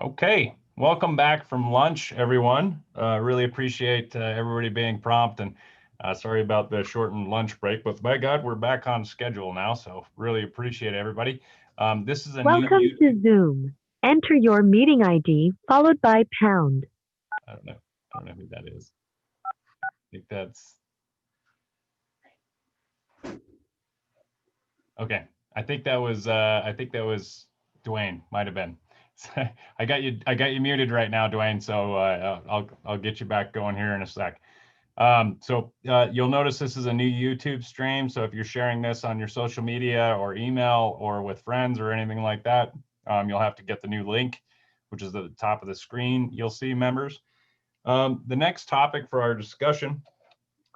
Okay, welcome back from lunch, everyone. Really appreciate everybody being prompt, and sorry about the shortened lunch break, but by God, we're back on schedule now, so really appreciate everybody. This is a Welcome new, to Zoom. Enter your meeting ID followed by pound. I don't know who that is. I think that's, okay. I think that was Dwayne, might have been. I got you muted right now, Dwayne, so I'll get you back going here in a sec. You'll notice this is a new YouTube stream. So if you're sharing this on your social media or email or with friends or anything like that, you'll have to get the new link, which is at the top of the screen. You'll see, members. The next topic for our discussion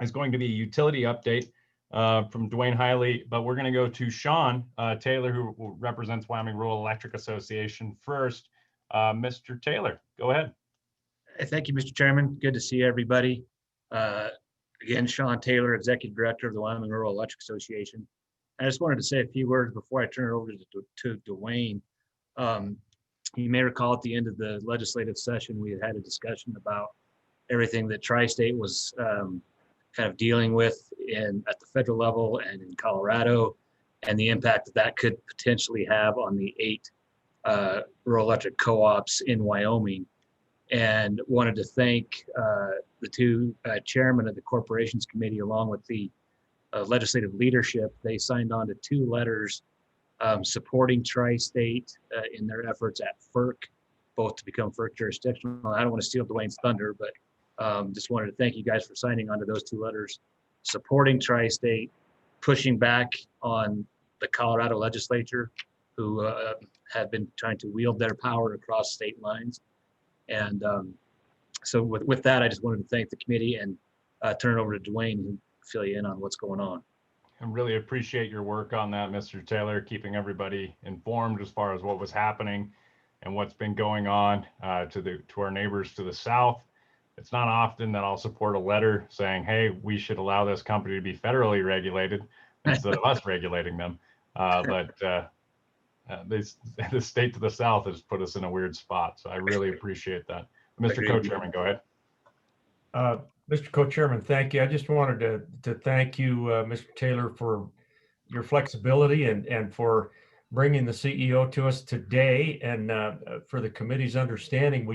is going to be a utility update from Dwayne Hiley, but we're going to go to Sean Taylor, who represents Wyoming Rural Electric Association first. Mr. Taylor, go ahead. Thank you, Mr. Chairman. Good to see everybody. Again, Sean Taylor, Executive Director of the Wyoming Rural Electric Association. I just wanted to say a few words before I turn it over to Dwayne. You may recall at the end of the legislative session, we had a discussion about everything that Tri-State was kind of dealing with at the federal level and in Colorado, and the impact that could potentially have on the 8 rural electric co-ops in Wyoming. And wanted to thank the two chairmen of the corporations committee, along with the legislative leadership. They signed on to 2 letters supporting Tri-State in their efforts at FERC, both to become FERC jurisdictional. I don't want to steal Dwayne's thunder, but just wanted to thank you guys for signing on to those 2 letters, supporting Tri-State, pushing back on the Colorado legislature, who have been trying to wield their power across state lines. And so with that, I just wanted to thank the committee and turn it over to Dwayne, who fill you in on what's going on. I really appreciate your work on that, Mr. Taylor, keeping everybody informed as far as what was happening and what's been going on to our neighbors to the south. It's not often that I'll support a letter saying, hey, we should allow this company to be federally regulated instead of us regulating them. The state to the south has put us in a weird spot. So I really appreciate that. Mr. Co-Chairman, go ahead. Mr. Co-Chairman, thank you. I just wanted to thank you, Mr. Taylor, for your flexibility and for bringing the CEO to us today, and for the committee's understanding.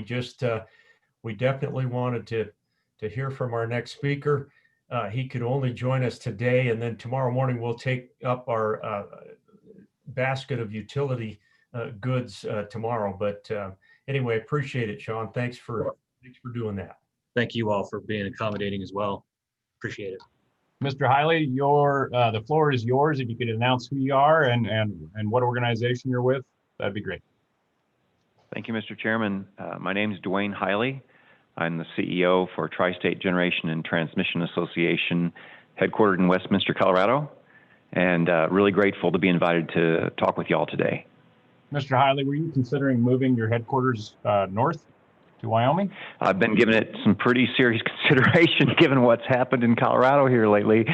We definitely wanted to hear from our next speaker. He could only join us today, and then tomorrow morning we'll take up our basket of utility goods tomorrow. But anyway, appreciate it, Sean. Thanks for doing that. Thank you all for being accommodating as well. Appreciate it. Mr. Hiley, the floor is yours. If you could announce who you are and what organization you're with, that'd be great. Thank you, Mr. Chairman. My name is Dwayne Hiley. I'm the CEO for Tri-State Generation and Transmission Association, headquartered in Westminster, Colorado, and really grateful to be invited to talk with y'all today. Mr. Hiley, were you considering moving your headquarters north to Wyoming? I've been giving it some pretty serious consideration given what's happened in Colorado here lately.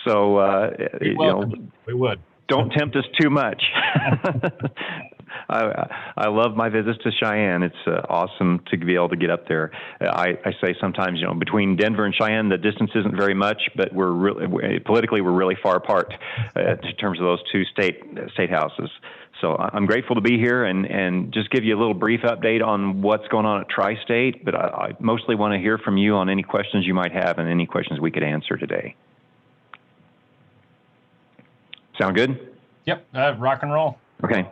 So, we would. Don't tempt us too much. I love my visits to Cheyenne. It's awesome to be able to get up there. I say sometimes, between Denver and Cheyenne, the distance isn't very much, but politically we're really far apart in terms of those 2 state houses. So I'm grateful to be here and just give you a little brief update on what's going on at Tri-State, but I mostly want to hear from you on any questions you might have and any questions we could answer today. Sound good? Yep, rock and roll. Okay.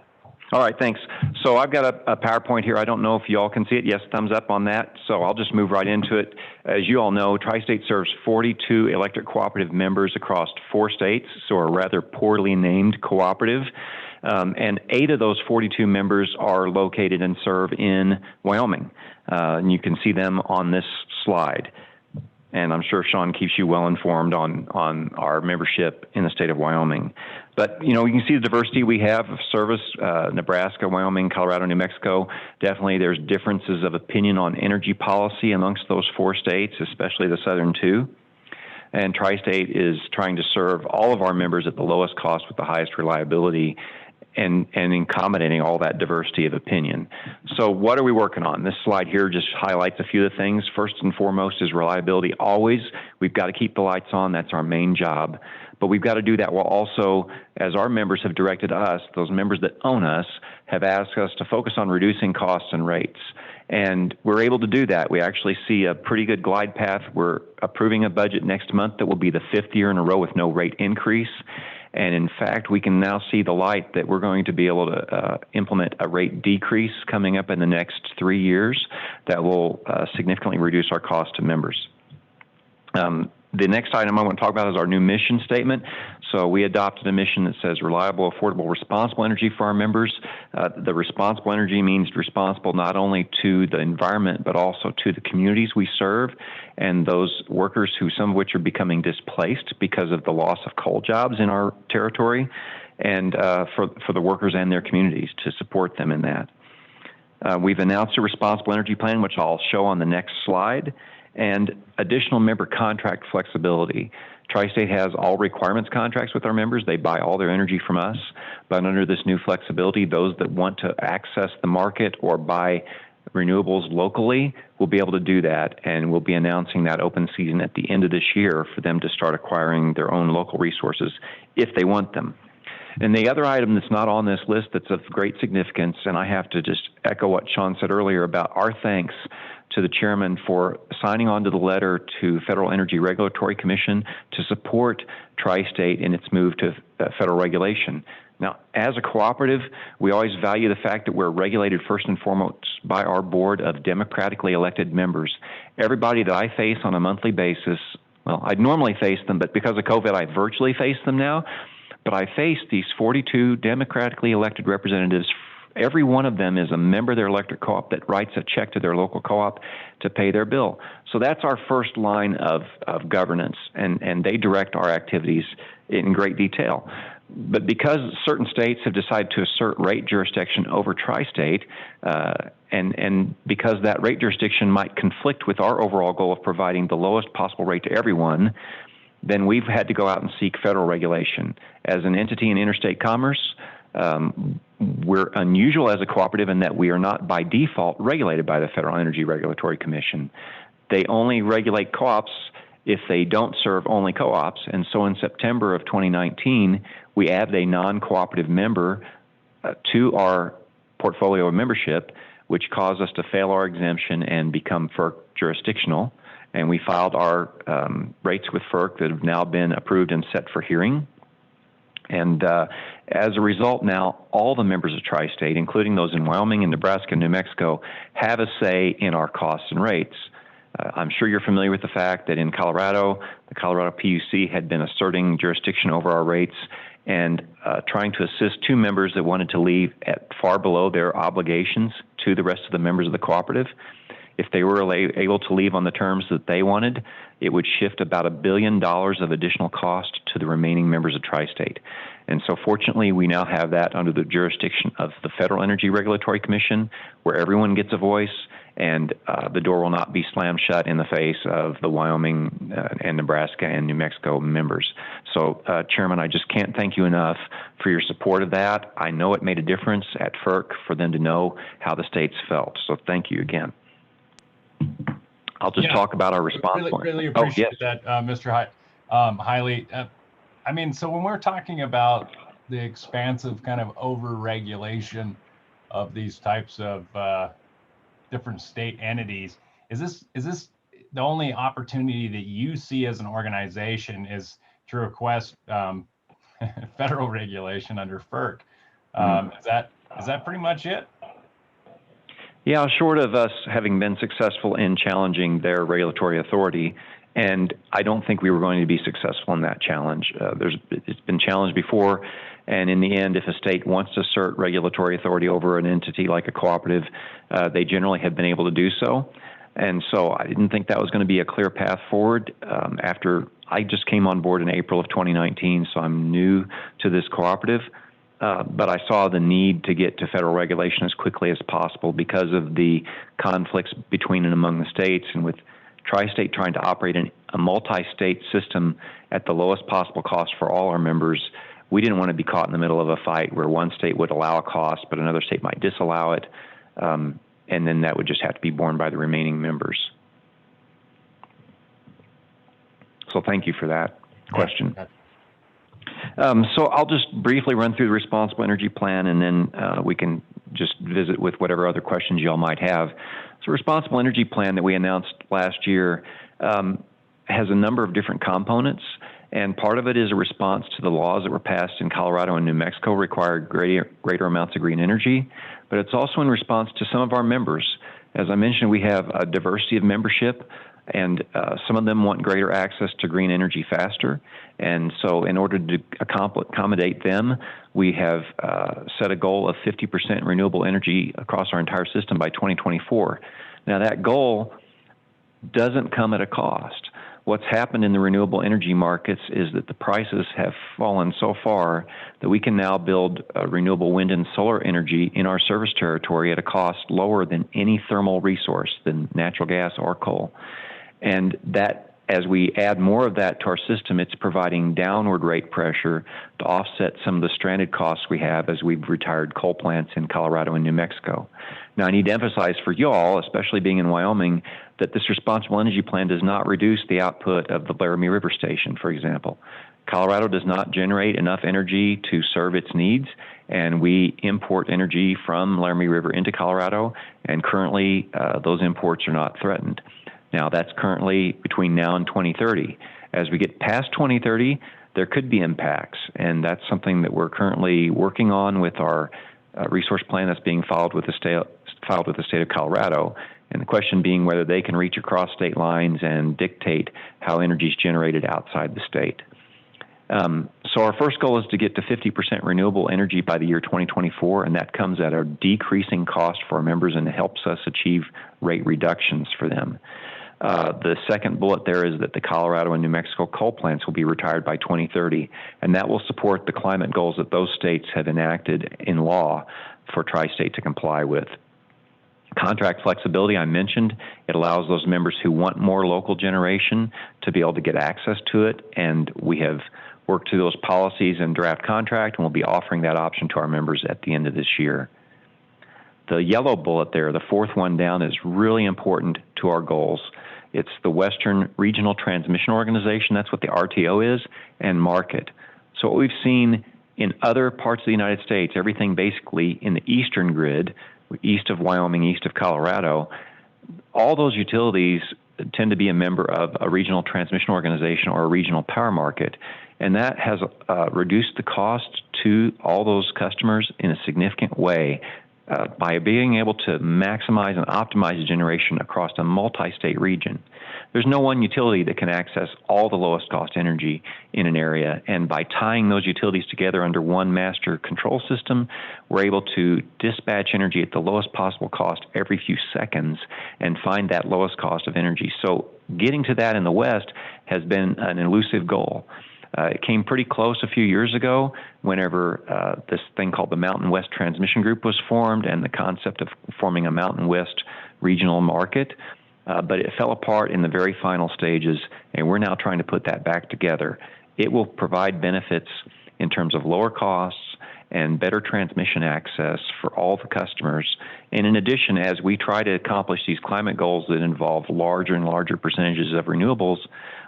All right, thanks. So I've got a PowerPoint here. I don't know if you all can see it. Yes, thumbs up on that. So I'll just move right into it. As you all know, Tri-State serves 42 electric cooperative members across 4 states, so a rather poorly named cooperative. And 8 of those 42 members are located and serve in Wyoming. And you can see them on this slide. And I'm sure Sean keeps you well informed on our membership in the state of Wyoming. But, you can see the diversity we have of service, Nebraska, Wyoming, Colorado, New Mexico. Definitely there's differences of opinion on energy policy amongst those 4 states, especially the southern 2. And Tri-State is trying to serve all of our members at the lowest cost with the highest reliability and accommodating all that diversity of opinion. So what are we working on? This slide here just highlights a few of the things. First and foremost is reliability. Always, we've got to keep the lights on. That's our main job. But we've got to do that while also, as our members have directed us, those members that own us have asked us to focus on reducing costs and rates. And we're able to do that. We actually see a pretty good glide path. We're approving a budget next month that will be the 5th year in a row with no rate increase. And in fact, we can now see the light that we're going to be able to implement a rate decrease coming up in the next 3 years that will significantly reduce our cost to members. The next item I want to talk about is our new mission statement. So we adopted a mission that says reliable, affordable, responsible energy for our members. The responsible energy means responsible not only to the environment, but also to the communities we serve and those workers who, some of which are becoming displaced because of the loss of coal jobs in our territory, and for the workers and their communities, to support them in that. We've announced a responsible energy plan, which I'll show on the next slide, and additional member contract flexibility. Tri-State has all requirements contracts with our members. They buy all their energy from us, but under this new flexibility, those that want to access the market or buy renewables locally will be able to do that, and we'll be announcing that open season at the end of this year for them to start acquiring their own local resources if they want them. And the other item that's not on this list that's of great significance, and I have to just echo what Sean said earlier about our thanks to the chairman for signing on to the letter to Federal Energy Regulatory Commission to support Tri-State in its move to federal regulation. Now, as a cooperative, we always value the fact that we're regulated first and foremost by our board of democratically elected members. Everybody that I face on a monthly basis, well, I'd normally face them, but because of COVID, I virtually face them now. But I face these 42 democratically elected representatives. Every one of them is a member of their electric co-op that writes a check to their local co-op to pay their bill. So that's our first line of governance, and they direct our activities in great detail. But because certain states have decided to assert rate jurisdiction over Tri-State, and because that rate jurisdiction might conflict with our overall goal of providing the lowest possible rate to everyone, then we've had to go out and seek federal regulation. As an entity in interstate commerce, we're unusual as a cooperative in that we are not by default regulated by the Federal Energy Regulatory Commission. They only regulate co-ops if they don't serve only co-ops. And so in September of 2019, we added a non-cooperative member to our portfolio of membership, which caused us to fail our exemption and become FERC jurisdictional. And we filed our rates with FERC that have now been approved and set for hearing. And as a result, now all the members of Tri-State, including those in Wyoming and Nebraska and New Mexico, have a say in our costs and rates. I'm sure you're familiar with the fact that in Colorado, the Colorado PUC had been asserting jurisdiction over our rates and trying to assist two members that wanted to leave at far below their obligations to the rest of the members of the cooperative. If they were able to leave on the terms that they wanted, it would shift about $1 billion of additional cost to the remaining members of Tri-State. And so fortunately, we now have that under the jurisdiction of the Federal Energy Regulatory Commission, where everyone gets a voice, and the door will not be slammed shut in the face of the Wyoming and Nebraska and New Mexico members. So, Chairman, I just can't thank you enough for your support of that. I know it made a difference at FERC for them to know how the states felt. So thank you again. I'll just talk about our response. Really appreciate that, Mr. Hiley. I mean, so when we're talking about the expansive kind of over-regulation of these types of different state entities, is this the only opportunity that you see as an organization is to request federal regulation under FERC? Is that pretty much it? Yeah, short of us having been successful in challenging their regulatory authority, and I don't think we were going to be successful in that challenge. It's been challenged before, and in the end, if a state wants to assert regulatory authority over an entity like a cooperative, they generally have been able to do so. And so I didn't think that was going to be a clear path forward. After I just came on board in April of 2019, so I'm new to this cooperative. But I saw the need to get to federal regulation as quickly as possible because of the conflicts between and among the states, and with Tri-State trying to operate in a multi-state system at the lowest possible cost for all our members, we didn't want to be caught in the middle of a fight where one state would allow a cost, but another state might disallow it. And then that would just have to be borne by the remaining members. So thank you for that question. So I'll just briefly run through the Responsible Energy Plan, and then we can just visit with whatever other questions y'all might have. So Responsible Energy Plan that we announced last year has a number of different components, and part of it is a response to the laws that were passed in Colorado and New Mexico required greater amounts of green energy, but it's also in response to some of our members. As I mentioned, we have a diversity of membership, and some of them want greater access to green energy faster. And so in order to accommodate them, we have set a goal of 50% renewable energy across our entire system by 2024. Now that goal doesn't come at a cost. What's happened in the renewable energy markets is that the prices have fallen so far that we can now build renewable wind and solar energy in our service territory at a cost lower than any thermal resource, than natural gas or coal. And that, as we add more of that to our system, it's providing downward rate pressure to offset some of the stranded costs we have as we've retired coal plants in Colorado and New Mexico. Now, I need to emphasize for y'all, especially being in Wyoming, that this Responsible Energy Plan does not reduce the output of the Laramie River Station, for example. Colorado does not generate enough energy to serve its needs, and we import energy from Laramie River into Colorado, and currently those imports are not threatened. Now, that's currently between now and 2030. As we get past 2030, there could be impacts, and that's something that we're currently working on with our resource plan that's being filed with the state of Colorado, and the question being whether they can reach across state lines and dictate how energy is generated outside the state. So our first goal is to get to 50% renewable energy by the year 2024, and that comes at a decreasing cost for our members and helps us achieve rate reductions for them. The second bullet there is that the Colorado and New Mexico coal plants will be retired by 2030, and that will support the climate goals that those states have enacted in law for Tri-State to comply with. Contract flexibility, I mentioned, it allows those members who want more local generation to be able to get access to it, and we have worked through those policies and draft contract, and we'll be offering that option to our members at the end of this year. The yellow bullet there, the fourth one down, is really important to our goals. It's the Western Regional Transmission Organization, that's what the RTO is, and market. So what we've seen in other parts of the United States, everything basically in the eastern grid, east of Wyoming, east of Colorado, all those utilities tend to be a member of a regional transmission organization or a regional power market, and that has reduced the cost to all those customers in a significant way by being able to maximize and optimize generation across a multi-state region. There's no one utility that can access all the lowest cost energy in an area, and by tying those utilities together under one master control system, we're able to dispatch energy at the lowest possible cost every few seconds and find that lowest cost of energy. So getting to that in the West has been an elusive goal. It came pretty close a few years ago whenever this thing called the Mountain West Transmission Group was formed and the concept of forming a Mountain West regional market, but it fell apart in the very final stages, and we're now trying to put that back together. It will provide benefits in terms of lower costs and better transmission access for all the customers. And in addition, as we try to accomplish these climate goals that involve larger and larger percentages of renewables,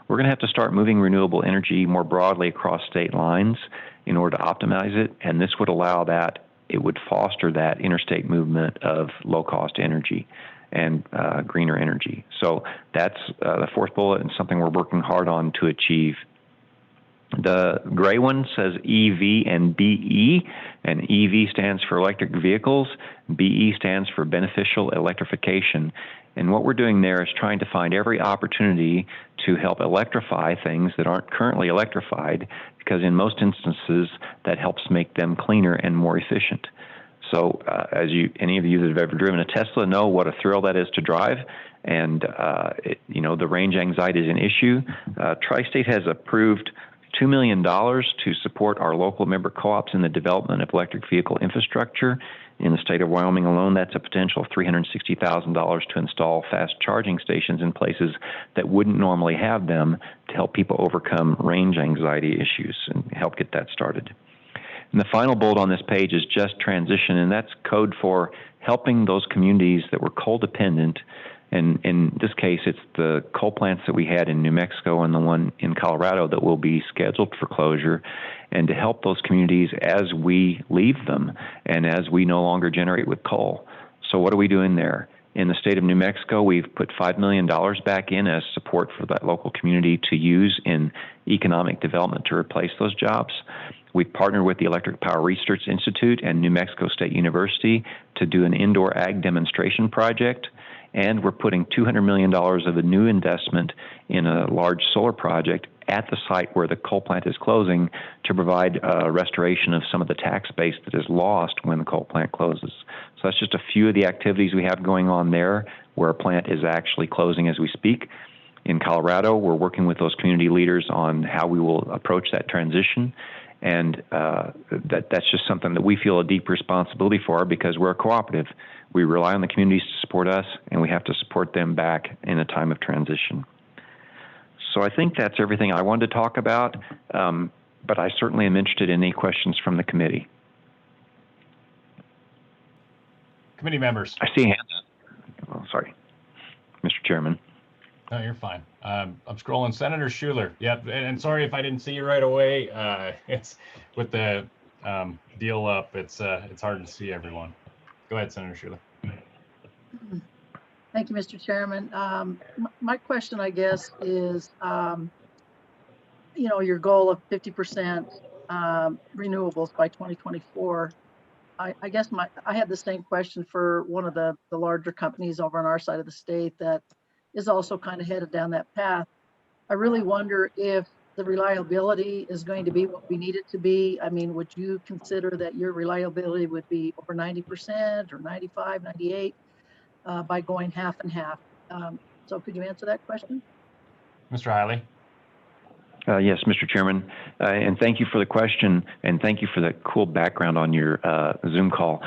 we're going to have to start moving renewable energy more broadly across state lines in order to optimize it, and this would allow that, it would foster that interstate movement of low-cost energy and greener energy. So that's the fourth bullet and something we're working hard on to achieve. The gray one says EV and BE, and EV stands for electric vehicles, BE stands for beneficial electrification. And what we're doing there is trying to find every opportunity to help electrify things that aren't currently electrified, because in most instances that helps make them cleaner and more efficient. So any of you that have ever driven a Tesla know what a thrill that is to drive, and the range anxiety is an issue. Tri-State has approved $2 million to support our local member co-ops in the development of electric vehicle infrastructure. In the state of Wyoming alone, that's a potential of $360,000 to install fast charging stations in places that wouldn't normally have them, to help people overcome range anxiety issues and help get that started. And the final bullet on this page is just transition, and that's code for helping those communities that were coal dependent. And in this case, it's the coal plants that we had in New Mexico and the one in Colorado that will be scheduled for closure, and to help those communities as we leave them and as we no longer generate with coal. So what are we doing there? In the state of New Mexico, we've put $5 million back in as support for that local community to use in economic development to replace those jobs. We've partnered with the Electric Power Research Institute and New Mexico State University to do an indoor ag demonstration project. And we're putting $200 million of a new investment in a large solar project at the site where the coal plant is closing to provide restoration of some of the tax base that is lost when the coal plant closes. So that's just a few of the activities we have going on there where a plant is actually closing as we speak. In Colorado, we're working with those community leaders on how we will approach that transition. And that's just something that we feel a deep responsibility for because we're a cooperative. We rely on the communities to support us, and we have to support them back in a time of transition. So I think that's everything I wanted to talk about, but I certainly am interested in any questions from the committee. Committee members. I see a hand up. Oh, sorry, Mr. Chairman. No, you're fine. I'm scrolling. Senator Schuler. Yep. And sorry if I didn't see you right away. It's with the deal up. It's hard to see everyone. Go ahead, Senator Schuler. Thank you, Mr. Chairman. My question, I guess, is, your goal of 50% renewables by 2024. I guess I had the same question for one of the larger companies over on our side of the state that is also kind of headed down that path. I really wonder if the reliability is going to be what we need it to be. I mean, would you consider that your reliability would be over 90% or 95, 98 by going half and half? So could you answer that question? Mr. Hiley. Yes, Mr. Chairman, and thank you for the question, and thank you for the cool background on your Zoom call.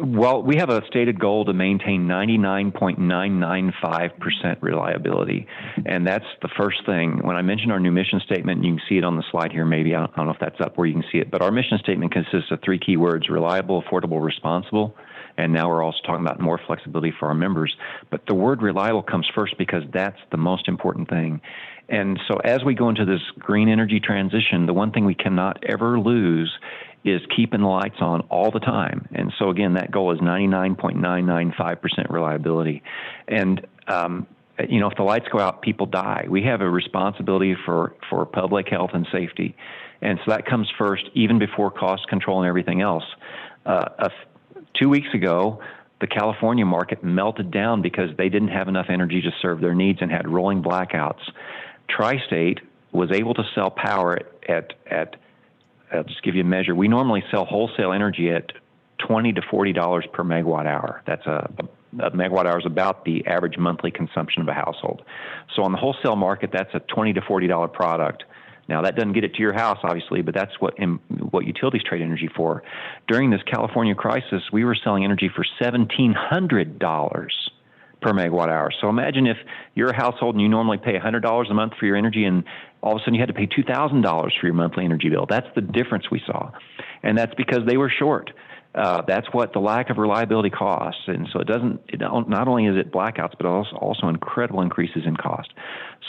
Well, we have a stated goal to maintain 99.995% reliability, and that's the first thing. When I mentioned our new mission statement, you can see it on the slide here maybe, I don't know if that's up where you can see it, but our mission statement consists of 3 key words: reliable, affordable, responsible. And now we're also talking about more flexibility for our members. But the word reliable comes first because that's the most important thing. And so as we go into this green energy transition, the one thing we cannot ever lose is keeping the lights on all the time. And so again, that goal is 99.995% reliability. And if the lights go out, people die. We have a responsibility for public health and safety. And so that comes first, even before cost control and everything else. 2 weeks ago, the California market melted down because they didn't have enough energy to serve their needs and had rolling blackouts. Tri-State was able to sell power at I'll just give you a measure. We normally sell wholesale energy at $20 to $40 per megawatt hour. That's a megawatt hour is about the average monthly consumption of a household. So on the wholesale market, that's a $20 to $40 product. Now, that doesn't get it to your house, obviously, but that's what utilities trade energy for. During this California crisis, we were selling energy for $1,700 per megawatt hour. So imagine if you're a household and you normally pay $100 a month for your energy, and all of a sudden you had to pay $2,000 for your monthly energy bill. That's the difference we saw. And that's because they were short. That's what the lack of reliability costs. And so not only is it blackouts, but also incredible increases in cost.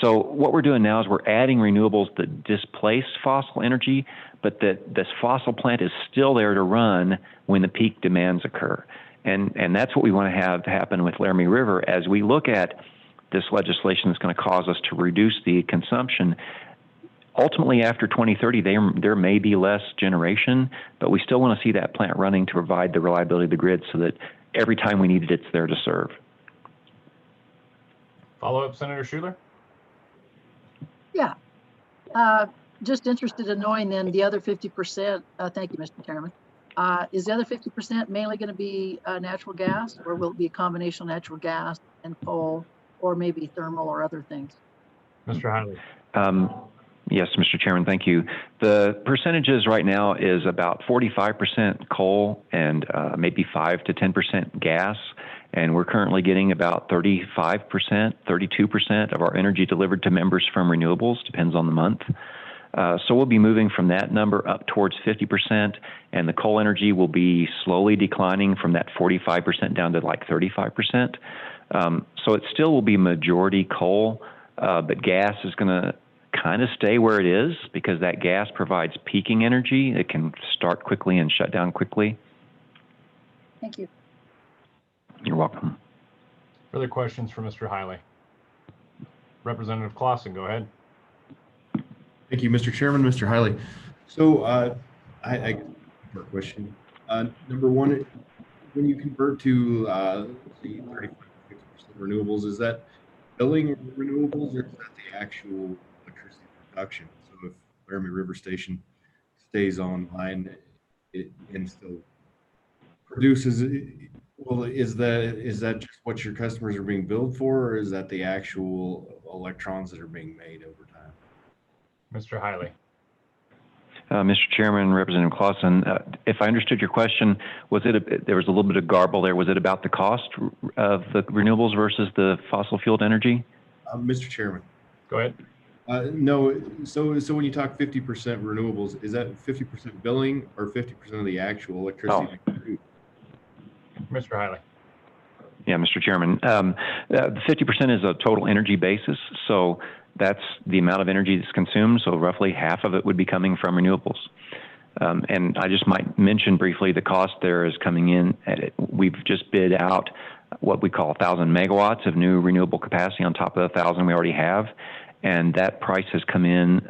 So what we're doing now is we're adding renewables that displace fossil energy, but that this fossil plant is still there to run when the peak demands occur. And that's what we want to have happen with Laramie River as we look at this legislation that's going to cause us to reduce the consumption. Ultimately, after 2030, there may be less generation, but we still want to see that plant running to provide the reliability of the grid so that every time we need it, it's there to serve. Follow up, Senator Schuler? Yeah. Just interested in knowing then the other 50%, thank you, Mr. Chairman. Is the other 50% mainly going to be natural gas, or will it be a combination of natural gas and coal, or maybe thermal or other things? Mr. Hiley. Yes, Mr. Chairman, thank you. The percentages right now is about 45% coal and maybe 5 to 10% gas. And we're currently getting about 35%, 32% of our energy delivered to members from renewables, depends on the month. So we'll be moving from that number up towards 50%, and the coal energy will be slowly declining from that 45% down to like 35%. So it still will be majority coal, but gas is going to kind of stay where it is because that gas provides peaking energy. It can start quickly and shut down quickly. Thank you. You're welcome. Further questions for Mr. Hiley? Representative Clausen, go ahead. Thank you, Mr. Chairman, Mr. Hiley. So I for a question. Number one, when you convert to the 35 to 50% renewables, is that billing renewables or is that the actual electricity production? So if Laramie River Station stays online and still produces, well, is that just what your customers are being billed for, or is that the actual electrons that are being made over time? Mr. Hiley. Mr. Chairman, Representative Clausen, if I understood your question, was it there was a little bit of garble there? Was it about the cost of the renewables versus the fossil fueled energy? Mr. Chairman. Go ahead. No, so when you talk 50% renewables, is that 50% billing or 50% of the actual electricity? Oh. Mr. Hiley. Yeah, Mr. Chairman. The 50% is a total energy basis, so that's the amount of energy that's consumed, so roughly half of it would be coming from renewables. And I just might mention briefly the cost there is coming in at it. We've just bid out what we call 1,000 megawatts of new renewable capacity on top of the 1,000 we already have, and that price has come in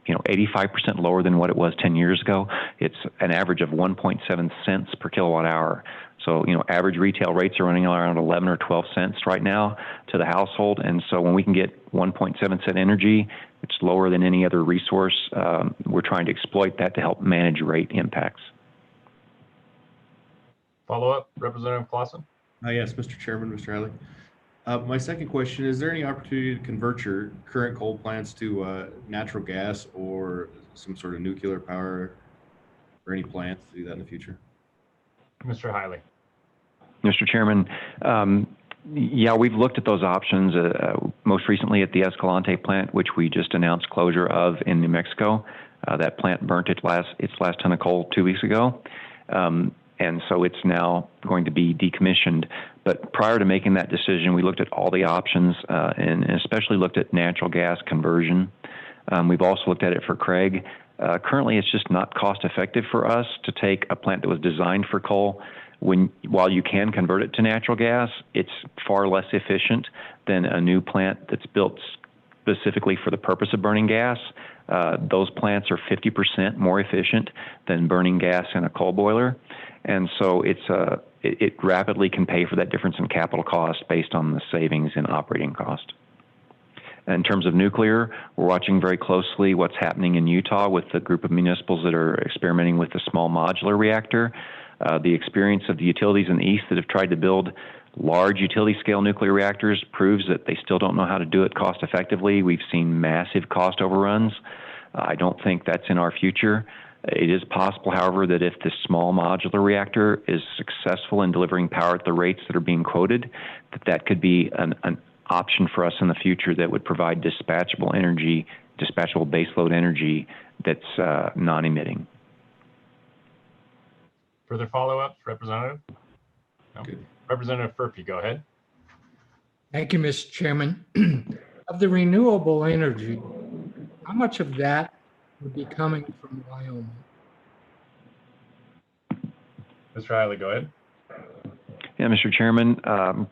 85% lower than what it was 10 years ago. It's an average of 1.7 cents per kilowatt hour. So, average retail rates are running around 11 or 12 cents right now to the household. And so when we can get 1.7 cent energy, it's lower than any other resource. We're trying to exploit that to help manage rate impacts. Follow up, Representative Clausen. Yes, Mr. Chairman, Mr. Hiley. My second question, is there any opportunity to convert your current coal plants to natural gas or some sort of nuclear power, or any plans to do that in the future? Mr. Hiley. Mr. Chairman, yeah, we've looked at those options, most recently at the Escalante plant, which we just announced closure of in New Mexico. That plant burnt its last ton of coal 2 weeks ago. And so it's now going to be decommissioned. But prior to making that decision, we looked at all the options and especially looked at natural gas conversion. We've also looked at it for Craig. Currently, it's just not cost effective for us to take a plant that was designed for coal. While you can convert it to natural gas, it's far less efficient than a new plant that's built specifically for the purpose of burning gas. Those plants are 50% more efficient than burning gas in a coal boiler. And so it rapidly can pay for that difference in capital cost based on the savings in operating cost. In terms of nuclear, we're watching very closely what's happening in Utah with the group of municipals that are experimenting with the small modular reactor. The experience of the utilities in the east that have tried to build large utility-scale nuclear reactors proves that they still don't know how to do it cost effectively. We've seen massive cost overruns. I don't think that's in our future. It is possible, however, that if this small modular reactor is successful in delivering power at the rates that are being quoted, that could be an option for us in the future that would provide dispatchable energy, dispatchable baseload energy that's non-emitting. Further follow-ups, Representative? No. Representative Furphy, go ahead. Thank you, Mr. Chairman. Of the renewable energy, how much of that would be coming from Wyoming? Mr. Hiley, go ahead. Yeah, Mr. Chairman,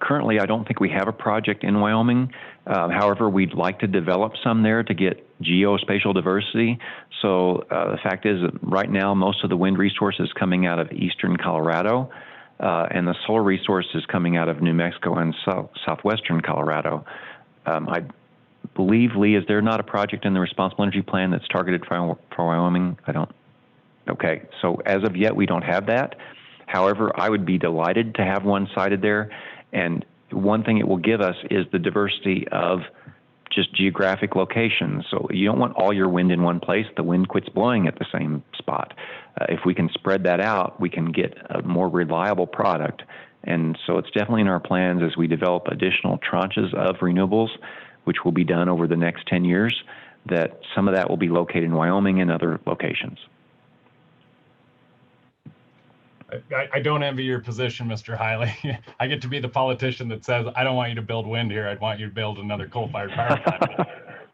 currently I don't think we have a project in Wyoming. However, we'd like to develop some there to get geospatial diversity. So the fact is that right now most of the wind resource is coming out of eastern Colorado, and the solar resource is coming out of New Mexico and southwestern Colorado. I believe, Lee, is there not a project in the Responsible Energy Plan that's targeted for Wyoming? I don't. Okay, so as of yet, we don't have that. However, I would be delighted to have one sited there. And one thing it will give us is the diversity of just geographic locations. So you don't want all your wind in one place. The wind quits blowing at the same spot. If we can spread that out, we can get a more reliable product. And so it's definitely in our plans as we develop additional tranches of renewables, which will be done over the next 10 years, that some of that will be located in Wyoming and other locations. I don't envy your position, Mr. Hiley. I get to be the politician that says, I don't want you to build wind here. I'd want you to build another coal-fired power plant.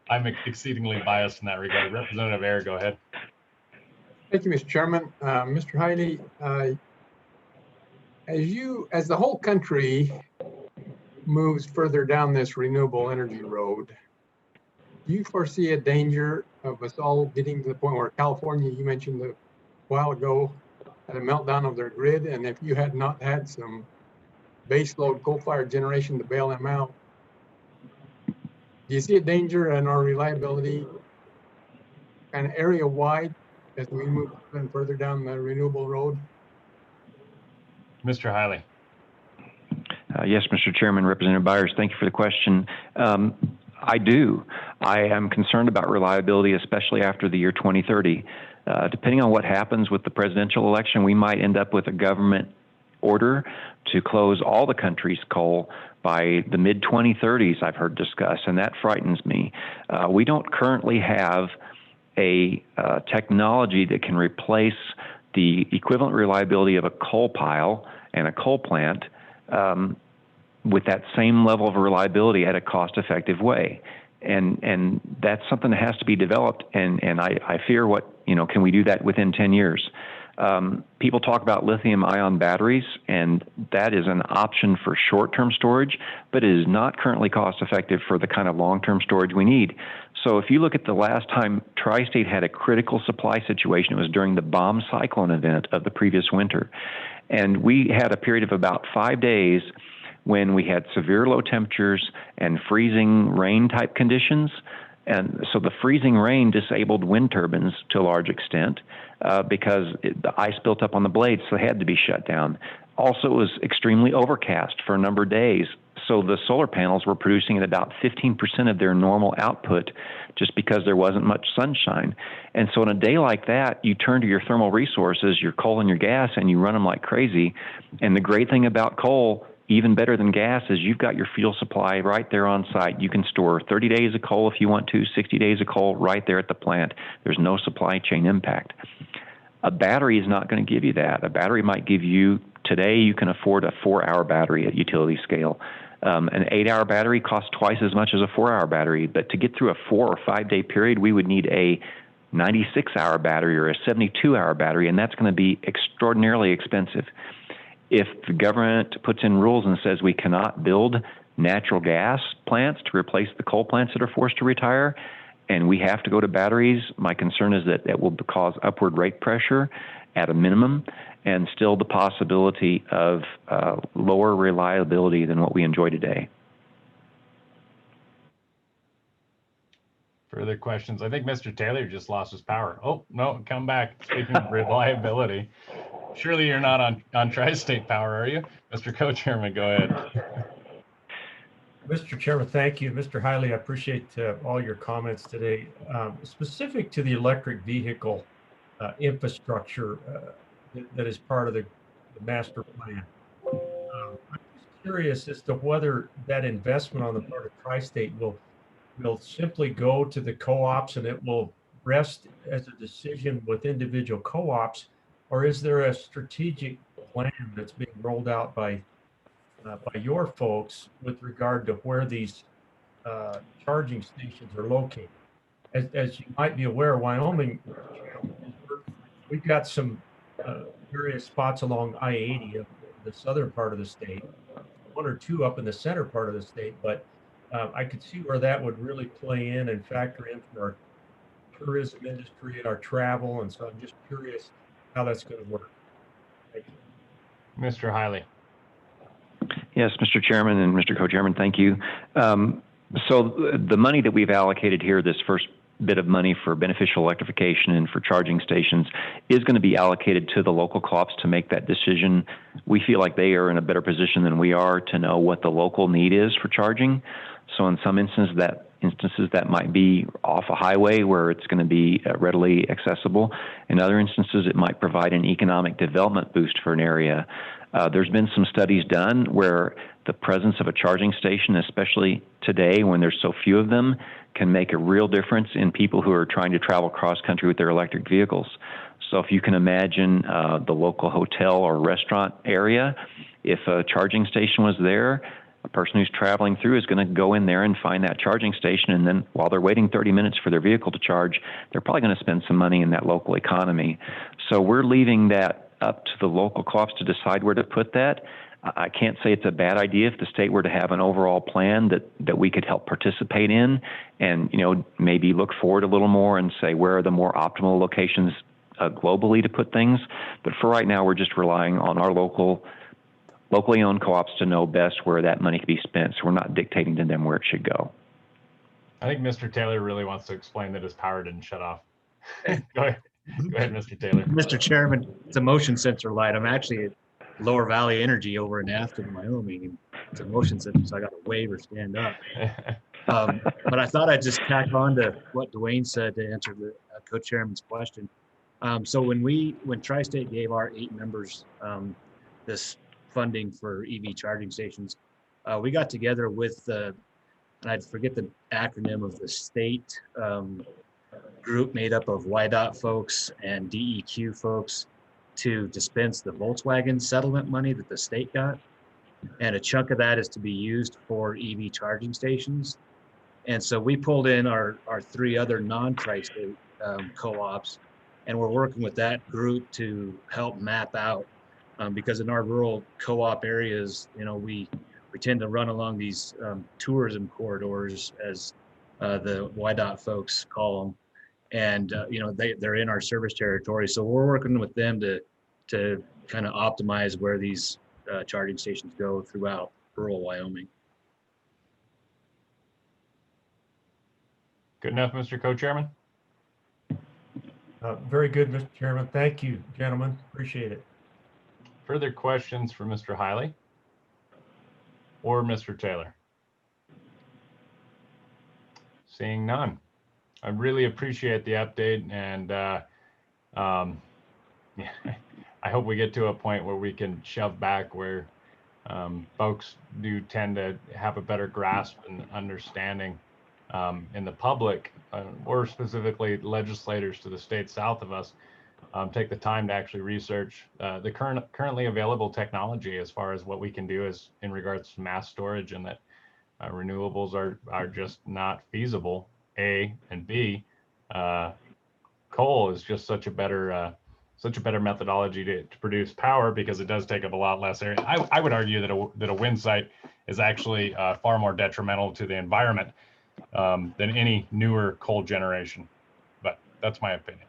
I'm exceedingly biased in that regard. Representative Ayer, go ahead. Thank you, Mr. Chairman. Mr. Hiley, as the whole country moves further down this renewable energy road, do you foresee a danger of us all getting to the point where California, you mentioned a while ago, had a meltdown of their grid, and if you had not had some baseload coal-fired generation to bail them out, do you see a danger in our reliability kind of area-wide as we move further down the renewable road? Mr. Hiley. Yes, Mr. Chairman, Representative Byers, thank you for the question. I do. I am concerned about reliability, especially after the year 2030. Depending on what happens with the presidential election, we might end up with a government order to close all the country's coal by the mid-2030s, I've heard discussed, and that frightens me. We don't currently have a technology that can replace the equivalent reliability of a coal pile and a coal plant with that same level of reliability at a cost-effective way. And that's something that has to be developed, and I fear can we do that within 10 years? People talk about lithium-ion batteries, and that is an option for short-term storage, but it is not currently cost-effective for the kind of long-term storage we need. So if you look at the last time Tri-State had a critical supply situation, it was during the bomb cyclone event of the previous winter. And we had a period of about 5 days when we had severe low temperatures and freezing rain type conditions. And so the freezing rain disabled wind turbines to a large extent because the ice built up on the blades, so they had to be shut down. Also, it was extremely overcast for a number of days. So the solar panels were producing at about 15% of their normal output just because there wasn't much sunshine. And so on a day like that, you turn to your thermal resources, your coal and your gas, and you run them like crazy. And the great thing about coal, even better than gas, is you've got your fuel supply right there on site. You can store 30 days of coal if you want to, 60 days of coal right there at the plant. There's no supply chain impact. A battery is not going to give you that. A battery might give you, today you can afford a 4-hour battery at utility scale. An 8-hour battery costs twice as much as a 4-hour battery, but to get through a 4 or 5 day period, we would need a 96-hour battery or a 72-hour battery, and that's going to be extraordinarily expensive. If the government puts in rules and says we cannot build natural gas plants to replace the coal plants that are forced to retire, and we have to go to batteries, my concern is that it will cause upward rate pressure at a minimum, and still the possibility of lower reliability than what we enjoy today. Further questions? I think Mr. Taylor just lost his power. Oh, no, come back. Speaking of reliability, surely you're not on Tri-State Power, are you? Mr. Co-Chairman, go ahead. Mr. Chairman, thank you. Mr. Hiley, I appreciate all your comments today. Specific to the electric vehicle infrastructure that is part of the master plan. I'm just curious as to whether that investment on the part of Tri-State will simply go to the co-ops and it will rest as a decision with individual co-ops, or is there a strategic plan that's being rolled out by your folks with regard to where these charging stations are located? As you might be aware, Wyoming, we've got some various spots along I-80 of the southern part of the state, 1 or 2 up in the center part of the state, but I could see where that would really play in and factor in for our tourism industry and our travel, and so I'm just curious how that's going to work. Thank you. Mr. Hiley. Yes, Mr. Chairman and Mr. Co-Chairman, thank you. So the money that we've allocated here, this first bit of money for beneficial electrification and for charging stations, is going to be allocated to the local co-ops to make that decision. We feel like they are in a better position than we are to know what the local need is for charging. So in some instances, that instances, that might be off a highway where it's going to be readily accessible. In other instances, it might provide an economic development boost for an area. There's been some studies done where the presence of a charging station, especially today when there's so few of them, can make a real difference in people who are trying to travel cross country with their electric vehicles. So if you can imagine the local hotel or restaurant area, if a charging station was there, a person who's traveling through is going to go in there and find that charging station, and then while they're waiting 30 minutes for their vehicle to charge, they're probably going to spend some money in that local economy. So we're leaving that up to the local co-ops to decide where to put that. I can't say it's a bad idea if the state were to have an overall plan that we could help participate in, and maybe look forward a little more and say where are the more optimal locations globally to put things. But for right now, we're just relying on our locally owned co-ops to know best where that money can be spent. So we're not dictating to them where it should go. I think Mr. Taylor really wants to explain that his power didn't shut off. Go ahead, Mr. Taylor. Mr. Chairman, it's a motion sensor light. I'm actually at Lower Valley Energy over in Afton, Wyoming. And it's a motion sensor, so I got to wave or stand up. But I thought I'd just tack on to what Dwayne said to answer the co-chairman's question. So when Tri-State gave our 8 members this funding for EV charging stations, we got together with and I forget the acronym of the state group made up of YDOT folks and DEQ folks to dispense the Volkswagen settlement money that the state got. And a chunk of that is to be used for EV charging stations. And so we pulled in our 3 other non-Tri-State co-ops, and we're working with that group to help map out because in our rural co-op areas, we tend to run along these tourism corridors, as the YDOT folks call them, and they're in our service territory. So we're working with them to kind of optimize where these charging stations go throughout rural Wyoming. Good enough, Mr. Co-Chairman? Very good, Mr. Chairman. Thank you, gentlemen. Appreciate it. Further questions for Mr. Hiley or Mr. Taylor? Seeing none. I really appreciate the update, and yeah, I hope we get to a point where we can shove back where folks do tend to have a better grasp and understanding in the public, or specifically legislators to the state south of us, take the time to actually research the currently available technology as far as what we can do as in regards to mass storage, and that renewables are just not feasible. A, and B, coal is just such a better methodology to produce power, because it does take up a lot less area. I would argue that a wind site is actually far more detrimental to the environment than any newer coal generation. But that's my opinion.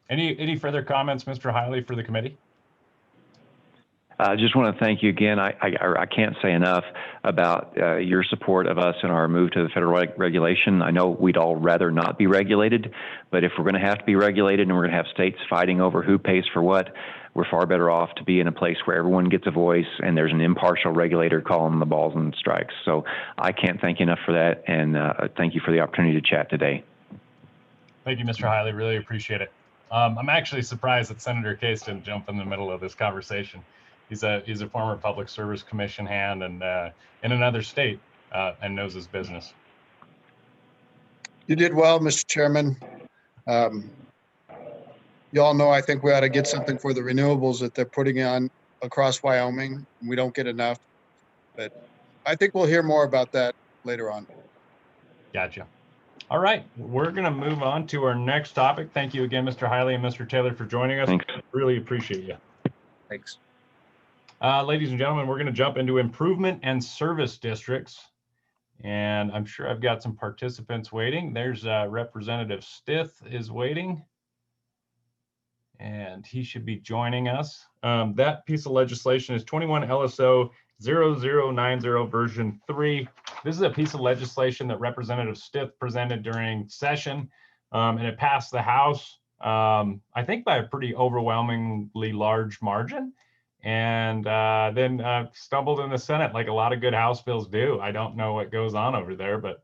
Any further comments, Mr. Hiley, for the committee? I just want to thank you again. I can't say enough about your support of us in our move to the federal regulation. I know we'd all rather not be regulated, but if we're going to have to be regulated and we're going to have states fighting over who pays for what, we're far better off to be in a place where everyone gets a voice and there's an impartial regulator calling the balls and strikes. So I can't thank you enough for that, and thank you for the opportunity to chat today. Thank you, Mr. Hiley. Really appreciate it. I'm actually surprised that Senator Case didn't jump in the middle of this conversation. He's a former Public Service Commission hand and in another state and knows his business. You did well, Mr. Chairman. You all know I think we ought to get something for the renewables that they're putting on across Wyoming. We don't get enough, but I think we'll hear more about that later on. Gotcha. All right, we're going to move on to our next topic. Thank you again, Mr. Hiley and Mr. Taylor, for joining us. Thanks. Really appreciate you. Thanks. Ladies and gentlemen, we're going to jump into improvement and service districts. And I'm sure I've got some participants waiting. There's Representative Stith is waiting. And he should be joining us. That piece of legislation is 21 LSO 0090 version 3. This is a piece of legislation that Representative Stith presented during session, and it passed the House, I think by a pretty overwhelmingly large margin, and then stumbled in the Senate like a lot of good House bills do. I don't know what goes on over there, but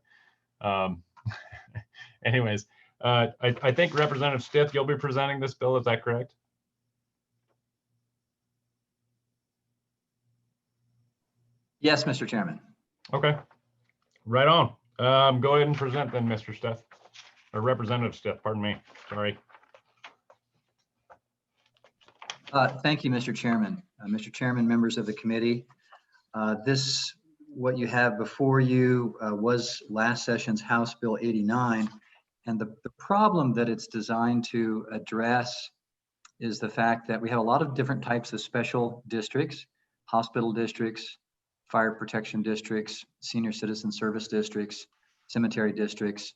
Anyways, I think Representative Stiff, you'll be presenting this bill. Is that correct? Yes, Mr. Chairman. Okay, right on. Go ahead and present then, Mr. Stiff, or Representative Stiff, pardon me, sorry. Thank you, Mr. Chairman. Mr. Chairman, members of the committee, what you have before you was last session's House Bill 89. And the problem that it's designed to address is the fact that we have a lot of different types of special districts, hospital districts, fire protection districts, senior citizen service districts, cemetery districts.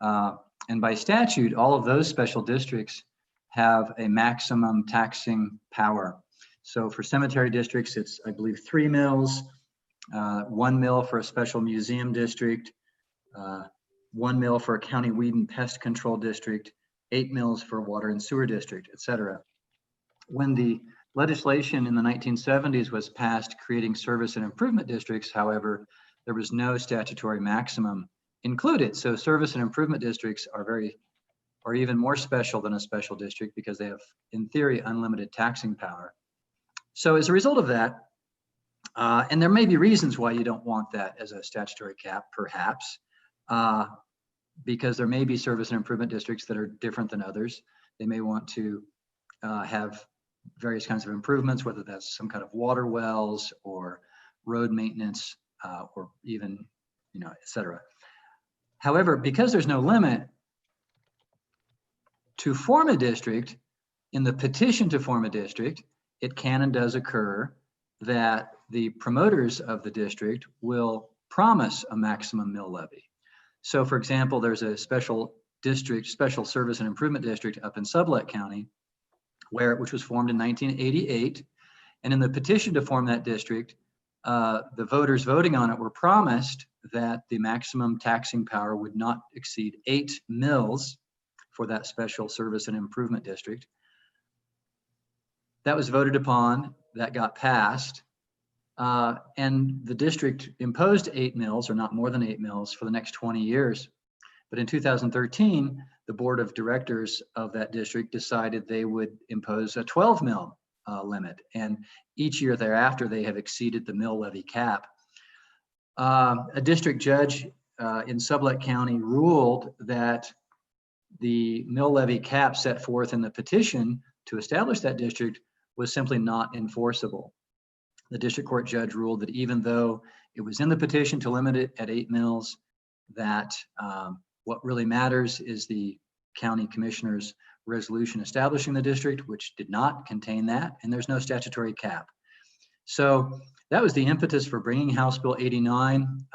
And by statute, all of those special districts have a maximum taxing power. So for cemetery districts, it's, I believe, 3 mills, 1 mill for a special museum district, 1 mill for a county weed and pest control district, 8 mills for water and sewer district, et cetera. When the legislation in the 1970s was passed creating service and improvement districts, however, there was no statutory maximum included. So service and improvement districts are even more special than a special district because they have, in theory, unlimited taxing power. So as a result of that, and there may be reasons why you don't want that as a statutory cap, perhaps, because there may be service and improvement districts that are different than others. They may want to have various kinds of improvements, whether that's some kind of water wells or road maintenance, or even, et cetera. However, because there's no limit, to form a district, in the petition to form a district, it can and does occur that the promoters of the district will promise a maximum mill levy. So for example, there's a special district, special service and improvement district up in Sublette County, which was formed in 1988. And in the petition to form that district, the voters voting on it were promised that the maximum taxing power would not exceed 8 mills for that special service and improvement district. That was voted upon, that got passed, and the district imposed 8 mills, or not more than 8 mills, for the next 20 years. But in 2013, the board of directors of that district decided they would impose a 12 mill limit, and each year thereafter they have exceeded the mill levy cap. A district judge in Sublette County ruled that the mill levy cap set forth in the petition to establish that district was simply not enforceable. The district court judge ruled that even though it was in the petition to limit it at 8 mills, that what really matters is the county commissioner's resolution establishing the district, which did not contain that, and there's no statutory cap. So that was the impetus for bringing House Bill 89.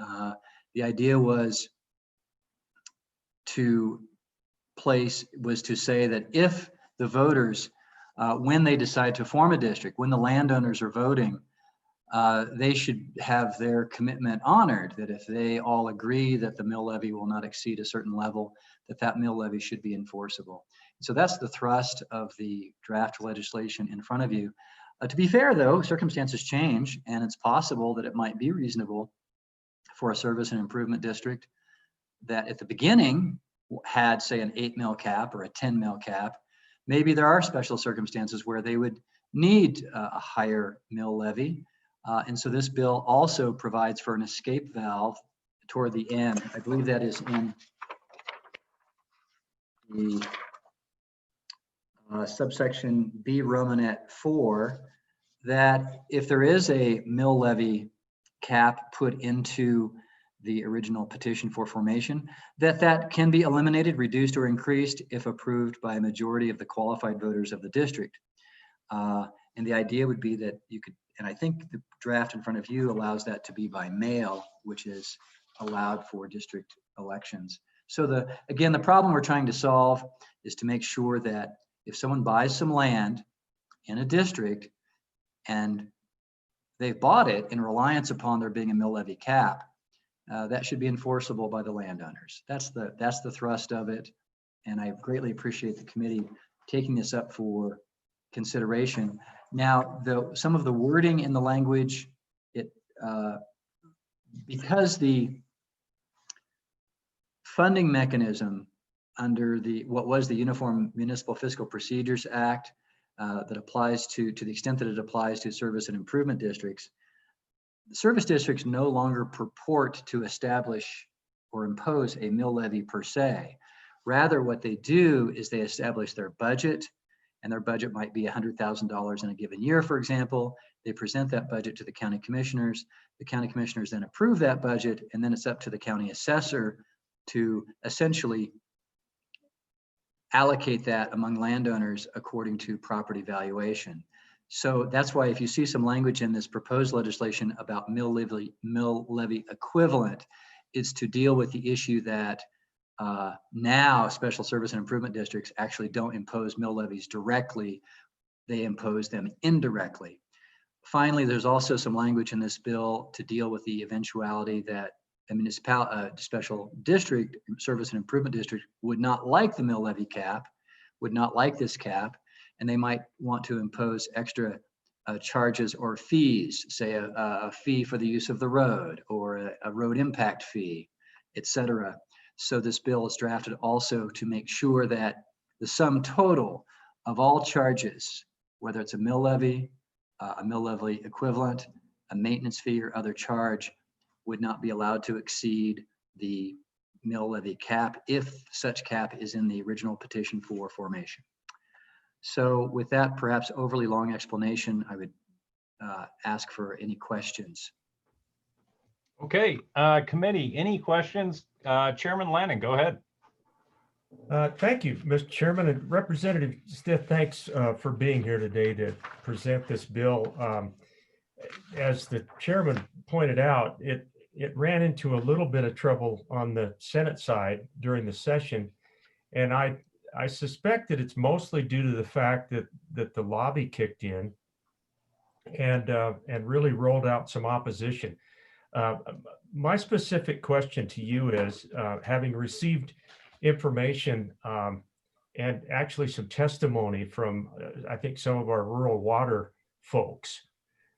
The idea was to say that if the voters, when they decide to form a district, when the landowners are voting, they should have their commitment honored, that if they all agree that the mill levy will not exceed a certain level, that mill levy should be enforceable. So that's the thrust of the draft legislation in front of you. To be fair though, circumstances change, and it's possible that it might be reasonable for a service and improvement district that at the beginning had, say, an 8 mil cap or a 10 mil cap. Maybe there are special circumstances where they would need a higher mill levy. And so this bill also provides for an escape valve toward the end. I believe that is in the subsection B Romanet 4, that if there is a mill levy cap put into the original petition for formation, that can be eliminated, reduced, or increased if approved by a majority of the qualified voters of the district. And the idea would be that you could, and I think the draft in front of you allows that to be by mail, which is allowed for district elections. So again, the problem we're trying to solve is to make sure that if someone buys some land in a district and they've bought it in reliance upon there being a mill levy cap, that should be enforceable by the landowners. That's the thrust of it. And I greatly appreciate the committee taking this up for consideration. Now, some of the wording in the language, because the funding mechanism under what was the Uniform Municipal Fiscal Procedures Act that applies to the extent that it applies to service and improvement districts. The service districts no longer purport to establish or impose a mill levy per se. Rather, what they do is they establish their budget, and their budget might be $100,000 in a given year, for example. They present that budget to the county commissioners. The county commissioners then approve that budget, and then it's up to the county assessor to essentially allocate that among landowners according to property valuation. So that's why if you see some language in this proposed legislation about mill levy equivalent, it's to deal with the issue that now special service and improvement districts actually don't impose mill levies directly, they impose them indirectly. Finally, there's also some language in this bill to deal with the eventuality that a special district, service and improvement district, would not like the mill levy cap, would not like this cap, and they might want to impose extra charges or fees, say a fee for the use of the road or a road impact fee, etc. So this bill is drafted also to make sure that the sum total of all charges, whether it's a mill levy equivalent, a maintenance fee or other charge, would not be allowed to exceed the mill levy cap if such cap is in the original petition for formation. So with that perhaps overly long explanation, I would ask for any questions. Okay, committee, any questions? Chairman Lanning, go ahead. Thank you, Mr. Chairman. And Representative Stith, thanks for being here today to present this bill. As the chairman pointed out, it ran into a little bit of trouble on the Senate side during the session. And I suspect that it's mostly due to the fact that the lobby kicked in and really rolled out some opposition. My specific question to you is, having received information and actually some testimony from, I think, some of our rural water folks,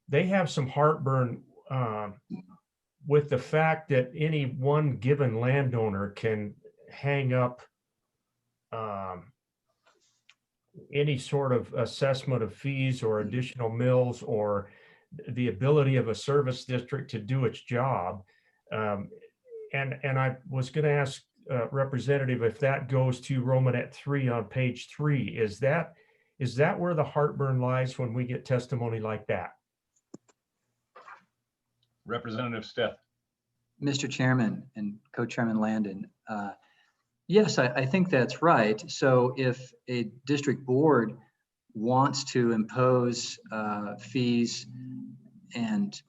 they have some heartburn with the fact that any one given landowner can hang up any sort of assessment of fees or additional mills or the ability of a service district to do its job. And I was going to ask Representative if that goes to Romanet 3 on page 3. Is that where the heartburn lies when we get testimony like that? Representative Stith. Mr. Chairman and Co-Chairman Landon, yes, I think that's right. So if a district board wants to impose fees and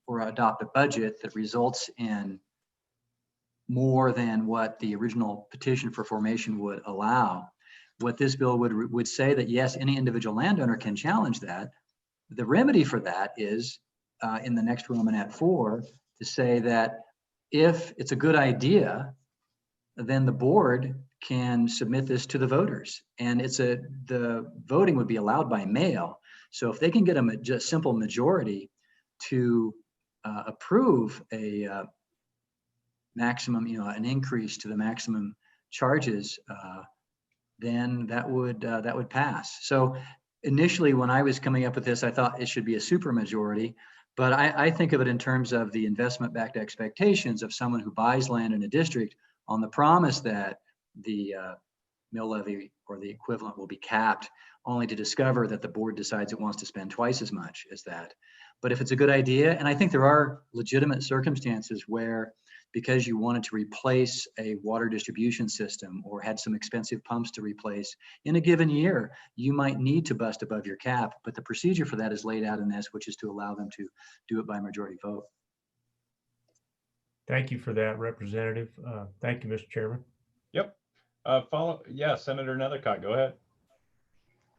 or adopt a budget that results in more than what the original petition for formation would allow, what this bill would say that yes, any individual landowner can challenge that. The remedy for that is in the next Romanet 4 to say that if it's a good idea, then the board can submit this to the voters, and the voting would be allowed by mail. So if they can get a just simple majority to approve a maximum, an increase to the maximum charges, then that would pass. So initially, when I was coming up with this, I thought it should be a supermajority, but I think of it in terms of the investment-backed expectations of someone who buys land in a district on the promise that the mill levy or the equivalent will be capped, only to discover that the board decides it wants to spend twice as much as that. But if it's a good idea, and I think there are legitimate circumstances where, because you wanted to replace a water distribution system or had some expensive pumps to replace in a given year, you might need to bust above your cap, but the procedure for that is laid out in this, which is to allow them to do it by majority vote. Thank you for that, Representative. Thank you, Mr. Chairman. Yep. Senator Nethercott, go ahead.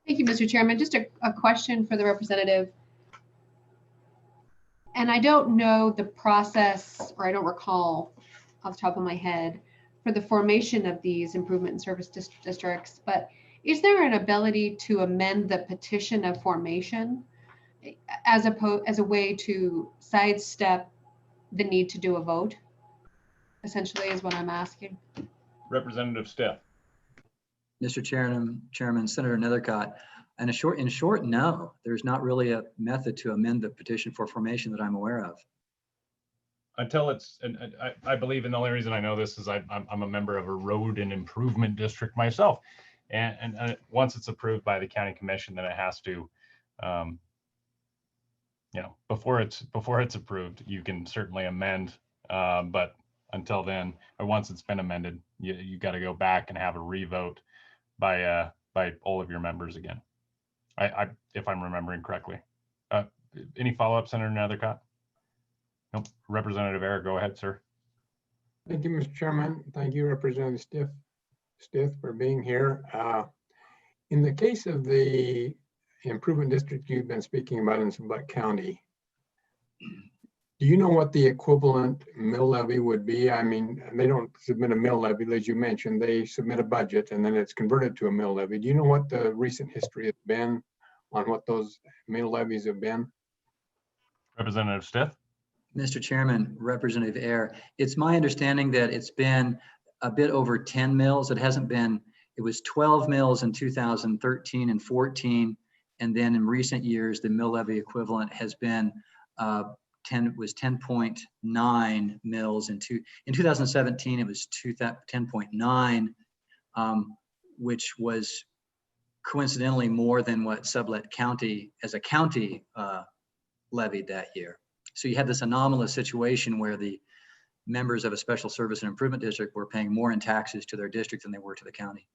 Thank you, Mr. Chairman. Just a question for the representative. And I don't know the process, or I don't recall off the top of my head, for the formation of these improvement and service districts, but is there an ability to amend the petition of formation as a way to sidestep the need to do a vote? essentially is what I'm asking. Representative Stiff. Mr. Chairman, Senator Nethercott, and in short, no, there's not really a method to amend the petition for formation that I'm aware of. Until it's, and I believe, and the only reason I know this is I'm a member of a road and improvement district myself. And once it's approved by the county commission, then it has to, before it's approved, you can certainly amend, but until then, or once it's been amended, you got to go back and have a revote by all of your members again. If I'm remembering correctly. Any follow-up, Senator Nethercott? Nope. Representative Ayer, go ahead, sir. Thank you, Mr. Chairman. Thank you, Representative Stiff, for being here. In the case of the improvement district you've been speaking about in Sublette County, do you know what the equivalent mill levy would be? I mean, they don't submit a mill levy, as you mentioned. They submit a budget and then it's converted to a mill levy. Do you know what the recent history has been on what those mill levies have been? Representative Stiff. Mr. Chairman, Representative Ayer, it's my understanding that it's been a bit over 10 mills. It hasn't been, it was 12 mills in 2013 and 14. And then in recent years, the mill levy equivalent has been 10.9 mills. In 2017, it was 10.9, which was coincidentally more than what Sublette County as a county levied that year. So you had this anomalous situation where the members of a special service and improvement district were paying more in taxes to their district than they were to the county.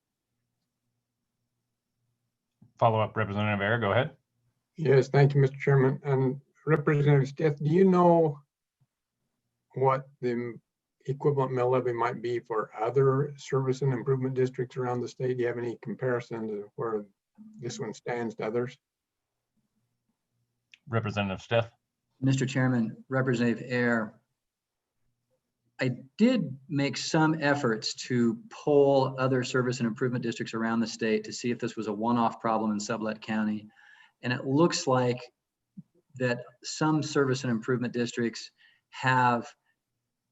Follow up, Representative Ayer, go ahead. Yes, thank you, Mr. Chairman. And Representative Stiff, do you know what the equivalent mill levy might be for other service and improvement districts around the state? Do you have any comparison to where this one stands to others? Representative Stiff. Mr. Chairman, Representative Ayer, I did make some efforts to poll other service and improvement districts around the state to see if this was a one-off problem in Sublette County. And it looks like that some service and improvement districts have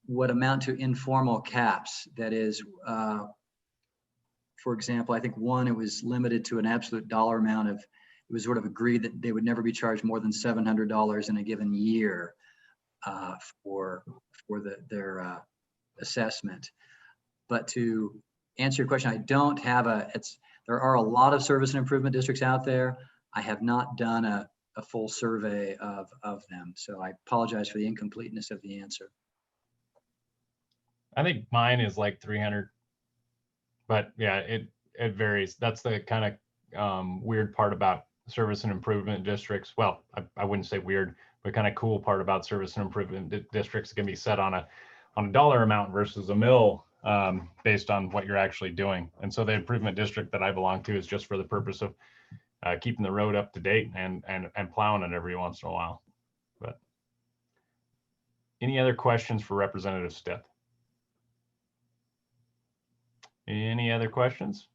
what amount to informal caps. That is, for example, I think one, it was limited to an absolute dollar amount of, it was sort of agreed that they would never be charged more than $700 in a given year for their assessment. But to answer your question, I don't have there are a lot of service and improvement districts out there. I have not done a full survey of them. So I apologize for the incompleteness of the answer. I think mine is like 300, but yeah, it varies. That's the kind of weird part about service and improvement districts. Well, I wouldn't say weird, but kind of cool part about service and improvement districts can be set on a dollar amount versus a mill based on what you're actually doing. And so the improvement district that I belong to is just for the purpose of keeping the road up to date and plowing it every once in a while. But any other questions for Representative Stiff? Any other questions?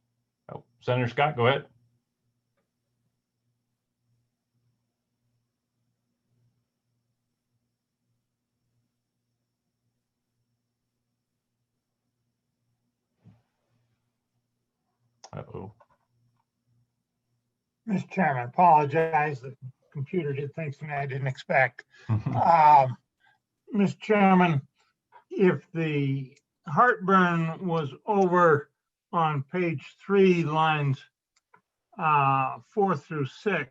Oh, Senator Scott, go ahead. Uh-oh. Mr. Chairman, apologize. The computer did things to me I didn't expect. Mr. Chairman, if the heartburn was over on page 3, lines 4 through 6,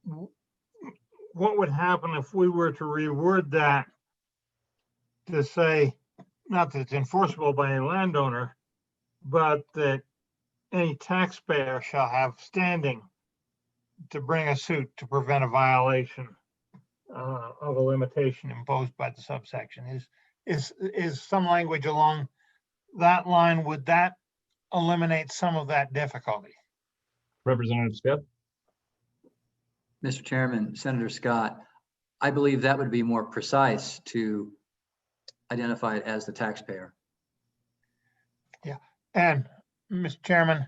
what would happen if we were to reword that to say, not that it's enforceable by a landowner, but that any taxpayer shall have standing to bring a suit to prevent a violation of a limitation imposed by the subsection? Is some language along that line, would that eliminate some of that difficulty? Representative Stiff. Mr. Chairman, Senator Scott, I believe that would be more precise to identify it as the taxpayer. Yeah, and Mr. Chairman,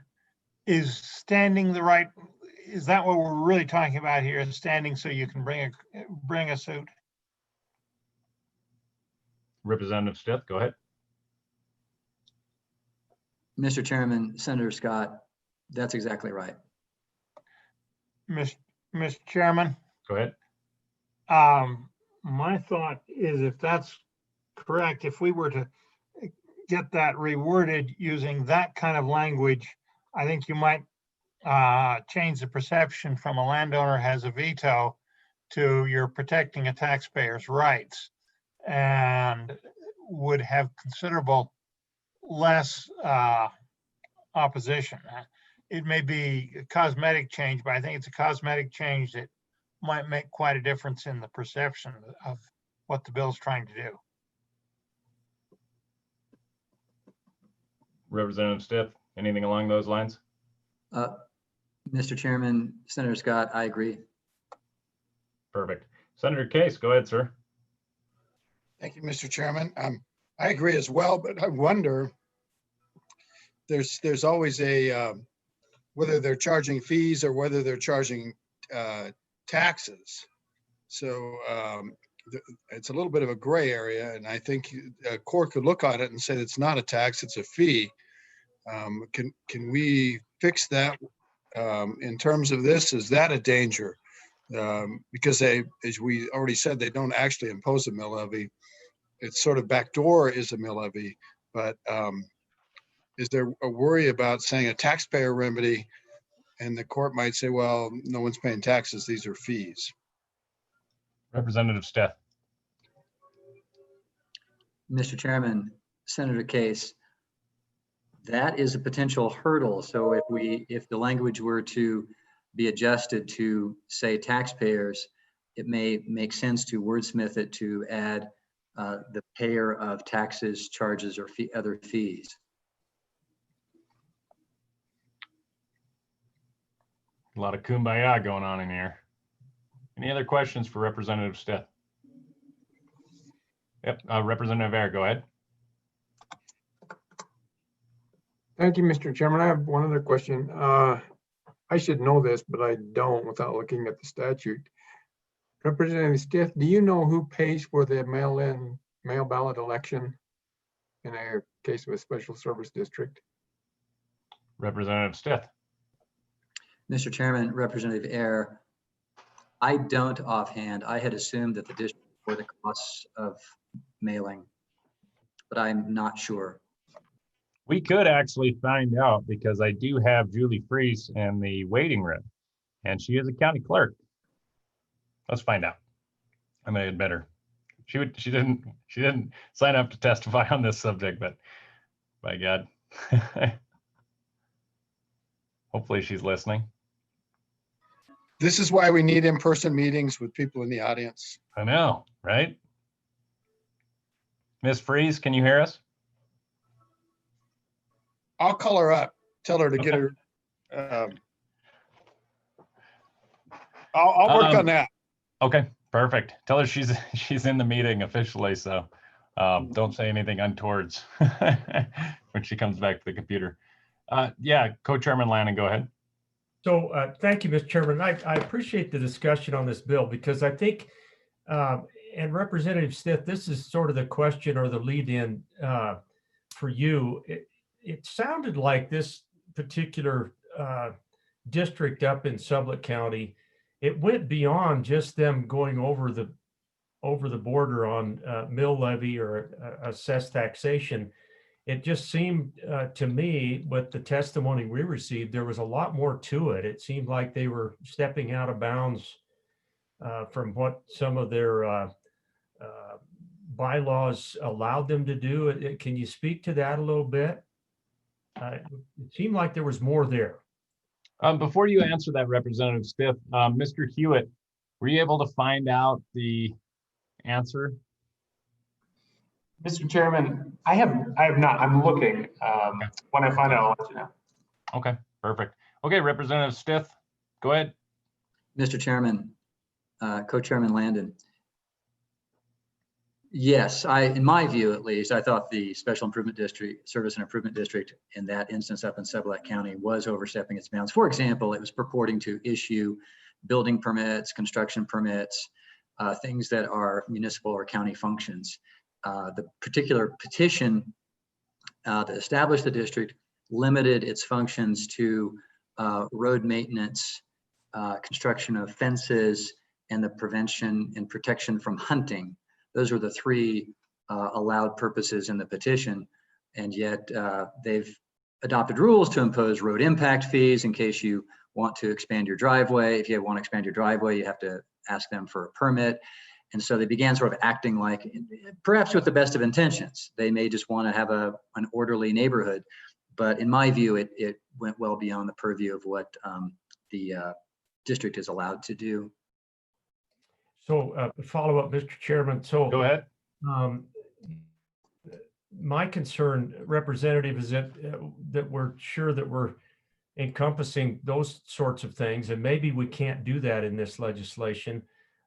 is standing the right, is that what we're really talking about here, is standing so you can bring a suit? Representative Stith, go ahead. Mr. Chairman, Senator Scott, that's exactly right. Mr. Chairman, Go ahead. my thought is if that's correct, if we were to get that reworded using that kind of language, I think you might change the perception from a landowner has a veto to you're protecting a taxpayer's rights, and would have considerable less opposition. It may be a cosmetic change, but I think it's a cosmetic change that might make quite a difference in the perception of what the bill's trying to do. Representative Stith, anything along those lines? Mr. Chairman, Senator Scott, I agree. Perfect. Senator Case, go ahead, sir. Thank you, Mr. Chairman. I agree as well, but I wonder, there's always a, whether they're charging fees or whether they're charging taxes. So it's a little bit of a gray area, and I think a court could look at it and say it's not a tax, it's a fee. Can we fix that in terms of this? Is that a danger? Because they, as we already said, they don't actually impose a mill levy. It's sort of backdoor is a mill levy, but is there a worry about saying a taxpayer remedy, and the court might say, well, no one's paying taxes, these are fees? Representative Stith. Mr. Chairman, Senator Case, that is a potential hurdle. So if the language were to be adjusted to say taxpayers, it may make sense to wordsmith it to add the payer of taxes, charges, or other fees. A lot of kumbaya going on in here. Any other questions for Representative Stith? Yep, Representative Ayer, go ahead. Thank you, Mr. Chairman. I have one other question. I should know this, but I don't without looking at the statute. Representative Stith, do you know who pays for the mail ballot election in a case of a special service district? Representative Stith. Mr. Chairman, Representative Ayer, I don't offhand. I had assumed that the district bore the costs of mailing, but I'm not sure. We could actually find out because I do have Julie Freese in the waiting room, and she is a county clerk. Let's find out. I'm gonna get better. She didn't sign up to testify on this subject, but by God, hopefully she's listening. This is why we need in-person meetings with people in the audience. I know, right? Ms. Freese, can you hear us? I'll call her up, tell her to get her. I'll work on that. Okay, perfect. Tell her she's in the meeting officially, so don't say anything untowards when she comes back to the computer. Yeah, Co-Chairman Lannon, go ahead. So thank you, Mr. Chairman. I appreciate the discussion on this bill because I think, and Representative Stith, this is sort of the question or the lead in for you. It sounded like this particular district up in Sublette County, it went beyond just them going over the border on mill levy or assessed taxation. It just seemed to me, with the testimony we received, there was a lot more to it. It seemed like they were stepping out of bounds from what some of their bylaws allowed them to do. Can you speak to that a little bit? It seemed like there was more there. Before you answer that, Representative Stith, Mr. Hewitt, were you able to find out the answer? Mr. Chairman, I have not. I'm looking. When I find out, I'll let you know. Okay, perfect. Okay, Representative Stith, go ahead. Mr. Chairman, Co-Chairman Landon. Yes, in my view at least, I thought the Special Improvement District, Service and Improvement District in that instance up in Sublette County was overstepping its bounds. For example, it was purporting to issue building permits, construction permits, things that are municipal or county functions. The particular petition that established the district limited its functions to road maintenance, construction of fences, and the prevention and protection from hunting. Those were the three allowed purposes in the petition. And yet they've adopted rules to impose road impact fees in case you want to expand your driveway. If you want to expand your driveway, you have to ask them for a permit. And so they began sort of acting like, perhaps with the best of intentions, they may just want to have an orderly neighborhood. But in my view, it went well beyond the purview of what the district is allowed to do. So follow up, Mr. Chairman. So Go ahead. My concern, Representative, is that we're sure that we're encompassing those sorts of things, and maybe we can't do that in this legislation.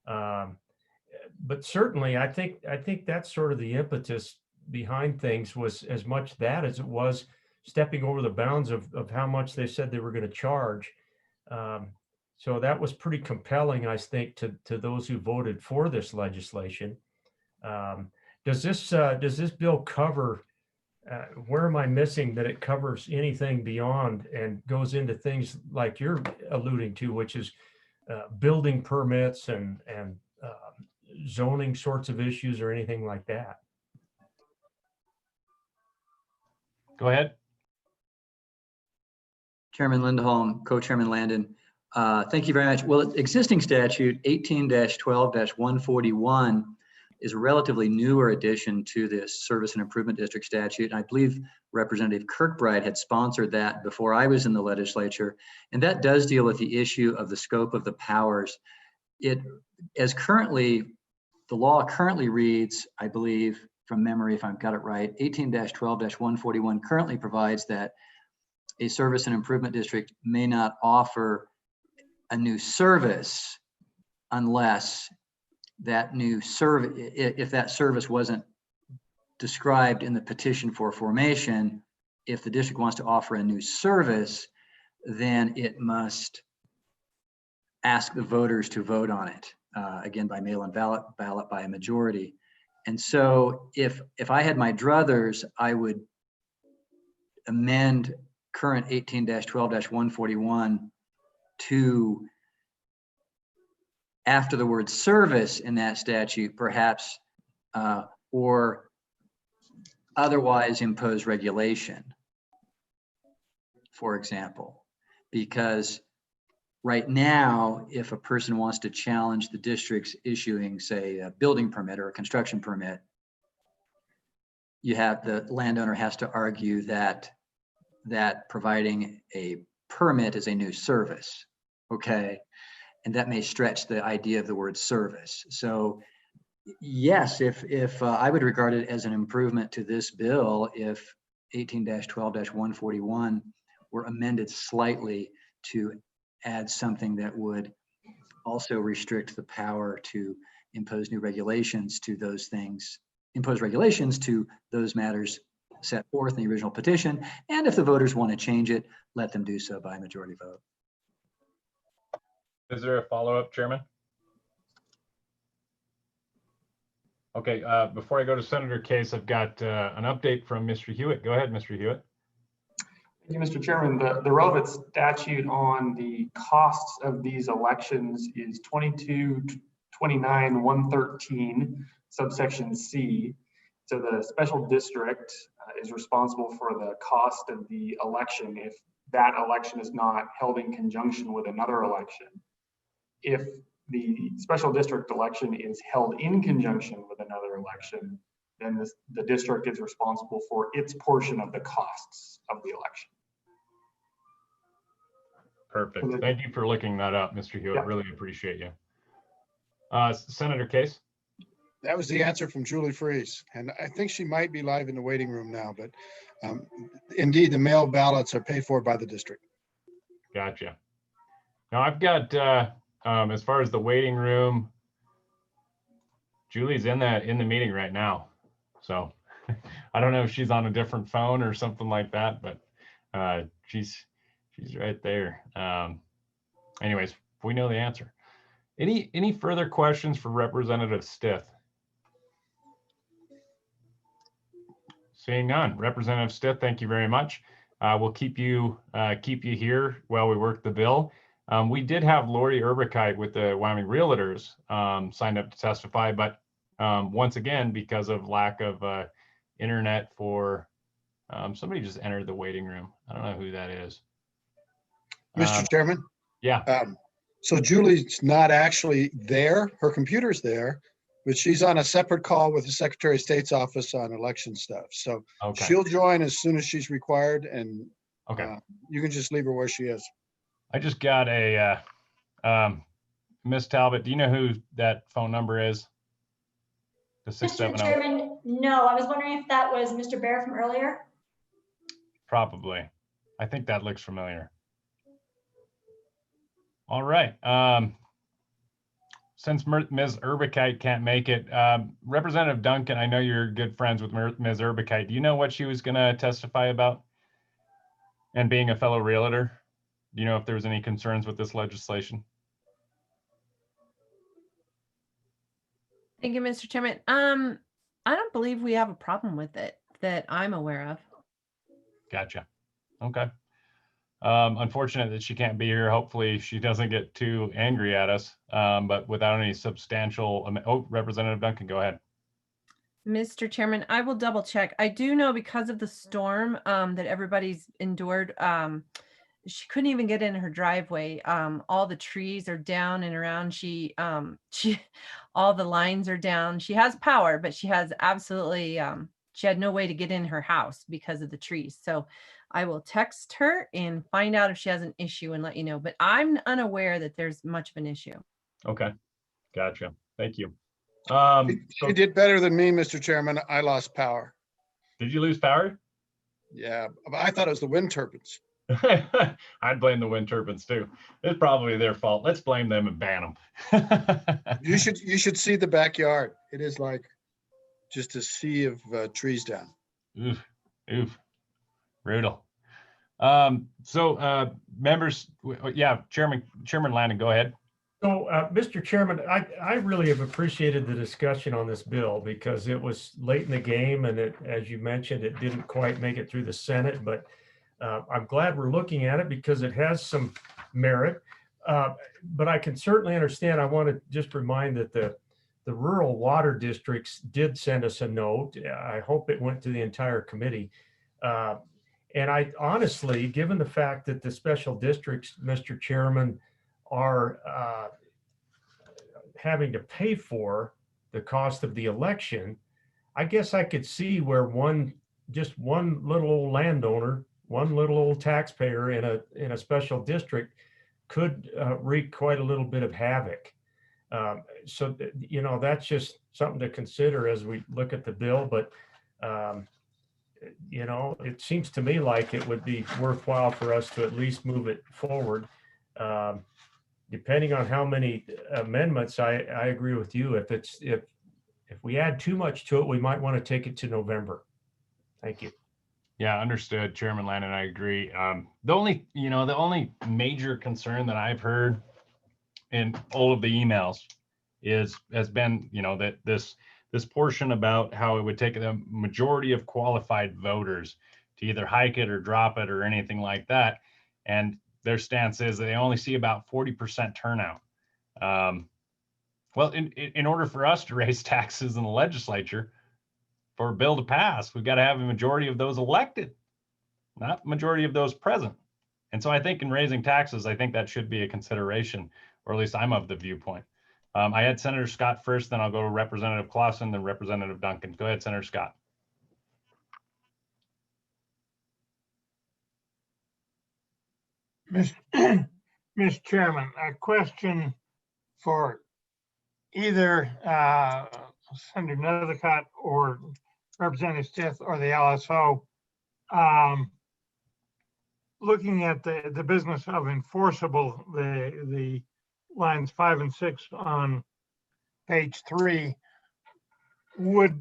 But certainly, I think that's sort of the impetus behind things, was as much that as it was stepping over the bounds of how much they said they were going to charge. So that was pretty compelling, I think, to those who voted for this legislation. Does this bill cover, where am I missing that it covers anything beyond and goes into things like you're alluding to, which is building permits and zoning sorts of issues or anything like that? Go ahead. Chairman Lindholm, Co-Chairman Landon, thank you very much. Well, existing statute 18-12-141 is a relatively newer addition to this Service and Improvement District statute. And I believe Representative Kirkbride had sponsored that before I was in the legislature. And that does deal with the issue of the scope of the powers. The law currently reads, I believe, from memory, if I've got it right, 18-12-141 currently provides that a Service and Improvement District may not offer a new service unless that new service, if that service wasn't described in the petition for formation. If the district wants to offer a new service, then it must ask the voters to vote on it, again, by mail-in ballot by a majority. And so if I had my druthers, I would amend current 18-12-141 to, after the word service in that statute, perhaps, or otherwise impose regulation, for example. Because right now, if a person wants to challenge the district's issuing, say, a building permit or a construction permit, the landowner has to argue that providing a permit is a new service, okay? And that may stretch the idea of the word service. So yes, if I would regard it as an improvement to this bill if 18-12-141 were amended slightly to add something that would also restrict the power to impose new regulations to those things, impose regulations to those matters set forth in the original petition. And if the voters want to change it, let them do so by majority vote. Is there a follow-up, Chairman? Okay, before I go to Senator Case, I've got an update from Mr. Hewitt. Go ahead, Mr. Hewitt. Thank you, Mr. Chairman. The relevant statute on the costs of these elections is 22-29-113, subsection C. So the special district is responsible for the cost of the election if that election is not held in conjunction with another election. If the special district election is held in conjunction with another election, then the district is responsible for its portion of the costs of the election. Perfect. Thank you for looking that up, Mr. Hewitt. Yeah. Really appreciate you. Senator Case. That was the answer from Julie Freeze. And I think she might be live in the waiting room now, but indeed the mail ballots are paid for by the district. Gotcha. Now I've got, as far as the waiting room, Julie's in the meeting right now. So I don't know if she's on a different phone or something like that, but she's right there. Anyways, we know the answer. Any further questions for Representative Stith? Seeing none. Representative Stiff, thank you very much. We'll keep you here while we work the bill. We did have Lori Urbicite with the Wyoming Realtors signed up to testify, but once again, because of lack of internet for somebody just entered the waiting room. I don't know who that is. Mr. Chairman? Yeah. So Julie's not actually there. Her computer's there, but she's on a separate call with the Secretary of State's office on election stuff. So Okay. she'll join as soon as she's required, and Okay. you can just leave her where she is. I just got a Miss Talbot. Do you know who that phone number is? The Mr. 670. Chairman, no, I was wondering if that was Mr. Bear from earlier. Probably. I think that looks familiar. All right. Since Ms. Urbicite can't make it, Representative Duncan, I know you're good friends with Ms. Urbicite. Do you know what she was going to testify about? And being a fellow realtor, do you know if there was any concerns with this legislation? Thank you, Mr. Chairman. I don't believe we have a problem with it that I'm aware of. Gotcha. Okay. Unfortunate that she can't be here. Hopefully she doesn't get too angry at us, but without any substantial, oh, Representative Duncan, go ahead. Mr. Chairman, I will double check. I do know because of the storm that everybody's endured, she couldn't even get in her driveway. All the trees are down and around. All the lines are down. She has power, but she has absolutely, she had no way to get in her house because of the trees. So I will text her and find out if she has an issue and let you know, but I'm unaware that there's much of an issue. Okay. Gotcha. Thank you. She did better than me, Mr. Chairman. I lost power. Did you lose power? Yeah, but I thought it was the wind turbines. I'd blame the wind turbines too. It's probably their fault. Let's blame them and ban them. You should see the backyard. It is like just a sea of trees down. Oof. Brutal. Members, yeah, Chairman Landon, go ahead. So, Mr. Chairman, I really have appreciated the discussion on this bill because it was late in the game, and as you mentioned, it didn't quite make it through the Senate, but I'm glad we're looking at it because it has some merit. But I can certainly understand. I want to just remind that the rural water districts did send us a note. I hope it went to the entire committee. And I honestly, given the fact that the special districts, Mr. Chairman, are having to pay for the cost of the election, I guess I could see where just one little old landowner, one little old taxpayer in a special district could wreak quite a little bit of havoc. So, you know, that's just something to consider as we look at the bill. But, you know, it seems to me like it would be worthwhile for us to at least move it forward. Depending on how many amendments, I agree with you. If we add too much to it, we might want to take it to November. Thank you. Yeah, understood, Chairman Landon. I agree. The only major concern that I've heard in all of the emails has been, you know, that this portion about how it would take the majority of qualified voters to either hike it or drop it or anything like that, and their stance is that they only see about 40% turnout. Well, in order for us to raise taxes in the legislature, for a bill to pass, we've got to have a majority of those elected, not majority of those present. And so I think in raising taxes, I think that should be a consideration, or at least I'm of the viewpoint. I had Senator Scott first, then I'll go to Representative Clausen, then Representative Duncan. Go ahead, Senator Scott. Mr. Chairman, a question for either Senator Nethercott or Representative Stith or the LSO. Looking at the business of enforceable, the lines 5 and 6 on page 3, would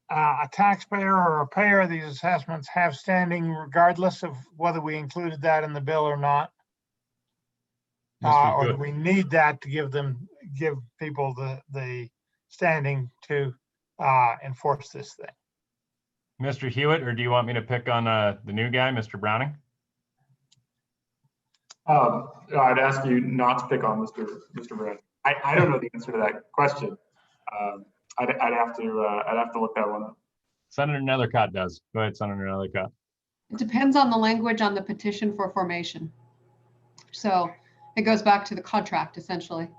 a taxpayer or a payer of these assessments have standing regardless of whether we included that in the bill or not? Or do we need that to give people the standing to enforce this thing? Mr. Hewitt, or do you want me to pick on the new guy, Mr. Browning? I'd ask you not to pick on Mr. Brand. I don't know the answer to that question. I'd have to look that one up. Senator Nethercott does. Go ahead, Senator Nethercott. It depends on the language on the petition for formation. So it goes back to the contract essentially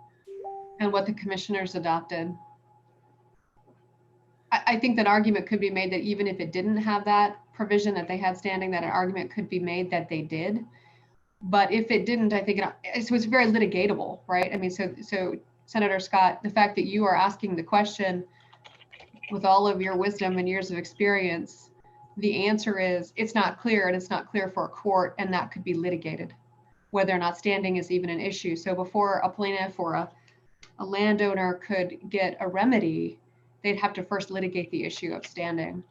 and what the commissioners adopted. I think that argument could be made that even if it didn't have that provision that they had standing, that an argument could be made that they did. But if it didn't, I think it was very litigatable, right? I mean, so Senator Scott, the fact that you are asking the question with all of your wisdom and years of experience, the answer is it's not clear, and it's not clear for a court, and that could be litigated, whether or not standing is even an issue. So before a plaintiff or a landowner could get a remedy, they'd have to first litigate the issue of standing.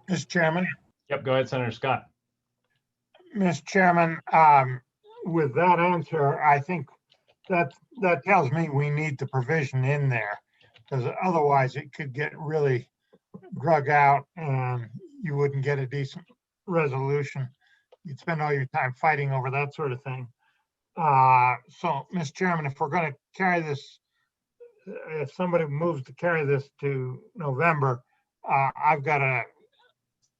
Mr. Chairman. Yep, go ahead, Senator Scott. Mr. Chairman, with that answer, I think that tells me we need the provision in there, because otherwise it could get really drug out and you wouldn't get a decent resolution. You'd spend all your time fighting over that sort of thing. So, Mr. Chairman, if we're going to carry this, if somebody moves to carry this to November, I've got a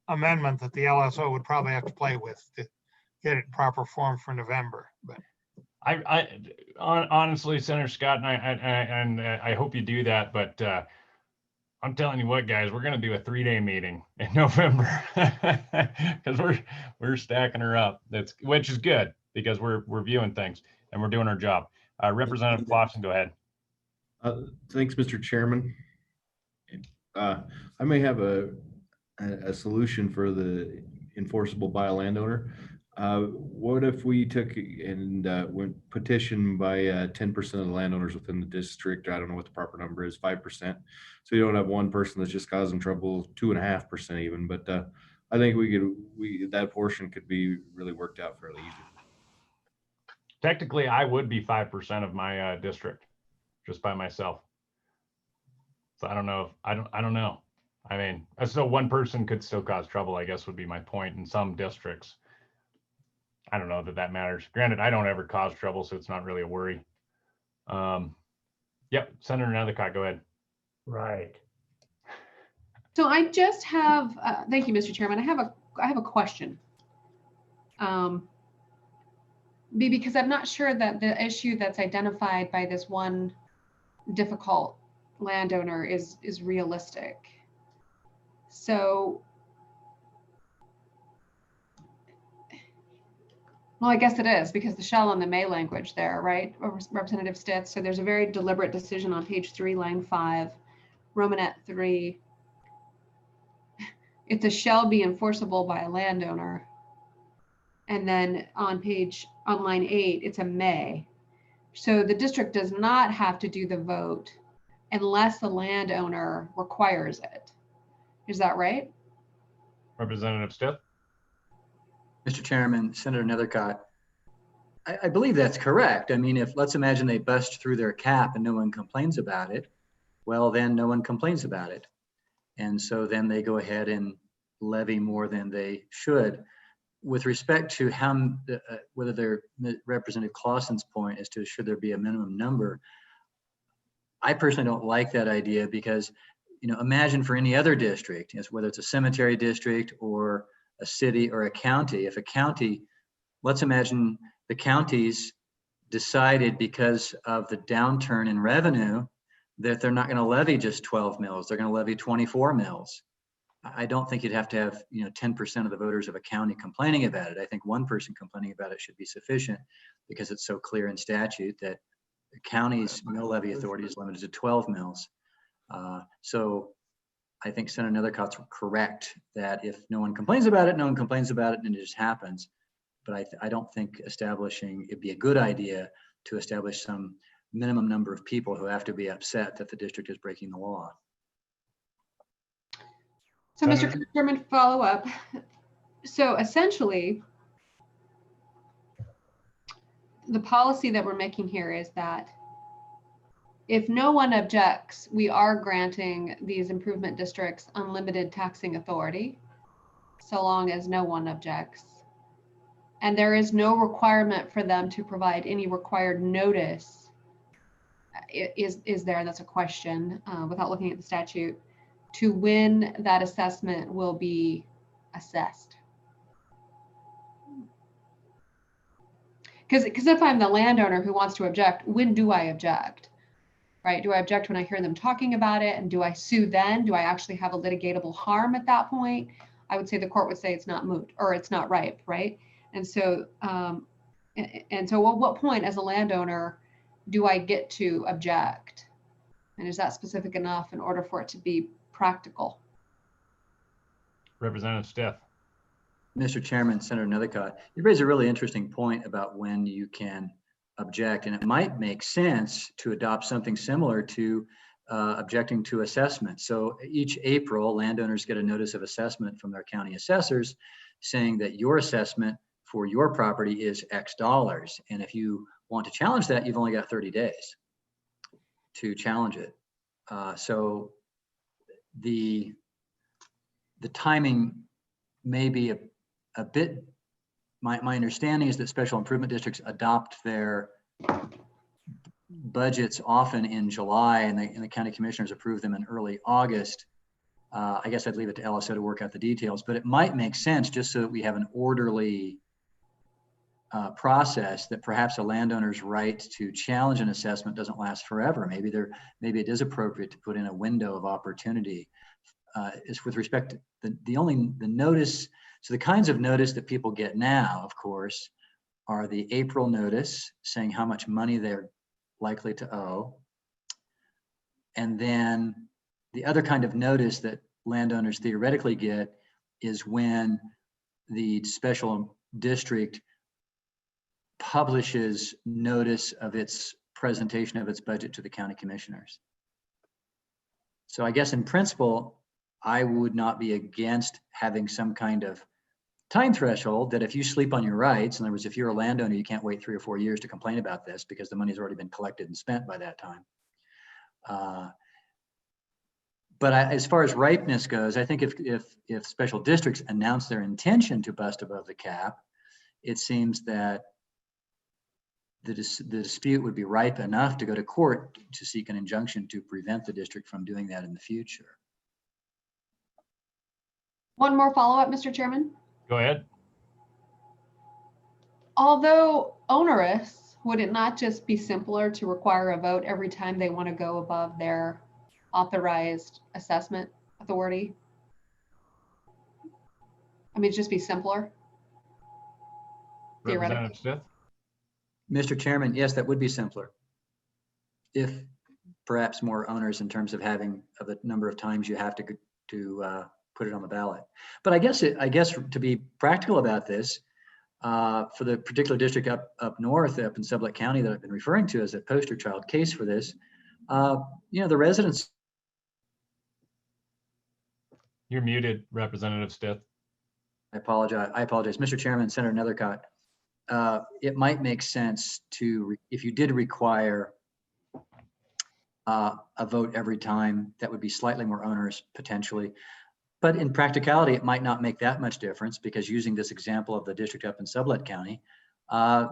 amendment that the LSO would probably have to play with to get it in proper form for November. But honestly, Senator Scott, and I hope you do that, but I'm telling you what, guys, we're going to do a 3-day meeting in November because we're stacking her up. Which is good because we're viewing things and we're doing our job. Representative Clausen, go ahead. Thanks, Mr. Chairman. I may have a solution for the enforceable by a landowner. What if we took and went petition by 10% of the landowners within the district? I don't know what the proper number is, 5%. So you don't have one person that's just causing trouble, 2.5% even. But I think that portion could be really worked out fairly easy. Technically, I would be 5% of my district just by myself. So I don't know. I don't know. I mean, so one person could still cause trouble, I guess would be my point in some districts. I don't know that matters. Granted, I don't ever cause trouble, so it's not really a worry. Yep, Senator Nethercott, go ahead. Right. So I just have, thank you, Mr. Chairman. I have a question. Because I'm not sure that the issue that's identified by this one difficult landowner is realistic. So, well, I guess it is because the shall and the may language there, right? Representative Stitz. So there's a very deliberate decision on page 3, line 5, Romanet 3. It's a shall be enforceable by a landowner. And then on line 8, it's a may. So the district does not have to do the vote unless the landowner requires it. Is that right? Representative Stith? Mr. Chairman, Senator Nethercott, I believe that's correct. I mean, let's imagine they bust through their cap and no one complains about it, well, then no one complains about it. And so then they go ahead and levy more than they should. With respect to whether Representative Clausen's point as to should there be a minimum number, I personally don't like that idea because, imagine for any other district, whether it's a cemetery district or a city or a county, if a county, let's imagine the counties decided because of the downturn in revenue that they're not going to levy just 12 mills, they're going to levy 24 mills. I don't think you'd have to have 10% of the voters of a county complaining about it. I think one person complaining about it should be sufficient because it's so clear in statute that the county's mill levy authority is limited to 12 mills. So I think Senator Nethercott's correct that if no one complains about it, no one complains about it, and it just happens. But I don't think it'd be a good idea to establish some minimum number of people who have to be upset that the district is breaking the law. So, Mr. Chairman, follow up. So essentially, the policy that we're making here is that if no one objects, we are granting these improvement districts unlimited taxing authority, so long as no one objects. And there is no requirement for them to provide any required notice. Is there, that's a question, without looking at the statute, to when that assessment will be assessed? Because if I'm the landowner who wants to object, when do I object? Right? Do I object when I hear them talking about it? And do I sue then? Do I actually have a litigatable harm at that point? I would say the court would say it's not moot or it's not ripe, right? And so at what point as a landowner do I get to object? And is that specific enough in order for it to be practical? Representative Stith. Mr. Chairman, Senator Nethercott, you raise a really interesting point about when you can object, and it might make sense to adopt something similar to objecting to assessment. So each April, landowners get a notice of assessment from their county assessors saying that your assessment for your property is X dollars. And if you want to challenge that, you've only got 30 days to challenge it. So the timing may be a bit, my understanding is that special improvement districts adopt their budgets often in July, and the county commissioners approve them in early August. I guess I'd leave it to LSO to work out the details, but it might make sense just so that we have an orderly process, that perhaps a landowner's right to challenge an assessment doesn't last forever. Maybe it is appropriate to put in a window of opportunity. Is with respect to the notice. So the kinds of notice that people get now, of course, are the April notice saying how much money they're likely to owe. And then the other kind of notice that landowners theoretically get is when the special district publishes notice of its presentation of its budget to the county commissioners. So I guess in principle, I would not be against having some kind of time threshold that if you sleep on your rights, in other words, if you're a landowner, you can't wait 3 or 4 years to complain about this because the money's already been collected and spent by that time. But as far as ripeness goes, I think if special districts announce their intention to bust above the cap, it seems that the dispute would be ripe enough to go to court to seek an injunction to prevent the district from doing that in the future. One more follow-up, Mr. Chairman. Go ahead. Although onerous, would it not just be simpler to require a vote every time they want to go above their authorized assessment authority? I mean, it'd just be simpler. Representative Stith. Mr. Chairman, yes, that would be simpler, if perhaps more onerous in terms of the number of times you have to put it on the ballot. But I guess to be practical about this, for the particular district up north, up in Sublette County that I've been referring to as a poster child case for this, the residents. You're muted, Representative Stith. I apologize, Mr. Chairman, Senator Nethercott. It might make sense if you did require a vote every time, that would be slightly more onerous potentially. But in practicality, it might not make that much difference, because using this example of the district up in Sublette County,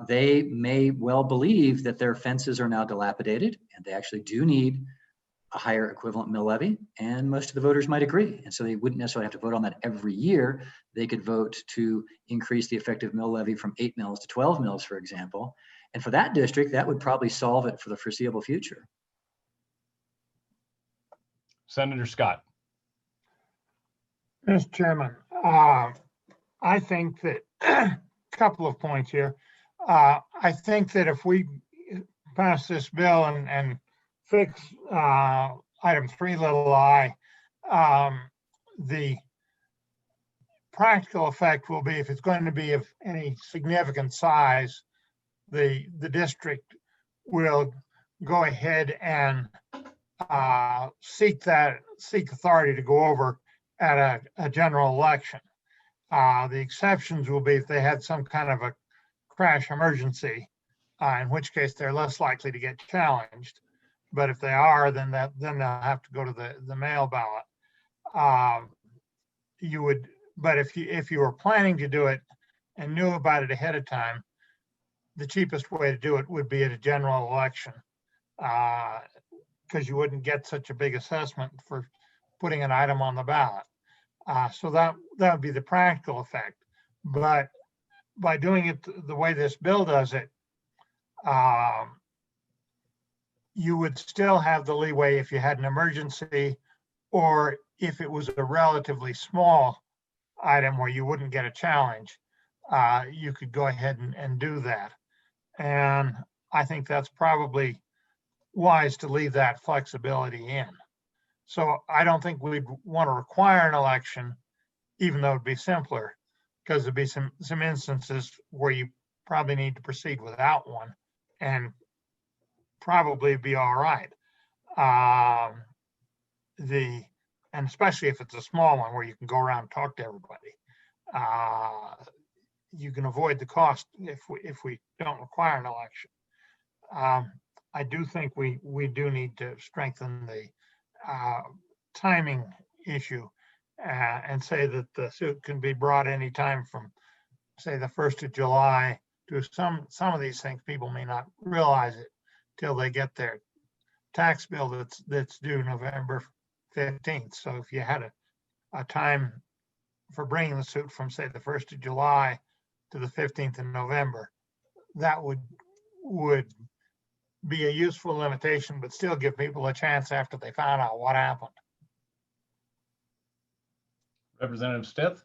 they may well believe that their fences are now dilapidated and they actually do need a higher equivalent mill levy, and most of the voters might agree. And so they wouldn't necessarily have to vote on that every year. They could vote to increase the effective mill levy from 8 mills to 12 mills, for example. And for that district, that would probably solve it for the foreseeable future. Senator Scott. Mr. Chairman, I think that a couple of points here. I think that if we pass this bill and fix item 3i, the practical effect will be, if it's going to be of any significant size, the district will go ahead and seek authority to go over at a general election. The exceptions will be if they had some kind of a crash emergency, in which case they're less likely to get challenged. but if they are, then they'll have to go to the mail ballot. You would, but if you were planning to do it and knew about it ahead of time, the cheapest way to do it would be at a general election, because you wouldn't get such a big assessment for putting an item on the ballot. So that would be the practical effect. But by doing it the way this bill does it, you would still have the leeway if you had an emergency, or if it was a relatively small item where you wouldn't get a challenge, you could go ahead and do that. And I think that's probably wise to leave that flexibility in. So I don't think we'd want to require an election, even though it'd be simpler, because there'd be some instances where you probably need to proceed without one and probably be all right. And especially if it's a small one where you can go around and talk to everybody, you can avoid the cost if we don't require an election. I do think we do need to strengthen the timing issue, and say that the suit can be brought anytime from, say, the 1st of July to some of these things. People may not realize it till they get their tax bill that's due November 15th. So if you had a time for bringing the suit from, say, the 1st of July to the 15th of November, that would be a useful limitation, but still give people a chance after they found out what happened. Representative Stith?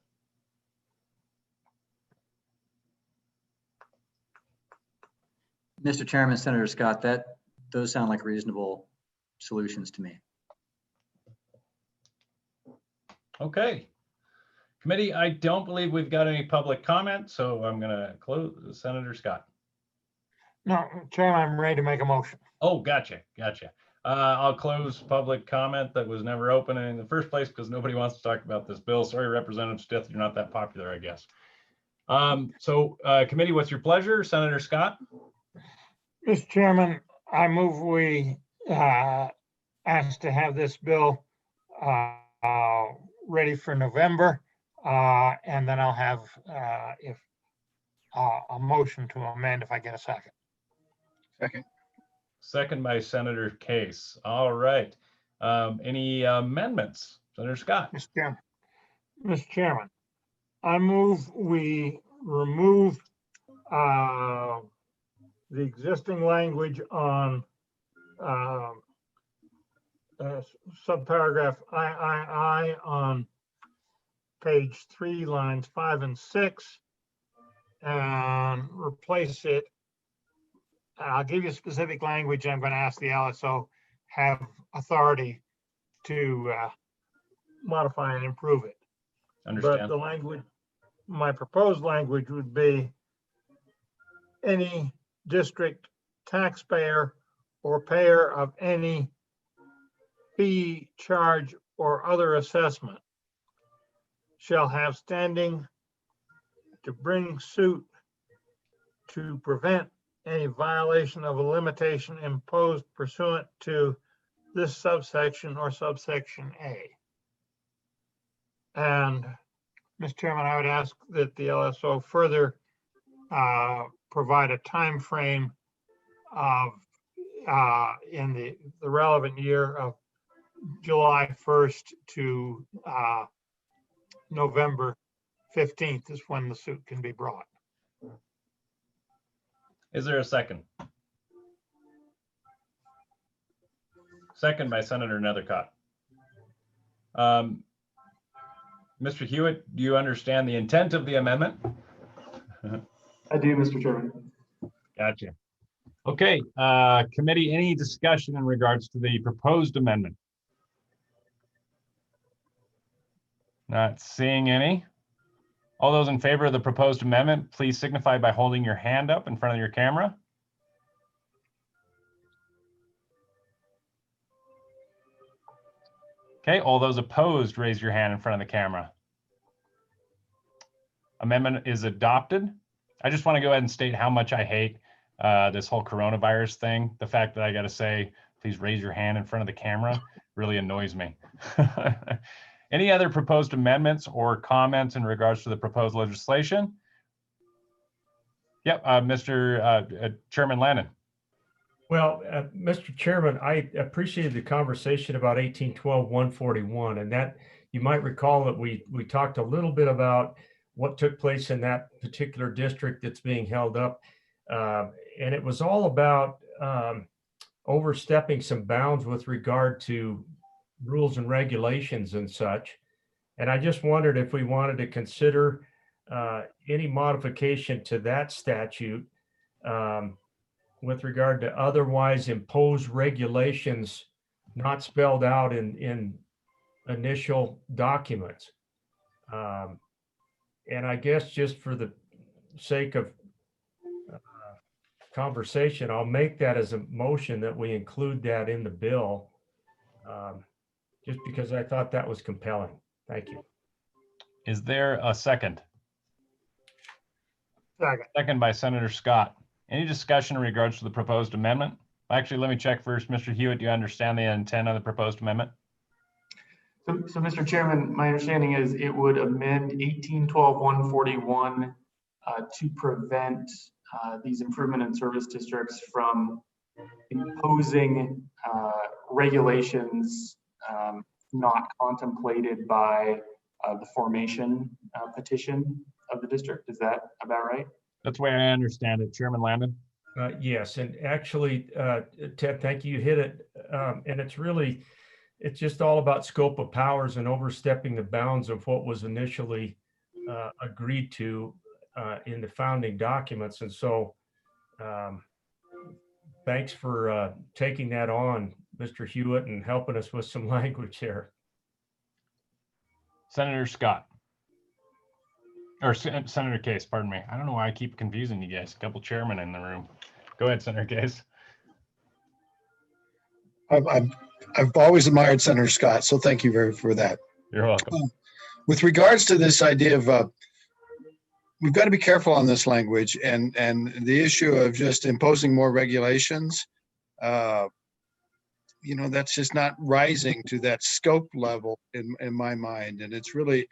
Mr. Chairman, Senator Scott, those sound like reasonable solutions to me. Okay. Committee, I don't believe we've got any public comment, so I'm going to close. Senator Scott. No, Chairman, I'm ready to make a motion. Oh, gotcha. I'll close public comment that was never open in the first place because nobody wants to talk about this bill. Sorry, Representative Stith, you're not that popular, I guess. Committee, what's your pleasure? Senator Scott? Mr. Chairman, I move we ask to have this bill ready for November, and then I'll have a motion to amend if I get a second. Second by Senator Case. All right. Any amendments? Senator Scott. Mr. Chairman, I move we remove the existing language on subparagraph III on page 3, lines 5 and 6, and replace it. I'll give you specific language. I'm going to ask the LSO have authority to modify and improve it. Understand. But the language, my proposed language would be any district taxpayer or payer of any fee, charge, or other assessment shall have standing to bring suit to prevent any violation of a limitation imposed pursuant to this subsection or subsection A. And Mr. Chairman, I would ask that the LSO further provide a time frame of in the relevant year of July 1st to November 15th is when the suit can be brought. Is there a second? Second by Senator Nethercott. Mr. Hewitt, do you understand the intent of the amendment? I do, Mr. Chairman. Gotcha. Okay, committee, any discussion in regards to the proposed amendment? Not seeing any. All those in favor of the proposed amendment, please signify by holding your hand up in front of your camera. Okay, all those opposed, raise your hand in front of the camera. Amendment is adopted. I just want to go ahead and state how much I hate this whole coronavirus thing. The fact that I got to say, please raise your hand in front of the camera. Really annoys me. Any other proposed amendments or comments in regards to the proposed legislation? Yep, Mr. Chairman Lannon. Well, Mr. Chairman, I appreciated the conversation about 1812-141, and that you might recall that we talked a little bit about what took place in that particular district that's being held up. And it was all about overstepping some bounds with regard to rules and regulations and such. And I just wondered if we wanted to consider any modification to that statute with regard to otherwise imposed regulations not spelled out in initial documents. And I guess just for the sake of conversation, I'll make that as a motion that we include that in the bill, just because I thought that was compelling. Thank you. Is there a second? Second. Second by Senator Scott. Any discussion in regards to the proposed amendment? Actually, let me check first. Mr. Hewitt, do you understand the intent of the proposed amendment? So Mr. Chairman, my understanding is it would amend 1812-141 to prevent these improvement and service districts from imposing regulations not contemplated by the formation petition of the district. Is that about right? That's the way I understand it, Chairman Landon. Yes, and actually, Ted, thank you. You hit it. And it's just all about scope of powers and overstepping the bounds of what was initially agreed to in the founding documents. And so thanks for taking that on, Mr. Hewitt, and helping us with some language there. Senator Scott. Or Senator Case, pardon me. I don't know why I keep confusing you guys. A couple chairmen in the room. Go ahead, Senator Case. I've always admired Senator Scott, so thank you for that. You're welcome. With regards to this idea of, we've got to be careful on this language and the issue of just imposing more regulations. That's just not rising to that scope level in my mind, and it's really,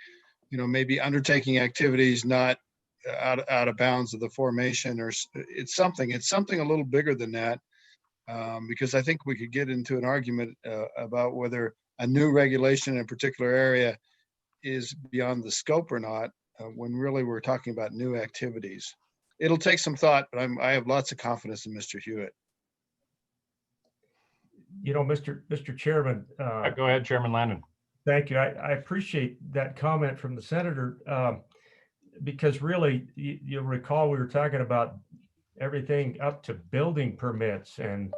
maybe undertaking activities not out of bounds of the formation, or it's something a little bigger than that. Because I think we could get into an argument about whether a new regulation in a particular area is beyond the scope or not, when really we're talking about new activities. It'll take some thought, but I have lots of confidence in Mr. Hewitt. Mr. Chairman. Go ahead, Chairman Landon. Thank you. I appreciate that comment from the senator, because really, you'll recall we were talking about everything up to building permits and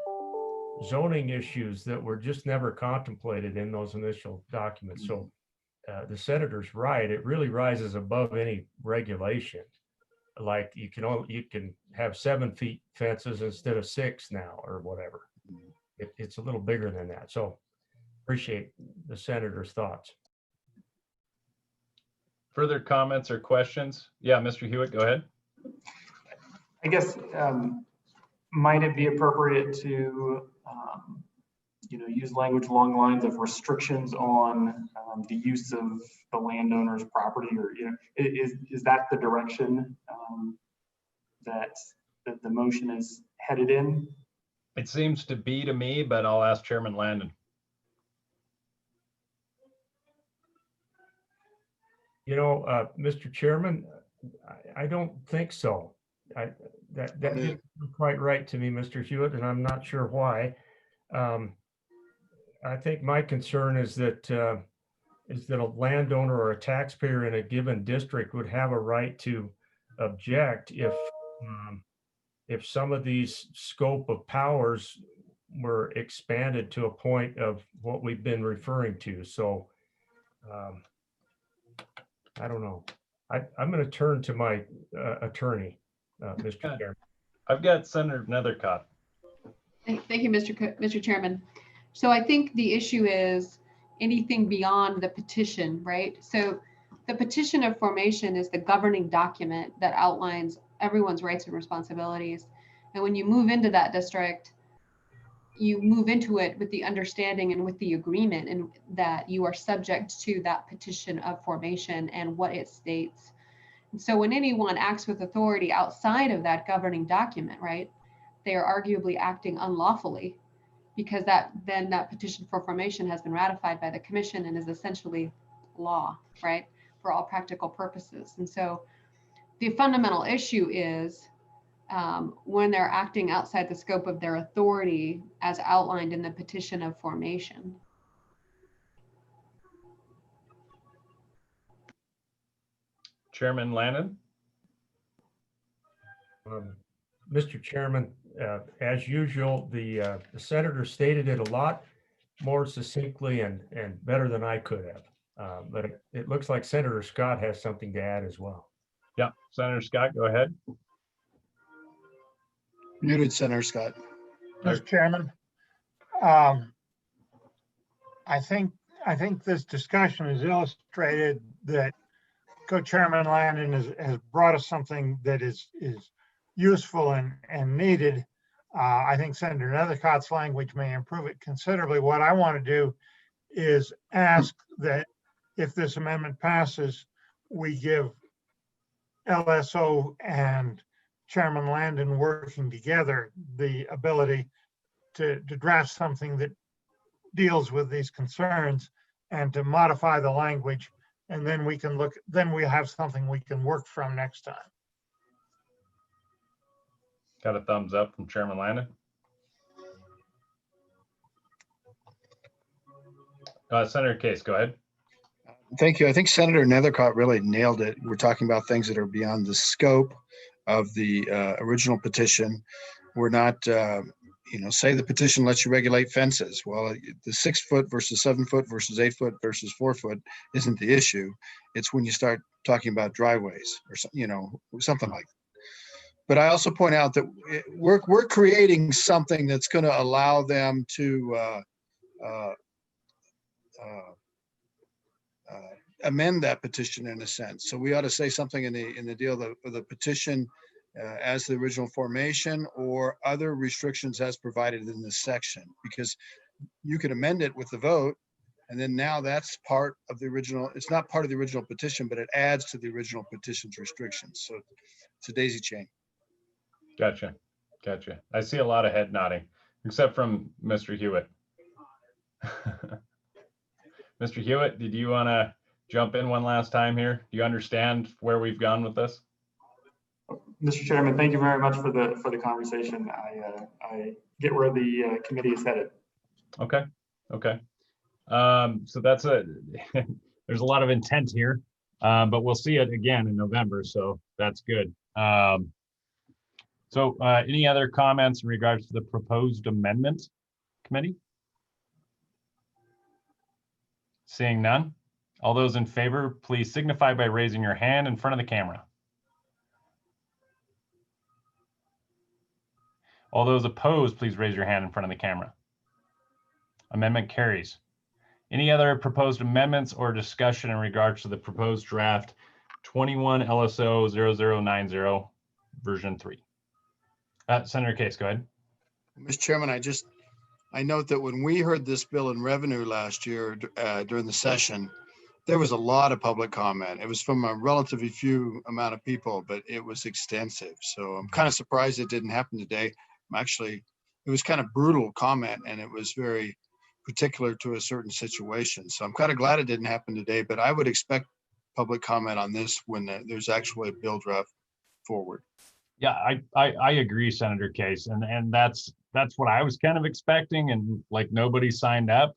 zoning issues that were just never contemplated in those initial documents. So the senator's right. It really rises above any regulation. Like you can have 7 feet fences instead of 6 now, or whatever. It's a little bigger than that. So appreciate the senator's thoughts. Further comments or questions? Yeah, Mr. Hewitt, go ahead. I guess, might it be appropriate to, use language along the lines of restrictions on the use of the landowner's property, or is that the direction that the motion is headed in? It seems to be to me, but I'll ask Chairman Landon. Mr. Chairman, I don't think so. That didn't feel quite right to me, Mr. Hewitt, and I'm not sure why. I think my concern is that a landowner or a taxpayer in a given district would have a right to object if some of these scope of powers were expanded to a point of what we've been referring to. So I don't know. I'm going to turn to my attorney, Mr. Chairman. I've got Senator Nethercott. Thank you, Mr. Chairman. So I think the issue is anything beyond the petition, right? So the petition of formation is the governing document that outlines everyone's rights and responsibilities. And when you move into that district, you move into it with the understanding and with the agreement and that you are subject to that petition of formation and what it states. And so when anyone acts with authority outside of that governing document, right, they are arguably acting unlawfully, because that petition for formation has been ratified by the commission and is essentially law, right, for all practical purposes. And so the fundamental issue is when they're acting outside the scope of their authority as outlined in the petition of formation. Chairman Landon? Mr. Chairman, as usual, the senator stated it a lot more succinctly and better than I could have. But it looks like Senator Scott has something to add as well. Yeah, Senator Scott, go ahead. Muted, Senator Scott. Mr. Chairman, I think this discussion has illustrated that Co-Chairman Landon has brought us something that is useful and needed. I think Senator Nethercott's language may improve it considerably. What I want to do is ask that if this amendment passes, we give LSO and Chairman Landon working together the ability to draft something that deals with these concerns and to modify the language. And then we can then we have something we can work from next time. Got a thumbs up from Chairman Landon. Senator Case, go ahead. Thank you. I think Senator Nethercott really nailed it. We're talking about things that are beyond the scope of the original petition. We're not, say the petition lets you regulate fences. Well, the 6 foot versus 7 foot versus 8 foot versus 4 foot isn't the issue. It's when you start talking about driveways or something like that. But I also point out that we're creating something that's going to allow them to amend that petition in a sense. So we ought to say something in the deal of the petition as the original formation or other restrictions as provided in this section, because you could amend it with the vote, and then now that's part of the original. It's not part of the original petition, but it adds to the original petition's restrictions. So it's a daisy chain. Gotcha. I see a lot of head nodding, except from Mr. Hewitt. Mr. Hewitt, did you want to jump in one last time here? Do you understand where we've gone with this? Mr. Chairman, thank you very much for the conversation. I get where the committee is headed. Okay. So that's there's a lot of intent here, but we'll see it again in November. So that's good. So any other comments in regards to the proposed amendment, committee? Seeing none. All those in favor, please signify by raising your hand in front of the camera. All those opposed, please raise your hand in front of the camera. Amendment carries. Any other proposed amendments or discussion in regards to the proposed draft 21 LSO 0090 version 3? Senator Case, go ahead. Mr. Chairman, I note that when we heard this bill in revenue last year during the session, there was a lot of public comment. It was from a relatively few amount of people, but it was extensive. So I'm kind of surprised it didn't happen today. It was kind of brutal comment, and it was very particular to a certain situation. So I'm kind of glad it didn't happen today, but I would expect public comment on this when there's actually a bill draft forward. Yeah, I agree, Senator Case, and that's what I was kind of expecting, and like nobody signed up,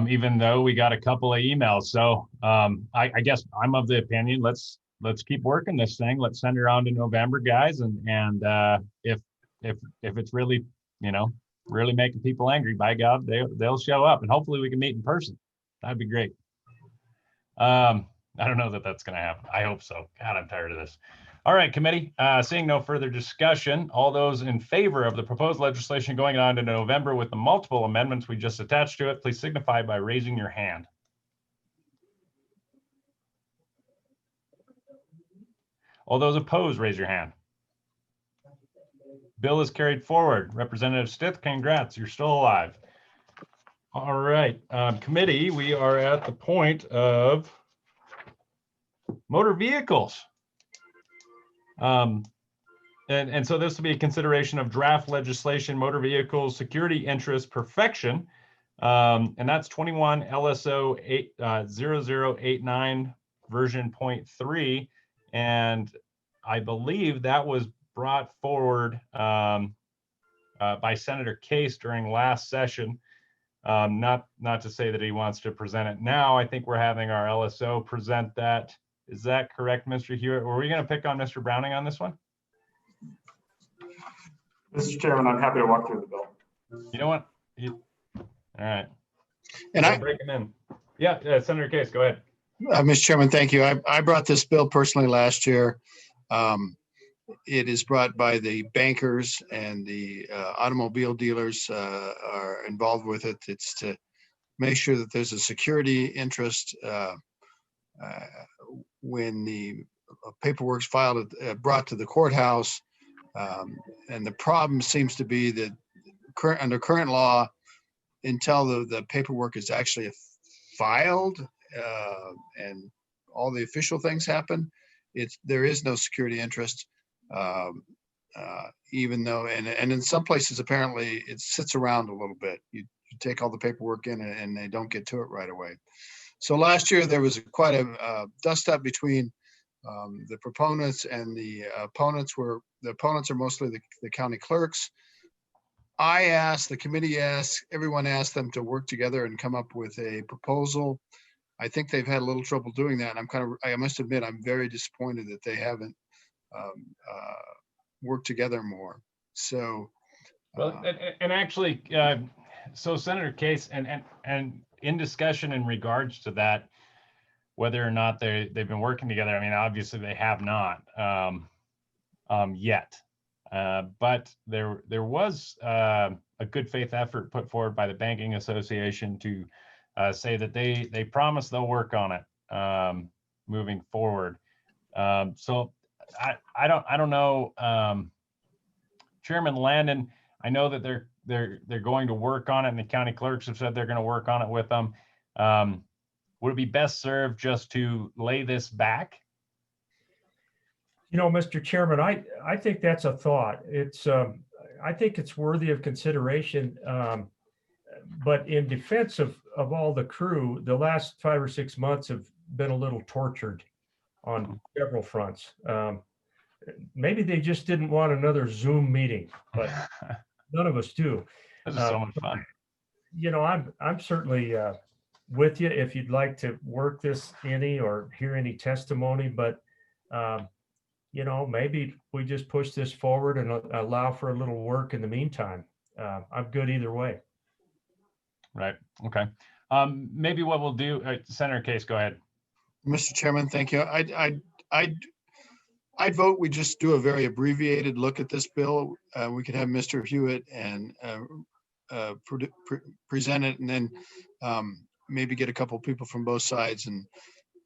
even though we got a couple of emails. So I guess I'm of the opinion let's keep working this thing. Let's send it around in November, guys, and if it's really really making people angry, by God, they'll show up, and hopefully we can meet in person. That'd be great. I don't know that that's going to happen. I hope so. God, I'm tired of this. All right, committee, seeing no further discussion, all those in favor of the proposed legislation going on into November with the multiple amendments we just attached to it, please signify by raising your hand. All those opposed, raise your hand. bill is carried forward. Representative Stith, congrats, you're still alive. All right, committee, we are at the point of motor vehicles. And so this will be a consideration of draft legislation, motor vehicles, security interest perfection. And that's 21 LSO 0089 version 0.3. And I believe that was brought forward by Senator Case during last session. Not to say that he wants to present it now. I think we're having our LSO present that. Is that correct, Mr. Hewitt? Were we going to pick on Mr. Browning on this one? Mr. Chairman, I'm happy to walk through the bill. You know what? All right. And I break him in. Yeah, Senator Case, go ahead. Mr. Chairman, thank you. I brought this bill personally last year. It is brought by the bankers and the automobile dealers are involved with it. It's to make sure that there's a security interest when the paperwork's filed, brought to the courthouse. And the problem seems to be that under current law, until the paperwork is actually filed and all the official things happen, there is no security interest. Even though, and in some places apparently it sits around a little bit. You take all the paperwork in and they don't get to it right away. So last year there was quite a dust up between the proponents and the opponents. The opponents are mostly the county clerks. The committee asked, everyone asked them to work together and come up with a proposal. I think they've had a little trouble doing that. And I must admit, I'm very disappointed that they haven't work together more. So, well, and actually, so Senator Case, and in discussion in regards to that, whether or not they've been working together, I mean, obviously they have not yet, but there was a good faith effort put forward by the Banking Association to say that they promise they'll work on it moving forward. So I don't know, Chairman Landon. I know that they're going to work on it, and the county clerks have said they're going to work on it with them. Would it be best served just to lay this back? You know, Mr. Chairman, I think that's a thought. I think it's worthy of consideration. But in defense of all the crew, the last 5 or 6 months have been a little tortured on several fronts. Maybe they just didn't want another Zoom meeting, but none of us do. This is so much fun. You know, I'm certainly with you if you'd like to work this any or hear any testimony, but you know, maybe we just push this forward and allow for a little work in the meantime. I'm good either way. Right. Okay. Maybe what we'll do, Senator Case, go ahead. Mr. Chairman, thank you. I'd vote we just do a very abbreviated look at this bill. We could have Mr. Hewitt and present it, and then maybe get a couple people from both sides and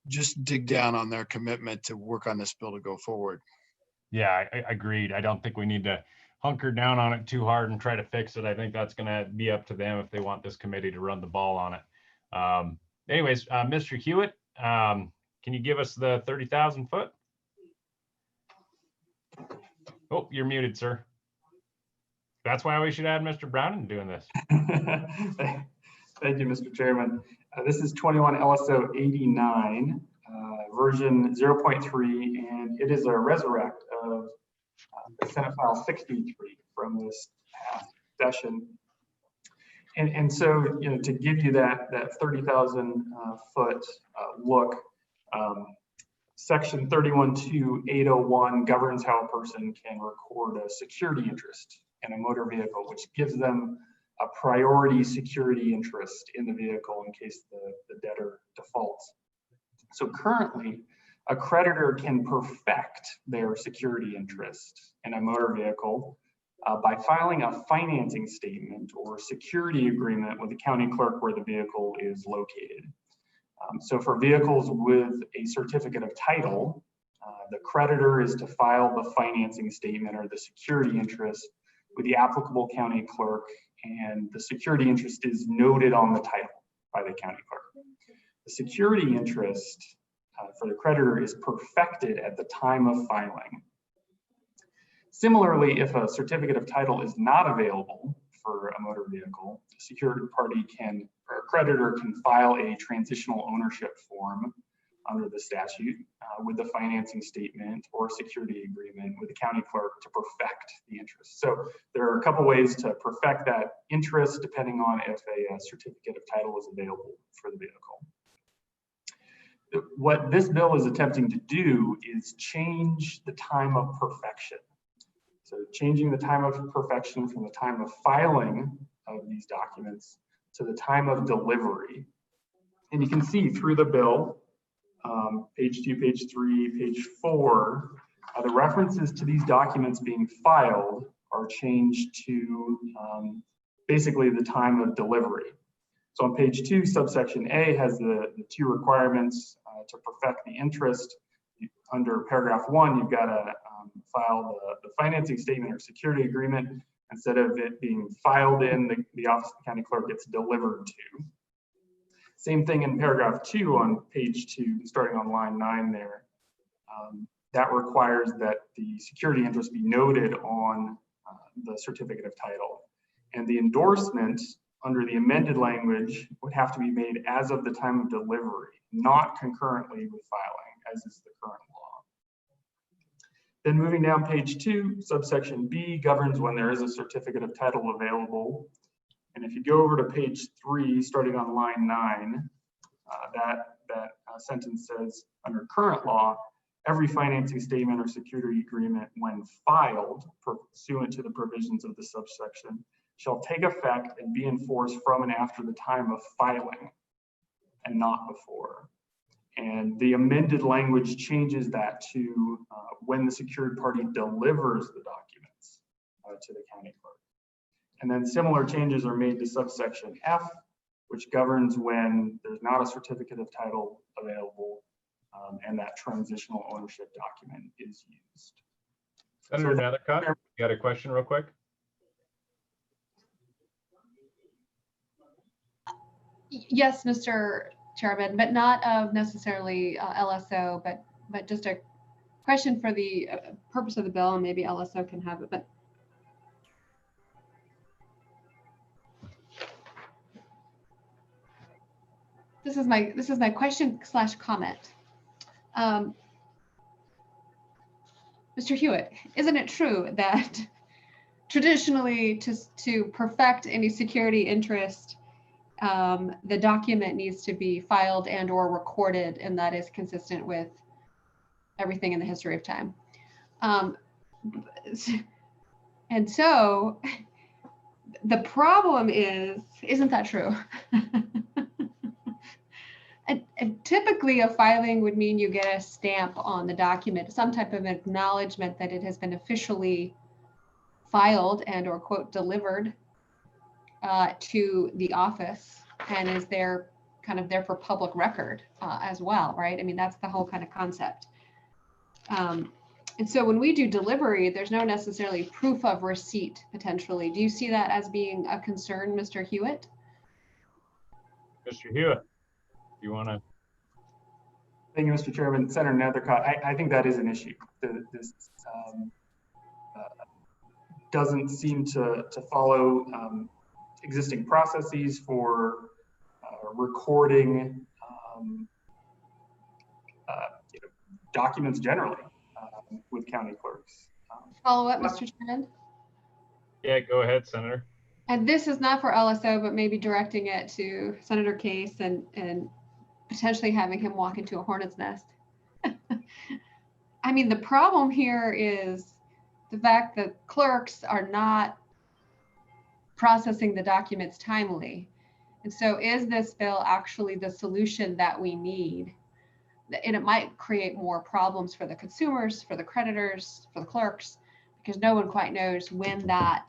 just dig down on their commitment to work on this bill to go forward. Yeah, I agreed. I don't think we need to hunker down on it too hard and try to fix it. I think that's going to be up to them if they want this committee to run the ball on it. Anyways, Mr. Hewitt, can you give us the 30,000 foot? Oh, you're muted, sir. That's why we should add Mr. Browning doing this. Thank you, Mr. Chairman. This is 21 LSO 89, version 0.3, and it is a resurrect of Senate File 63 from this past session. And so, you know, to give you that 30,000 foot look, Section 31.2.801 governs how a person can record a security interest in a motor vehicle, which gives them a priority security interest in the vehicle in case the debtor defaults. So currently, a creditor can perfect their security interest in a motor vehicle by filing a financing statement or security agreement with the county clerk where the vehicle is located. So for vehicles with a certificate of title, the creditor is to file the financing statement or the security interest with the applicable county clerk, and the security interest is noted on the title by the county clerk. The security interest for the creditor is perfected at the time of filing. Similarly, if a certificate of title is not available for a motor vehicle, the secured party can, or a creditor can file a transitional ownership form under the statute with the financing statement or security agreement with the county clerk to perfect the interest. So there are a couple ways to perfect that interest depending on if a certificate of title is available for the vehicle. What this bill is attempting to do is change the time of perfection. So changing the time of perfection from the time of filing of these documents to the time of delivery. And you can see through the bill, page 2, page 3, page 4, the references to these documents being filed are changed to basically the time of delivery. So on page 2, subsection A has the 2 requirements to perfect the interest. Under paragraph 1, you've got to file the financing statement or security agreement. Instead of it being filed in the office of the county clerk, it's delivered to. Same thing in paragraph 2 on page 2, starting on line 9 there. That requires that the security interest be noted on the certificate of title. And the endorsement under the amended language would have to be made as of the time of delivery, not concurrently with filing, as is the current law. Then moving down page 2, subsection B governs when there is a certificate of title available. And if you go over to page 3, starting on line 9, that sentence says, under current law, every financing statement or security agreement, when filed pursuant to the provisions of the subsection, shall take effect and be enforced from and after the time of filing and not before. And the amended language changes that to when the secured party delivers the documents to the county clerk. And then similar changes are made to subsection F, which governs when there's not a certificate of title available and that transitional ownership document is used. Senator Nethercott, you got a question real quick? Yes, Mr. Chairman, but not of necessarily LSO, but just a question for the purpose of the bill, and maybe LSO can have it. But this is my question / comment. Mr. Hewitt, isn't it true that traditionally to perfect any security interest, the document needs to be filed and or recorded, and that is consistent with everything in the history of time. And so the problem is, isn't that true? And typically a filing would mean you get a stamp on the document, some type of acknowledgement that it has been officially filed and or quote delivered to the office and is there kind of there for public record as well, right? I mean, that's the whole kind of concept. And so when we do delivery, there's no necessarily proof of receipt potentially. Do you see that as being a concern, Mr. Hewitt? Mr. Hewitt, you want to? Thank you, Mr. Chairman. Senator Nethercott, I think that is an issue. This doesn't seem to follow existing processes for recording documents generally with county clerks. Follow up, Mr. Chairman? Yeah, go ahead, Senator. And this is not for LSO, but maybe directing it to Senator Case and potentially having him walk into a hornet's nest. I mean, the problem here is the fact that clerks are not processing the documents timely. And so is this bill actually the solution that we need? And it might create more problems for the consumers, for the creditors, for the clerks, because no one quite knows when that,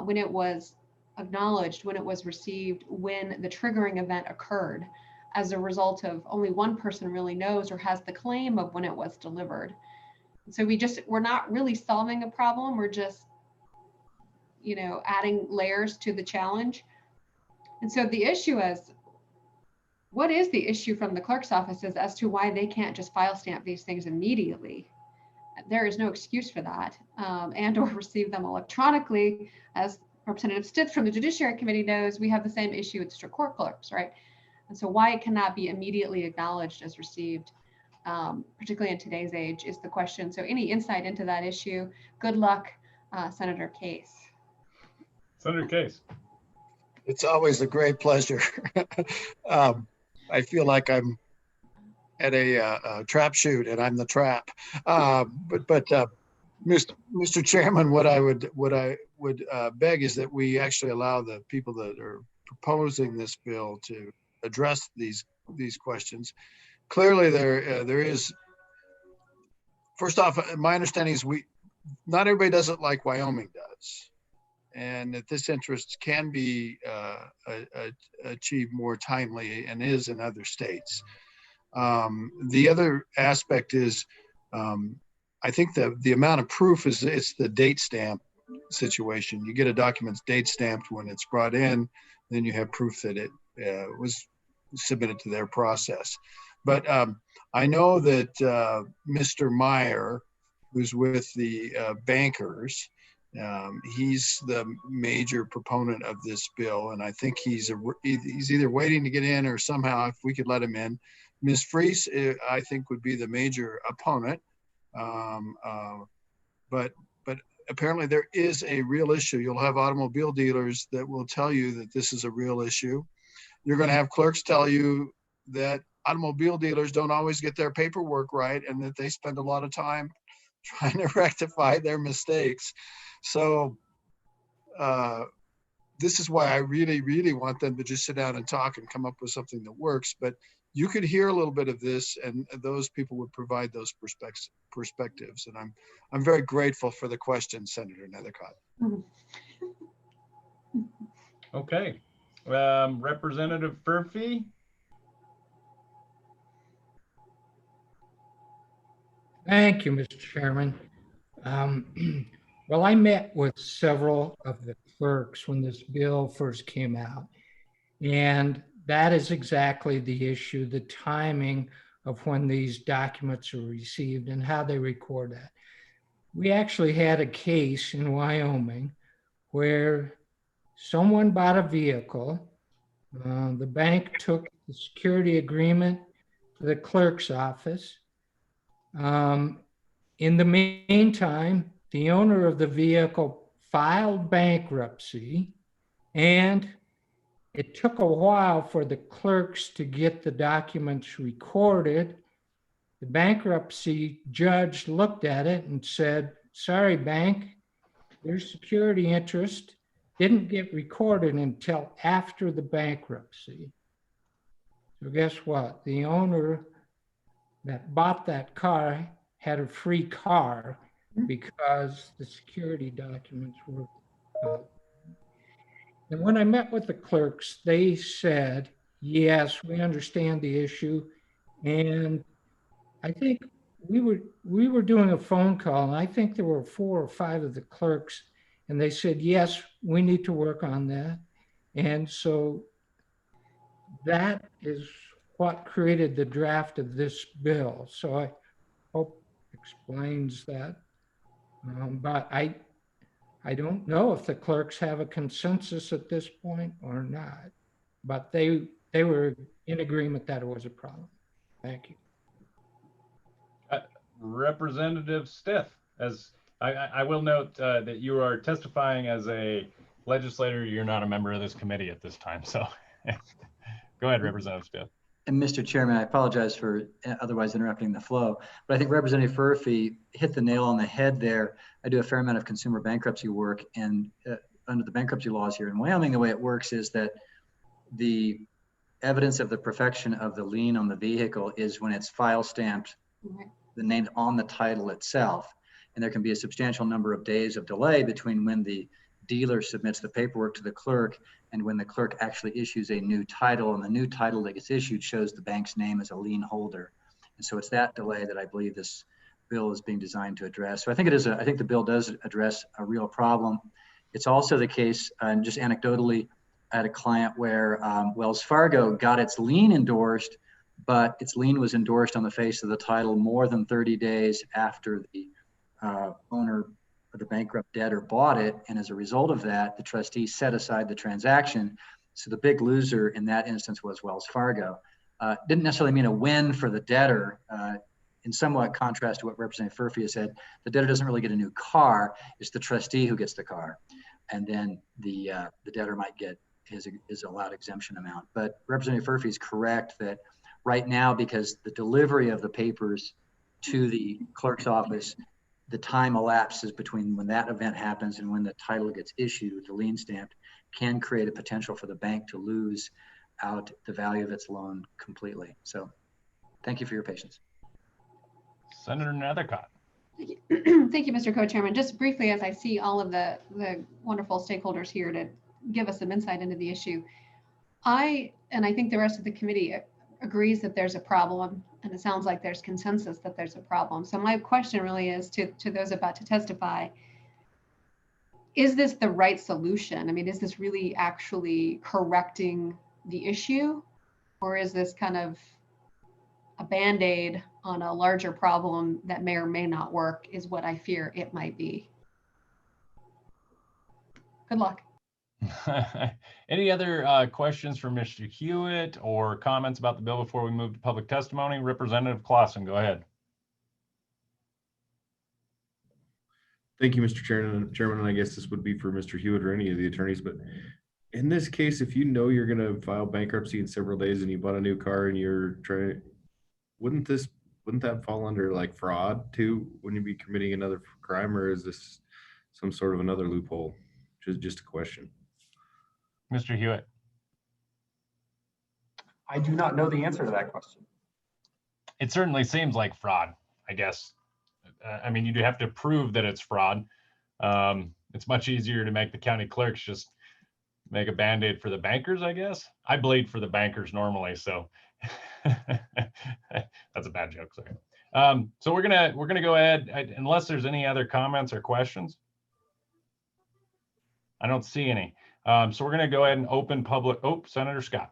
when it was acknowledged, when it was received, when the triggering event occurred as a result of only one person really knows or has the claim of when it was delivered. So we're not really solving a problem. We're just you know, adding layers to the challenge. And so the issue is, what is the issue from the clerk's offices as to why they can't just file stamp these things immediately? There is no excuse for that, and or receive them electronically. As Representative Stitz from the Judiciary Committee knows, we have the same issue with district court clerks, right? And so why it cannot be immediately acknowledged as received, particularly in today's age, is the question. So any insight into that issue? Good luck, Senator Case. Senator Case. It's always a great pleasure. I feel like I'm at a trap shoot and I'm the trap. Mr. Chairman, what I would beg is that we actually allow the people that are proposing this bill to address these questions. Clearly, there is. First off, my understanding is not everybody does it like Wyoming does, and that this interest can be achieved more timely and is in other states. The other aspect is, I think the amount of proof is it's the date stamp situation. You get a document's date stamped when it's brought in, then you have proof that it was submitted to their process. But I know that Mr. Meyer, who's with the bankers, he's the major proponent of this bill, and I think he's either waiting to get in or somehow if we could let him in. Ms. Freese, I think, would be the major opponent, but apparently there is a real issue. You'll have automobile dealers that will tell you that this is a real issue. You're going to have clerks tell you that automobile dealers don't always get their paperwork right and that they spend a lot of time trying to rectify their mistakes. So this is why I really, really want them to just sit down and talk and come up with something that works. But you could hear a little bit of this, and those people would provide those perspectives. And I'm very grateful for the question, Senator Nethercott. Okay, Representative Furphy. Thank you, Mr. Chairman. Well, I met with several of the clerks when this bill first came out, and that is exactly the issue, the timing of when these documents are received and how they record that. We actually had a case in Wyoming where someone bought a vehicle. The bank took the security agreement to the clerk's office. In the meantime, the owner of the vehicle filed bankruptcy, and it took a while for the clerks to get the documents recorded. The bankruptcy judge looked at it and said, sorry, bank, your security interest didn't get recorded until after the bankruptcy. So guess what? The owner that bought that car had a free car because the security documents were and when I met with the clerks, they said, yes, we understand the issue. And I think we were doing a phone call, and I think there were 4 or 5 of the clerks, and they said, yes, we need to work on that. And so that is what created the draft of this bill. So I hope explains that. But I don't know if the clerks have a consensus at this point or not, but they were in agreement that it was a problem. Thank you. Representative Stiff, as I will note that you are testifying as a legislator. You're not a member of this committee at this time. So go ahead, Representative Stiff. And Mr. Chairman, I apologize for otherwise interrupting the flow, but I think Representative Furphy hit the nail on the head there. I do a fair amount of consumer bankruptcy work, and under the bankruptcy laws here in Wyoming, the way it works is that the evidence of the perfection of the lien on the vehicle is when it's file stamped, the name on the title itself. And there can be a substantial number of days of delay between when the dealer submits the paperwork to the clerk and when the clerk actually issues a new title, and the new title that gets issued shows the bank's name as a lien holder. And so it's that delay that I believe this bill is being designed to address. So I think it is. I think the bill does address a real problem. It's also the case, and just anecdotally, I had a client where Wells Fargo got its lien endorsed, but its lien was endorsed on the face of the title more than 30 days after the owner or the bankrupt debtor bought it. And as a result of that, the trustee set aside the transaction. So the big loser in that instance was Wells Fargo. Didn't necessarily mean a win for the debtor. In somewhat contrast to what Representative Furphy has said, the debtor doesn't really get a new car. It's the trustee who gets the car. And then the debtor might get his allowed exemption amount. But Representative Furphy is correct that right now, because the delivery of the papers to the clerk's office, the time elapses between when that event happens and when the title gets issued with the lien stamped, can create a potential for the bank to lose out the value of its loan completely. So thank you for your patience. Senator Nethercott. Thank you, Mr. Co-Chairman. Just briefly, as I see all of the wonderful stakeholders here to give us some insight into the issue, I think the rest of the committee agrees that there's a problem, and it sounds like there's consensus that there's a problem. So my question really is to those about to testify, is this the right solution? I mean, is this really actually correcting the issue, or is this kind of a Band-Aid on a larger problem that may or may not work, is what I fear it might be. Good luck. Any other questions for Mr. Hewitt or comments about the bill before we move to public testimony? Representative Clausen, go ahead. Thank you, Mr. Chairman. And I guess this would be for Mr. Hewitt or any of the attorneys, but in this case, if you know you're going to file bankruptcy in several days and you bought a new car and you're trying, wouldn't that fall under like fraud too? Wouldn't you be committing another crime, or is this some sort of another loophole? Just a question. Mr. Hewitt. I do not know the answer to that question. It certainly seems like fraud, I guess. I mean, you'd have to prove that it's fraud. It's much easier to make the county clerks just make a Band-Aid for the bankers, I guess. I bleed for the bankers normally, so that's a bad joke, sorry. So we're gonna go ahead, unless there's any other comments or questions. I don't see any. So we're gonna go ahead and open public. Oh, Senator Scott.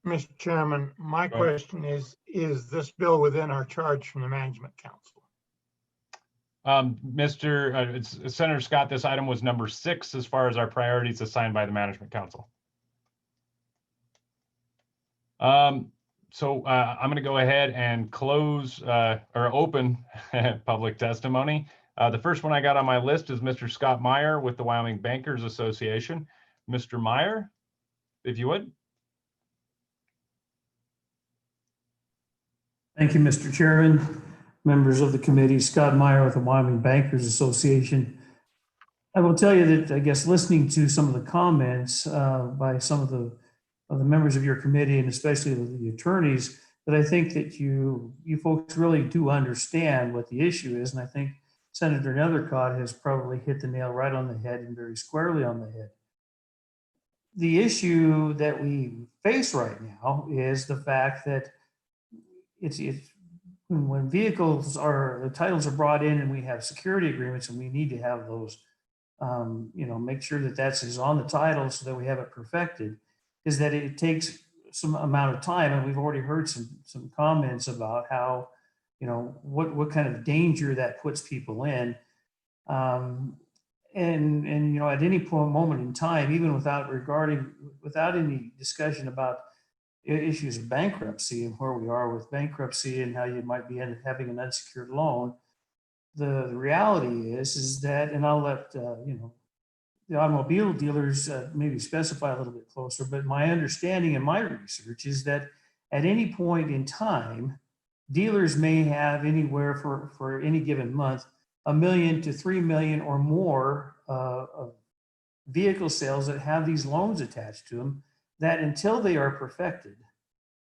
Mr. Chairman, my question is this bill within our charge from the Management Council? Senator Scott, this item was number 6 as far as our priorities assigned by the Management Council. So I'm going to go ahead and close or open public testimony. The first one I got on my list is Mr. Scott Meyer with the Wyoming Bankers Association. Mr. Meyer, if you would. Thank you, Mr. Chairman, members of the committee. Scott Meyer with the Wyoming Bankers Association. I will tell you that I guess listening to some of the comments by some of the members of your committee, and especially the attorneys, that I think that you folks really do understand what the issue is. And I think Senator Nethercott has probably hit the nail right on the head and very squarely on the head. The issue that we face right now is the fact that it's when vehicles the titles are brought in and we have security agreements, and we need to have those, make sure that that's on the title so that we have it perfected, is that it takes some amount of time. And we've already heard some comments about how, what kind of danger that puts people in. And at any moment in time, even without any discussion about issues of bankruptcy and where we are with bankruptcy and how you might be having an unsecured loan, the reality is that, and I'll let the automobile dealers maybe specify a little bit closer, but my understanding in my research is that at any point in time, dealers may have anywhere for any given month, 1 million to 3 million or more of vehicle sales that have these loans attached to them, that until they are perfected,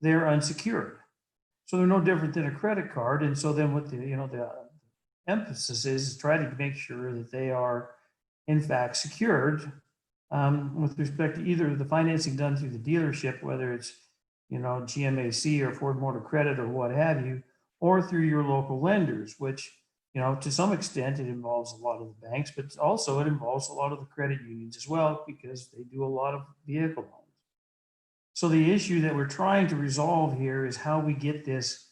they're unsecured. So they're no different than a credit card. And so then what the emphasis is try to make sure that they are in fact secured with respect to either the financing done through the dealership, whether it's GMAC or Ford Motor Credit or what have you, or through your local lenders, which To some extent, it involves a lot of the banks, but also it involves a lot of the credit unions as well, because they do a lot of vehicle loans. So the issue that we're trying to resolve here is how we get this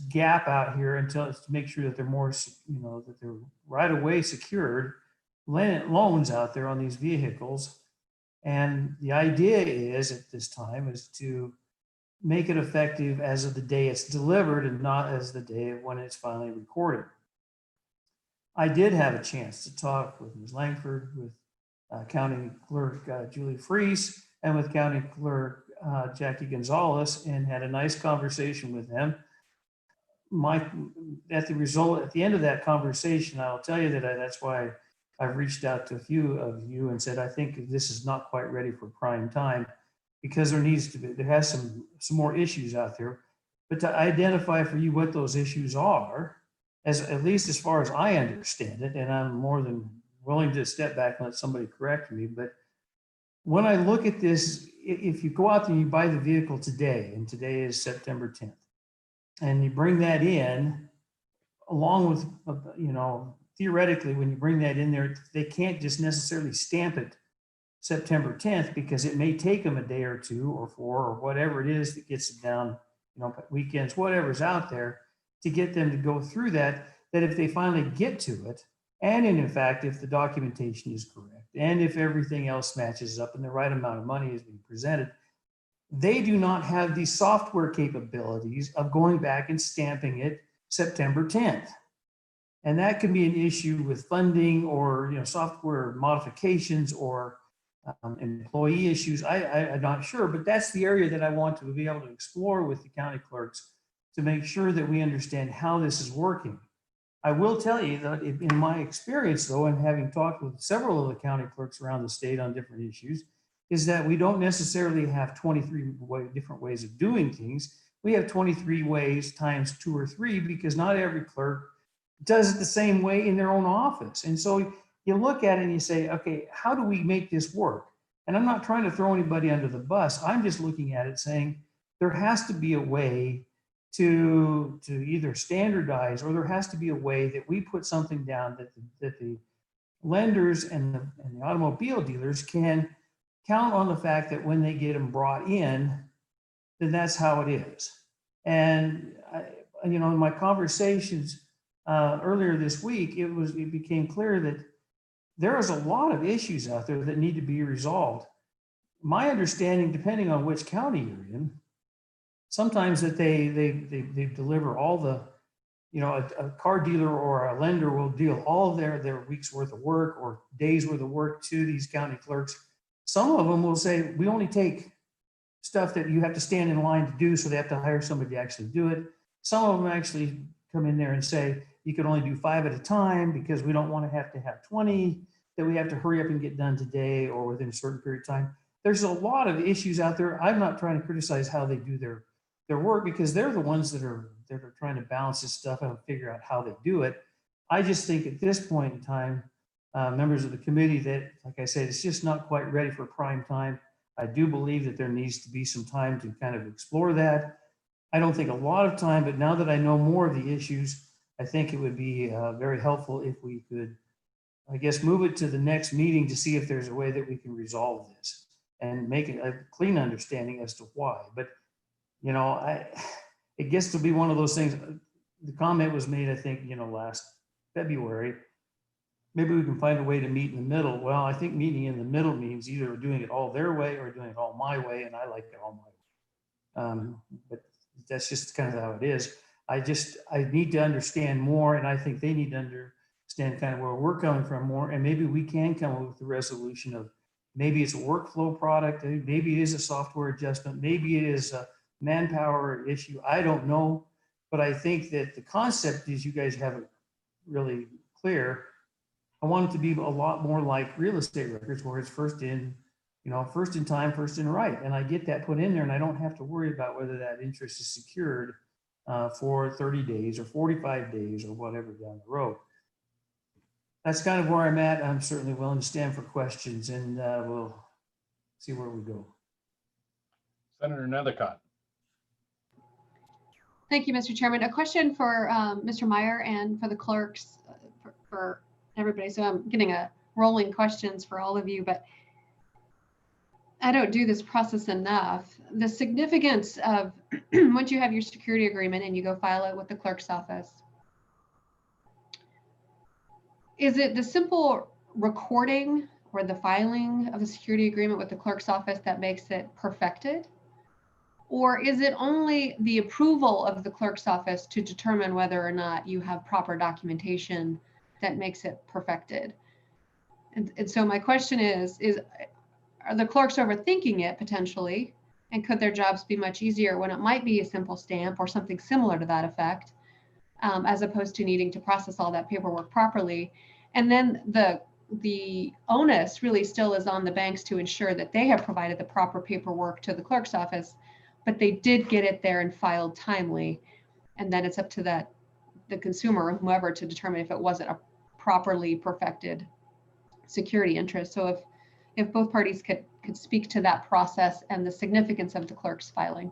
gap out here until to make sure that they're more, that they're right away secured loans out there on these vehicles. And the idea is at this time is to make it effective as of the day it's delivered and not as the day when it's finally recorded. I did have a chance to talk with Ms. Langford, with County Clerk Julie Freese, and with County Clerk Jackie Gonzalez, and had a nice conversation with them. At the end of that conversation, I'll tell you that that's why I've reached out to a few of you and said, I think this is not quite ready for prime time, because there has some more issues out there. But to identify for you what those issues are, at least as far as I understand it, and I'm more than willing to step back and let somebody correct me, but when I look at this, if you go out there and you buy the vehicle today, and today is September 10th, and you bring that in, along with, theoretically, when you bring that in there, they can't just necessarily stamp it September 10th, because it may take them a day or 2 or 4 or whatever it is that gets it down, weekends, whatever's out there, to get them to go through that if they finally get to it, and in fact, if the documentation is correct, and if everything else matches up and the right amount of money is being presented, they do not have the software capabilities of going back and stamping it September 10th. And that can be an issue with funding or software modifications or employee issues. I'm not sure, but that's the area that I want to be able to explore with the county clerks to make sure that we understand how this is working. I will tell you that in my experience, though, and having talked with several of the county clerks around the state on different issues, is that we don't necessarily have 23 different ways of doing things. We have 23 ways times 2 or 3, because not every clerk does it the same way in their own office. And so you look at it and you say, okay, how do we make this work? And I'm not trying to throw anybody under the bus. I'm just looking at it saying there has to be a way to either standardize, or there has to be a way that we put something down that the lenders and the automobile dealers can count on the fact that when they get them brought in, then that's how it is. And in my conversations earlier this week, it became clear that there is a lot of issues out there that need to be resolved. My understanding, depending on which county you're in, sometimes that they deliver all the, a car dealer or a lender will deal all of their week's worth of work or days worth of work to these county clerks. Some of them will say, we only take stuff that you have to stand in line to do, so they have to hire somebody to actually do it. Some of them actually come in there and say, you can only do 5 at a time because we don't want to have 20 that we have to hurry up and get done today or within a certain period of time. There's a lot of issues out there. I'm not trying to criticize how they do their work, because they're the ones that are trying to balance this stuff out and figure out how they do it. I just think at this point in time, members of the committee, that, like I said, it's just not quite ready for prime time. I do believe that there needs to be some time to kind of explore that. I don't think a lot of time, but now that I know more of the issues, I think it would be very helpful if we could, I guess, move it to the next meeting to see if there's a way that we can resolve this and make it a clean understanding as to why. But, it gets to be one of those things. The comment was made, I think, last February. Maybe we can find a way to meet in the middle. Well, I think meeting in the middle means either doing it all their way or doing it all my way, and I like it all my way. But that's just kind of how it is. I need to understand more, and I think they need to understand kind of where we're coming from more, and maybe we can come up with the resolution of maybe it's a workflow product, maybe it is a software adjustment, maybe it is a manpower issue. I don't know, but I think that the concept is, you guys have it really clear. I want it to be a lot more like real estate records, where it's first in time, first in right. And I get that put in there, and I don't have to worry about whether that interest is secured for 30 days or 45 days or whatever down the road. That's kind of where I'm at. I'm certainly willing to stand for questions, and we'll see where we go. Senator Nethercott. Thank you, Mr. Chairman. A question for Mr. Meyer and for the clerks, for everybody. So I'm getting a rolling questions for all of you, but I don't do this process enough. The significance of once you have your security agreement and you go file it with the clerk's office, is it the simple recording or the filing of the security agreement with the clerk's office that makes it perfected? Or is it only the approval of the clerk's office to determine whether or not you have proper documentation that makes it perfected? And so my question is are the clerks overthinking it potentially? And could their jobs be much easier when it might be a simple stamp or something similar to that effect, as opposed to needing to process all that paperwork properly? And then the onus really still is on the banks to ensure that they have provided the proper paperwork to the clerk's office, but they did get it there and filed timely. And then it's up to the consumer or whomever to determine if it wasn't a properly perfected security interest. So if both parties could speak to that process and the significance of the clerk's filing.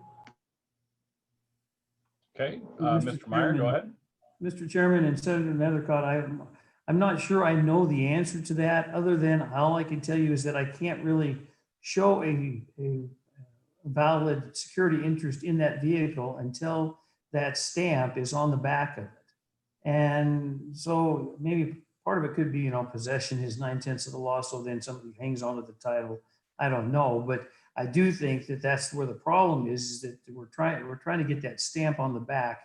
Okay, Mr. Mr. Meyer, go Chairman. ahead. Mr. Chairman and Senator Nethercott, I'm not sure I know the answer to that, other than all I can tell you is that I can't really show a valid security interest in that vehicle until that stamp is on the back of it. And so maybe part of it could be, possession is 9/10 of the law, so then somebody hangs onto the title. I don't know, but I do think that that's where the problem is that we're trying to get that stamp on the back,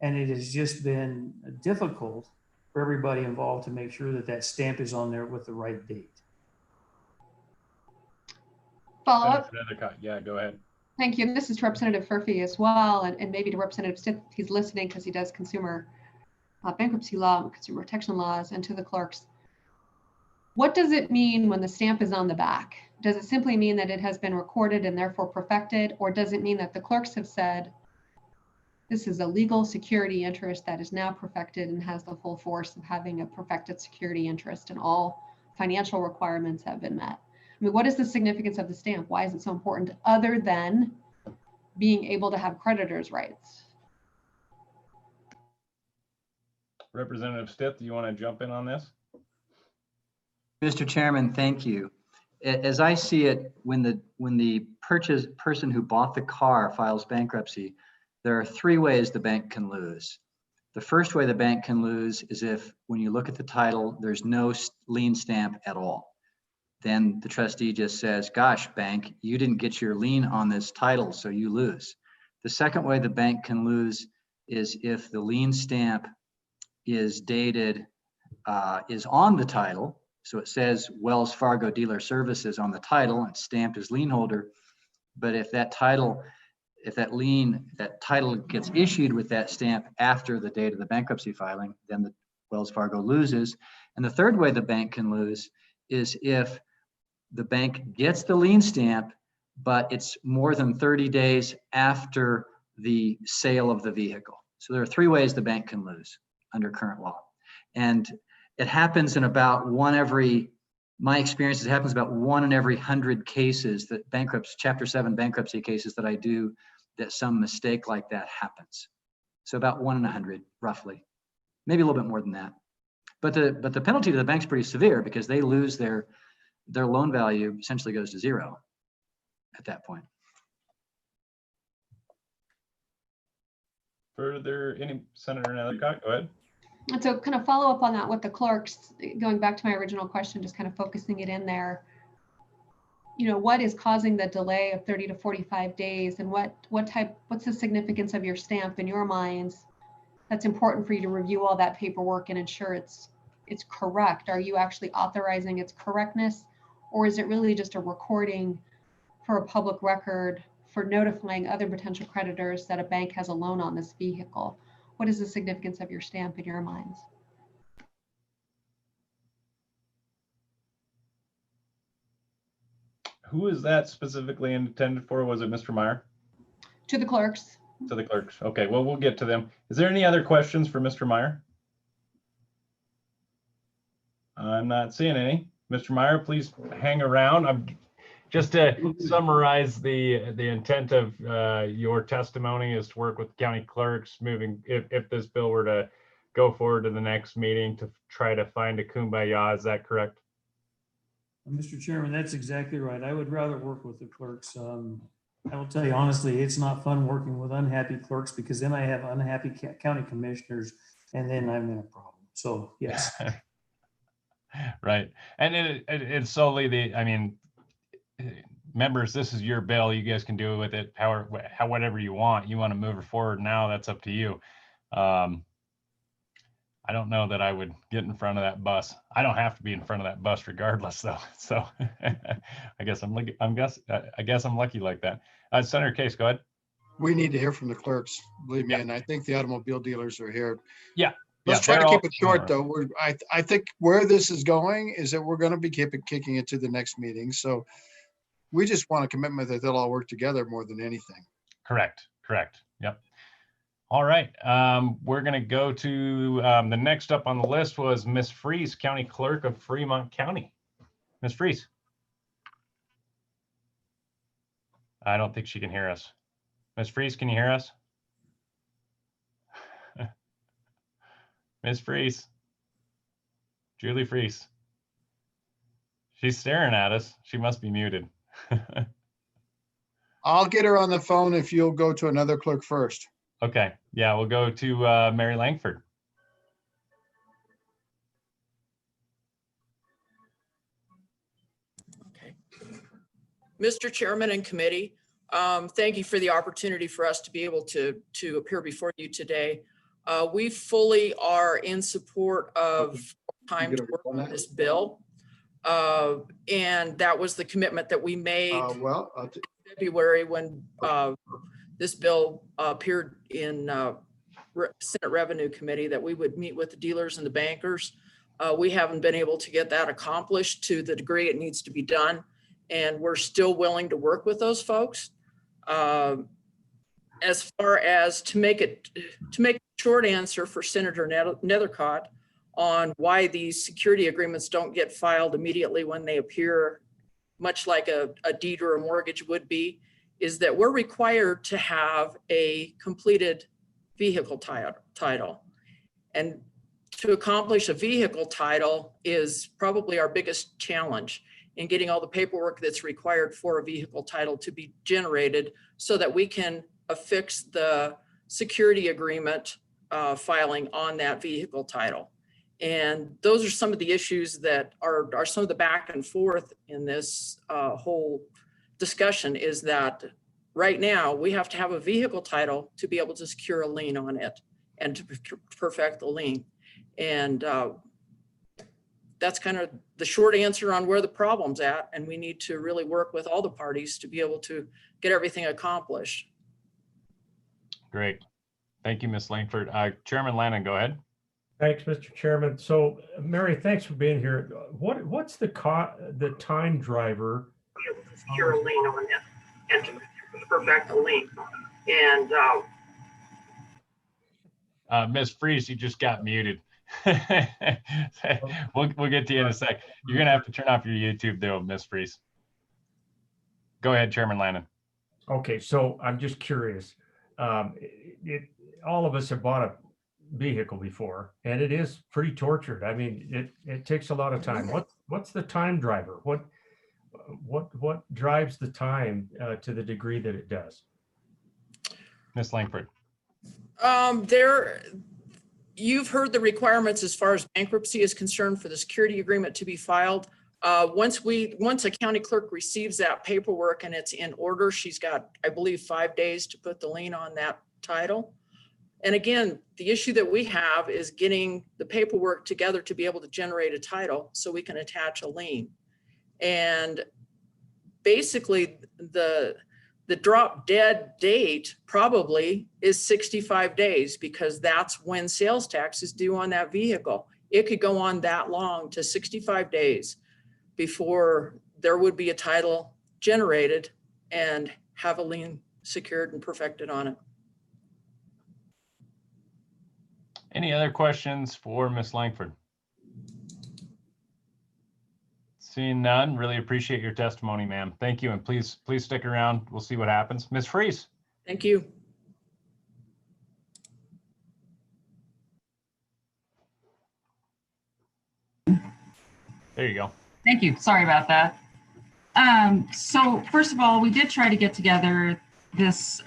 and it has just been difficult for everybody involved to make sure that that stamp is on there with the right date. Follow up. Yeah, go ahead. Thank you. And this is to Representative Furphy as well, and maybe to Representative Stitt, he's listening because he does consumer bankruptcy law, consumer protection laws, and to the clerks. What does it mean when the stamp is on the back? Does it simply mean that it has been recorded and therefore perfected, or does it mean that the clerks have said, this is a legal security interest that is now perfected and has the full force of having a perfected security interest and all financial requirements have been met? I mean, what is the significance of the stamp? Why is it so important other than being able to have creditors' rights? Representative Stitt, do you want to jump in on this? Mr. Chairman, thank you. As I see it, when the person who bought the car files bankruptcy, there are three ways the bank can lose. The first way the bank can lose is if, when you look at the title, there's no lien stamp at all. Then the trustee just says, gosh, bank, you didn't get your lien on this title, so you lose. The second way the bank can lose is if the lien stamp is dated, is on the title. So it says Wells Fargo Dealer Services on the title and stamped as lien holder. But if that title gets issued with that stamp after the date of the bankruptcy filing, then the Wells Fargo loses. And the third way the bank can lose is if the bank gets the lien stamp, but it's more than 30 days after the sale of the vehicle. So there are three ways the bank can lose under current law. And it happens in about my experience, it happens about 1 in every 100 cases that Chapter 7 bankruptcy cases that I do, that some mistake like that happens. So about 1 in 100, roughly, maybe a little bit more than that. But the penalty to the bank's pretty severe because they lose their loan value essentially goes to zero at that point. Further, any Senator Nethercott, go ahead. And so kind of follow up on that with the clerks, going back to my original question, just kind of focusing it in there. What is causing the delay of 30 to 45 days, and what's the significance of your stamp in your minds that's important for you to review all that paperwork and ensure it's correct? Are you actually authorizing its correctness, or is it really just a recording for a public record for notifying other potential creditors that a bank has a loan on this vehicle? What is the significance of your stamp in your minds? Who is that specifically intended for? Was it Mr. Meyer? To the clerks. To the clerks. Okay, well, we'll get to them. Is there any other questions for Mr. Meyer? I'm not seeing any. Mr. Meyer, please hang around. just to summarize the intent of your testimony is to work with county clerks moving, if this bill were to go forward to the next meeting, to try to find a kumbaya. Is that correct? Mr. Chairman, that's exactly right. I would rather work with the clerks. I will tell you honestly, it's not fun working with unhappy clerks, because then I have unhappy county commissioners, and then I'm in a problem. So yes. Right. And it's solely I mean, members, this is your bill. You guys can do with it how whatever you want. You want to move it forward now, that's up to you. I don't know that I would get in front of that bus. I don't have to be in front of that bus regardless, though. So I guess I'm lucky. I guess I'm lucky like that. Senator Case, go ahead. We need to hear from the clerks, believe me, Yeah. and I think the automobile dealers are here. Yeah. Let's try to keep it short, though. I think where this is going is that we're going to be kicking it to the next meeting. So we just want a commitment that they'll all work together more than anything. Correct. Yep. All right. We're going to go to the next up on the list was Miss Freeze, County Clerk of Fremont County. Miss Freeze. I don't think she can hear us. Miss Freeze, can you hear us? Miss Freeze. Julie Freeze. She's staring at us. She must be muted. I'll get her on the phone if you'll go to another clerk first. Okay. Yeah, we'll go to Mary Langford. Okay. Mr. Chairman and committee, thank you for the opportunity for us to be able to appear before you today. We fully are in support of time to work on this bill. And that was the commitment that we made in February when this bill appeared in Senate Revenue Committee, that we would meet with the dealers and the bankers. We haven't been able to get that accomplished to the degree it needs to be done. And we're still willing to work with those folks. As far as to make a short answer for Senator Nethercott on why these security agreements don't get filed immediately when they appear, much like a deed or a mortgage would be, is that we're required to have a completed vehicle title. And to accomplish a vehicle title is probably our biggest challenge in getting all the paperwork that's required for a vehicle title to be generated so that we can affix the security agreement filing on that vehicle title. And those are some of the issues that are some of the back and forth in this whole discussion, is that right now we have to have a vehicle title to be able to secure a lien on it and to perfect the lien. And that's kind of the short answer on where the problem's at. And we need to really work with all the parties to be able to get everything accomplished. Great. Thank you, Ms. Langford. Chairman Lannon, go ahead. Thanks, Mr. Chairman. So, Mary, thanks for being here. What's the time driver? Be able to secure a lien on it and to perfect the lien. And Ms. Freeze, you just got muted. We'll get to you in a sec. You're gonna have to turn off your YouTube though, Ms. Freeze. Go ahead, Chairman Lannon. Okay, so I'm just curious. All of us have bought a vehicle before, and it is pretty tortured. I mean, it takes a lot of time. What's the time driver? What drives the time to the degree that it does? Ms. Langford. You've heard the requirements as far as bankruptcy is concerned for the security agreement to be filed. Once a county clerk receives that paperwork and it's in order, she's got, I believe, 5 days to put the lien on that title. And again, the issue that we have is getting the paperwork together to be able to generate a title so we can attach a lien. And basically the drop dead date probably is 65 days, because that's when sales tax is due on that vehicle. It could go on that long, to 65 days before there would be a title generated and have a lien secured and perfected on it. Any other questions for Ms. Langford? Seeing none, really appreciate your testimony, ma'am. Thank you, and please stick around. We'll see what happens. Ms. Freeze. Thank you. There you go. Thank you. Sorry about that. So first of all, we did try to get together this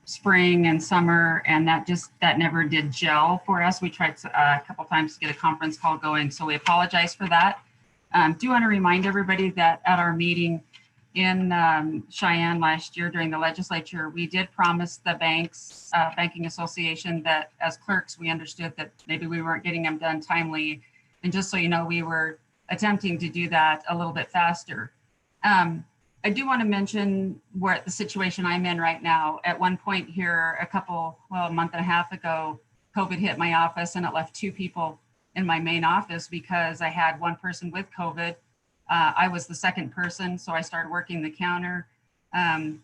spring and summer, and that never did gel for us. We tried a couple times to get a conference call going, so we apologize for that. Do want to remind everybody that at our meeting in Cheyenne last year during the legislature, we did promise the banks, banking association, that as clerks, we understood that maybe we weren't getting them done timely. And just so you know, we were attempting to do that a little bit faster. I do want to mention where the situation I'm in right now. At one point here, a month and a half ago, COVID hit my office and it left 2 people in my main office because I had one person with COVID. I was the second person, so I started working the counter.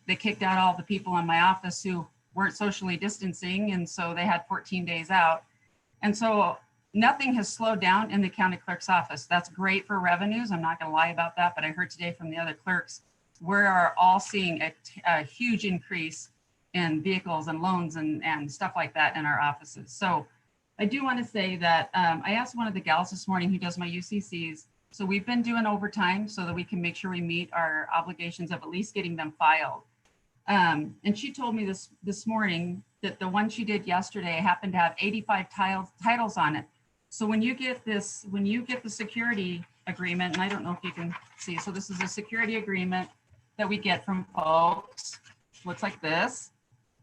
They kicked out all the people in my office who weren't socially distancing, and so they had 14 days out. And so nothing has slowed down in the county clerk's office. That's great for revenues. I'm not going to lie about that, but I heard today from the other clerks, we are all seeing a huge increase in vehicles and loans and stuff like that in our offices. So I do want to say that I asked one of the gals this morning who does my UCCs. So we've been doing overtime so that we can make sure we meet our obligations of at least getting them filed. And she told me this morning that the one she did yesterday happened to have 85 titles on it. So when you get the security agreement, and I don't know if you can see, so this is a security agreement that we get from folks. Looks like this,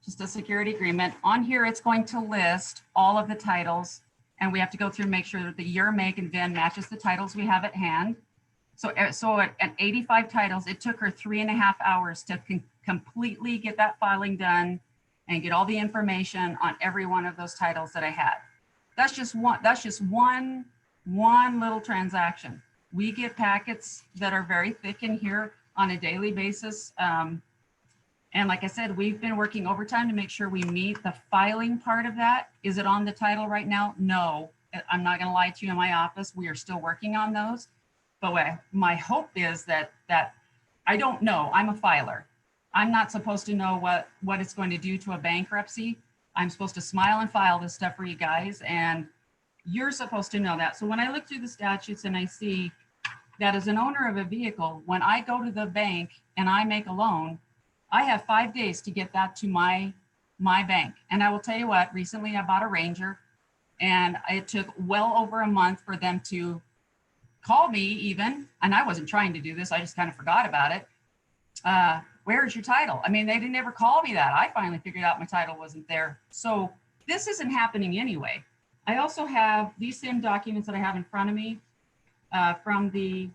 just a security agreement. On here, it's going to list all of the titles, and we have to go through and make sure that the year, make, and VIN matches the titles we have at hand. So at 85 titles, it took her 3.5 hours to completely get that filing done and get all the information on every one of those titles that I had. That's just one little transaction. We get packets that are very thick in here on a daily basis. And like I said, we've been working overtime to make sure we meet the filing part of that. Is it on the title right now? No, I'm not going to lie to you in my office. We are still working on those. But my hope is that I don't know. I'm a filer. I'm not supposed to know what it's going to do to a bankruptcy. I'm supposed to smile and file this stuff for you guys, and you're supposed to know that. So when I look through the statutes and I see that as an owner of a vehicle, when I go to the bank and I make a loan, I have 5 days to get that to my bank. And I will tell you what, recently I bought a Ranger, and it took well over a month for them to call me even, and I wasn't trying to do this, I just kind of forgot about it. Where's your title? I mean, they didn't ever call me that. I finally figured out my title wasn't there. So this isn't happening anyway. I also have these same documents that I have in front of me from the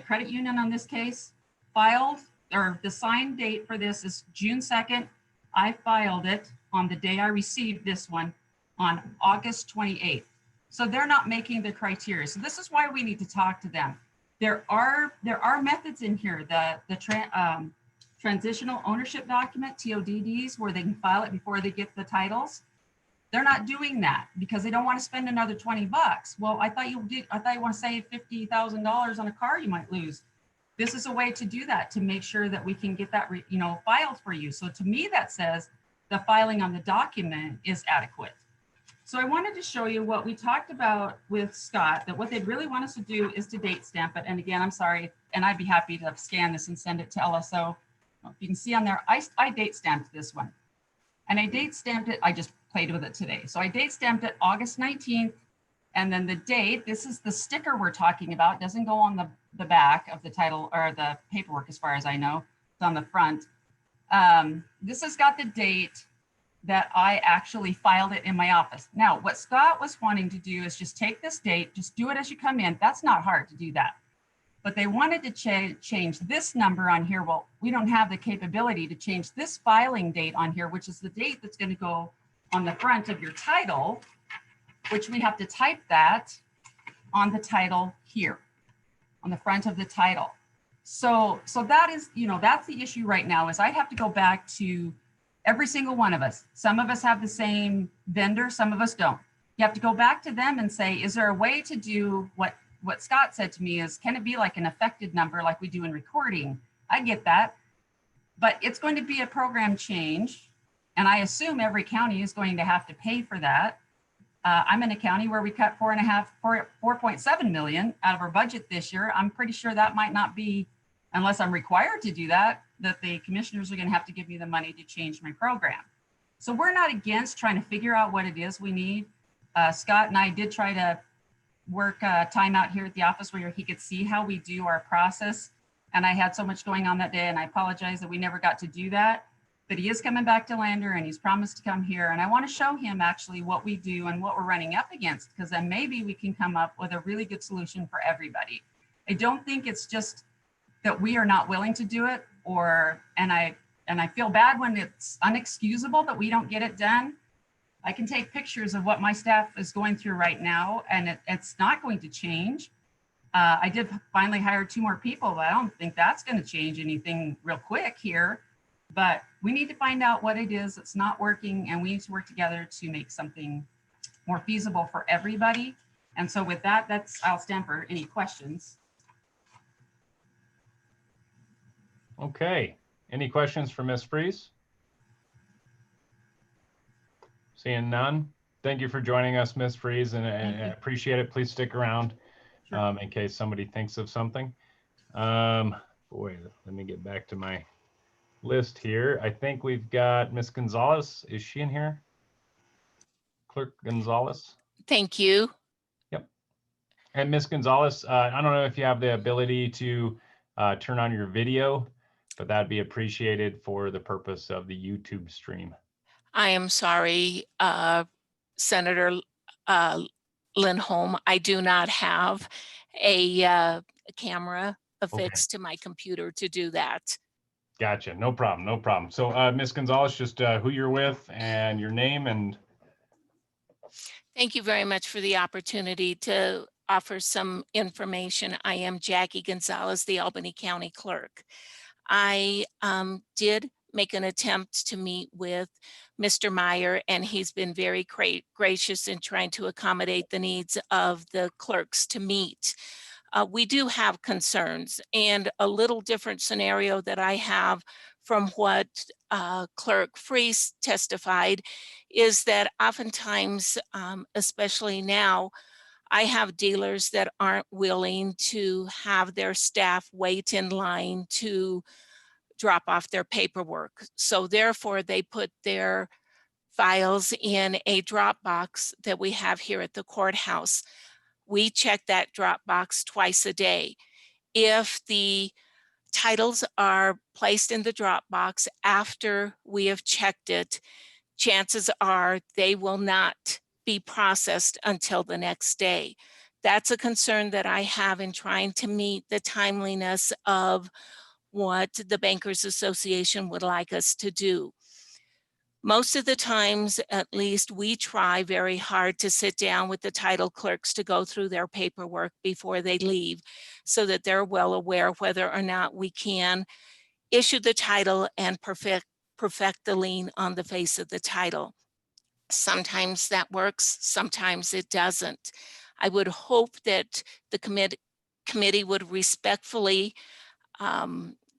credit union on this case. Filed, or the signed date for this is June 2nd. I filed it on the day I received this one on August 28th. So they're not making the criteria. So this is why we need to talk to them. There are methods in here, the transitional ownership document, TODDs, where they can file it before they get the titles. They're not doing that because they don't want to spend another $20. Well, I thought you want to save $50,000 on a car you might lose. This is a way to do that, to make sure that we can get that filed for you. So to me, that says the filing on the document is adequate. So I wanted to show you what we talked about with Scott, that what they'd really want us to do is to date stamp it. And again, I'm sorry, and I'd be happy to scan this and send it to LSO. You can see on there, I date stamped this one. And I date stamped it, I just played with it today. So I date stamped it August 19th. And then the date, this is the sticker we're talking about. It doesn't go on the back of the title or the paperwork as far as I know. It's on the front. This has got the date that I actually filed it in my office. Now, what Scott was wanting to do is just take this date, just do it as you come in. That's not hard to do that. But they wanted to change this number on here. Well, we don't have the capability to change this filing date on here, which is the date that's going to go on the front of your title, which we have to type that on the title here, on the front of the title. So that is, that's the issue right now, is I have to go back to every single one of us. Some of us have the same vendor, some of us don't. You have to go back to them and say, is there a way to do what what Scott said to me is, can it be like an affected number like we do in recording? I get that, but it's going to be a program change. And I assume every county is going to have to pay for that. I'm in a county where we cut 4.7 million out of our budget this year. I'm pretty sure that might not be, unless I'm required to do that, that the commissioners are going to have to give me the money to change my program. So we're not against trying to figure out what it is we need. Scott and I did try to work time out here at the office where he could see how we do our process. And I had so much going on that day, and I apologize that we never got to do that. But he is coming back to Lander, and he's promised to come here. And I want to show him actually what we do and what we're running up against, because then maybe we can come up with a really good solution for everybody. I don't think it's just that we are not willing to do it, and I feel bad when it's unexcusable that we don't get it done. I can take pictures of what my staff is going through right now, and it's not going to change. I did finally hire 2 more people, but I don't think that's going to change anything real quick here. But we need to find out what it is that's not working, and we need to work together to make something more feasible for everybody. And so with that, I'll stand for any questions. Okay, any questions for Ms. Freeze? Seeing none. Thank you for joining us, Ms. Freeze, and I appreciate it. Please stick around in case somebody thinks of something. Boy, let me get back to my list here. I think we've got Ms. Gonzalez. Is she in here? Clerk Gonzalez? Thank you. Yep. And Ms. Gonzalez, I don't know if you have the ability to turn on your video, but that'd be appreciated for the purpose of the YouTube stream. I am sorry, Senator Lindholm. I do not have a camera affixed to my computer to do that. Gotcha. No problem. No problem. So Ms. Gonzalez, just who you're with and your name and. Thank you very much for the opportunity to offer some information. I am Jackie Gonzalez, the Albany County Clerk. I did make an attempt to meet with Mr. Meyer, and he's been very gracious in trying to accommodate the needs of the clerks to meet. We do have concerns, and a little different scenario that I have from what Clerk Freeze testified is that oftentimes, especially now, I have dealers that aren't willing to have their staff wait in line to drop off their paperwork. So therefore, they put their files in a drop box that we have here at the courthouse. We check that drop box twice a day. If the titles are placed in the drop box after we have checked it, chances are they will not be processed until the next day. That's a concern that I have in trying to meet the timeliness of what the Bankers Association would like us to do. Most of the times, at least, we try very hard to sit down with the title clerks to go through their paperwork before they leave so that they're well aware whether or not we can issue the title and perfect the lien on the face of the title. Sometimes that works, sometimes it doesn't. I would hope that the committee would respectfully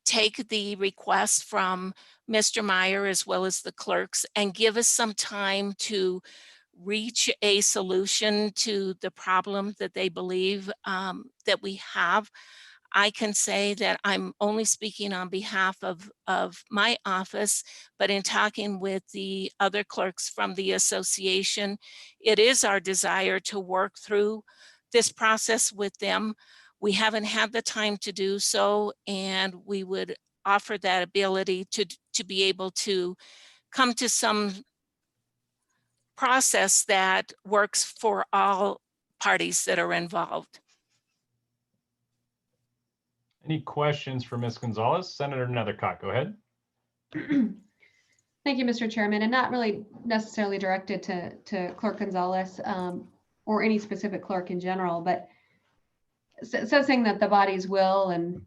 take the request from Mr. Meyer as well as the clerks and give us some time to reach a solution to the problem that they believe that we have. I can say that I'm only speaking on behalf of my office, but in talking with the other clerks from the association, it is our desire to work through this process with them. We haven't had the time to do so, and we would offer that ability to be able to come to some process that works for all parties that are involved. Any questions for Ms. Gonzalez? Senator Nethercott, go ahead. Thank you, Mr. Chairman, and not really necessarily directed to Clerk Gonzalez or any specific clerk in general, but saying that the body's will and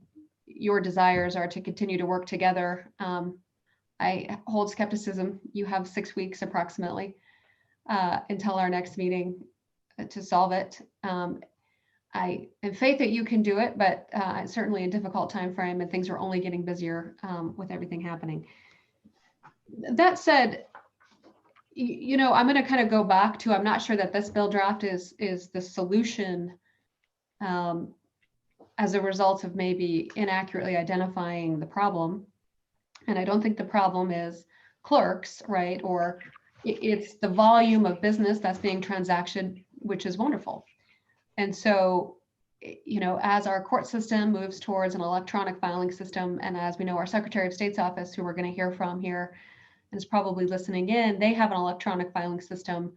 your desires are to continue to work together. I hold skepticism. You have 6 weeks approximately until our next meeting to solve it. I have faith that you can do it, but it's certainly a difficult time frame, and things are only getting busier with everything happening. That said, you know, I'm going to kind of go back to, I'm not sure that this bill draft is the solution as a result of maybe inaccurately identifying the problem. And I don't think the problem is clerks, right? Or it's the volume of business that's being transacted, which is wonderful. And so, you know, as our court system moves towards an electronic filing system, and as we know, our Secretary of State's office, who we're going to hear from here, and is probably listening in, they have an electronic filing system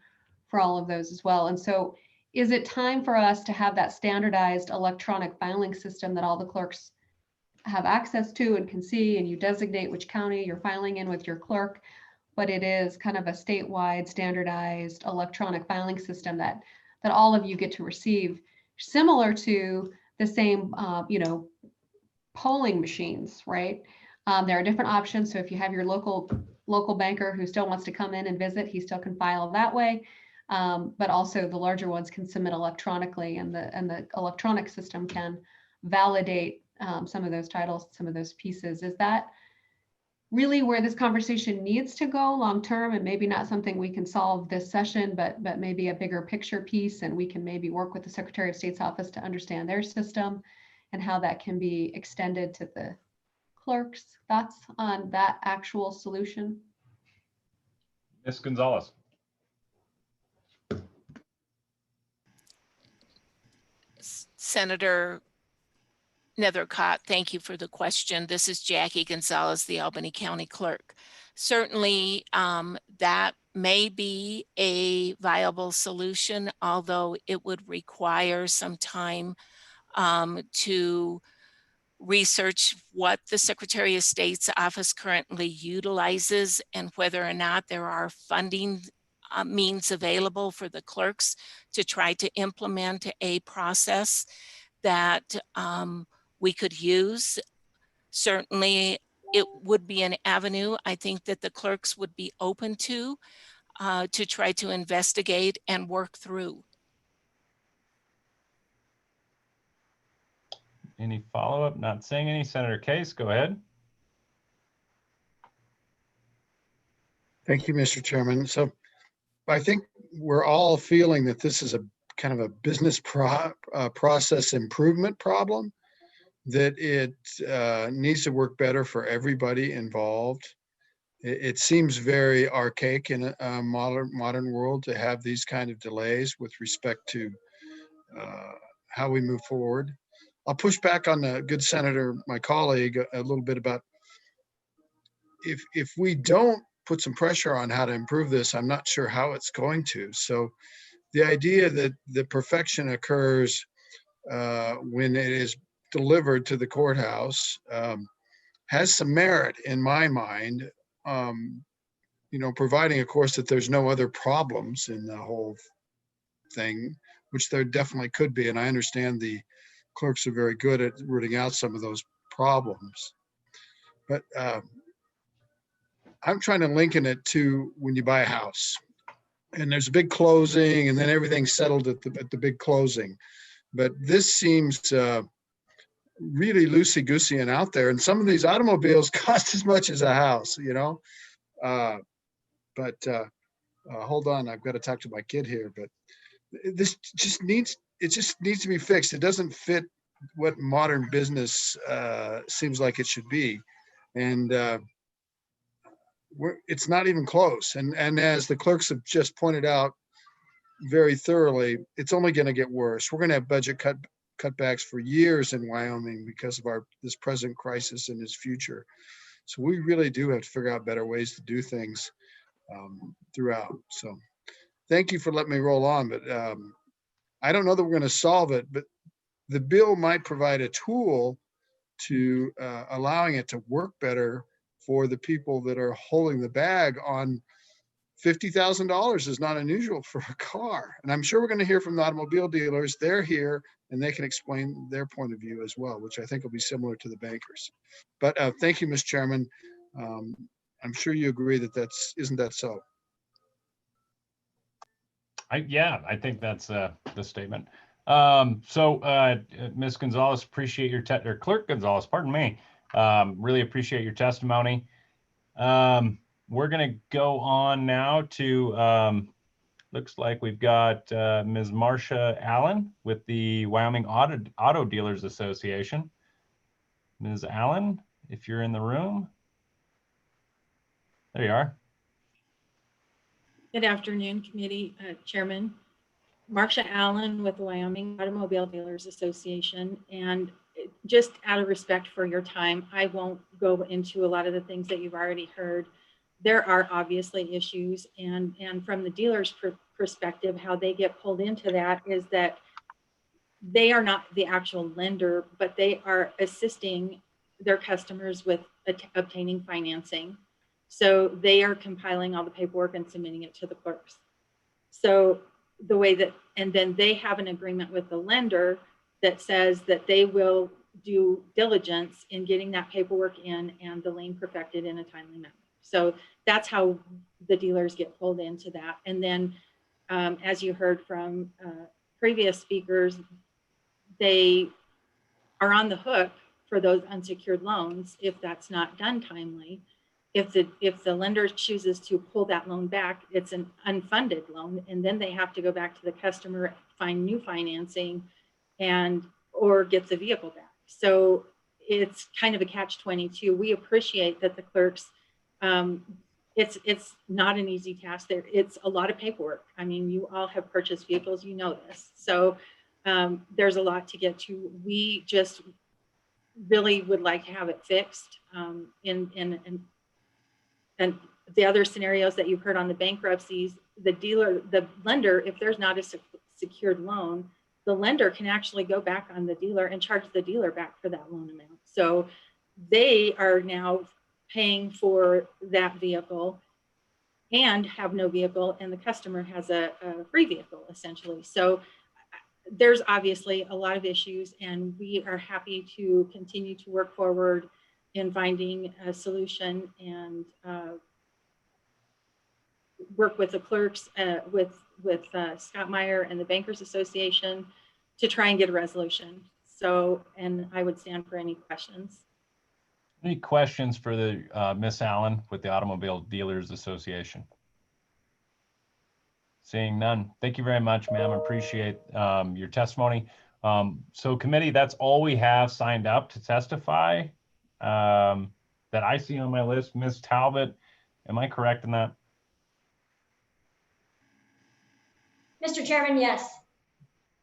for all of those as well. And so is it time for us to have that standardized electronic filing system that all the clerks have access to and can see, and you designate which county you're filing in with your clerk, but it is kind of a statewide standardized electronic filing system that all of you get to receive, similar to the same, you know, polling machines, right? There are different options. So if you have your local banker who still wants to come in and visit, he still can file that way. But also the larger ones can submit electronically, and the electronic system can validate some of those titles, some of those pieces. Is that really where this conversation needs to go long term, and maybe not something we can solve this session, but maybe a bigger picture piece, and we can maybe work with the Secretary of State's office to understand their system and how that can be extended to the clerks? Thoughts on that actual solution? Ms. Gonzalez. Senator Nethercott, thank you for the question. This is Jackie Gonzalez, the Albany County Clerk. Certainly, that may be a viable solution, although it would require some time to research what the Secretary of State's office currently utilizes and whether or not there are funding means available for the clerks to try to implement a process that we could use. Certainly, it would be an avenue I think that the clerks would be open to try to investigate and work through. Any follow-up? Not saying any. Senator Case, go ahead. Thank you, Mr. Chairman. So I think we're all feeling that this is a kind of a business process improvement problem, that it needs to work better for everybody involved. It seems very archaic in a modern world to have these kind of delays with respect to how we move forward. I'll push back on the good senator, my colleague, a little bit about if we don't put some pressure on how to improve this, I'm not sure how it's going to. So the idea that the perfection occurs when it is delivered to the courthouse has some merit in my mind, you know, providing, of course, that there's no other problems in the whole thing, which there definitely could be. And I understand the clerks are very good at rooting out some of those problems. But I'm trying to linken it to when you buy a house and there's a big closing and then everything's settled at the big closing. But this seems really loosey-goosey and out there. And some of these automobiles cost as much as a house, you know. Hold on, I've got to talk to my kid here. But this just needs to be fixed. It doesn't fit what modern business seems like it should be. And it's not even close. And as the clerks have just pointed out very thoroughly, it's only going to get worse. We're going to have budget cutbacks for years in Wyoming because of this present crisis and its future. So we really do have to figure out better ways to do things throughout. So thank you for letting me roll on, but I don't know that we're going to solve it, but the bill might provide a tool to allowing it to work better for the people that are holding the bag on $50,000 is not unusual for a car. And I'm sure we're going to hear from the automobile dealers. They're here and they can explain their point of view as well, which I think will be similar to the bankers. But thank you, Mr. Chairman. I'm sure you agree that isn't that so? Yeah, I think that's the statement. Ms. Gonzalez, appreciate your or Clerk Gonzalez, pardon me. Really appreciate your testimony. We're gonna go on now to, looks like we've got Ms. Marcia Allen with the Wyoming Auto Dealers Association. Ms. Allen, if you're in the room. There you are. Good afternoon, committee chairman. Marcia Allen with the Wyoming Automobile Dealers Association. And just out of respect for your time, I won't go into a lot of the things that you've already heard. There are obviously issues, and from the dealer's perspective, how they get pulled into that is that they are not the actual lender, but they are assisting their customers with obtaining financing. So they are compiling all the paperwork and submitting it to the clerks. So the way that, and then they have an agreement with the lender that says that they will do diligence in getting that paperwork in and the lien perfected in a timely manner. So that's how the dealers get pulled into that. And then as you heard from previous speakers, they are on the hook for those unsecured loans if that's not done timely. If the lender chooses to pull that loan back, it's an unfunded loan, and then they have to go back to the customer, find new financing, or get the vehicle back. So it's kind of a catch-22. We appreciate that the clerks, it's not an easy task. It's a lot of paperwork. I mean, you all have purchased vehicles, you know this. So there's a lot to get to. We just really would like to have it fixed and the other scenarios that you've heard on the bankruptcies, the lender, if there's not a secured loan, the lender can actually go back on the dealer and charge the dealer back for that loan amount. So they are now paying for that vehicle and have no vehicle, and the customer has a free vehicle essentially. So there's obviously a lot of issues, and we are happy to continue to work forward in finding a solution and work with the clerks, with Scott Meyer and the Bankers Association to try and get a resolution. So, and I would stand for any questions. Any questions for the Miss Allen with the Automobile Dealers Association? Seeing none. Thank you very much, ma'am. Appreciate your testimony. So committee, that's all we have signed up to testify that I see on my list. Ms. Talbot, am I correct in that? Mr. Chairman, yes.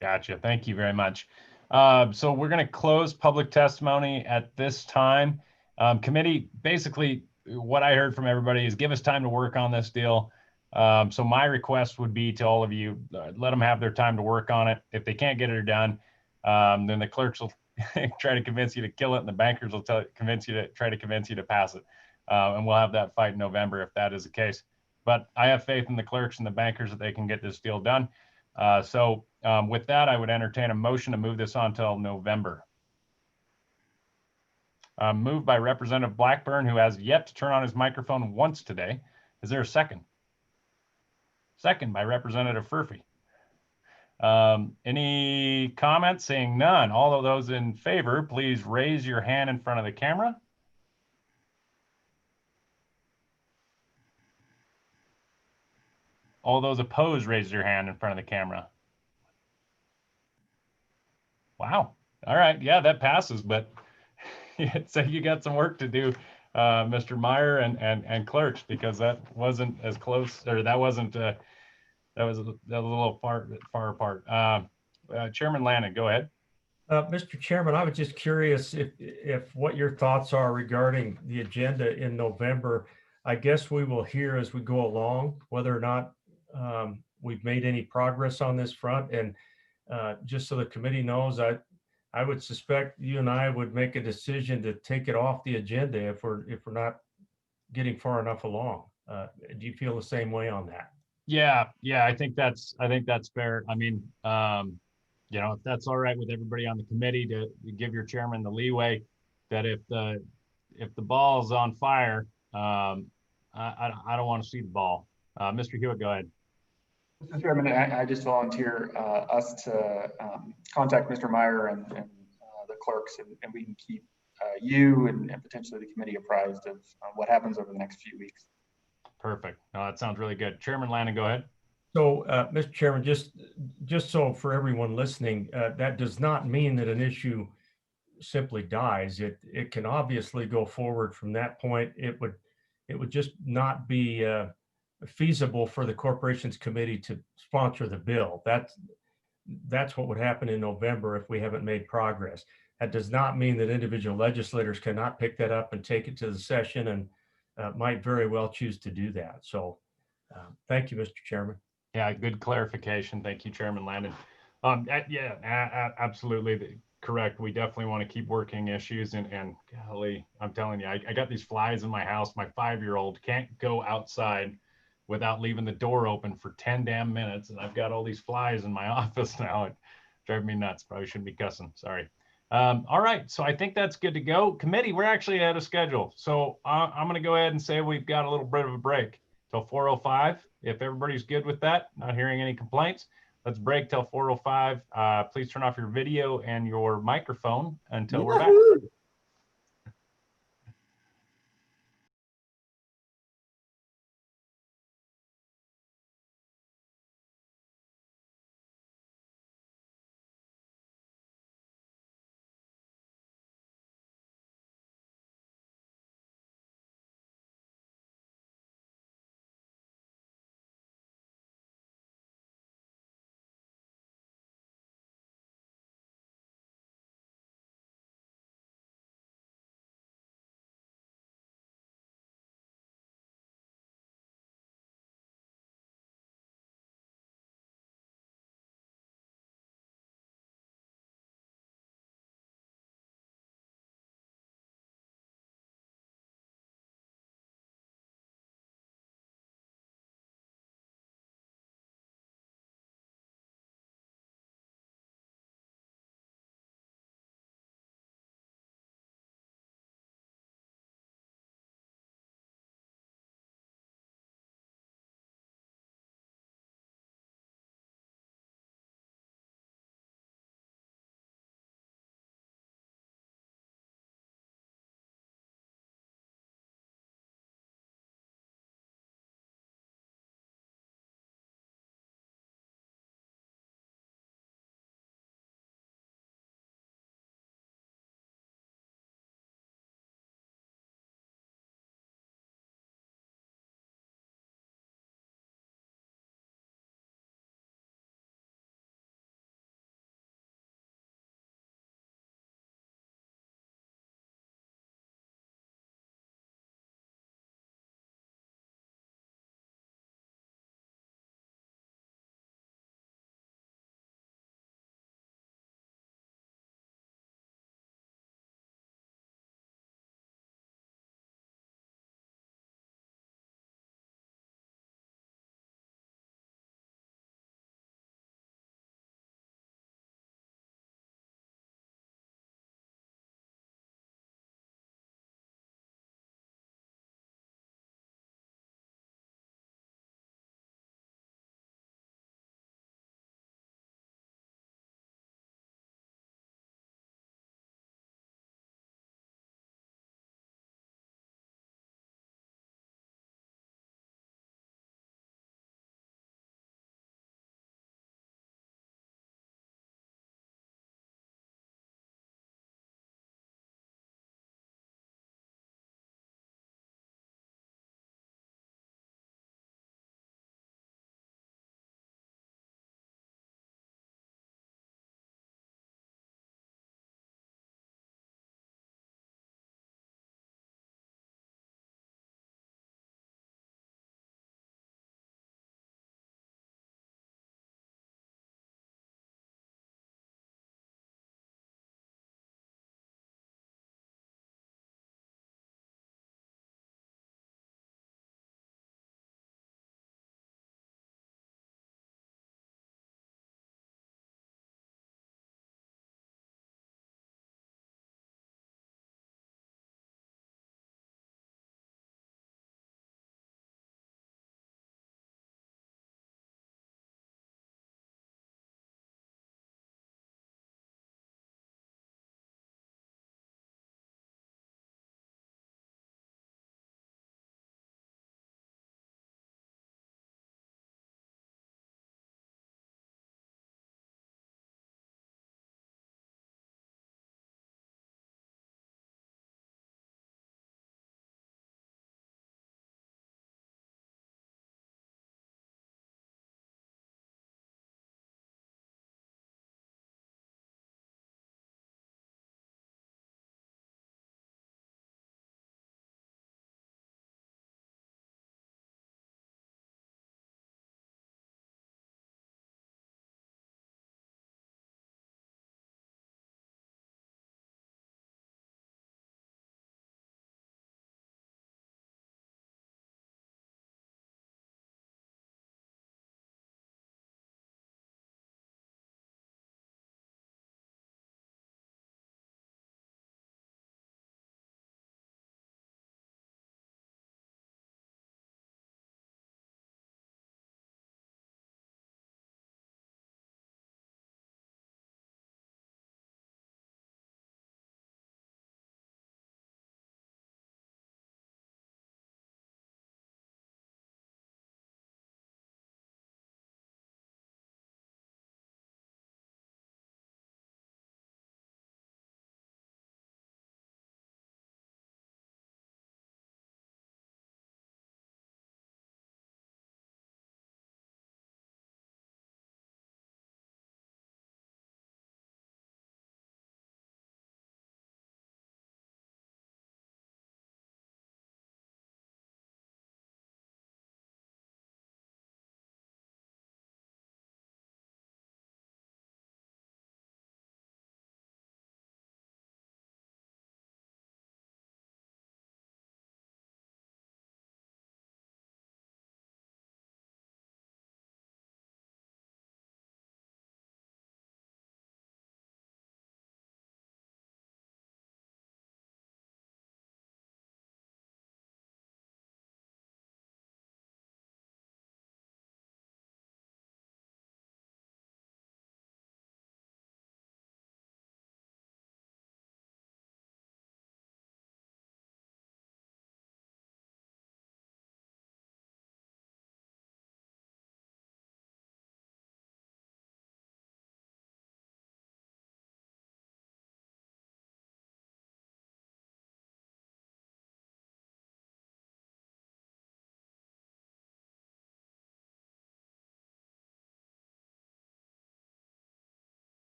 Gotcha. Thank you very much. So we're going to close public testimony at this time. Committee, basically what I heard from everybody is give us time to work on this deal. So my request would be to all of you, let them have their time to work on it. If they can't get it done, then the clerks will try to convince you to kill it, and the bankers will try to convince you to pass it. And we'll have that fight in November if that is the case. But I have faith in the clerks and the bankers that they can get this deal done. So with that, I would entertain a motion to move this on till November. Moved by Representative Blackburn, who has yet to turn on his microphone once today. Is there a second? Second by Representative Furphy. Any comments? Seeing none. All of those in favor, please raise your hand in front of the camera. All those opposed, raise your hand in front of the camera. Wow. All right. Yeah, that passes, but so you got some work to do, Mr. Meyer and clerks, because that wasn't as close, or that wasn't, that was a little far apart. Chairman Lannon, go ahead. Mr. Chairman, I was just curious if what your thoughts are regarding the agenda in November. I guess we will hear as we go along whether or not we've made any progress on this front. And just so the committee knows, I would suspect you and I would make a decision to take it off the agenda if we're not getting far enough along. Do you feel the same way on that? Yeah, I think that's fair. I mean, you know, if that's all right with everybody on the committee, to give your chairman the leeway that if the ball is on fire, I don't want to see the ball. Mr. Hewitt, go ahead. Mr. Chairman, I just volunteer us to contact Mr. Meyer and the clerks, and we can keep you and potentially the committee apprised of what happens over the next few weeks. Perfect. No, that sounds really good. Chairman Lannon, go ahead. So, Mr. Chairman, just so for everyone listening, that does not mean that an issue simply dies. It can obviously go forward from that point. It would just not be feasible for the Corporations Committee to sponsor the bill. That's what would happen in November if we haven't made progress. That does not mean that individual legislators cannot pick that up and take it to the session, and might very well choose to do that. So thank you, Mr. Chairman. Yeah, good clarification. Thank you, Chairman Landon. Yeah, absolutely correct. We definitely want to keep working issues, and golly, I'm telling you, I got these flies in my house. My 5-year-old can't go outside without leaving the door open for 10 damn minutes. And I've got all these flies in my office now. It drives me nuts. Probably shouldn't be cussing. Sorry. All right. So I think that's good to go. Committee, we're actually ahead of schedule. So I'm going to go ahead and say we've got a little bit of a break till 4:05. If everybody's good with that, not hearing any complaints, let's break till 4:05. Please turn off your video and your microphone until we're back.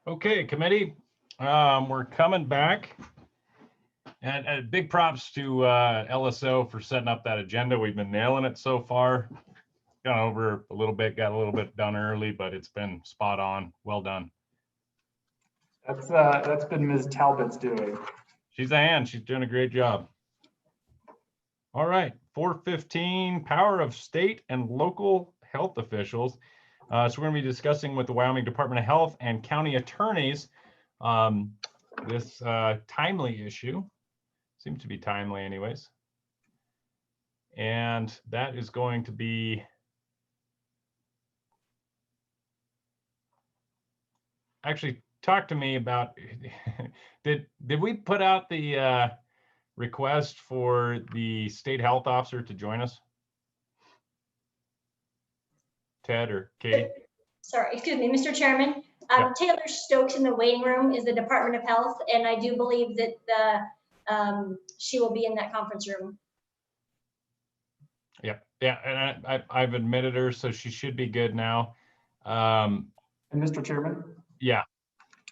Okay, committee, we're coming back. And big props to LSO for setting up that agenda. We've been nailing it so far. Gone over a little bit, got a little bit done early, but it's been spot on. Well done. That's been Ms. Talbot's doing. She's a hand. She's doing a great job. All right, 4:15, power of state and local health officials. So we're going to be discussing with the Wyoming Department of Health and county attorneys this timely issue. Seems to be timely anyways. And that is going to be actually talk to me about did we put out the request for the state health officer to join us? Ted or Katie? Sorry, excuse me, Mr. Chairman. Yeah. Taylor Stokes in the waiting room is the Department of Health, and I do believe that she will be in that conference room. Yeah, and I've admitted her, so she should be good now. And Mr. Chairman? Yeah.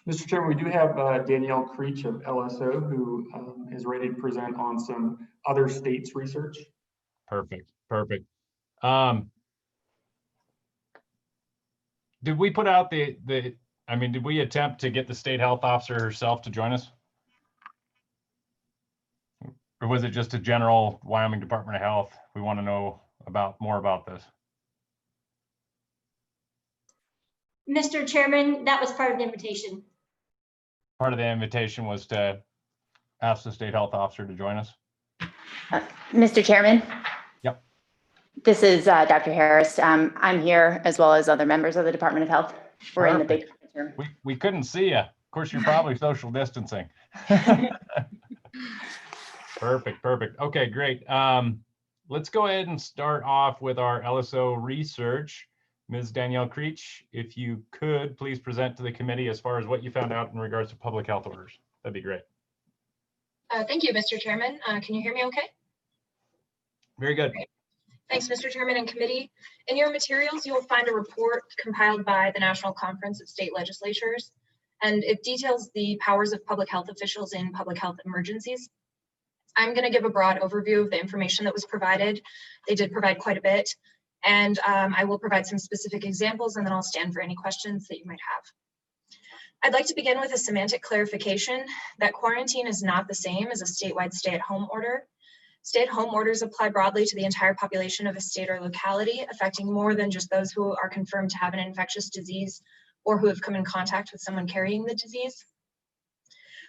Mr. Chairman, we do have Danielle Creech of LSO who is ready to present on some other states' research. Perfect. Did we put out did we attempt to get the state health officer herself to join us? Or was it just a general Wyoming Department of Health? We want to know more about this. Mr. Chairman, that was part of the invitation. Part of the invitation was to ask the state health officer to join us. Mr. Chairman? Yep. This is Dr. Harris. I'm here as well as other members of the Department of Health. We're in the big room. We couldn't see you. Of course, you're probably social distancing. Perfect. Okay, great. Let's go ahead and start off with our LSO research. Ms. Danielle Creech, if you could please present to the committee as far as what you found out in regards to public health orders. That'd be great. Thank you, Mr. Chairman. Can you hear me okay? Very good. Great. Thanks, Mr. Chairman and committee. In your materials, you'll find a report compiled by the National Conference of State Legislatures, and it details the powers of public health officials in public health emergencies. I'm going to give a broad overview of the information that was provided. They did provide quite a bit, and I will provide some specific examples, and then I'll stand for any questions that you might have. I'd like to begin with a semantic clarification that quarantine is not the same as a statewide stay-at-home order. Stay-at-home orders apply broadly to the entire population of a state or locality, affecting more than just those who are confirmed to have an infectious disease or who have come in contact with someone carrying the disease.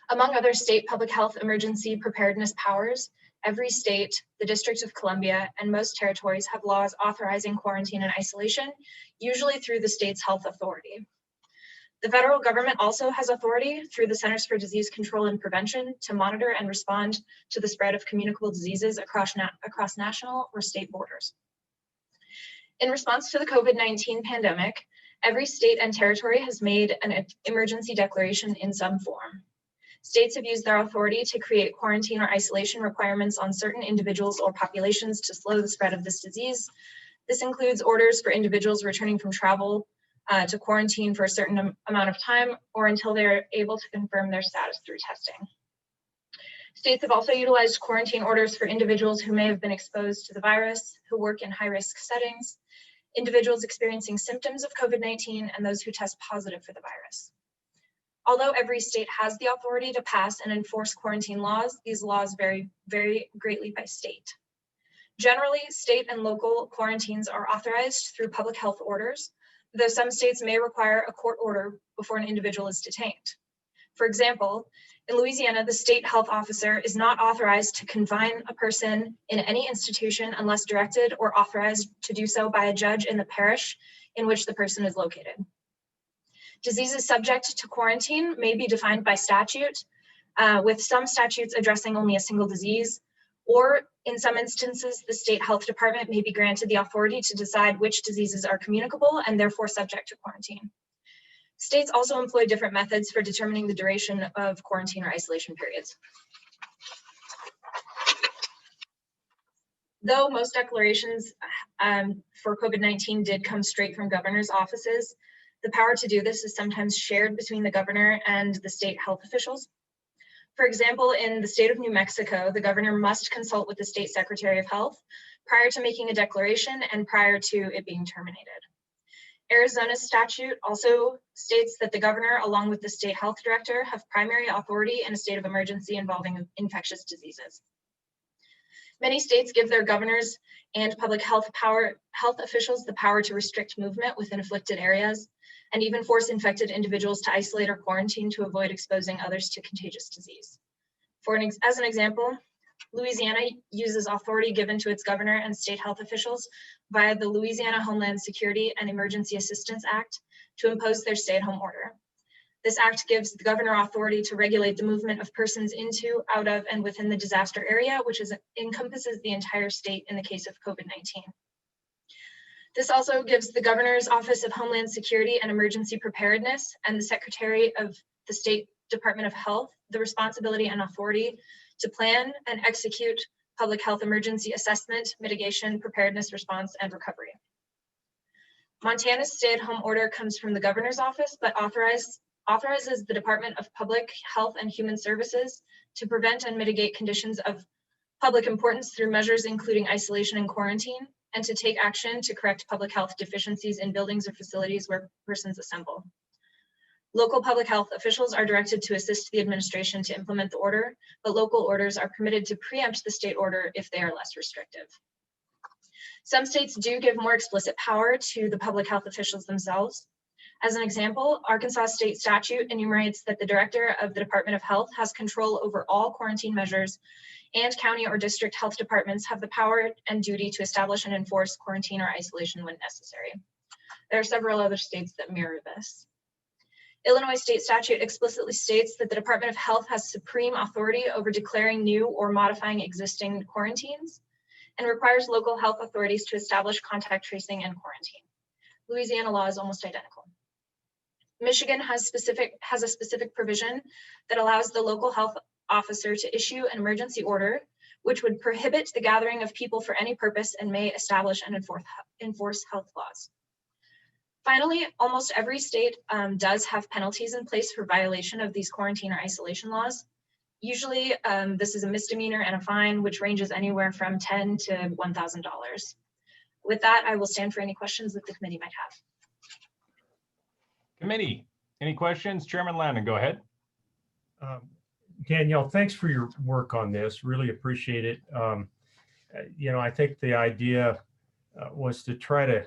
Among other state public health emergency preparedness powers, every state, the District of Columbia, and most territories have laws authorizing quarantine and isolation, usually through the state's health authority. The federal government also has authority through the Centers for Disease Control and Prevention to monitor and respond to the spread of communicable diseases across national or state borders. In response to the COVID-19 pandemic, every state and territory has made an emergency declaration in some form. States have used their authority to create quarantine or isolation requirements on certain individuals or populations to slow the spread of this disease. This includes orders for individuals returning from travel to quarantine for a certain amount of time or until they're able to confirm their status through testing. States have also utilized quarantine orders for individuals who may have been exposed to the virus, who work in high-risk settings, individuals experiencing symptoms of COVID-19, and those who test positive for the virus. Although every state has the authority to pass and enforce quarantine laws, these laws vary greatly by state. Generally, state and local quarantines are authorized through public health orders, though some states may require a court order before an individual is detained. For example, in Louisiana, the state health officer is not authorized to confine a person in any institution unless directed or authorized to do so by a judge in the parish in which the person is located. Diseases subject to quarantine may be defined by statute, with some statutes addressing only a single disease, or in some instances, the state health department may be granted the authority to decide which diseases are communicable and therefore subject to quarantine. States also employ different methods for determining the duration of quarantine or isolation periods. Though most declarations for COVID-19 did come straight from governor's offices, The power to do this is sometimes shared between the governor and the state health officials. For example, in the state of New Mexico, the governor must consult with the state secretary of health prior to making a declaration and prior to it being terminated. Arizona's statute also states that the governor, along with the state health director, have primary authority in a state of emergency involving infectious diseases. Many states give their governors and public health officials the power to restrict movement within afflicted areas and even force infected individuals to isolate or quarantine to avoid exposing others to contagious disease. As an example, Louisiana uses authority given to its governor and state health officials via the Louisiana Homeland Security and Emergency Assistance Act to impose their stay-at-home order. This act gives the governor authority to regulate the movement of persons into, out of, and within the disaster area, which encompasses the entire state in the case of COVID-19. This also gives the Governor's Office of Homeland Security and Emergency Preparedness and the Secretary of the State Department of Health the responsibility and authority to plan and execute public health emergency assessment, mitigation, preparedness, response, and recovery. Montana's stay-at-home order comes from the Governor's Office, but authorizes the Department of Public Health and Human Services to prevent and mitigate conditions of public importance through measures including isolation and quarantine, and to take action to correct public health deficiencies in buildings or facilities where persons assemble. Local public health officials are directed to assist the administration to implement the order, but local orders are permitted to preempt the state order if they are less restrictive. Some states do give more explicit power to the public health officials themselves. As an example, Arkansas state statute enumerates that the director of the Department of Health has control over all quarantine measures, and county or district health departments have the power and duty to establish and enforce quarantine or isolation when necessary. There are several other states that mirror this. Illinois state statute explicitly states that the Department of Health has supreme authority over declaring new or modifying existing quarantines and requires local health authorities to establish contact tracing and quarantine. Louisiana law is almost identical. Michigan has a specific provision that allows the local health officer to issue an emergency order, which would prohibit the gathering of people for any purpose and may establish and enforce health laws. Finally, almost every state does have penalties in place for violation of these quarantine or isolation laws. Usually, this is a misdemeanor and a fine, which ranges anywhere from $10 to $1,000. With that, I will stand for any questions that the committee might have. Committee, any questions? Chairman Landon, go ahead. Danielle, thanks for your work on this. Really appreciate it. You know, I think the idea was to try to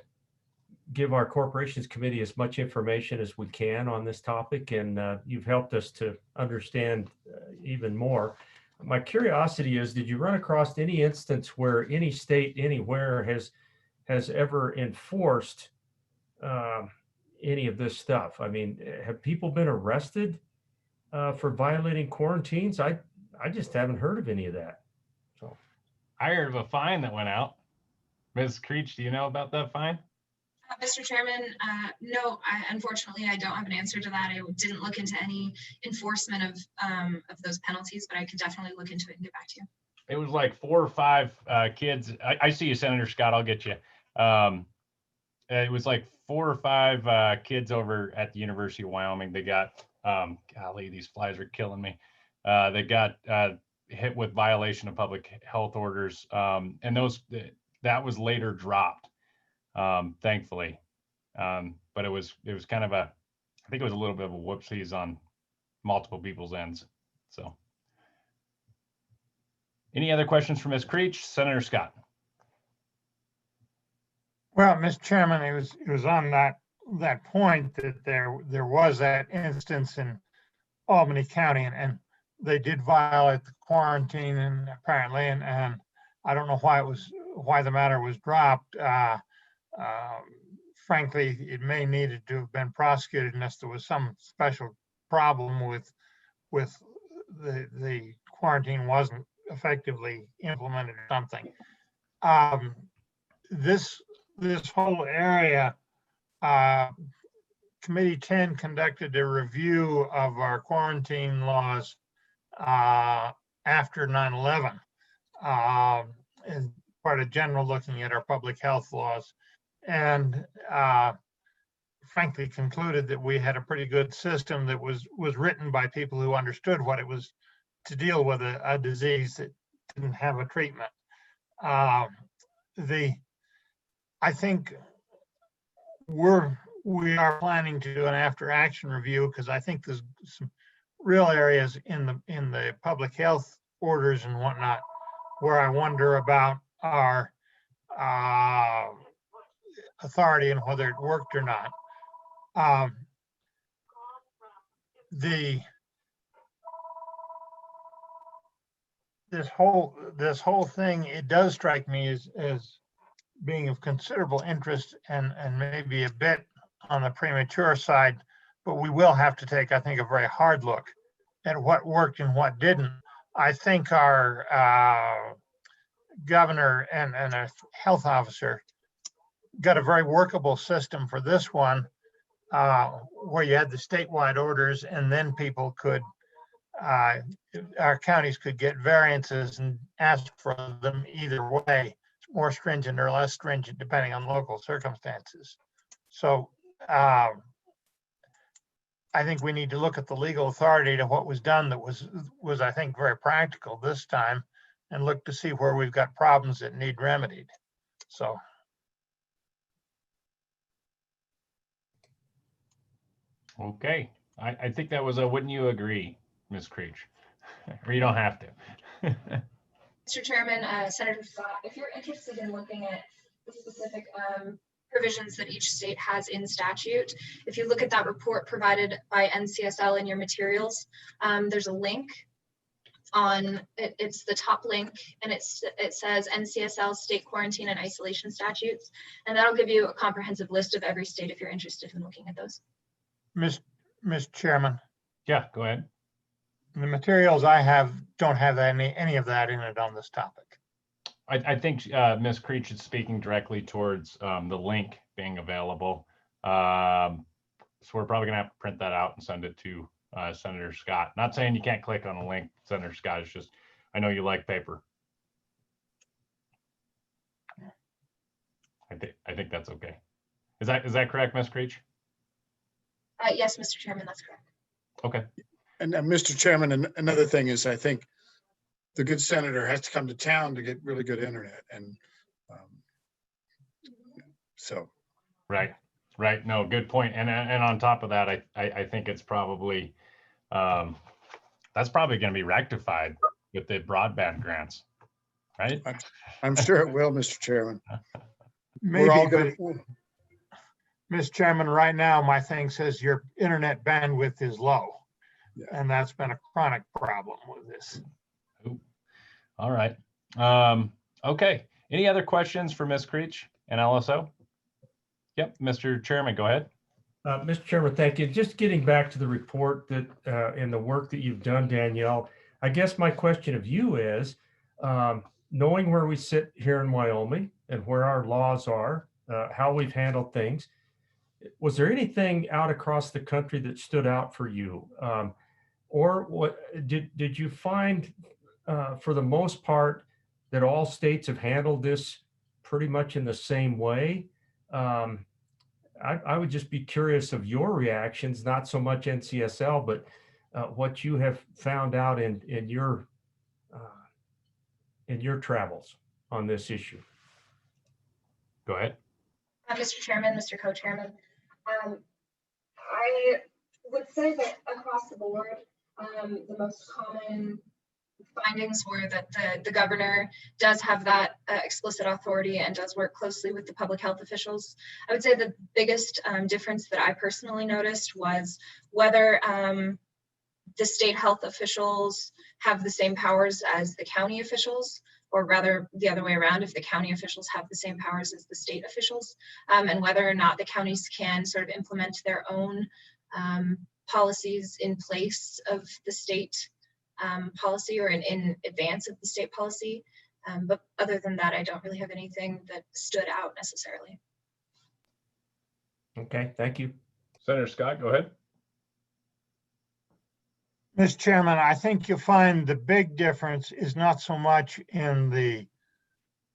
give our corporations committee as much information as we can on this topic, and you've helped us to understand even more. My curiosity is, did you run across any instance where any state anywhere has ever enforced any of this stuff? I mean, have people been arrested for violating quarantines? I just haven't heard of any of that. So I heard of a fine that went out. Ms. Creech, do you know about that fine? Mr. Chairman, no, unfortunately, I don't have an answer to that. I didn't look into any enforcement of those penalties, but I could definitely look into it and get back to you. It was like 4 or 5 kids. I see you, Senator Scott. I'll get you. It was like 4 or 5 kids over at the University of Wyoming. They got, golly, these flies are killing me. They got hit with violation of public health orders, and that was later dropped. Thankfully, but it was kind of I think it was a little bit of a whoopsies on multiple people's ends. So, any other questions for Ms. Creech? Senator Scott. Well, Mr. Chairman, it was on that point that there was that instance in Albany County, and they did violate the quarantine, and apparently, and I don't know why the matter was dropped. Frankly, it may needed to have been prosecuted unless there was some special problem with the quarantine wasn't effectively implemented or something. This whole area, Committee 10 conducted a review of our quarantine laws after 9/11, and part of general looking at our public health laws. And frankly concluded that we had a pretty good system that was written by people who understood what it was to deal with a disease that didn't have a treatment. I think we are planning to do an after action review, because I think there's some real areas in the public health orders and whatnot where I wonder about our authority and whether it worked or not. This whole thing, it does strike me as being of considerable interest and maybe a bit on the premature side, but we will have to take, I think, a very hard look at what worked and what didn't. I think our governor and a health officer got a very workable system for this one, where you had the statewide orders, and then people could, our counties could get variances and ask for them either way, more stringent or less stringent, depending on local circumstances. So I think we need to look at the legal authority to what was done that was I think very practical this time, and look to see where we've got problems that need remedied. So. Okay, I think that was a wouldn't you agree, Ms. Creech? Or you don't have to. Mr. Chairman, Senator Scott, if you're interested in looking at the specific provisions that each state has in statute, if you look at that report provided by NCSL in your materials, there's a link on it. It's the top link, and it says NCSL state quarantine and isolation statutes, and that'll give you a comprehensive list of every state if you're interested in looking at those. Mr. Chairman. Yeah, go ahead. The materials I have don't have any of that in it on this topic. I think Ms. Creech is speaking directly towards the link being available. So we're probably gonna have to print that out and send it to Senator Scott. Not saying you can't click on a link, Senator Scott. It's just, I know you like paper. I think that's okay. Is that correct, Ms. Creech? Yes, Mr. Chairman, that's correct. Okay. And Mr. Chairman, another thing is, I think the good senator has to come to town to get really good internet, and so. Right. No, good point. And on top of that, I think it's probably that's probably going to be rectified with the broadband grants, right? I'm sure it will, Mr. Chairman. Maybe, Mr. Chairman, right now my thing says your internet bandwidth is low. Yeah. And that's been a chronic problem with this. Ooh. All right. Okay. Any other questions for Ms. Creech and LSO? Yep, Mr. Chairman, go ahead. Mr. Chairman, thank you. Just getting back to the report that and the work that you've done, Danielle, I guess my question of you is, knowing where we sit here in Wyoming and where our laws are, how we've handled things, was there anything out across the country that stood out for you? Or what did you find for the most part that all states have handled this pretty much in the same way? I would just be curious of your reactions, not so much NCSL, but what you have found out in your travels on this issue. Go ahead. Mr. Chairman, Mr. Co-Chairman, I would say that across the board, the most common findings were that the governor does have that explicit authority and does work closely with the public health officials. I would say the biggest difference that I personally noticed was whether the state health officials have the same powers as the county officials, or rather the other way around, if the county officials have the same powers as the state officials, and whether or not the counties can sort of implement their own policies in place of the state policy, or in advance of the state policy. But other than that, I don't really have anything that stood out necessarily. Okay, thank you. Senator Scott, go ahead. Mr. Chairman, I think you'll find the big difference is not so much in the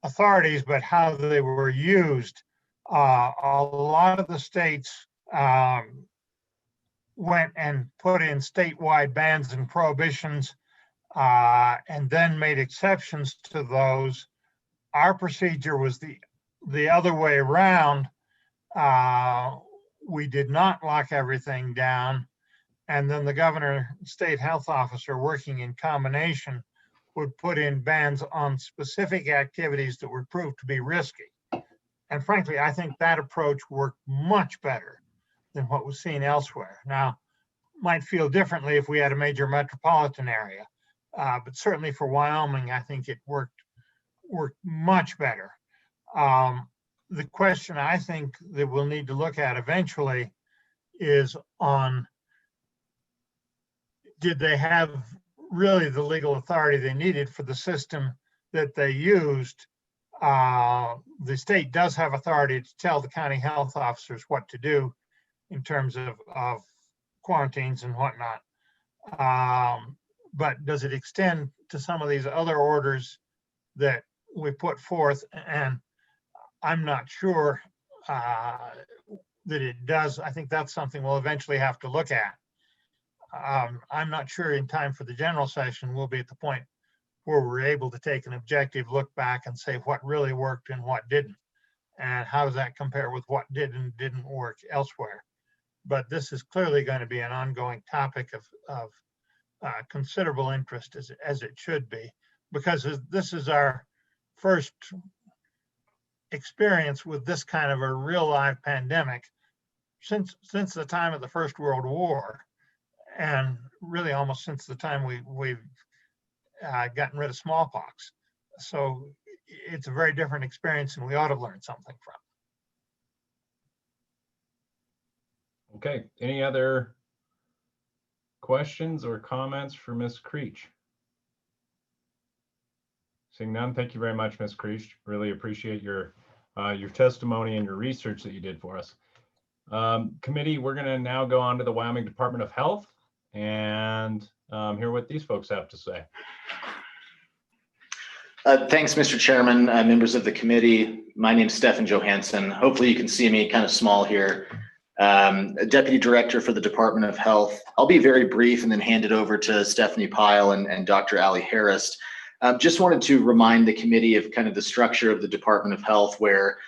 authorities, but how they were used. A lot of the states went and put in statewide bans and prohibitions and then made exceptions to those. Our procedure was the other way around. We did not lock everything down. And then the governor, state health officer, working in combination, would put in bans on specific activities that were proved to be risky. And frankly, I think that approach worked much better than what was seen elsewhere. Now, might feel differently if we had a major metropolitan area, but certainly for Wyoming, I think it worked much better. The question I think that we'll need to look at eventually is on, did they have really the legal authority they needed for the system that they used? The state does have authority to tell the county health officers what to do in terms of quarantines and whatnot. But does it extend to some of these other orders that we put forth? And I'm not sure that it does. I think that's something we'll eventually have to look at. I'm not sure in time for the general session we'll be at the point where we're able to take an objective look back and say what really worked and what didn't, and how does that compare with what did and didn't work elsewhere. But this is clearly going to be an ongoing topic of considerable interest, as it should be, because this is our first experience with this kind of a real live pandemic since the time of the First World War, and really almost since the time we've gotten rid of smallpox. So it's a very different experience, and we ought to learn something from. Okay, any other questions or comments for Ms. Creech? Seeing none, thank you very much, Ms. Creech. Really appreciate your testimony and your research that you did for us. Committee, we're going to now go on to the Wyoming Department of Health and hear what these folks have to say. Thanks, Mr. Chairman, members of the committee. My name is Stefan Johansson. Hopefully you can see me kind of small here. Deputy Director for the Department of Health. I'll be very brief and then hand it over to Stephanie Pyle and Dr. Ali Harris. Just wanted to remind the committee of kind of the structure of the Department of Health, where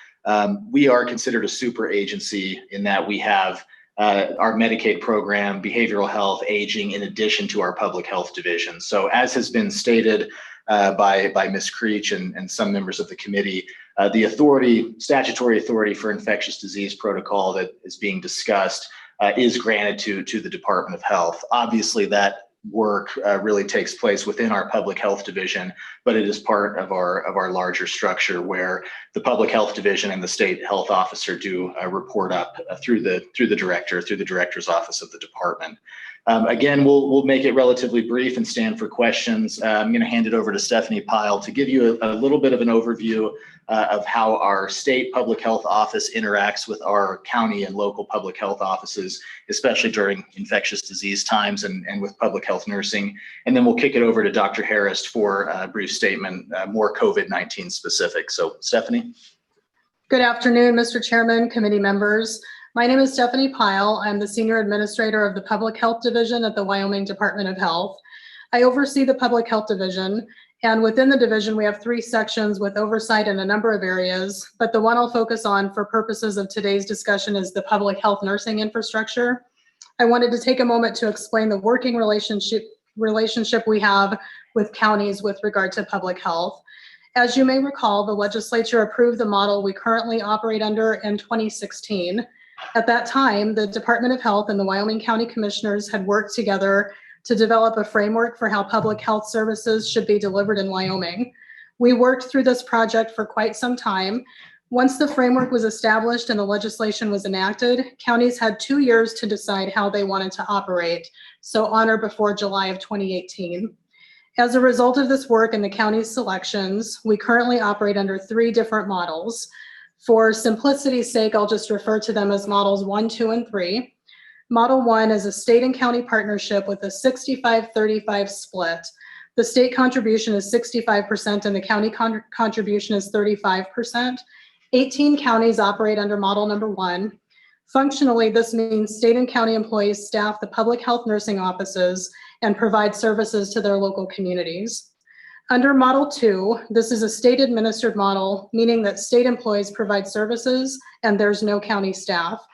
we are considered a super agency in that we have our Medicaid program, behavioral health, aging, in addition to our public health division. So as has been stated by Ms. Creech and some members of the committee, the statutory authority for infectious disease protocol that is being discussed is granted to the Department of Health. Obviously, that work really takes place within our public health division, but it is part of our larger structure where the public health division and the state health officer do report up through the director's office of the department. Again, we'll make it relatively brief and stand for questions. I'm going to hand it over to Stephanie Pyle to give you a little bit of an overview of how our state public health office interacts with our county and local public health offices, especially during infectious disease times and with public health nursing. And then we'll kick it over to Dr. Harris for a brief statement, more COVID-19 specific. So Stephanie. Good afternoon, Mr. Chairman, committee members. My name is Stephanie Pyle. I'm the Senior Administrator of the Public Health Division at the Wyoming Department of Health. I oversee the Public Health Division, and within the division, we have 3 sections with oversight in a number of areas, but the one I'll focus on for purposes of today's discussion is the public health nursing infrastructure. I wanted to take a moment to explain the working relationship we have with counties with regard to public health. As you may recall, the legislature approved the model we currently operate under in 2016. At that time, the Department of Health and the Wyoming County Commissioners had worked together to develop a framework for how public health services should be delivered in Wyoming. We worked through this project for quite some time. Once the framework was established and the legislation was enacted, counties had 2 years to decide how they wanted to operate, so on or before July of 2018. As a result of this work and the county's selections, we currently operate under 3 different models. For simplicity's sake, I'll just refer to them as models 1, 2, and 3. Model 1 is a state and county partnership with a 65-35 split. The state contribution is 65% and the county contribution is 35%. 18 counties operate under model number 1. Functionally, this means state and county employees staff the public health nursing offices and provide services to their local communities. Under Model 2, this is a state-administered model, meaning that state employees provide services and there's no county staff.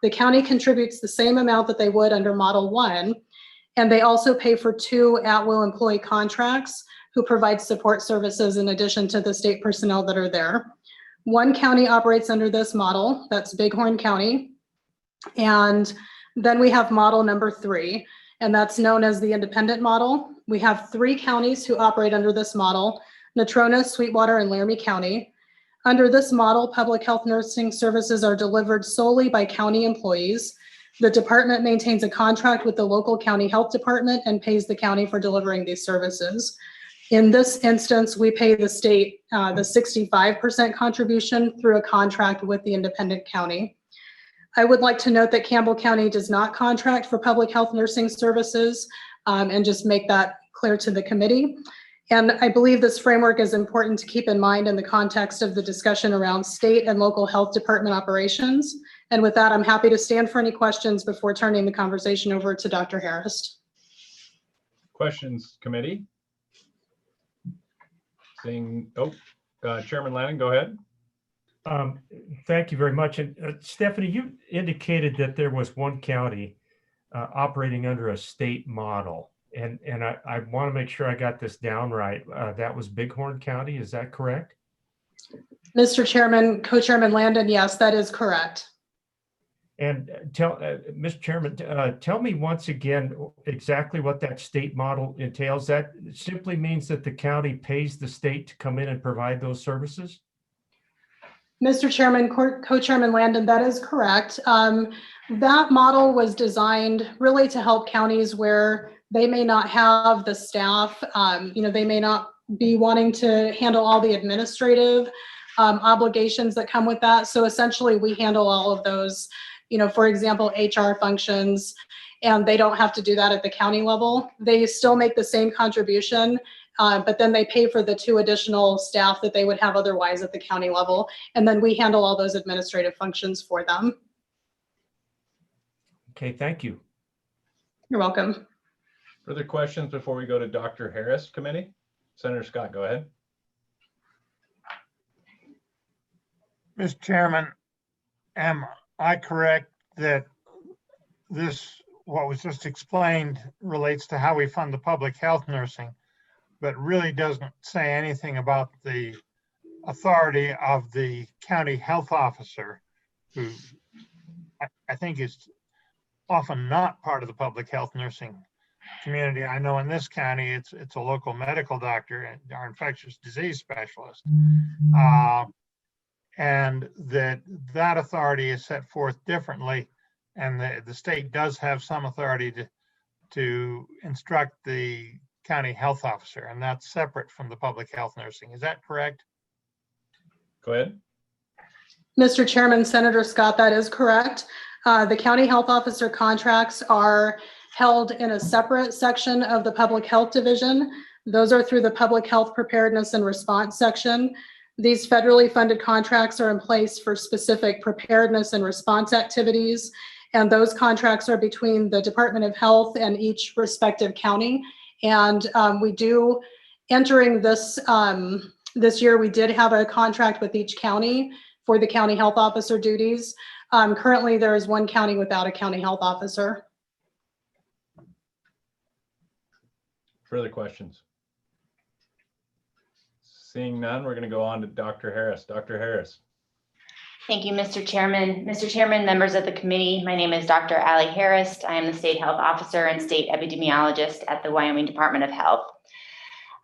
The county contributes the same amount that they would under Model 1, and they also pay for 2 at-will employee contracts who provide support services in addition to the state personnel that are there. One county operates under this model, that's Bighorn County. And then we have model number 3, and that's known as the independent model. We have 3 counties who operate under this model: Natrona, Sweetwater, and Laramie County. Under this model, public health nursing services are delivered solely by county employees. The department maintains a contract with the local county health department and pays the county for delivering these services. In this instance, we pay the state the 65% contribution through a contract with the independent county. I would like to note that Campbell County does not contract for public health nursing services, and just make that clear to the committee. And I believe this framework is important to keep in mind in the context of the discussion around state and local health department operations. And with that, I'm happy to stand for any questions before turning the conversation over to Dr. Harris. Questions, committee? Seeing, Chairman Lannon, go ahead. Thank you very much. And Stephanie, you indicated that there was one county operating under a state model. And I want to make sure I got this down right. That was Bighorn County, is that correct? Mr. Chairman, Co-Chairman Landon, yes, that is correct. And Mr. Chairman, tell me once again exactly what that state model entails. That simply means that the county pays the state to come in and provide those services? Mr. Chairman, Co-Chairman Landon, that is correct. That model was designed really to help counties where they may not have the staff, they may not be wanting to handle all the administrative obligations that come with that. So essentially we handle all of those, for example, HR functions, and they don't have to do that at the county level. They still make the same contribution, but then they pay for the 2 additional staff that they would have otherwise at the county level. And then we handle all those administrative functions for them. Okay, thank you. You're welcome. Further questions before we go to Dr. Harris, committee? Senator Scott, go ahead. Mr. Chairman, am I correct that what was just explained relates to how we fund the public health nursing, but really doesn't say anything about the authority of the county health officer, who I think is often not part of the public health nursing community? I know in this county, it's a local medical doctor and our infectious disease specialist. And that authority is set forth differently, and the state does have some authority to instruct the county health officer, and that's separate from the public health nursing. Is that correct? Go ahead. Mr. Chairman, Senator Scott, that is correct. The county health officer contracts are held in a separate section of the public health division. Those are through the public health preparedness and response section. These federally funded contracts are in place for specific preparedness and response activities, and those contracts are between the Department of Health and each respective county. And we do, entering this year, we did have a contract with each county for the county health officer duties. Currently, there is one county without a county health officer. Further questions? Seeing none, we're going to go on to Dr. Harris. Dr. Harris. Thank you, Mr. Chairman. Mr. Chairman, members of the committee, my name is Dr. Allie Harris. I am the State Health Officer and State Epidemiologist at the Wyoming Department of Health.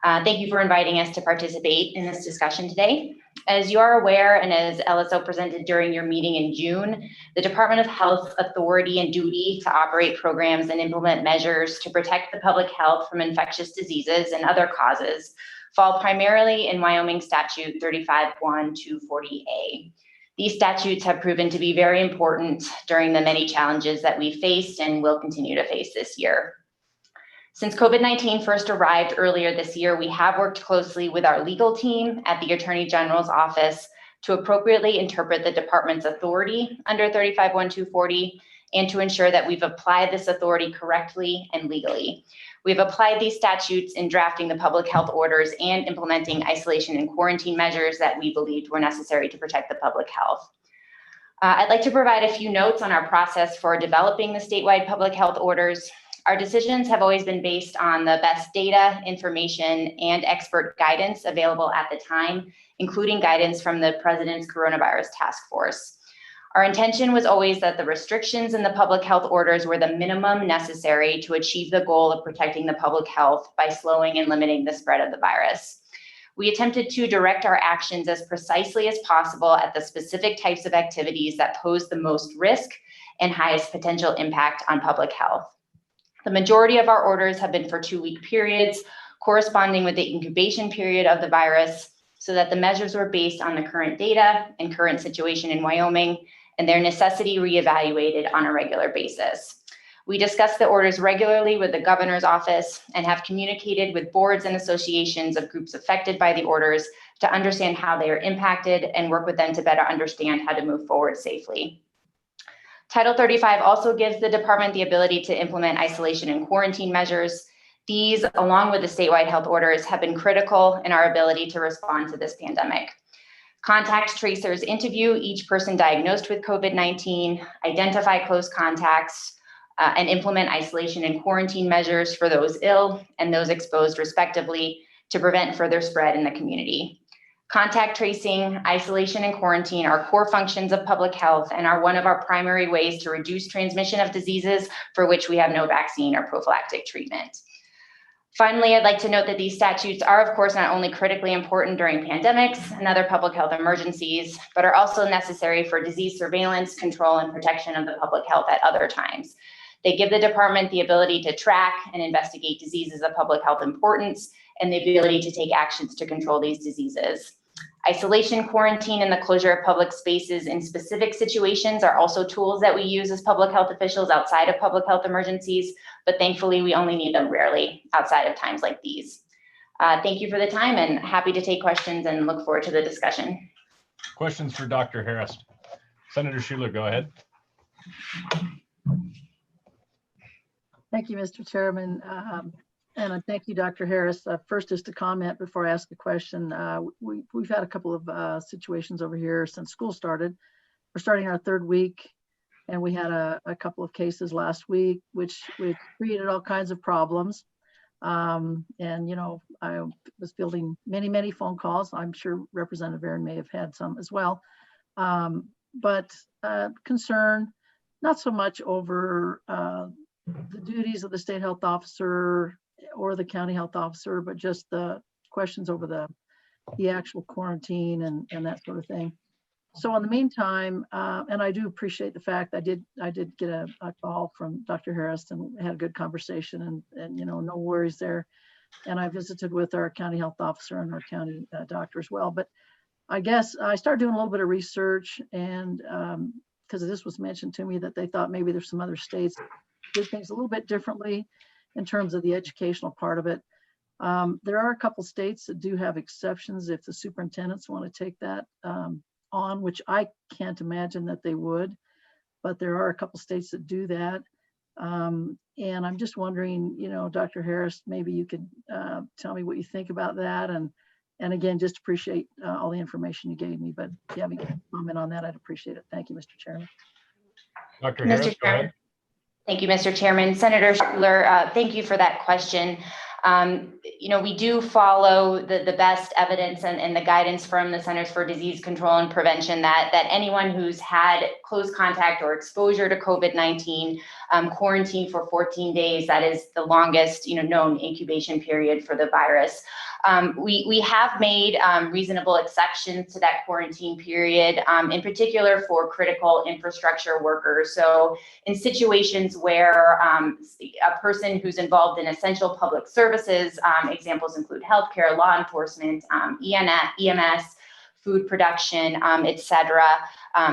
Thank you for inviting us to participate in this discussion today. As you are aware, and as LSO presented during your meeting in June, the Department of Health's authority and duty to operate programs and implement measures to protect the public health from infectious diseases and other causes fall primarily in Wyoming Statute 35-1-240A. These statutes have proven to be very important during the many challenges that we faced and will continue to face this year. Since COVID-19 first arrived earlier this year, we have worked closely with our legal team at the Attorney General's office, to appropriately interpret the department's authority under 35-1240 and to ensure that we've applied this authority correctly and legally. We've applied these statutes in drafting the public health orders and implementing isolation and quarantine measures that we believed were necessary to protect the public health. I'd like to provide a few notes on our process for developing the statewide public health orders. Our decisions have always been based on the best data, information, and expert guidance available at the time, including guidance from the President's Coronavirus Task Force. Our intention was always that the restrictions in the public health orders were the minimum necessary to achieve the goal of protecting the public health by slowing and limiting the spread of the virus. We attempted to direct our actions as precisely as possible at the specific types of activities that pose the most risk and highest potential impact on public health. The majority of our orders have been for 2-week periods, corresponding with the incubation period of the virus, so that the measures were based on the current data and current situation in Wyoming, and their necessity reevaluated on a regular basis. We discuss the orders regularly with the governor's office and have communicated with boards and associations of groups affected by the orders to understand how they are impacted and work with them to better understand how to move forward safely. Title 35 also gives the department the ability to implement isolation and quarantine measures. These, along with the statewide health orders, have been critical in our ability to respond to this pandemic. Contact tracers interview each person diagnosed with COVID-19, identify close contacts, and implement isolation and quarantine measures for those ill and those exposed respectively to prevent further spread in the community. Contact tracing, isolation, and quarantine are core functions of public health and are one of our primary ways to reduce transmission of diseases for which we have no vaccine or prophylactic treatment. Finally, I'd like to note that these statutes are, of course, not only critically important during pandemics and other public health emergencies, but are also necessary for disease surveillance, control, and protection of the public health at other times. They give the department the ability to track and investigate diseases of public health importance and the ability to take actions to control these diseases. Isolation, quarantine, and the closure of public spaces in specific situations are also tools that we use as public health officials outside of public health emergencies, but thankfully we only need them rarely outside of times like these. Thank you for the time and happy to take questions and look forward to the discussion. Questions for Dr. Harris? Senator Schuler, go ahead. Thank you, Mr. Chairman. And thank you, Dr. Harris. First, just a comment before I ask a question. We've had a couple of situations over here since school started. We're starting our 3rd week, and we had a couple of cases last week, which created all kinds of problems. And, you know, I was fielding many phone calls. I'm sure Representative Aaron may have had some as well. But concern, not so much over the duties of the state health officer or the county health officer, but just the questions over the actual quarantine and that sort of thing. So in the meantime, and I do appreciate the fact I did get a call from Dr. Harris and had a good conversation and you know, no worries there. And I visited with our county health officer and our county doctor as well. But I guess I started doing a little bit of research and because this was mentioned to me that they thought maybe there's some other states did things a little bit differently in terms of the educational part of it. There are a couple states that do have exceptions if the superintendents want to take that on, which I can't imagine that they would, but there are a couple states that do that. And I'm just wondering, you know, Dr. Harris, maybe you could tell me what you think about that. And again, just appreciate all the information you gave me, but if you have any comment on that, I'd appreciate it. Thank you, Mr. Chairman. Dr. Harris, go ahead. Thank you, Mr. Chairman. Senator Schuler, thank you for that question. You know, we do follow the best evidence and the guidance from the Centers for Disease Control and Prevention that anyone who's had close contact or exposure to COVID-19 quarantine for 14 days, that is the longest, you know, known incubation period for the virus. We have made reasonable exceptions to that quarantine period, in particular for critical infrastructure workers. So in situations where a person who's involved in essential public services, examples include healthcare, law enforcement, EMS, food production, et cetera.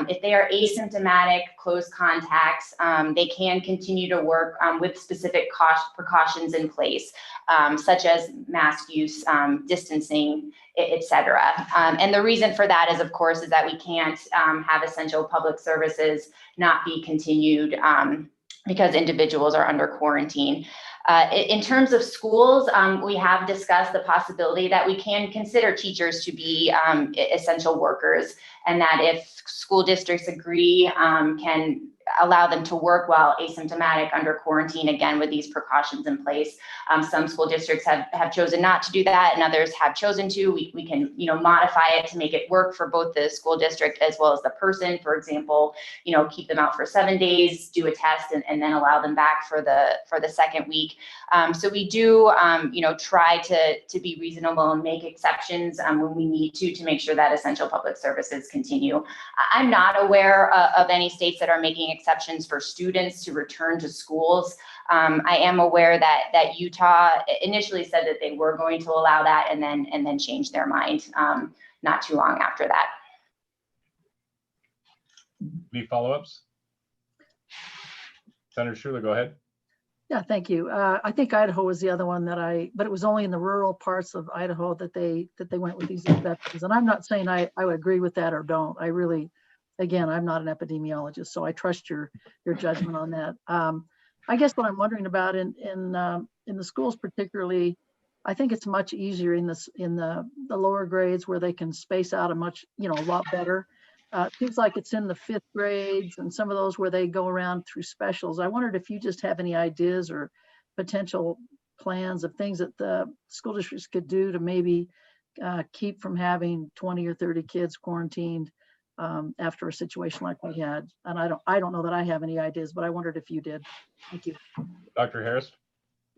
If they are asymptomatic, close contacts, they can continue to work with specific precautions in place, such as mask use, distancing, et cetera. And the reason for that is, of course, is that we can't have essential public services not be continued because individuals are under quarantine. In terms of schools, we have discussed the possibility that we can consider teachers to be essential workers, and that if school districts agree, can allow them to work while asymptomatic under quarantine, again, with these precautions in place. Some school districts have chosen not to do that, and others have chosen to. We can, modify it to make it work for both the school district as well as the person. For example, keep them out for 7 days, do a test, and then allow them back for the second week. So we do, try to be reasonable and make exceptions when we need to make sure that essential public services continue. I'm not aware of any states that are making exceptions for students to return to schools. I am aware that Utah initially said that they were going to allow that, and then changed their mind not too long after that. Any follow-ups? Senator Schuler, go ahead. Yeah, thank you. I think Idaho was the other one but it was only in the rural parts of Idaho that they went with these exceptions. And I'm not saying I would agree with that or don't. I really, again, I'm not an epidemiologist, so I trust your judgment on that. I guess what I'm wondering about in the schools particularly, I think it's much easier in the lower grades where they can space out a lot better. It seems like it's in the 5th grades and some of those where they go around through specials. I wondered if you just have any ideas or potential plans of things that the school districts could do to maybe keep from having 20 or 30 kids quarantined after a situation like we had. And I don't know that I have any ideas, but I wondered if you did. Thank you. Dr. Harris.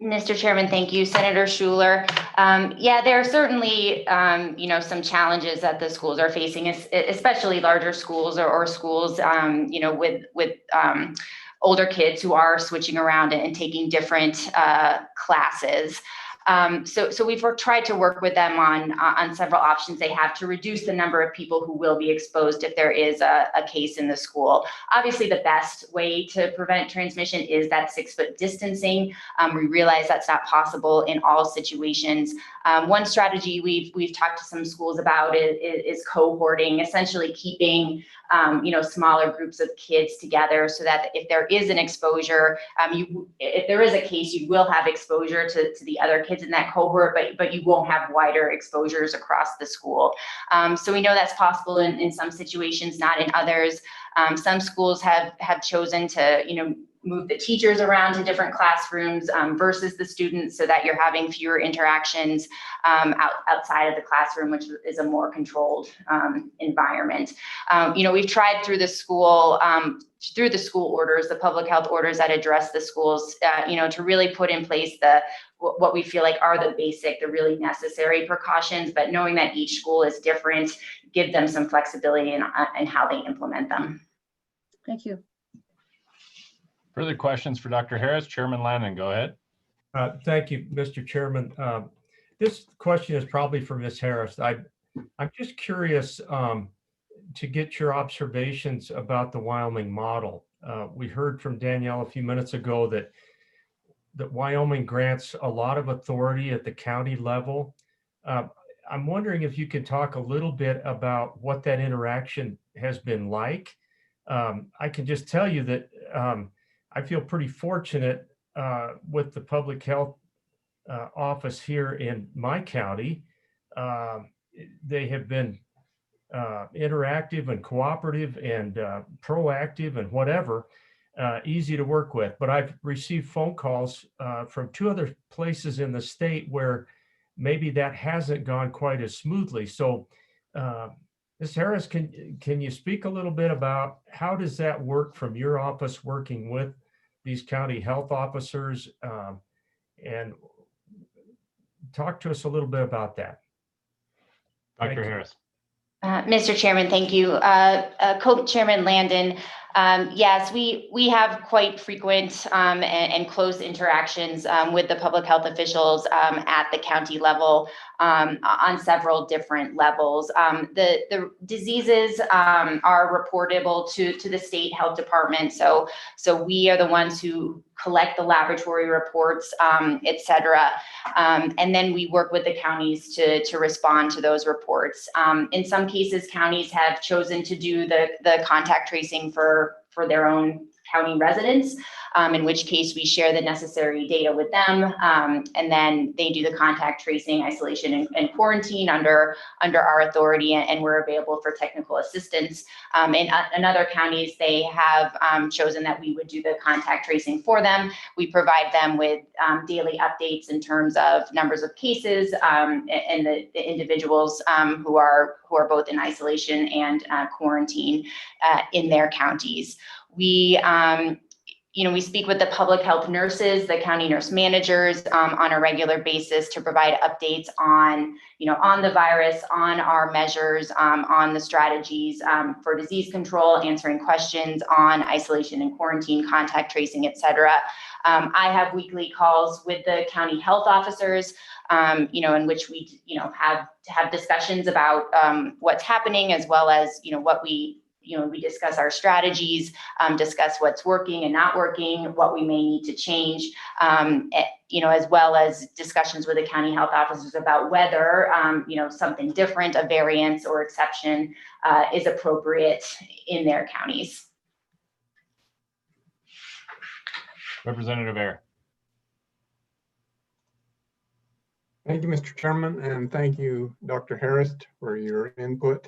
Mr. Chairman, thank you. Senator Schuler. Yeah, there are certainly, some challenges that the schools are facing, especially larger schools or schools, with older kids who are switching around and taking different classes. So we've tried to work with them on several options they have to reduce the number of people who will be exposed if there is a case in the school. Obviously, the best way to prevent transmission is that 6-foot distancing. We realize that's not possible in all situations. One strategy we've talked to some schools about is cohorting, essentially keeping smaller groups of kids together so that if there is an exposure, if there is a case, you will have exposure to the other kids in that cohort, but you won't have wider exposures across the school. So we know that's possible in some situations, not in others. Some schools have chosen to, move the teachers around to different classrooms versus the students so that you're having fewer interactions outside of the classroom, which is a more controlled environment. We've tried through the school orders, the public health orders that address the schools, to really put in place what we feel like are the really necessary precautions, but knowing that each school is different, give them some flexibility in how they implement them. Thank you. Further questions for Dr. Harris? Chairman Lannon, go ahead. Thank you, Mr. Chairman. This question is probably for Ms. Harris. I'm just curious to get your observations about the Wyoming model. We heard from Danielle a few minutes ago that Wyoming grants a lot of authority at the county level. I'm wondering if you could talk a little bit about what that interaction has been like. I can just tell you that I feel pretty fortunate with the public health office here in my county. They have been interactive and cooperative and proactive and whatever, easy to work with. But I've received phone calls from 2 other places in the state where maybe that hasn't gone quite as smoothly. So Ms. Harris, can you speak a little bit about how does that work from your office working with these county health officers, and talk to us a little bit about that. Dr. Harris. Mr. Chairman, thank you. Co-Chairman Landon, yes, we have quite frequent and close interactions with the public health officials at the county level on several different levels. The diseases are reportable to the state health department. So we are the ones who collect the laboratory reports, et cetera. And then we work with the counties to respond to those reports. In some cases, counties have chosen to do the contact tracing for their own county residents, in which case we share the necessary data with them, and then they do the contact tracing, isolation, and quarantine under our authority, and we're available for technical assistance. In other counties, they have chosen that we would do the contact tracing for them. We provide them with daily updates in terms of numbers of cases and the individuals who are both in isolation and quarantine in their counties. We speak with the public health nurses, the county nurse managers on a regular basis to provide updates on the virus, on our measures, on the strategies for disease control, answering questions on isolation and quarantine, contact tracing, et cetera. I have weekly calls with the county health officers, in which we, have discussions about what's happening, as well as, what we discuss our strategies, discuss what's working and not working, what we may need to change, as well as discussions with the county health officers about whether, something different, a variance or exception is appropriate in their counties. Representative Ayer. Thank you, Mr. Chairman, and thank you, Dr. Harris, for your input.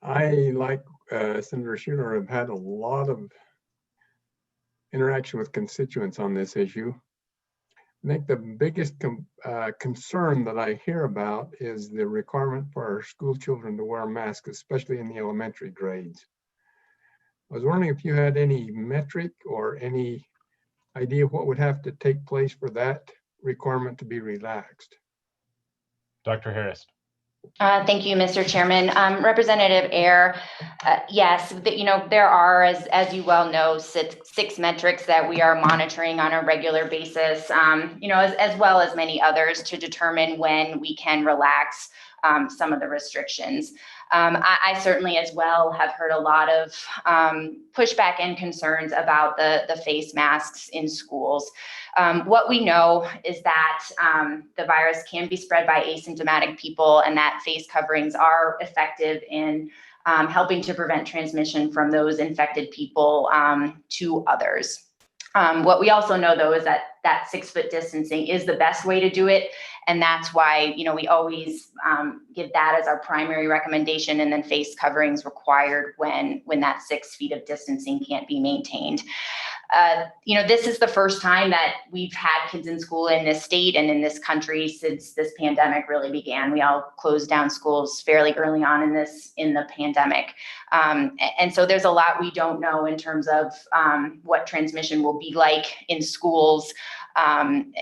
I, like Senator Schuler, have had a lot of interaction with constituents on this issue. I think the biggest concern that I hear about is the requirement for our school children to wear masks, especially in the elementary grades. I was wondering if you had any metric or any idea what would have to take place for that requirement to be relaxed. Dr. Harris. Thank you, Mr. Chairman. Representative Ayer, yes, there are, as you well know, six metrics that we are monitoring on a regular basis, as well as many others to determine when we can relax some of the restrictions. I certainly as well have heard a lot of pushback and concerns about the face masks in schools. What we know is that the virus can be spread by asymptomatic people, and that face coverings are effective in helping to prevent transmission from those infected people to others. What we also know, though, is that 6 foot distancing is the best way to do it. And that's why, we always give that as our primary recommendation, and then face coverings required when that 6 feet of distancing can't be maintained. This is the first time that we've had kids in school in this state and in this country since this pandemic really began. We all closed down schools fairly early on in the pandemic. And so there's a lot we don't know in terms of what transmission will be like in schools, and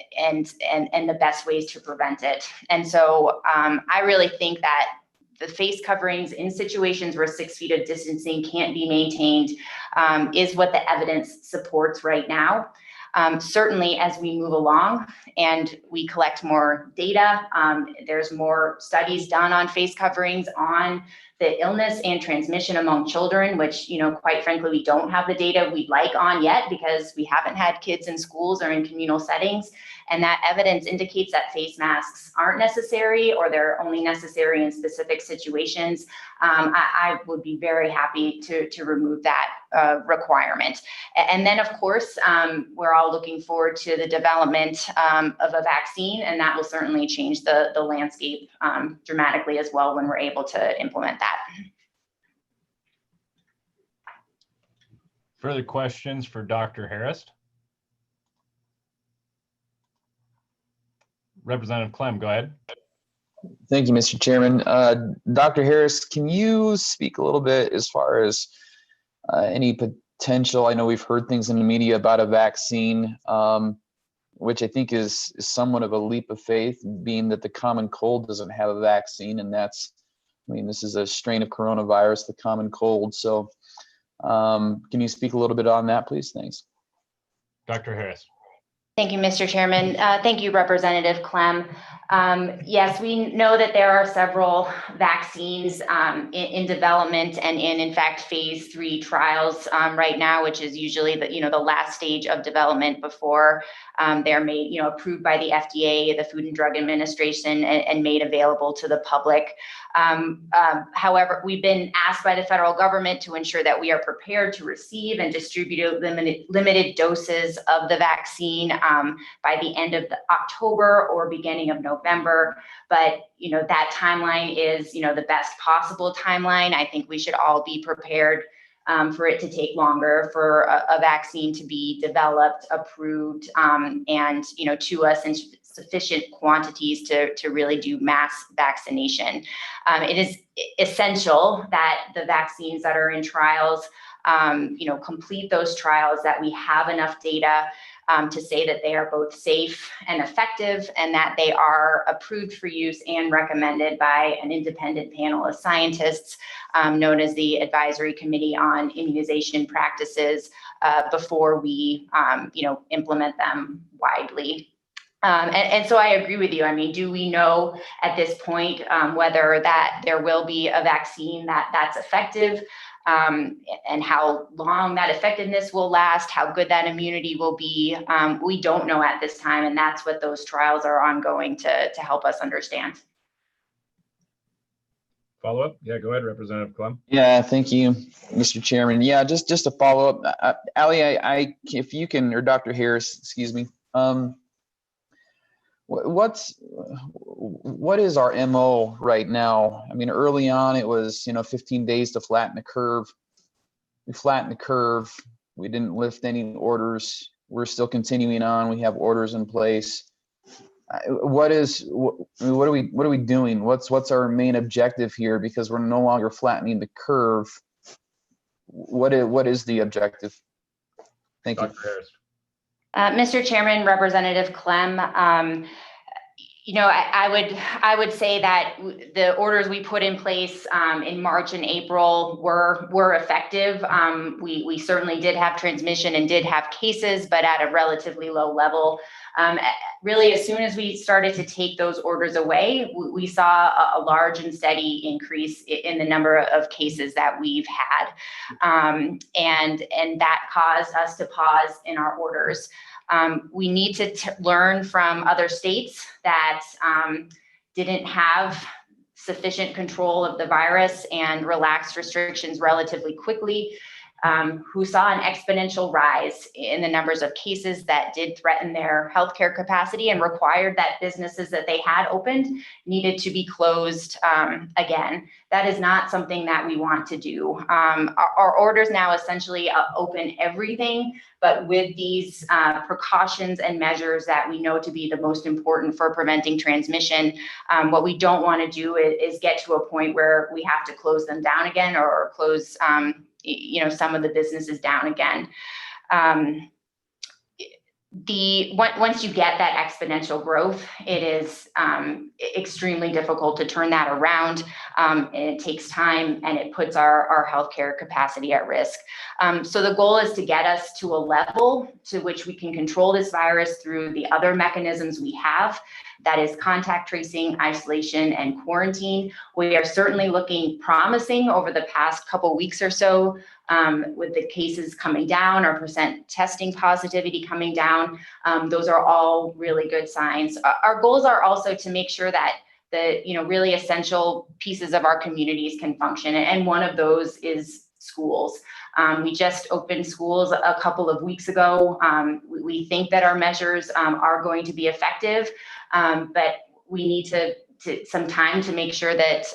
the best ways to prevent it. And so I really think that the face coverings in situations where 6 feet of distancing can't be maintained is what the evidence supports right now. Certainly, as we move along and we collect more data, there's more studies done on face coverings, on the illness and transmission among children, which, quite frankly, we don't have the data we'd like on yet because we haven't had kids in schools or in communal settings. And that evidence indicates that face masks aren't necessary, or they're only necessary in specific situations. I would be very happy to remove that requirement. And then, of course, we're all looking forward to the development of a vaccine, and that will certainly change the landscape dramatically as well when we're able to implement that. Further questions for Dr. Harris? Representative Clem, go ahead. Thank you, Mr. Chairman. Dr. Harris, can you speak a little bit as far as any potential? I know we've heard things in the media about a vaccine, which I think is somewhat of a leap of faith, being that the common cold doesn't have a vaccine, and that's I mean, this is a strain of coronavirus, the common cold. So can you speak a little bit on that, please? Thanks. Dr. Harris. Thank you, Mr. Chairman. Thank you, Representative Clem. Yes, we know that there are several vaccines in development and in fact, phase 3 trials right now, which is usually the last stage of development before they're made, approved by the FDA, the Food and Drug Administration, and made available to the public. However, we've been asked by the federal government to ensure that we are prepared to receive and distribute limited doses of the vaccine by the end of October or beginning of November. But, that timeline is, the best possible timeline. I think we should all be prepared for it to take longer for a vaccine to be developed, approved, and, to us in sufficient quantities to really do mass vaccination. It is essential that the vaccines that are in trials, complete those trials, that we have enough data to say that they are both safe and effective, and that they are approved for use and recommended by an independent panel of scientists known as the Advisory Committee on Immunization Practices before we, implement them widely. And so I agree with you. I mean, do we know at this point whether that there will be a vaccine that's effective? And how long that effectiveness will last, how good that immunity will be, we don't know at this time, and that's what those trials are ongoing to help us understand. Follow up? Yeah, go ahead, Representative Clem. Yeah, thank you, Mr. Chairman. Yeah, just to follow up, Ali, if you can, or Dr. Harris, excuse me, what is our MO right now? I mean, early on it was 15 days to flatten the curve. We flattened the curve. We didn't lift any orders. We're still continuing on. We have orders in place. What are we doing? What's our main objective here? Because we're no longer flattening the curve. What is the objective? Thank you. Dr. Harris. Mr. Chairman, Representative Clem, I would say that the orders we put in place in March and April were effective. We certainly did have transmission and did have cases, but at a relatively low level. Really, as soon as we started to take those orders away, we saw a large and steady increase in the number of cases that we've had. And that caused us to pause in our orders. We need to learn from other states that didn't have sufficient control of the virus and relaxed restrictions relatively quickly, who saw an exponential rise in the numbers of cases that did threaten their healthcare capacity and required that businesses that they had opened needed to be closed again. That is not something that we want to do. Our orders now essentially open everything, but with these precautions and measures that we know to be the most important for preventing transmission. What we don't want to do is get to a point where we have to close them down again or close some of the businesses down again. Once you get that exponential growth, it is extremely difficult to turn that around. And it takes time, and it puts our healthcare capacity at risk. So the goal is to get us to a level to which we can control this virus through the other mechanisms we have. That is contact tracing, isolation, and quarantine. We are certainly looking promising over the past couple weeks or so with the cases coming down, our percent testing positivity coming down. Those are all really good signs. Our goals are also to make sure that the really essential pieces of our communities can function. And one of those is schools. We just opened schools a couple of weeks ago. We think that our measures are going to be effective, but we need to some time to make sure that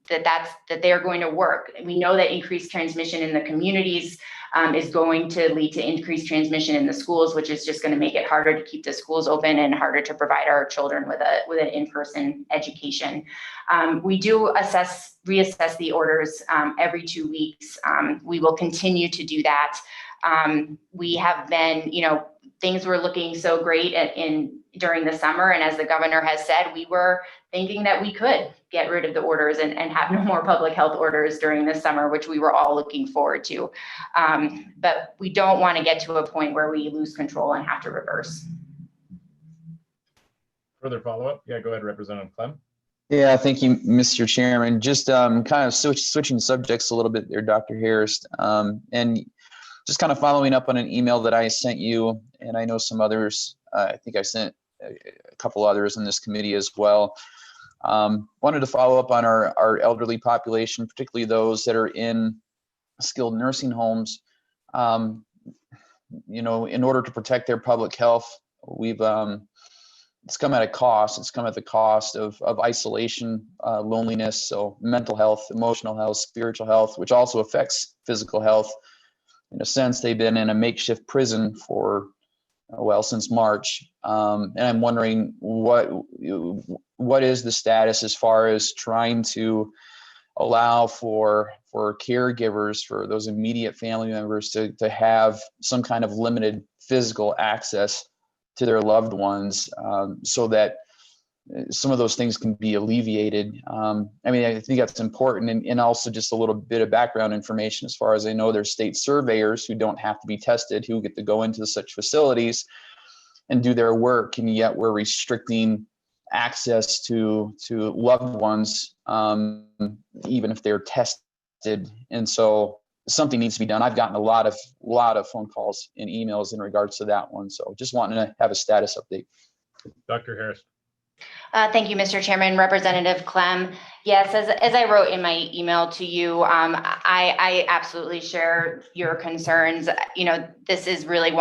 that they are going to work. We know that increased transmission in the communities is going to lead to increased transmission in the schools, which is just going to make it harder to keep the schools open and harder to provide our children with an in-person education. We do reassess the orders every 2 weeks. We will continue to do that. We have been, things were looking so great during the summer. And as the governor has said, we were thinking that we could get rid of the orders and have no more public health orders during this summer, which we were all looking forward to. But we don't want to get to a point where we lose control and have to reverse. Further follow-up? Yeah, go ahead, Representative Clem. Yeah, thank you, Mr. Chairman. Just kind of switching subjects a little bit there, Dr. Harris, and just kind of following up on an email that I sent you, and I know some others, I think I sent a couple others in this committee as well. Wanted to follow up on our elderly population, particularly those that are in skilled nursing homes. In order to protect their public health, we've it's come at a cost. It's come at the cost of isolation, loneliness, so mental health, emotional health, spiritual health, which also affects physical health. In a sense, they've been in a makeshift prison for, since March. And I'm wondering what is the status as far as trying to allow for caregivers, for those immediate family members to have some kind of limited physical access to their loved ones, so that some of those things can be alleviated. I think that's important, and also just a little bit of background information. As far as I know, there's state surveyors who don't have to be tested, who get to go into such facilities and do their work, and yet we're restricting access to loved ones, even if they're tested. And so something needs to be done. I've gotten a lot of phone calls and emails in regards to that one. So just wanting to have a status update. Dr. Harris. Thank you, Mr. Chairman. Representative Clem. Yes, as I wrote in my email to you, I absolutely share your concerns. This is really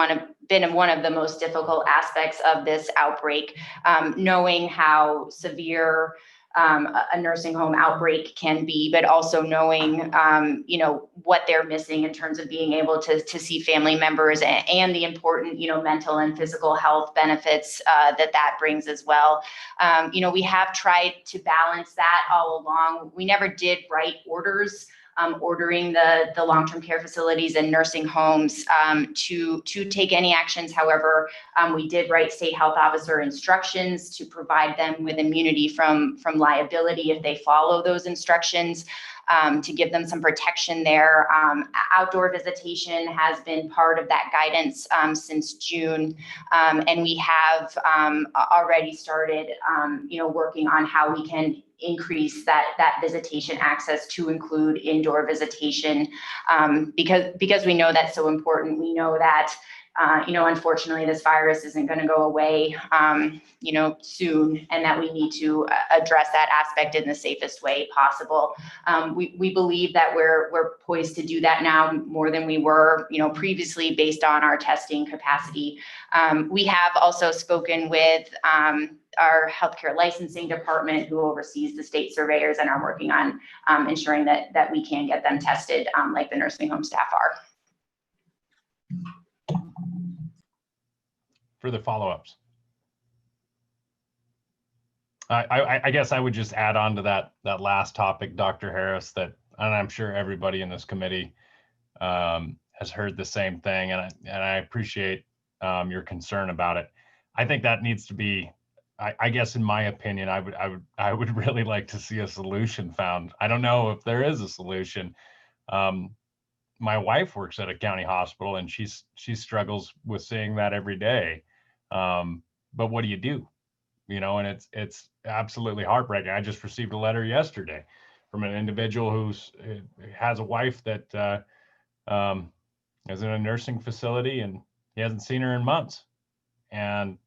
been one of the most difficult aspects of this outbreak, knowing how severe a nursing home outbreak can be, but also knowing, what they're missing in terms of being able to see family members and the important, mental and physical health benefits that brings as well. We have tried to balance that all along. We never did write orders ordering the long-term care facilities and nursing homes to take any actions. However, we did write state health officer instructions to provide them with immunity from liability if they follow those instructions, to give them some protection there. Outdoor visitation has been part of that guidance since June, and we have already started, working on how we can increase that visitation access to include indoor visitation, because we know that's so important. We know that unfortunately, this virus isn't going to go away, soon, and that we need to address that aspect in the safest way possible. We believe that we're poised to do that now more than we were, previously, based on our testing capacity. We have also spoken with our healthcare licensing department, who oversees the state surveyors, and are working on ensuring that we can get them tested like the nursing home staff are. Further follow-ups? I guess I would just add on to that last topic, Dr. Harris, and I'm sure everybody in this committee has heard the same thing, and I appreciate your concern about it. I think that needs to be, I guess, in my opinion, I would really like to see a solution found. I don't know if there is a solution. My wife works at a county hospital, and she struggles with seeing that every day. But what do you do? And it's absolutely heartbreaking. I just received a letter yesterday from an individual who has a wife that is in a nursing facility, and he hasn't seen her in months. And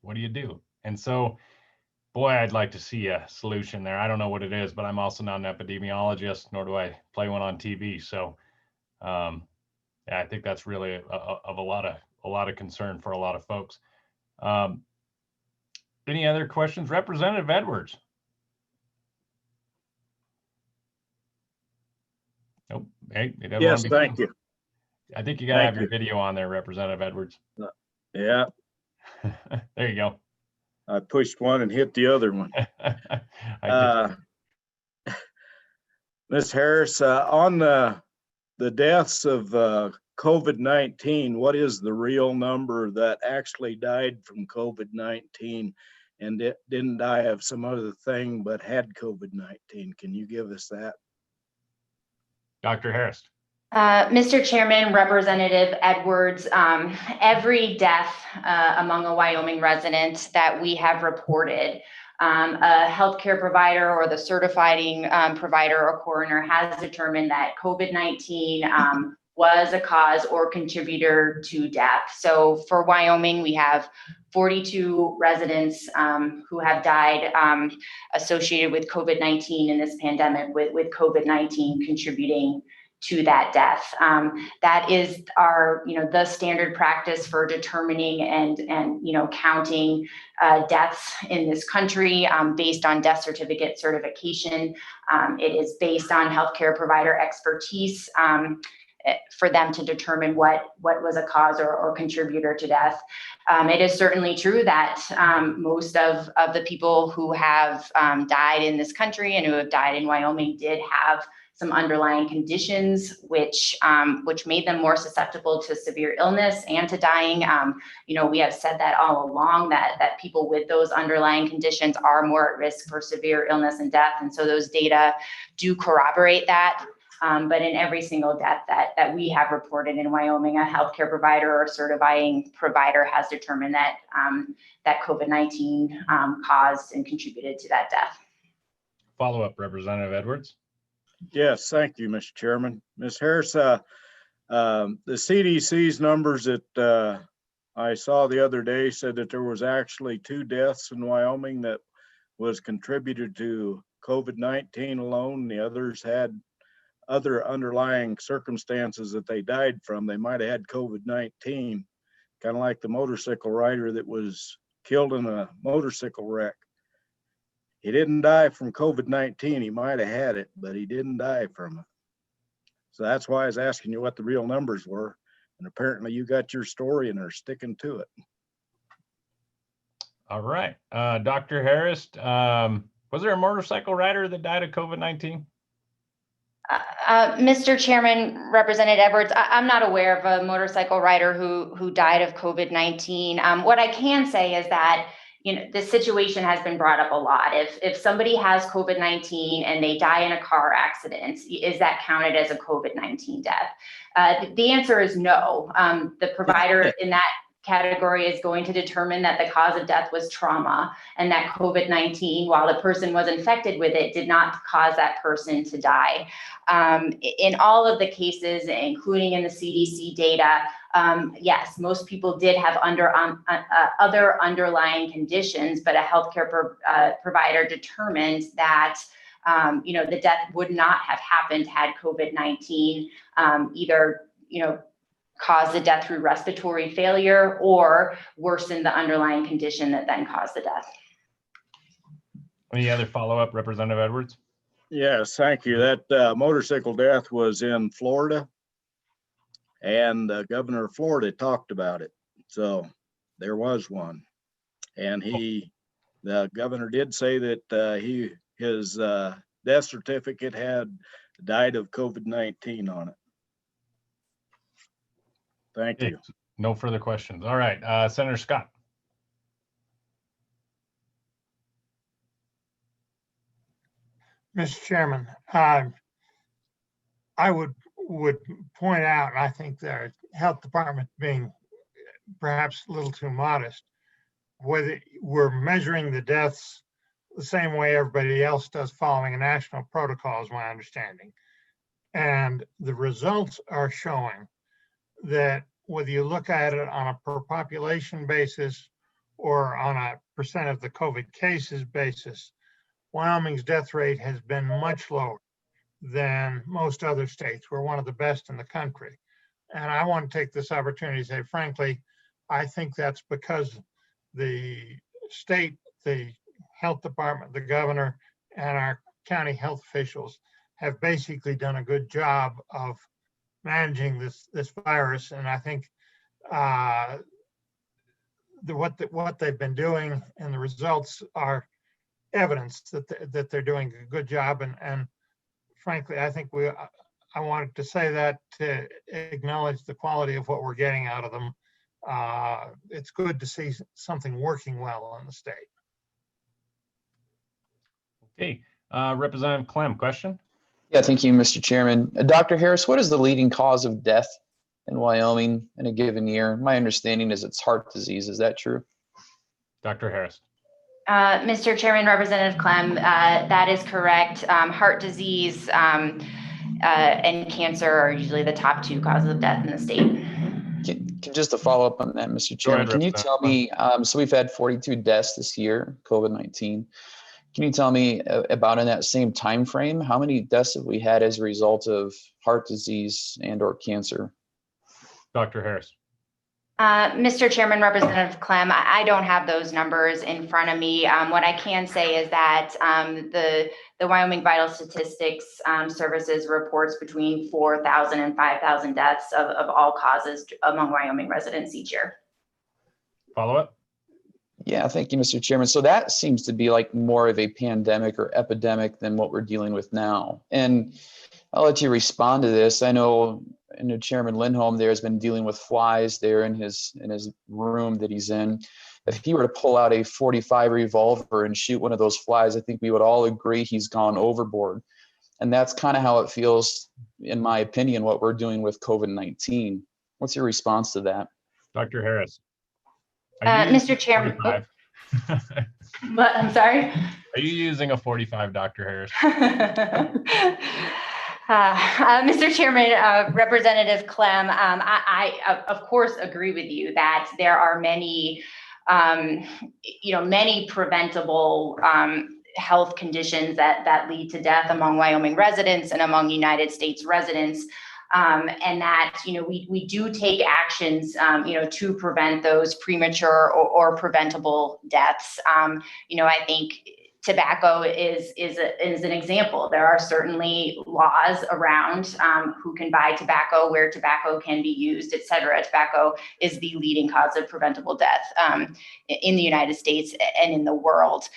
what do you do? And so, boy, I'd like to see a solution there. I don't know what it is, but I'm also not an epidemiologist, nor do I play one on TV. So, yeah, I think that's really of a lot of concern for a lot of folks. Any other questions? Representative Edwards. Nope. Hey, yes, thank you. I think you got to have your video on there, Representative Edwards. Yeah. There you go. I pushed one and hit the other one. Ms. Harris, on the deaths of COVID-19, what is the real number that actually died from COVID-19 and didn't die of some other thing but had COVID-19? Can you give us that? Dr. Harris. Mr. Chairman, Representative Edwards, every death among a Wyoming resident that we have reported, a healthcare provider or the certifying provider or coroner has determined that COVID-19 was a cause or contributor to death. So for Wyoming, we have 42 residents who have died associated with COVID-19 in this pandemic, with COVID-19 contributing to that death. That is our, the standard practice for determining and counting deaths in this country based on death certificate certification. It is based on healthcare provider expertise for them to determine what was a cause or contributor to death. It is certainly true that most of the people who have died in this country and who have died in Wyoming did have some underlying conditions, which made them more susceptible to severe illness and to dying. We have said that all along, that people with those underlying conditions are more at risk for severe illness and death. And so those data do corroborate that. But in every single death that we have reported in Wyoming, a healthcare provider or certifying provider has determined that that COVID-19 caused and contributed to that death. Follow-up, Representative Edwards. Yes, thank you, Mr. Chairman. Ms. Harris, the CDC's numbers that I saw the other day said that there was actually 2 deaths in Wyoming that was contributed to COVID-19 alone. The others had other underlying circumstances that they died from. They might have had COVID-19, kind of like the motorcycle rider that was killed in a motorcycle wreck. He didn't die from COVID-19. He might have had it, but he didn't die from it. So that's why I was asking you what the real numbers were. And apparently you got your story and are sticking to it. All right. Dr. Harris, was there a motorcycle rider that died of COVID-19? Mr. Chairman, Representative Edwards, I'm not aware of a motorcycle rider who died of COVID-19. What I can say is that this situation has been brought up a lot. If somebody has COVID-19 and they die in a car accident, is that counted as a COVID-19 death? The answer is no. The provider in that category is going to determine that the cause of death was trauma and that COVID-19, while the person was infected with it, did not cause that person to die. In all of the cases, including in the CDC data, yes, most people did have other underlying conditions, but a healthcare provider determined that the death would not have happened had COVID-19 either caused the death through respiratory failure or worsened the underlying condition that then caused the death. Any other follow-up, Representative Edwards? Yes, thank you. That motorcycle death was in Florida, and the governor of Florida talked about it. So there was one, and the governor did say that his death certificate had died of COVID-19 on it. Thank you. No further questions. All right, Senator Scott. Mr. Chairman, I would point out, and I think the health department being perhaps a little too modest, whether we're measuring the deaths the same way everybody else does following a national protocol is my understanding. And the results are showing that whether you look at it on a per population basis or on a percent of the COVID cases basis, Wyoming's death rate has been much lower than most other states. We're one of the best in the country. And I want to take this opportunity to say, frankly, I think that's because the state, the health department, the governor, and our county health officials have basically done a good job of managing this virus. And I think what they've been doing and the results are evidence that they're doing a good job. And frankly, I think I wanted to say that to acknowledge the quality of what we're getting out of them. It's good to see something working well in the state. Okay, Representative Clem, question? Yeah, thank you, Mr. Chairman. Dr. Harris, what is the leading cause of death in Wyoming in a given year? My understanding is it's heart disease. Is that true? Dr. Harris. Mr. Chairman, Representative Clem, that is correct. Heart disease and cancer are usually the top two causes of death in the state. Just to follow up on that, Mr. Chairman, can you tell me, so we've had 42 deaths this year, COVID-19. Can you tell me about in that same time frame, how many deaths have we had as a result of heart disease and or cancer? Dr. Harris. Mr. Chairman, Representative Clem, I don't have those numbers in front of me. What I can say is that the Wyoming Vital Statistics Services reports between 4,000 and 5,000 deaths of all causes among Wyoming residents each year. Follow up? Yeah, thank you, Mr. Chairman. So that seems to be like more of a pandemic or epidemic than what we're dealing with now. And I'll let you respond to this. I know Chairman Lindholm there has been dealing with flies there in his room that he's in. If he were to pull out a .45 revolver and shoot one of those flies, I think we would all agree he's gone overboard. And that's kind of how it feels, in my opinion, what we're doing with COVID-19. What's your response to that? Dr. Harris. Mr. Chairman. But I'm sorry? Are you using a .45, Dr. Harris? Mr. Chairman, Representative Clem, I of course agree with you that there are many, many preventable health conditions that lead to death among Wyoming residents and among United States residents. And that, we do take actions, to prevent those premature or preventable deaths. I think tobacco is an example. There are certainly laws around who can buy tobacco, where tobacco can be used, et cetera. Tobacco is the leading cause of preventable death in the United States and in the world.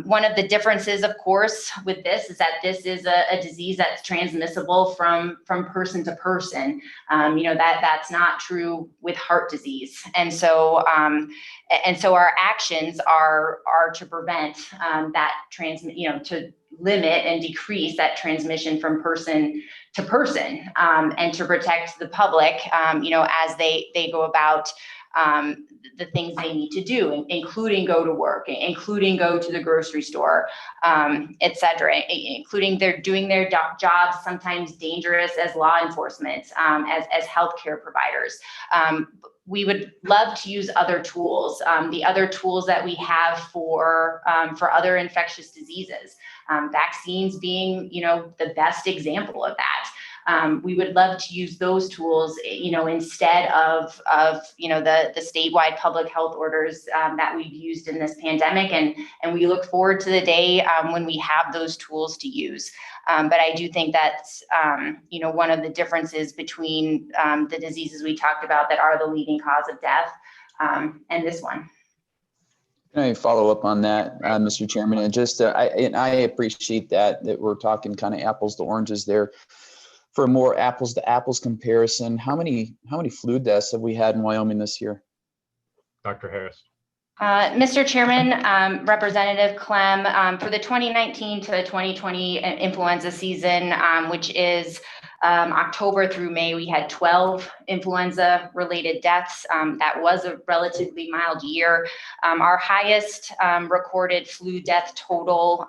One of the differences, of course, with this is that this is a disease that's transmissible from person to person. That's not true with heart disease. And so our actions are to prevent that to limit and decrease that transmission from person to person, and to protect the public, as they go about the things they need to do, including go to work, including go to the grocery store, et cetera, including they're doing their jobs, sometimes dangerous as law enforcement, as healthcare providers. We would love to use other tools, the other tools that we have for other infectious diseases, vaccines being, the best example of that. We would love to use those tools, instead of the statewide public health orders that we've used in this pandemic. And we look forward to the day when we have those tools to use. But I do think that's, one of the differences between the diseases we talked about that are the leading cause of death and this one. Can I follow up on that, Mr. Chairman? And just, I appreciate that we're talking kind of apples to oranges there. For a more apples to apples comparison, how many flu deaths have we had in Wyoming this year? Dr. Harris. Mr. Chairman, Representative Clem, for the 2019 to 2020 influenza season, which is October through May, we had 12 influenza related deaths. That was a relatively mild year. Our highest recorded flu death total,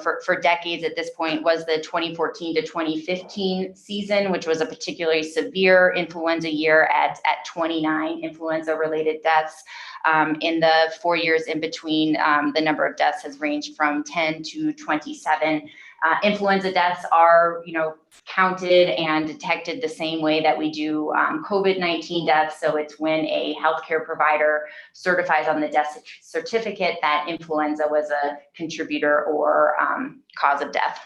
for decades at this point, was the 2014 to 2015 season, which was a particularly severe influenza year at 29 influenza related deaths. In the 4 years in between, the number of deaths has ranged from 10 to 27. Influenza deaths are, counted and detected the same way that we do COVID-19 deaths. So it's when a healthcare provider certifies on the death certificate that influenza was a contributor or cause of death.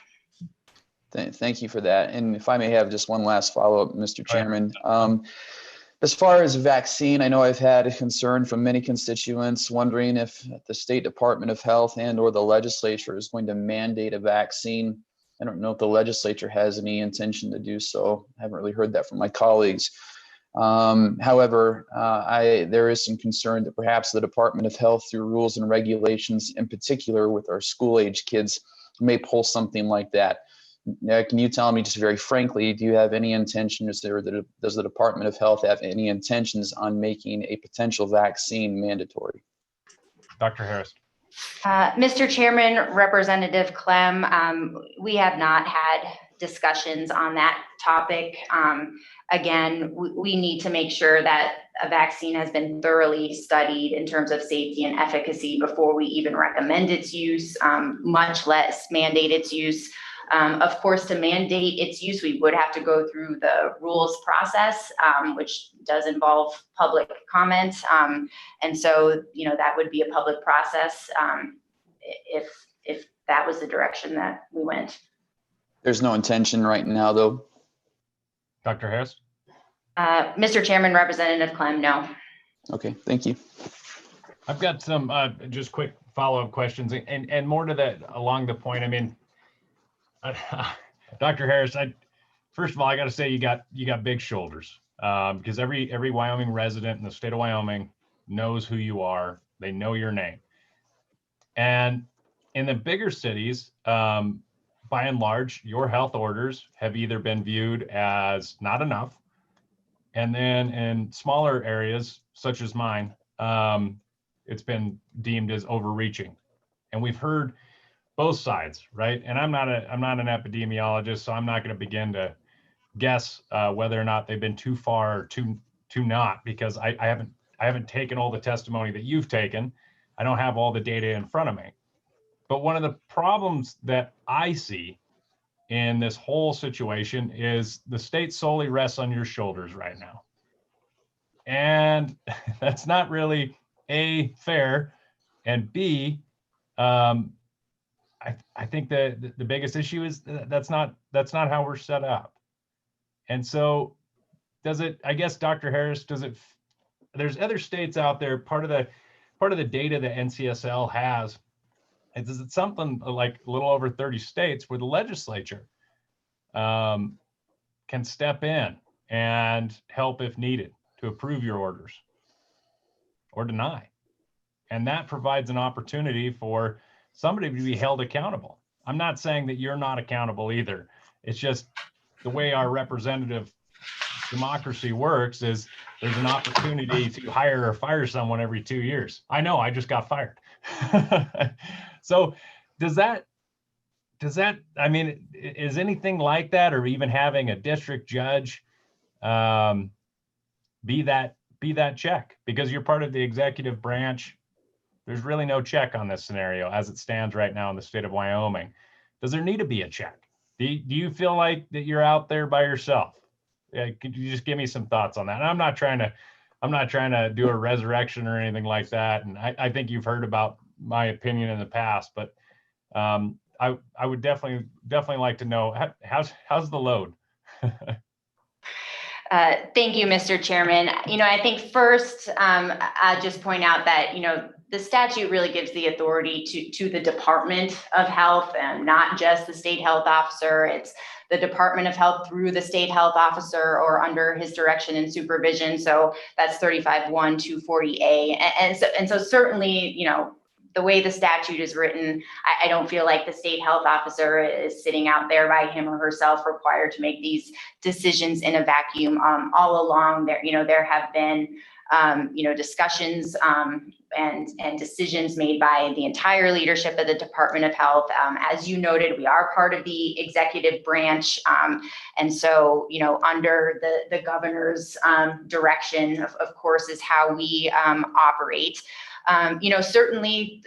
Thank you for that. And if I may have just one last follow-up, Mr. Chairman. As far as vaccine, I know I've had a concern from many constituents wondering if the State Department of Health and or the legislature is going to mandate a vaccine I don't know if the legislature has any intention to do so. I haven't really heard that from my colleagues. However, there is some concern that perhaps the Department of Health, through rules and regulations, in particular with our school-age kids, may pull something like that. Can you tell me, just very frankly, do you have any intentions, or does the Department of Health have any intentions on making a potential vaccine mandatory? Dr. Harris. Mr. Chairman, Representative Clem, we have not had discussions on that topic. Again, we need to make sure that a vaccine has been thoroughly studied in terms of safety and efficacy before we even recommend its use, much less mandate its use. Of course, to mandate its use, we would have to go through the rules process, which does involve public comment. And so, that would be a public process if that was the direction that we went. There's no intention right now, though. Dr. Harris? Mr. Chairman, Representative Clem, no. Okay, thank you. I've got some just quick follow-up questions and more to that along the point. I mean, Dr. Harris, first of all, I got to say you got big shoulders, because every Wyoming resident in the state of Wyoming knows who you are. They know your name. And in the bigger cities, by and large, your health orders have either been viewed as not enough, and then in smaller areas such as mine, it's been deemed as overreaching. And we've heard both sides, right? And I'm not an epidemiologist, so I'm not going to begin to guess whether or not they've been too far or too not, because I haven't taken all the testimony that you've taken. I don't have all the data in front of me. But one of the problems that I see in this whole situation is the state solely rests on your shoulders right now. And that's not really A, fair, and B, I think that the biggest issue is that's not how we're set up. And so does it, I guess, Dr. Harris, there's other states out there, part of the data that NCSL has, is it something like a little over 30 states where the legislature can step in and help if needed to approve your orders or deny. And that provides an opportunity for somebody to be held accountable. I'm not saying that you're not accountable either. It's just the way our representative democracy works is there's an opportunity to hire or fire someone every 2 years. I know, I just got fired. So does that, I mean, is anything like that, or even having a district judge be that check? Because you're part of the executive branch. There's really no check on this scenario as it stands right now in the state of Wyoming. Does there need to be a check? Do you feel like that you're out there by yourself? Could you just give me some thoughts on that? And I'm not trying to do a resurrection or anything like that. And I think you've heard about my opinion in the past, but I would definitely like to know how's the load? Thank you, Mr. Chairman. I think first, I'll just point out that, the statute really gives the authority to the Department of Health, and not just the state health officer. It's the Department of Health through the state health officer or under his direction and supervision. So that's 35(1)(240)A. And so certainly, the way the statute is written, I don't feel like the state health officer is sitting out there by him or herself required to make these decisions in a vacuum. All along there have been, discussions and decisions made by the entire leadership of the Department of Health. As you noted, we are part of the executive branch. And so, under the governor's direction, of course, is how we operate. Certainly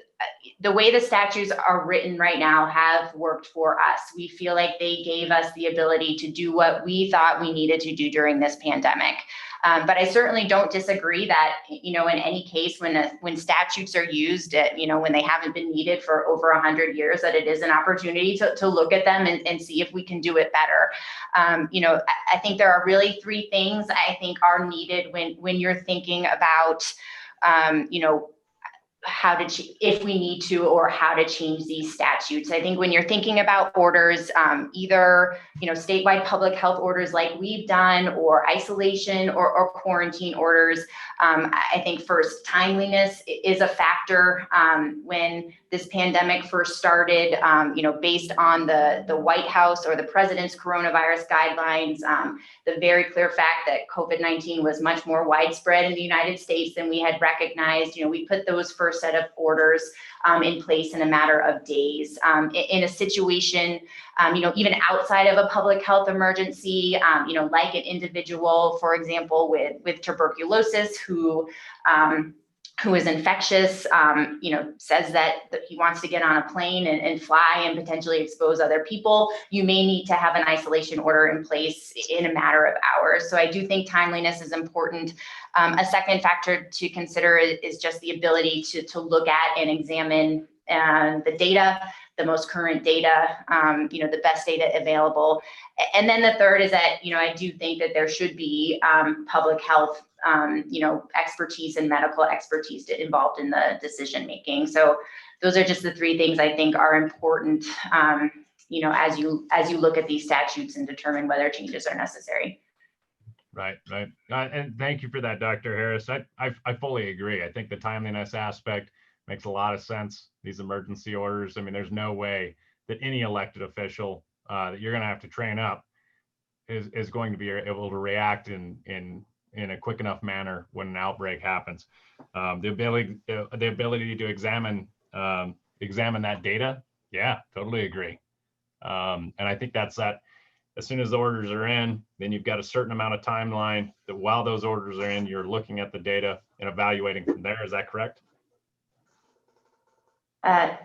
the way the statutes are written right now have worked for us. We feel like they gave us the ability to do what we thought we needed to do during this pandemic. But I certainly don't disagree that, in any case when statutes are used, when they haven't been needed for over 100 years, that it is an opportunity to look at them and see if we can do it better. I think there are really three things I think are needed when you're thinking about, if we need to, or how to change these statutes. I think when you're thinking about orders, either, statewide public health orders like we've done, or isolation or quarantine orders, I think first, timeliness is a factor. When this pandemic first started, based on the White House or the president's coronavirus guidelines, the very clear fact that COVID-19 was much more widespread in the United States than we had recognized, we put those first set of orders in place in a matter of days. In a situation, even outside of a public health emergency, like an individual, for example, with tuberculosis who is infectious, says that he wants to get on a plane and fly and potentially expose other people, you may need to have an isolation order in place in a matter of hours. So I do think timeliness is important. A second factor to consider is just the ability to look at and examine the data, the most current data, the best data available. And then the third is that, I do think that there should be public health expertise and medical expertise involved in the decision making. So those are just the three things I think are important, as you look at these statutes and determine whether changes are necessary. Right. And thank you for that, Dr. Harris. I fully agree. I think the timeliness aspect makes a lot of sense. These emergency orders, there's no way that any elected official that you're going to have to train up is going to be able to react in a quick enough manner when an outbreak happens. The ability to examine that data, yeah, totally agree. And I think that's that. As soon as the orders are in, then you've got a certain amount of timeline that while those orders are in, you're looking at the data and evaluating from there. Is that correct?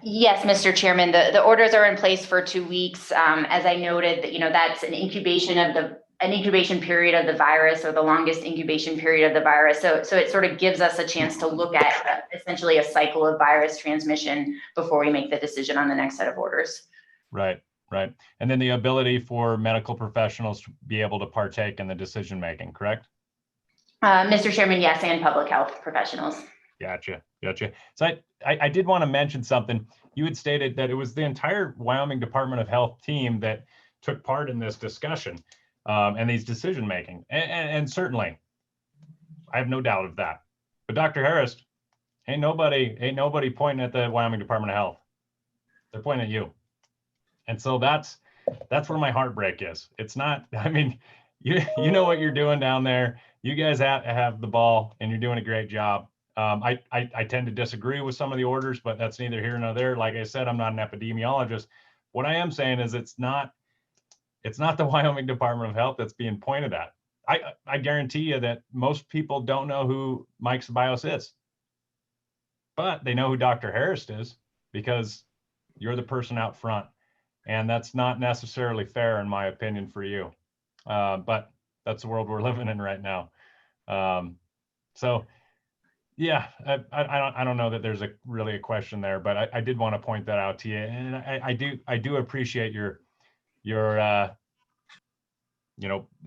Yes, Mr. Chairman, the orders are in place for 2 weeks. As I noted, that's an incubation period of the virus, or the longest incubation period of the virus. So it sort of gives us a chance to look at essentially a cycle of virus transmission before we make the decision on the next set of orders. Right. And then the ability for medical professionals to be able to partake in the decision making, correct? Mr. Chairman, yes, and public health professionals. Gotcha. So I did want to mention something. You had stated that it was the entire Wyoming Department of Health team that took part in this discussion and these decision making. And certainly, I have no doubt of that. But Dr. Harris, ain't nobody pointing at the Wyoming Department of Health. They're pointing at you. And so that's where my heartbreak is. It's not, you know what you're doing down there. You guys have the ball and you're doing a great job. I tend to disagree with some of the orders, but that's neither here nor there. Like I said, I'm not an epidemiologist. What I am saying is it's not the Wyoming Department of Health that's being pointed at. I guarantee you that most people don't know who Mike Ceballos is, but they know who Dr. Harris is because you're the person out front. And that's not necessarily fair, in my opinion, for you. But that's the world we're living in right now. So, yeah, I don't know that there's really a question there, but I did want to point that out to you. And I do appreciate your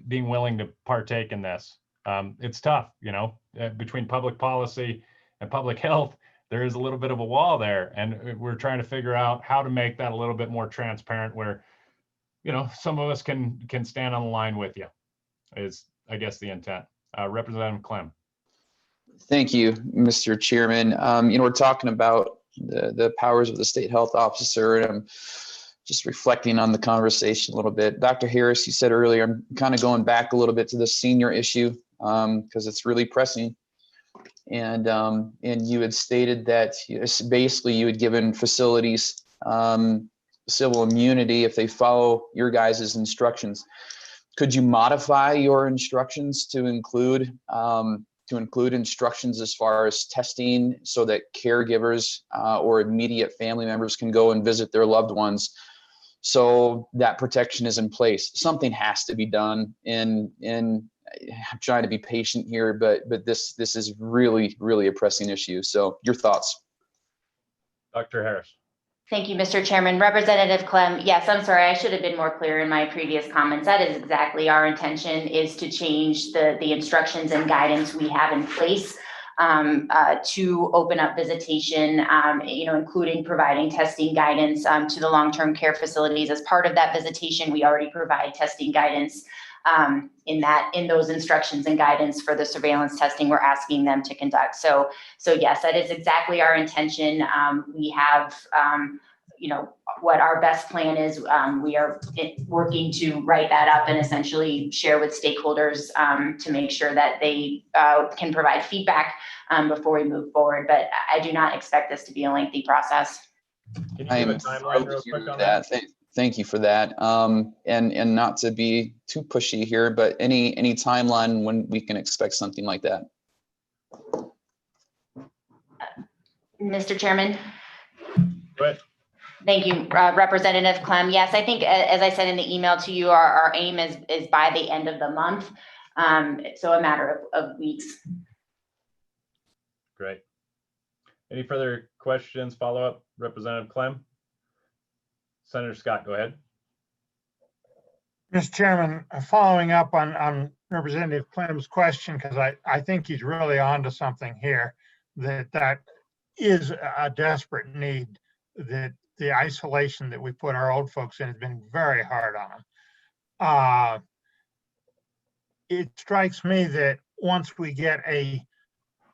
being willing to partake in this. It's tough, between public policy and public health. There is a little bit of a wall there, and we're trying to figure out how to make that a little bit more transparent where, some of us can stand on the line with you is, I guess, the intent. Representative Clem. Thank you, Mr. Chairman. We're talking about the powers of the state health officer, and I'm just reflecting on the conversation a little bit. Dr. Harris, you said earlier, I'm kind of going back a little bit to the senior issue because it's really pressing. And you had stated that basically you had given facilities civil immunity if they follow your guys' instructions. Could you modify your instructions to include instructions as far as testing so that caregivers or immediate family members can go and visit their loved ones so that protection is in place? Something has to be done, and I'm trying to be patient here, but this is really, really a pressing issue. So your thoughts? Dr. Harris. Thank you, Mr. Chairman. Representative Clem, yes, I'm sorry, I should have been more clear in my previous comments. That is exactly our intention, is to change the instructions and guidance we have in place to open up visitation, including providing testing guidance to the long-term care facilities. As part of that visitation, we already provide testing guidance in those instructions and guidance for the surveillance testing we're asking them to conduct. So yes, that is exactly our intention. We have, what our best plan is. We are working to write that up and essentially share with stakeholders to make sure that they can provide feedback before we move forward. But I do not expect this to be a lengthy process. Can you I give a am timeline thrilled real to hear quick on that. Thank you for that. And not to be too pushy here, but any timeline when we can expect something like that? Mr. Chairman. Go ahead. Thank you, Representative Clem. Yes, I think, as I said in the email to you, our aim is by the end of the month. So a matter of weeks. Great. Any further questions, follow-up, Representative Clem? Senator Scott, go ahead. Mr. Chairman, following up on Representative Clem's question, because I think he's really onto something here, that is a desperate need. That the isolation that we put our old folks in has been very hard on them. It strikes me that once we get a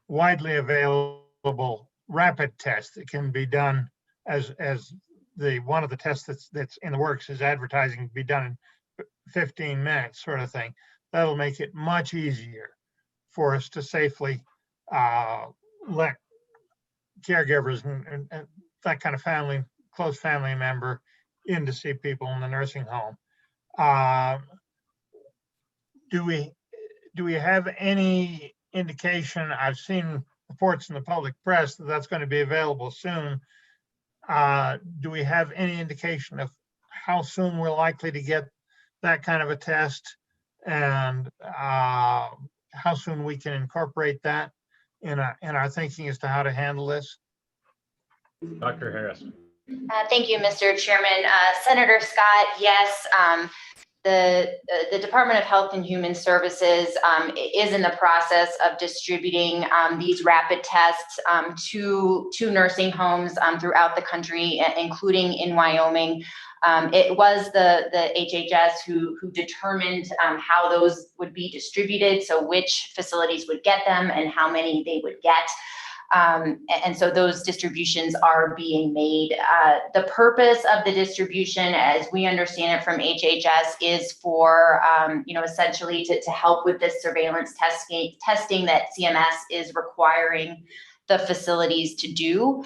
widely available rapid test that can be done as one of the tests that's in the works is advertising to be done in 15 minutes sort of thing, that'll make it much easier for us to safely let caregivers and that kind of close family member in to see people in the nursing home. Do we have any indication? I've seen reports in the public press that that's going to be available soon. Do we have any indication of how soon we're likely to get that kind of a test, and how soon we can incorporate that in our thinking as to how to handle this? Dr. Harris. Thank you, Mr. Chairman. Senator Scott, yes, the Department of Health and Human Services is in the process of distributing these rapid tests to nursing homes throughout the country, including in Wyoming. It was the HHS who determined how those would be distributed, so which facilities would get them and how many they would get. And so those distributions are being made. The purpose of the distribution, as we understand it from HHS, is for, essentially to help with this surveillance testing that CMS is requiring the facilities to do.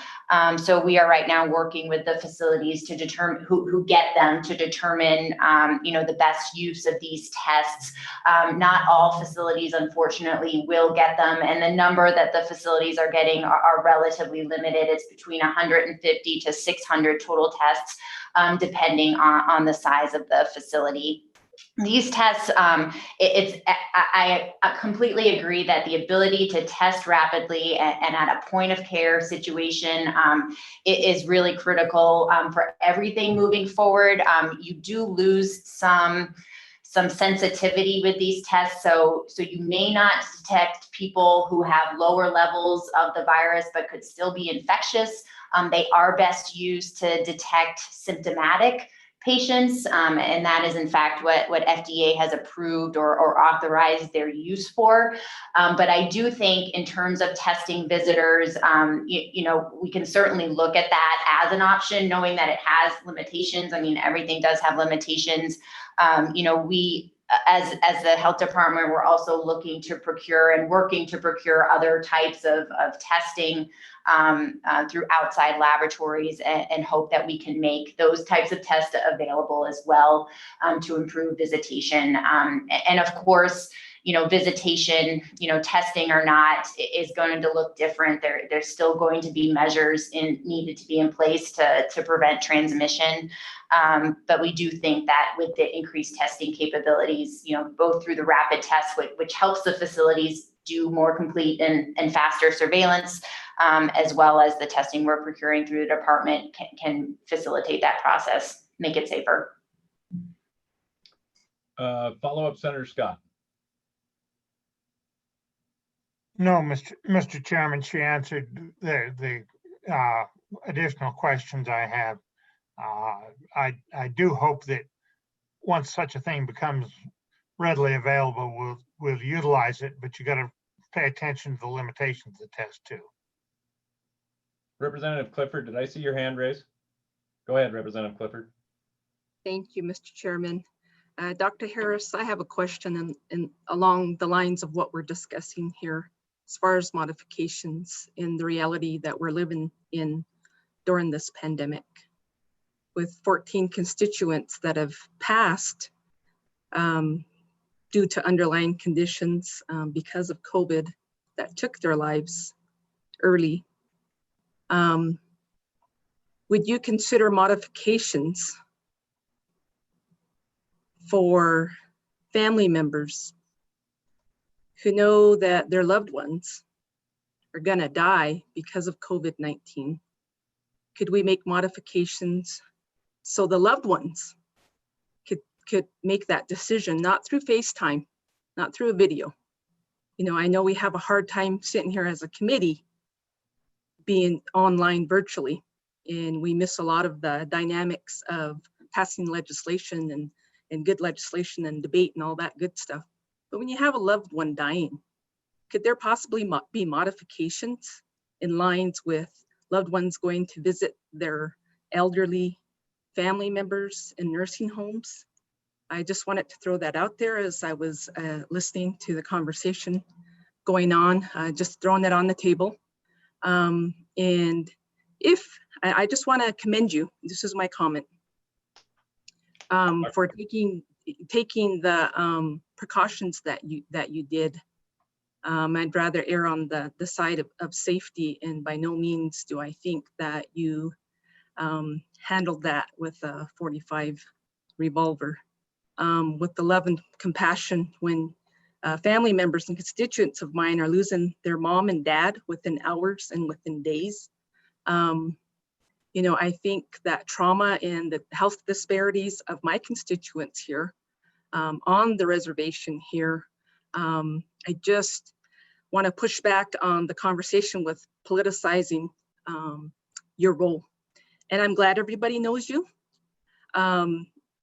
So we are right now working with the facilities to determine who get them, to determine, the best use of these tests. Not all facilities, unfortunately, will get them, and the number that the facilities are getting are relatively limited. It's between 150 to 600 total tests, depending on the size of the facility. These tests, I completely agree that the ability to test rapidly and at a point of care situation is really critical for everything moving forward. You do lose some sensitivity with these tests, so you may not detect people who have lower levels of the virus but could still be infectious. They are best used to detect symptomatic patients, and that is in fact what FDA has approved or authorized their use for. But I do think in terms of testing visitors, we can certainly look at that as an option, knowing that it has limitations. I mean, everything does have limitations. We, as the health department, we're also looking to procure and working to procure other types of testing through outside laboratories, and hope that we can make those types of tests available as well to improve visitation. And of course, visitation, testing or not, is going to look different. There's still going to be measures needed to be in place to prevent transmission. But we do think that with the increased testing capabilities, both through the rapid tests, which helps the facilities do more complete and faster surveillance, as well as the testing we're procuring through the department can facilitate that process, make it safer. Follow-up, Senator Scott. No, Mr. Chairman, she answered the additional questions I have. I do hope that once such a thing becomes readily available, we'll utilize it, but you got to pay attention to the limitations of the test too. Representative Clifford, did I see your hand raised? Go ahead, Representative Clifford. Thank you, Mr. Chairman. Dr. Harris, I have a question in along the lines of what we're discussing here, as far as modifications in the reality that we're living in during this pandemic. With 14 constituents that have passed due to underlying conditions because of COVID that took their lives early. Would you consider modifications for family members who know that their loved ones are gonna die because of COVID-19? Could we make modifications so the loved ones could make that decision, not through FaceTime, not through a video? You know, I know we have a hard time sitting here as a committee being online virtually, and we miss a lot of the dynamics of passing legislation and good legislation and debate and all that good stuff. But when you have a loved one dying, could there possibly be modifications in lines with loved ones going to visit their elderly family members in nursing homes? I just wanted to throw that out there as I was listening to the conversation going on, just throwing that on the table. And if, I just want to commend you, this is my comment, for taking the precautions that you did. I'd rather err on the side of safety, and by no means do I think that you handled that with a .45 revolver. With the love and compassion when family members and constituents of mine are losing their mom and dad within hours and within days. You know, I think that trauma and the health disparities of my constituents here on the reservation here, I just want to push back on the conversation with politicizing your role. And I'm glad everybody knows you.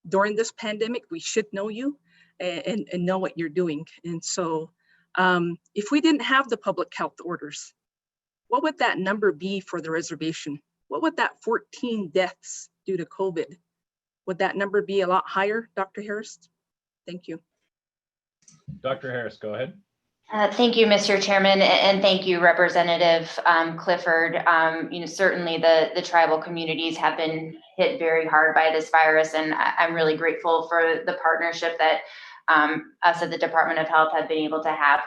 During this pandemic, we should know you and know what you're doing. And so if we didn't have the public health orders, what would that number be for the reservation? What would that 14 deaths due to COVID, would that number be a lot higher, Dr. Harris? Thank you. Dr. Harris, go ahead. Thank you, Mr. Chairman, and thank you, Representative Clifford. You know, certainly the tribal communities have been hit very hard by this virus, and I'm really grateful for the partnership that us at the Department of Health have been able to have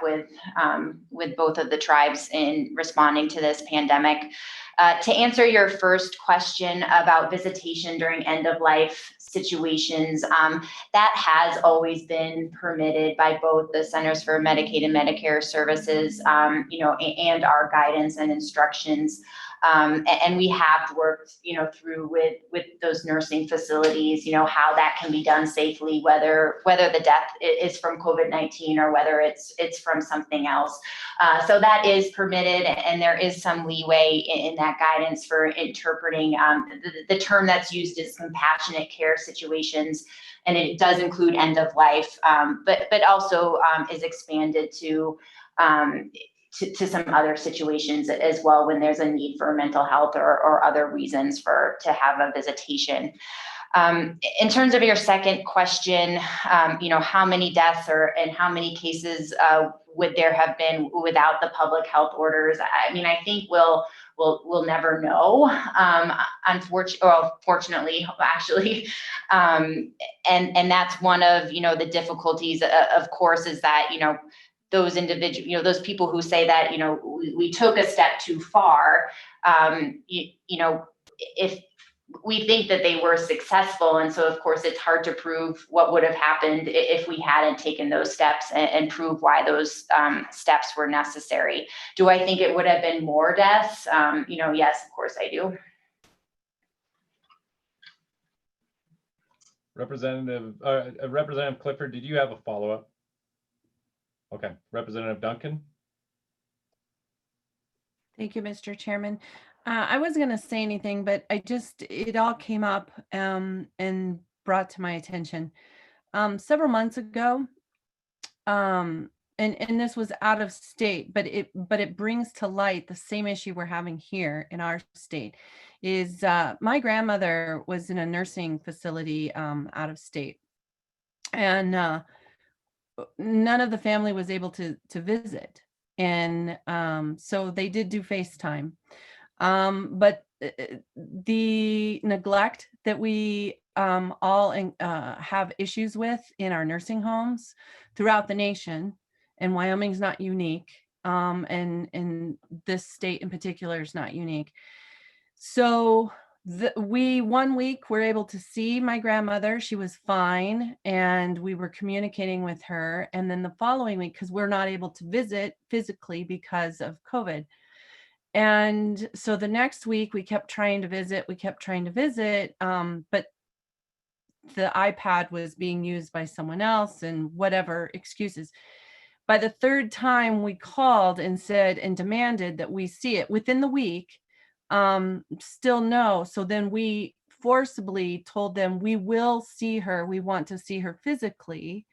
with both of the tribes in responding to this pandemic. To answer your first question about visitation during end-of-life situations, that has always been permitted by both the Centers for Medicaid and Medicare Services, you know, and our guidance and instructions. And we have worked, you know, through with those nursing facilities, you know, how that can be done safely, whether the death is from COVID-19 or whether it's from something else. So that is permitted, and there is some leeway in that guidance for interpreting. The term that's used is compassionate care situations, and it does include end of life, but also is expanded to some other situations as well when there's a need for mental health or other reasons to have a visitation. In terms of your second question, you know, how many deaths and how many cases would there have been without the public health orders? I mean, I think we'll never know, fortunately, actually. And that's one of, you know, the difficulties, of course, is that, you know, those individuals, you know, those people who say that, you know, we took a step too far, you know, if we think that they were successful. And so, of course, it's hard to prove what would have happened if we hadn't taken those steps and prove why those steps were necessary. Do I think it would have been more deaths? You know, yes, of course I do. Representative Clifford, did you have a follow-up? Okay, Representative Duncan. Thank you, Mr. Chairman. I wasn't going to say anything, but it all came up and brought to my attention. Several months ago, and this was out of state, but it brings to light the same issue we're having here in our state. Is my grandmother was in a nursing facility out of state, and none of the family was able to visit, and so they did do FaceTime. But the neglect that we all have issues with in our nursing homes throughout the nation, and Wyoming's not unique, and this state in particular is not unique. So one week were able to see my grandmother. She was fine, and we were communicating with her. And then the following week, because we're not able to visit physically because of COVID. And so the next week we kept trying to visit, but the iPad was being used by someone else and whatever excuses. By the third time we called and said and demanded that we see it within the week, still no. So then we forcibly told them, we will see her. We want to see her physically.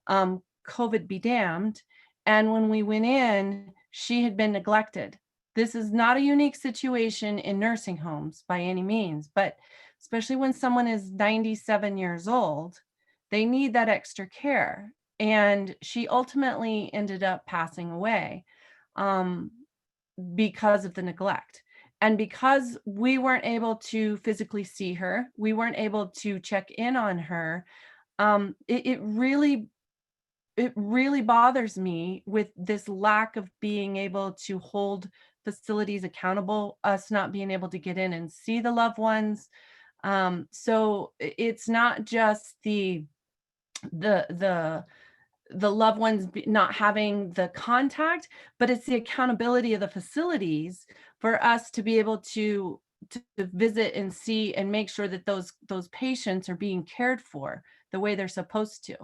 COVID be damned. And when we went in, she had been neglected. This is not a unique situation in nursing homes by any means, but especially when someone is 97 years old, they need that extra care. And she ultimately ended up passing away because of the neglect. And because we weren't able to physically see her, we weren't able to check in on her, it really bothers me with this lack of being able to hold facilities accountable, us not being able to get in and see the loved ones. So it's not just the loved ones not having the contact, but it's the accountability of the facilities for us to be able to visit and see and make sure that those patients are being cared for the way they're supposed to.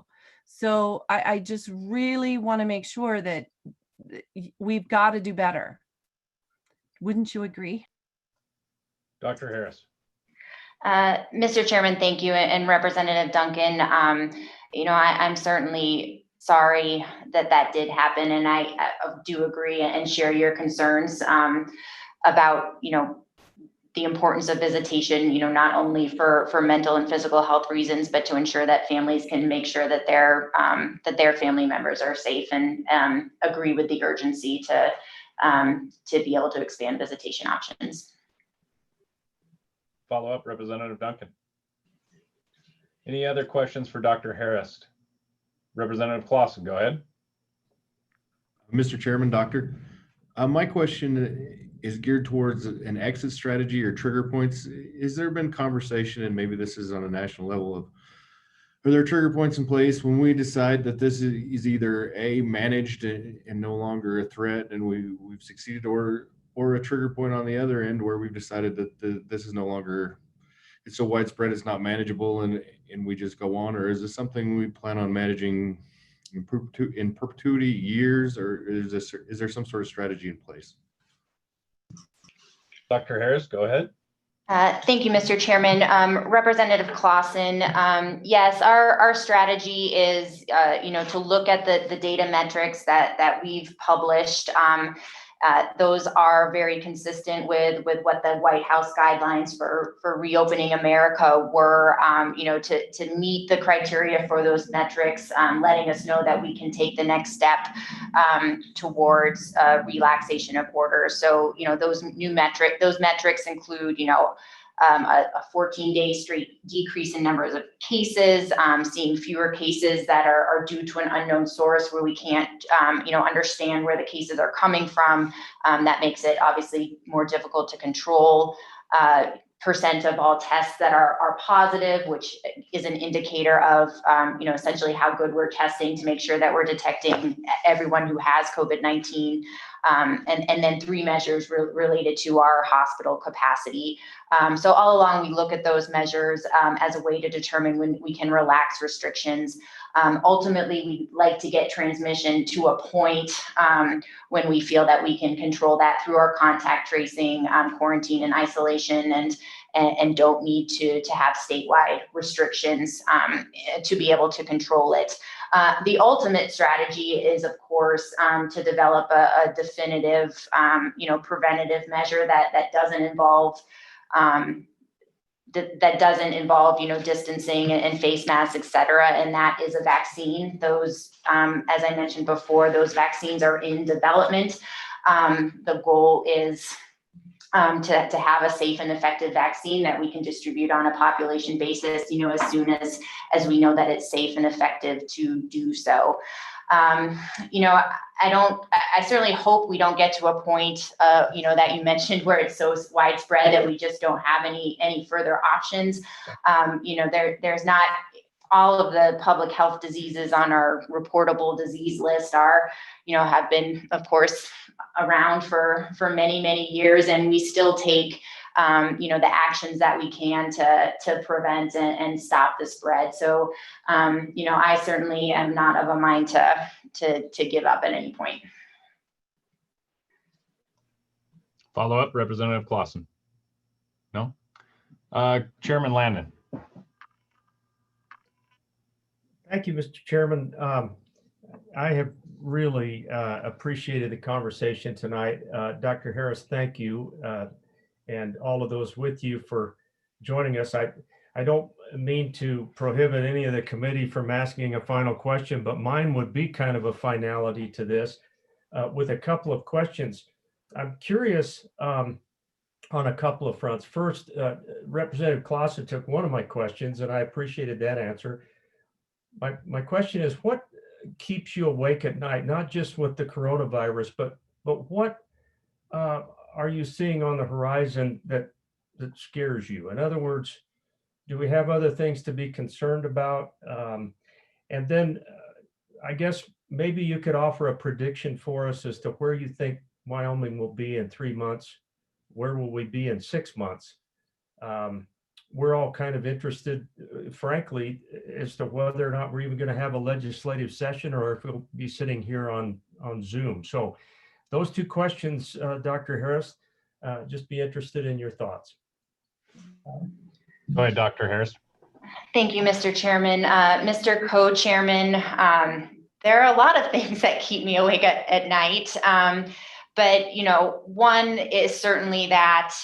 So I just really want to make sure that we've got to do better. Wouldn't you agree? Dr. Harris. Mr. Chairman, thank you. And Representative Duncan, I'm certainly sorry that did happen. And I do agree and share your concerns about, the importance of visitation, not only for mental and physical health reasons, but to ensure that families can make sure that their family members are safe, and agree with the urgency to be able to expand visitation options. Follow up, Representative Duncan. Any other questions for Dr. Harris? Representative Clausen, go ahead. Mr. Chairman, Doctor, my question is geared towards an exit strategy or trigger points. Has there been conversation, and maybe this is on a national level, of are there trigger points in place when we decide that this is either managed and no longer a threat and we've succeeded, or a trigger point on the other end where we've decided that this is no longer, it's so widespread it's not manageable, and we just go on? Or is this something we plan on managing in perpetuity, years, or is there some sort of strategy in place? Dr. Harris, go ahead. Thank you, Mr. Chairman. Representative Clausen, yes, our strategy is, to look at the data metrics that we've published. Those are very consistent with what the White House guidelines for reopening America were, to meet the criteria for those metrics, letting us know that we can take the next step towards relaxation of orders. So, those metrics include, a 14-day straight decrease in numbers of cases, seeing fewer cases that are due to an unknown source where we can't, understand where the cases are coming from. That makes it obviously more difficult to control. Percent of all tests that are positive, which is an indicator of, essentially how good we're testing to make sure that we're detecting everyone who has COVID-19. and then 3 measures related to our hospital capacity. So all along, we look at those measures as a way to determine when we can relax restrictions. Ultimately, we'd like to get transmission to a point when we feel that we can control that through our contact tracing, quarantine and isolation, and don't need to have statewide restrictions to be able to control it. The ultimate strategy is, of course, to develop a definitive, preventative measure that doesn't involve distancing and face masks, et cetera, and that is a vaccine. Those, as I mentioned before, those vaccines are in development. The goal is to have a safe and effective vaccine that we can distribute on a population basis, as soon as we know that it's safe and effective to do so. I certainly hope we don't get to a point, that you mentioned where it's so widespread that we just don't have any further options. There's not all of the public health diseases on our reportable disease list have been, of course, around for many, many years, and we still take the actions that we can to prevent and stop the spread. So, I certainly am not of a mind to give up at any point. Follow up, Representative Clausen. No? Chairman Landon. Thank you, Mr. Chairman. I have really appreciated the conversation tonight. Dr. Harris, thank you. And all of those with you for joining us. I don't mean to prohibit any of the committee from asking a final question, but mine would be kind of a finality to this with a couple of questions. I'm curious on a couple of fronts. First, Representative Clausen took one of my questions, and I appreciated that answer. My question is, what keeps you awake at night, not just with the coronavirus, but what are you seeing on the horizon that scares you? In other words, do we have other things to be concerned about? And then I guess maybe you could offer a prediction for us as to where you think Wyoming will be in 3 months. Where will we be in 6 months? We're all kind of interested, frankly, as to whether or not we're even going to have a legislative session or if we'll be sitting here on Zoom. So those 2 questions, Dr. Harris, just be interested in your thoughts. Go ahead, Dr. Harris. Thank you, Mr. Chairman. Mr. Co-Chairman, there are a lot of things that keep me awake at night. But, one is certainly that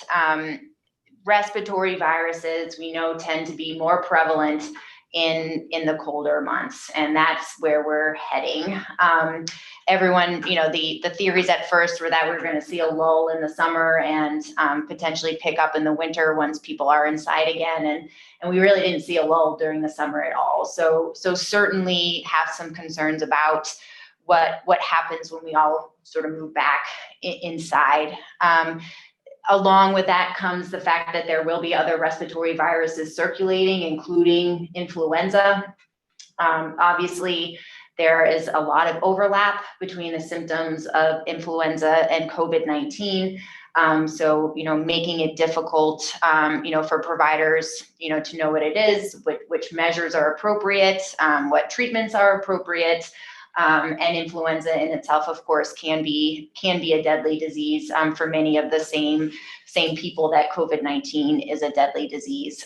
respiratory viruses, we know, tend to be more prevalent in the colder months, and that's where we're heading. Everyone, the theories at first were that we were going to see a lull in the summer and potentially pick up in the winter once people are inside again, and we really didn't see a lull during the summer at all. So certainly have some concerns about what happens when we all sort of move back inside. Along with that comes the fact that there will be other respiratory viruses circulating, including influenza. Obviously, there is a lot of overlap between the symptoms of influenza and COVID-19. So, making it difficult, for providers, to know what it is, which measures are appropriate, what treatments are appropriate. And influenza in itself, of course, can be a deadly disease for many of the same people that COVID-19 is a deadly disease.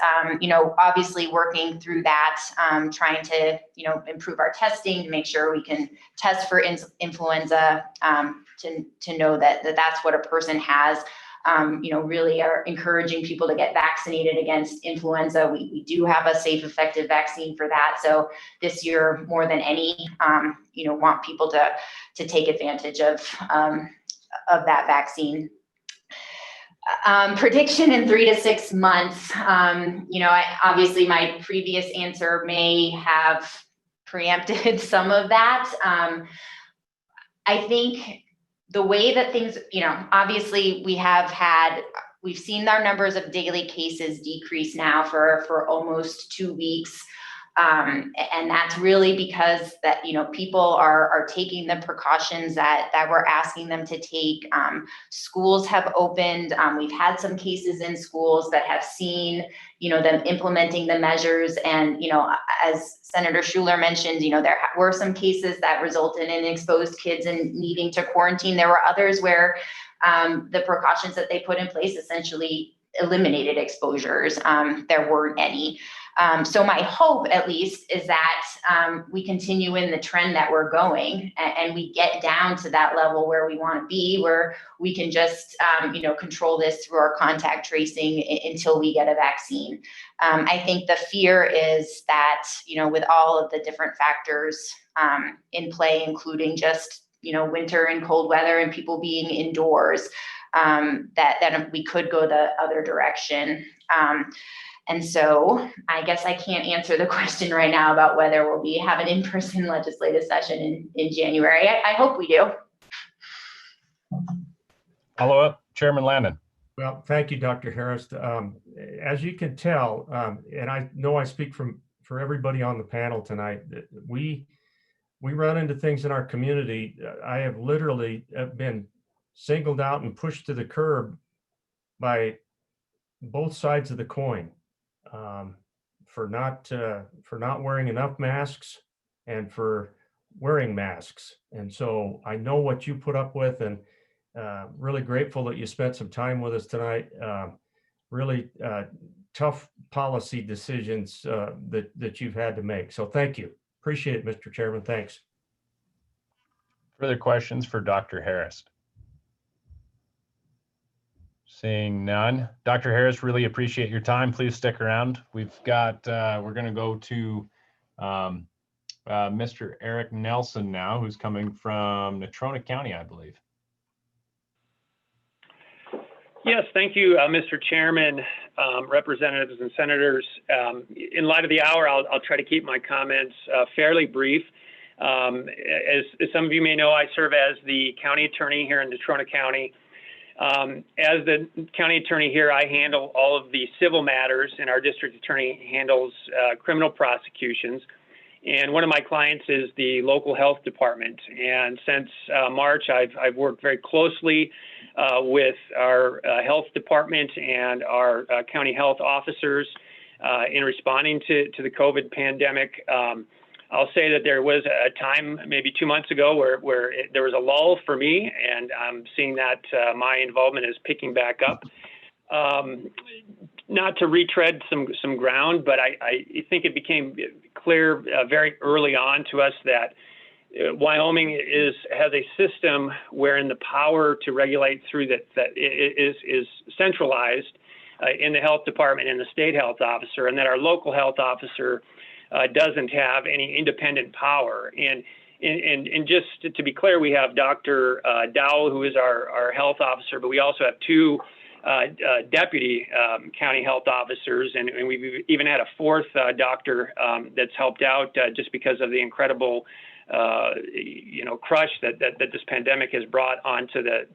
Obviously working through that, trying to, improve our testing to make sure we can test for influenza, to know that that's what a person has. Really are encouraging people to get vaccinated against influenza. We do have a safe, effective vaccine for that. So this year, more than any, want people to take advantage of that vaccine. Prediction in 3 to 6 months. Obviously my previous answer may have preempted some of that. I think the way that things, obviously we've seen our numbers of daily cases decrease now for almost 2 weeks. And that's really because that, people are taking the precautions that we're asking them to take. Schools have opened. We've had some cases in schools that have seen, them implementing the measures. And, as Senator Schuler mentioned, there were some cases that resulted in exposed kids and needing to quarantine. There were others where the precautions that they put in place essentially eliminated exposures. There weren't any. So my hope, at least, is that we continue in the trend that we're going, and we get down to that level where we want to be, where we can just, control this through our contact tracing until we get a vaccine. I think the fear is that, with all of the different factors in play, including just, winter and cold weather and people being indoors, that we could go the other direction. And so I guess I can't answer the question right now about whether we'll have an in-person legislative session in January. I hope we do. Follow up, Chairman Landon. Well, thank you, Dr. Harris. As you can tell, and I know I speak for everybody on the panel tonight, that we run into things in our community. I have literally been singled out and pushed to the curb by both sides of the coin. For not wearing enough masks and for wearing masks. And so I know what you put up with, and really grateful that you spent some time with us tonight. Really tough policy decisions that you've had to make. So thank you. Appreciate it, Mr. Chairman. Thanks. Further questions for Dr. Harris? Seeing none. Dr. Harris, really appreciate your time. Please stick around. We've got, we're going to go to Mr. Eric Nelson now, who's coming from Natrona County, I believe. Yes, thank you, Mr. Chairman, representatives and senators. In light of the hour, I'll try to keep my comments fairly brief. As some of you may know, I serve as the county attorney here in Natrona County. As the county attorney here, I handle all of the civil matters, and our district attorney handles criminal prosecutions. And one of my clients is the local health department. And since March, I've worked very closely with our health department and our county health officers in responding to the COVID pandemic. I'll say that there was a time maybe 2 months ago where there was a lull for me, and I'm seeing that my involvement is picking back up. Not to retread some ground, but I think it became clear very early on to us that Wyoming has a system wherein the power to regulate through that is centralized in the health department and the state health officer, and that our local health officer doesn't have any independent power. And just to be clear, we have Dr. Dowell, who is our health officer, but we also have two deputy county health officers, and we've even had a fourth doctor that's helped out just because of the incredible crush that this pandemic has brought onto the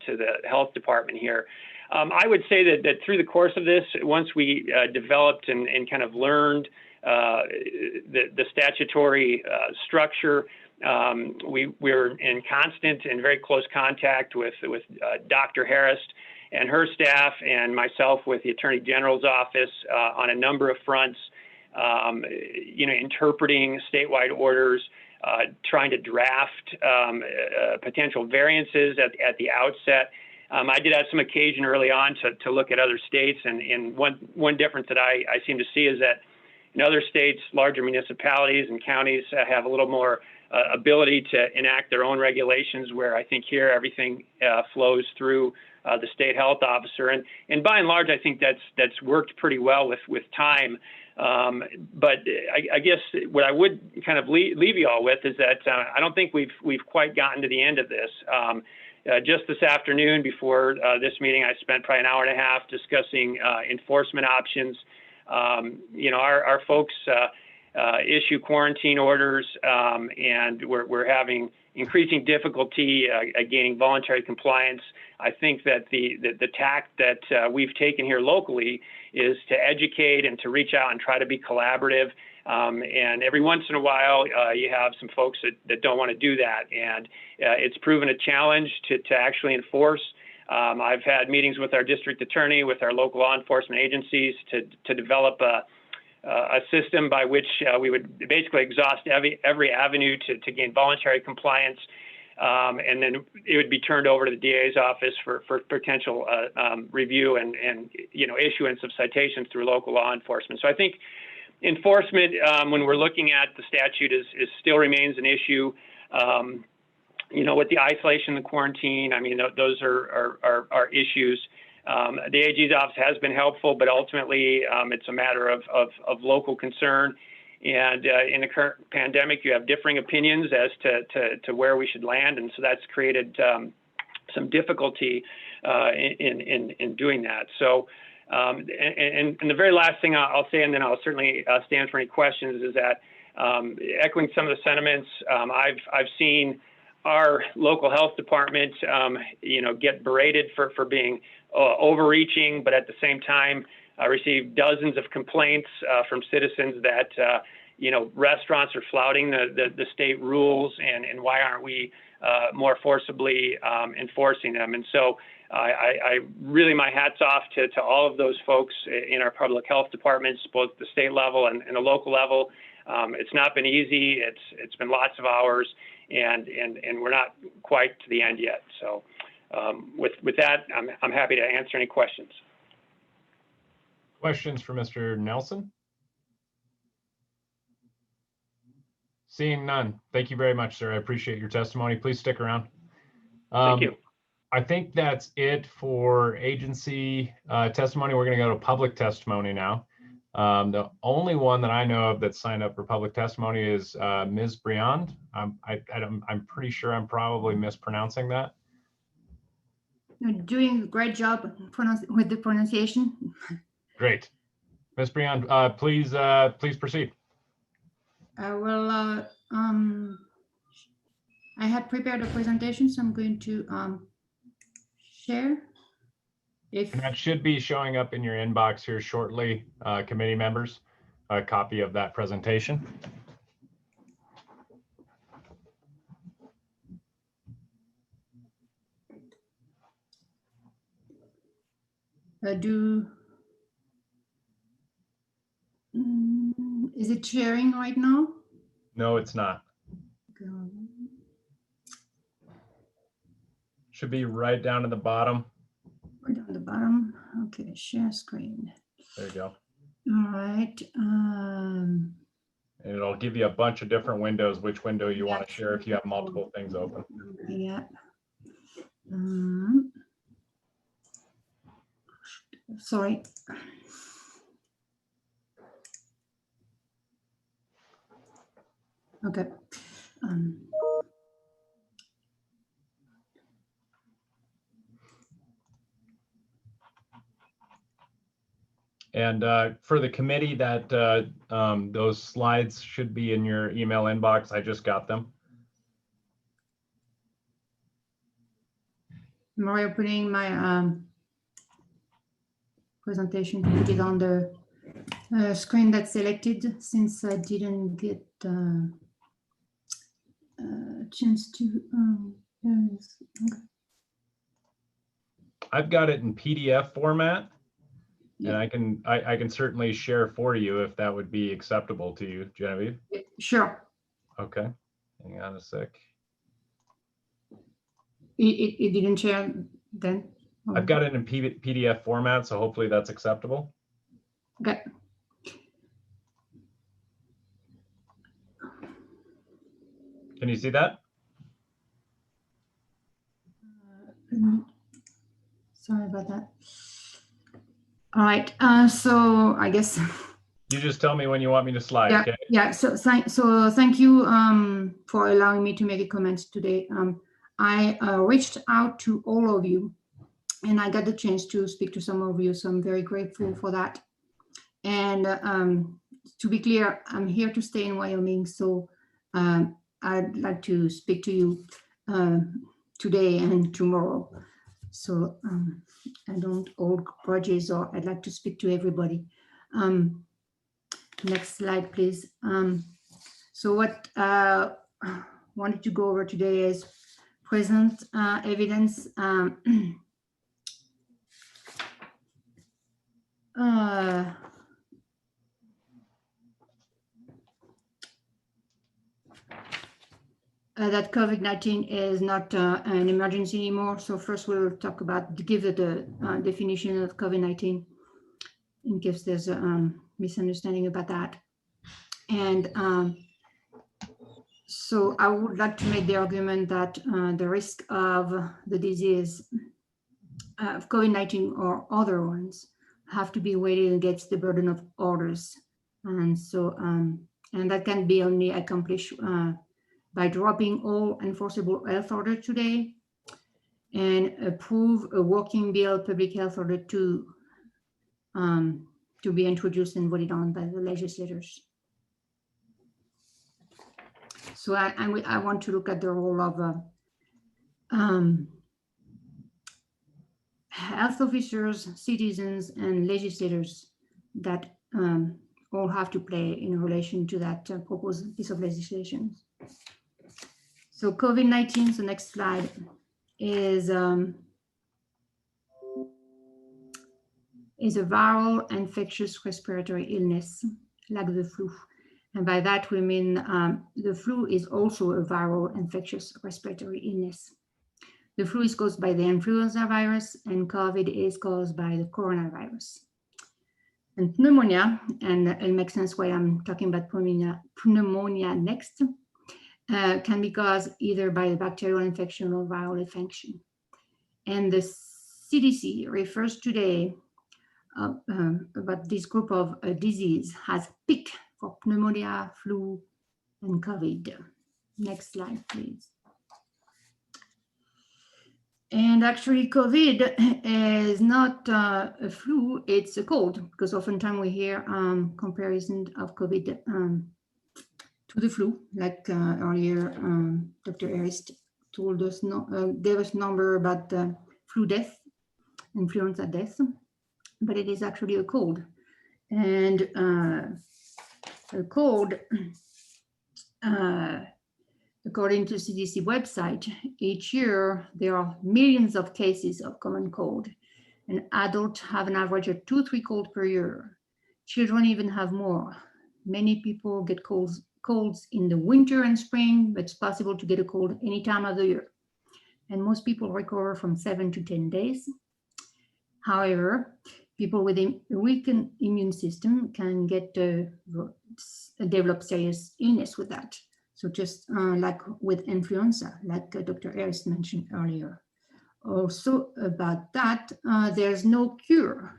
health department here. I would say that through the course of this, once we developed and kind of learned the statutory structure, we're in constant and very close contact with Dr. Harris and her staff, and myself with the Attorney General's office on a number of fronts, interpreting statewide orders, trying to draft potential variances at the outset. I did have some occasion early on to look at other states, and one difference that I seem to see is that in other states, larger municipalities and counties have a little more ability to enact their own regulations, where I think here everything flows through the state health officer. And by and large, I think that's worked pretty well with time. But I guess what I would kind of leave you all with is that I don't think we've quite gotten to the end of this. Just this afternoon before this meeting, I spent probably an hour and a half discussing enforcement options. Our folks issue quarantine orders, and we're having increasing difficulty gaining voluntary compliance. I think that the tact that we've taken here locally is to educate and to reach out and try to be collaborative. And every once in a while, you have some folks that don't want to do that. And it's proven a challenge to actually enforce. I've had meetings with our district attorney, with our local law enforcement agencies to develop a system by which we would basically exhaust every avenue to gain voluntary compliance. And then it would be turned over to the DA's office for potential review and issuance of citations through local law enforcement. So I think enforcement, when we're looking at the statute, is still remains an issue. With the isolation, the quarantine, I mean, those are issues. The AG's office has been helpful, but ultimately it's a matter of local concern. And in the current pandemic, you have differing opinions as to where we should land, and so that's created some difficulty in doing that. So, and the very last thing I'll say, and then I'll certainly stand for any questions, is that echoing some of the sentiments, I've seen our local health department, get berated for being overreaching, but at the same time, I received dozens of complaints from citizens that, restaurants are flouting the state rules, and why aren't we more forcibly enforcing them? And so I really, my hat's off to all of those folks in our public health departments, both the state level and the local level. It's not been easy. It's been lots of hours, and we're not quite to the end yet. So with that, I'm happy to answer any questions. Questions for Mr. Nelson? Seeing none. Thank you very much, sir. I appreciate your testimony. Please stick around. Thank you. I think that's it for agency testimony. We're going to go to public testimony now. The only one that I know of that signed up for public testimony is Ms. Briand. I'm pretty sure I'm probably mispronouncing that. You're doing a great job with the pronunciation. Great. Ms. Briand, please proceed. I will, I had prepared a presentation, so I'm going to share. And that should be showing up in your inbox here shortly, committee members, a copy of that presentation. Is it sharing right now? No, it's not. Should be right down at the bottom. Right on the bottom. Okay, share screen. There you go. All right. And it'll give you a bunch of different windows, which window you want to share if you have multiple things open. Yeah. Sorry. Okay. And for the committee, that those slides should be in your email inbox. I just got them. I'm opening my presentation to put it on the screen that's selected, since I didn't get a chance to. Okay. I've got it in PDF format. And I can certainly share for you if that would be acceptable to you, Genevieve. Sure. Okay, hang on a sec. It didn't share then? I've got it in PDF format, so hopefully that's acceptable. Okay. Can you see that? Sorry about that. All right, so I guess. You just tell me when you want me to slide, Yeah, okay? yeah. So thank you for allowing me to make a comment today. I reached out to all of you, and I got the chance to speak to some of you, so I'm very grateful for that. And to be clear, I'm here to stay in Wyoming, so I'd like to speak to you today and tomorrow. So I don't hold grudges, or I'd like to speak to everybody. Next slide, please. So what I wanted to go over today is present evidence. That COVID-19 is not an emergency anymore. So first we'll talk about, give the definition of COVID-19 in case there's a misunderstanding about that. And so I would like to make the argument that the risk of the disease of COVID-19 or other ones have to be weighted against the burden of others. And so, and that can be only accomplished by dropping all enforceable health order today and approve a working bill public health order to be introduced and voted on by the legislators. So I want to look at the role of health officers, citizens, and legislators that all have to play in relation to that proposed piece of legislation. So COVID-19, the next slide, is a viral infectious respiratory illness like the flu. And by that we mean the flu is also a viral infectious respiratory illness. The flu is caused by the influenza virus and COVID is caused by the coronavirus. And pneumonia, and it makes sense why I'm talking about pneumonia next, can be caused either by a bacterial infection or viral infection. And the CDC refers today about this group of disease as PIC for pneumonia, flu, and COVID. Next slide, please. And actually COVID is not a flu, it's a cold, because oftentimes we hear comparison of COVID to the flu, like earlier Dr. Harris told us, gave us number about flu death, influenza death, but it is actually a cold. And a cold, according to CDC website, each year there are millions of cases of common cold, and adults have an average of 2-3 colds per year. Children even have more. Many people get colds in the winter and spring, but it's possible to get a cold any time of the year. And most people recover from 7 to 10 days. However, people with a weakened immune system can get develop serious illness with that. So just like with influenza, like Dr. Harris mentioned earlier. Also about that, there's no cure.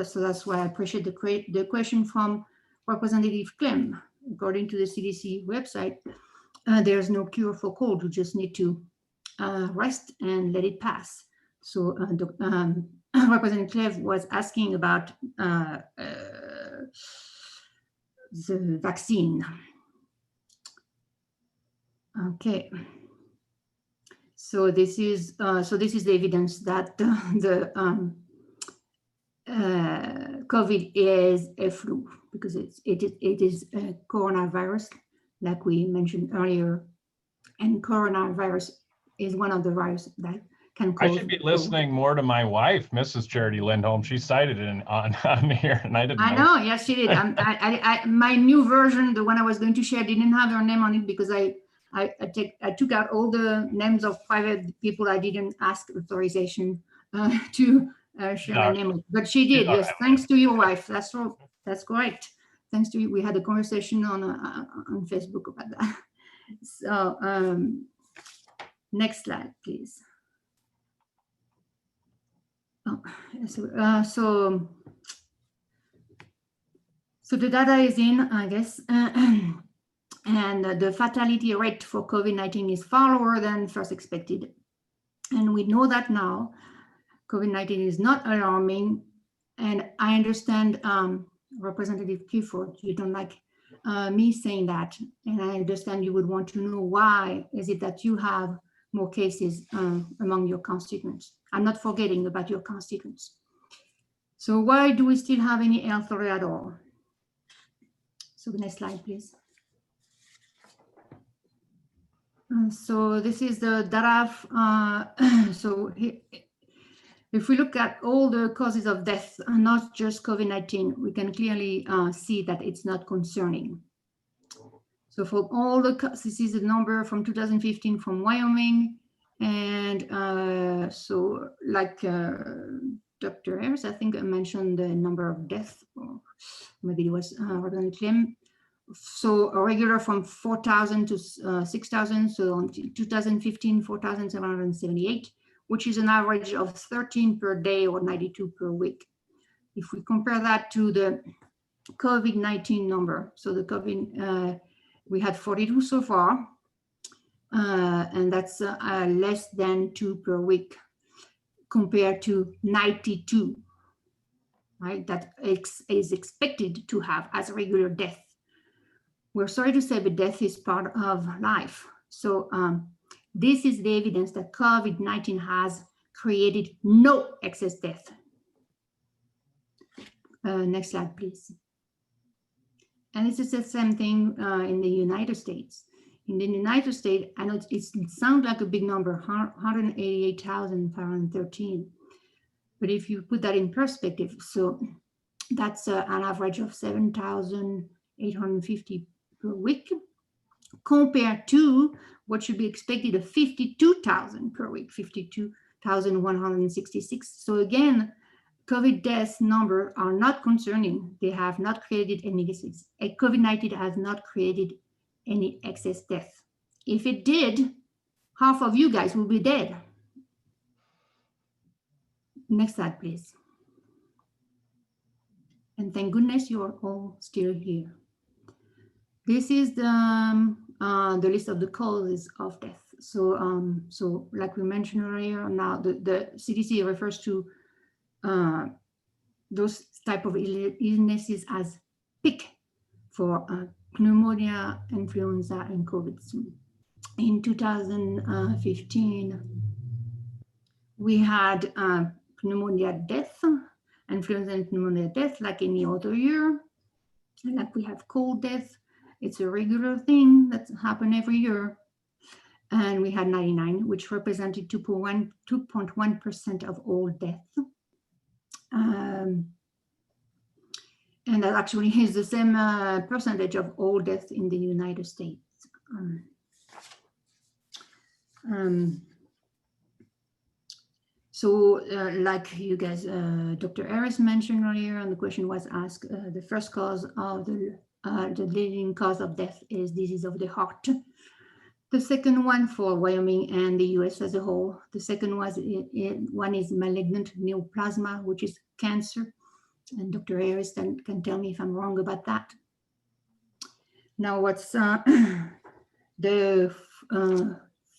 So that's why I appreciate the question from Representative Clem. According to the CDC website, there's no cure for cold. You just need to rest and let it pass. So Representative Clem was asking about the vaccine. Okay. So this is the evidence that the COVID is a flu, because it is a coronavirus, like we mentioned earlier, and coronavirus is one of the viruses that can cause. I should be listening more to my wife, Mrs. Charity Lindholm. She cited it on here, and I didn't know. I know, yes, she did. My new version, the one I was going to share, didn't have her name on it because I took out all the names of private people I didn't ask authorization to share my name. But she did, yes, thanks to your wife. That's correct. Thanks to you. We had a conversation on Facebook about that. So next slide, please. Oh, so the data is in, I guess. And the fatality rate for COVID-19 is far lower than first expected. And we know that now. COVID-19 is not alarming. And I understand Representative Clifford, you don't like me saying that, and I understand you would want to know why is it that you have more cases among your constituents. I'm not forgetting about your constituents. So why do we still have any health authority at all? So the next slide, please. So this is the data. So if we look at all the causes of death, not just COVID-19, we can clearly see that it's not concerning. So for all the, this is the number from 2015 from Wyoming. And so like Dr. Harris, I think I mentioned the number of deaths, or maybe it was Reverend Clem. So a regular from 4,000 to 6,000. So on 2015, 4,778, which is an average of 13 per day or 92 per week. If we compare that to the COVID-19 number, so the COVID, we had 42 so far, and that's less than 2 per week compared to 92, right? That is expected to have as a regular death. We're sorry to say, but death is part of life. So this is the evidence that COVID-19 has created no excess death. Next slide, please. And this is the same thing in the United States. In the United States, I know it sounds like a big number, 188,513. But if you put that in perspective, so that's an average of 7,850 per week, compared to what should be expected of 52,000 per week, 52,166. So again, COVID deaths number are not concerning. They have not created any disease. COVID-19 has not created any excess death. If it did, half of you guys will be dead. Next slide, please. And thank goodness you are all still here. This is the list of the causes of death. So, so like we mentioned earlier, now the CDC refers to those type of illnesses as PIC for pneumonia, influenza, and COVID. In 2015, we had pneumonia death, influenza and pneumonia death like any other year. Like we have cold death. It's a regular thing that happens every year. And we had 99, which represented 2.1% of all deaths. And that actually is the same percentage of all deaths in the United States. So like you guys, Dr. Harris mentioned earlier, and the question was asked, the first cause of the leading cause of death is disease of the heart. The second one for Wyoming and the US as a whole, the second one is malignant neoplasma, which is cancer. And Dr. Harris can tell me if I'm wrong about that. Now, what's the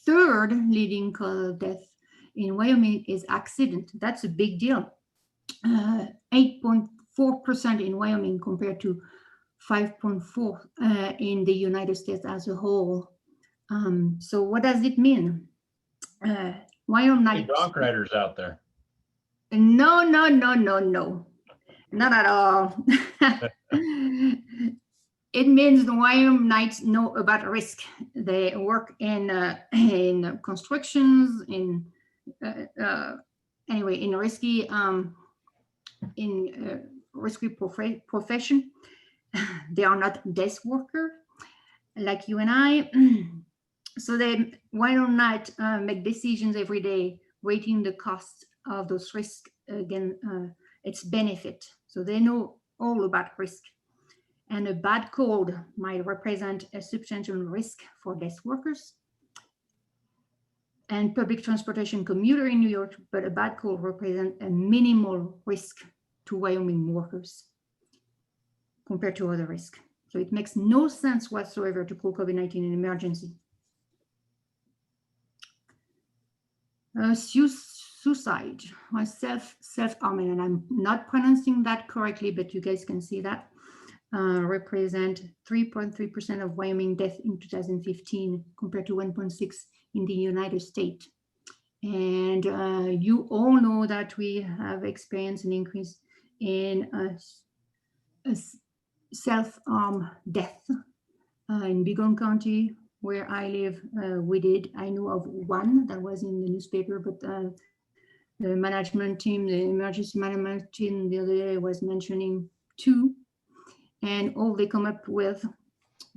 third leading cause of death in Wyoming is accident. That's a big deal. 8.4% in Wyoming compared to 5.4% in the United States as a whole. So what does it mean? Wyoming. Dog riders out there. No, not at all. It means the Wyomingites know about risk. They work in constructions, in anyway, in risky profession. They are not desk worker like you and I. So they Wyomingites make decisions every day, weighting the cost of those risks against its benefit. So they know all about risk. And a bad cold might represent a substantial risk for desk workers and public transportation commuter in New York, but a bad cold represents a minimal risk to Wyoming workers compared to other risks. So it makes no sense whatsoever to call COVID-19 an emergency. suicide or self-harming, and I'm not pronouncing that correctly, but you guys can see that, represent 3.3% of Wyoming death in 2015 compared to 1.6 in the United States. And you all know that we have experienced an increase in self-harm death in Bighorn County, where I live. I know of one that was in the newspaper, but the management team, the emergency management team the other day was mentioning 2. And all they come up with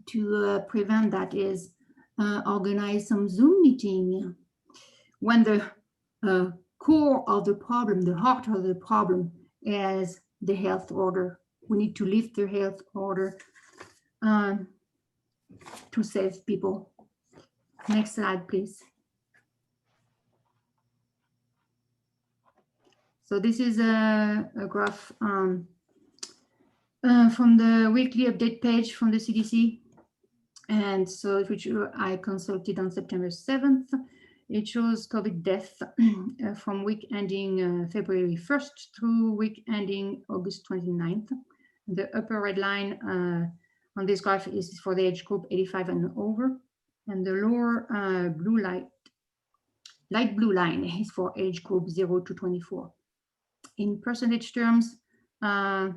to prevent that is organize some Zoom meeting. When the core of the problem, the heart of the problem is the health order. We need to lift the health order to save people. Next slide, please. So this is a graph from the weekly update page from the CDC. And so which I consulted on September 7th. It shows COVID death from week ending February 1st through week ending August 29th. The upper red line on this graph is for the age group 85 and over. And the lower light blue line is for age group 0 to 24. In percentage terms, the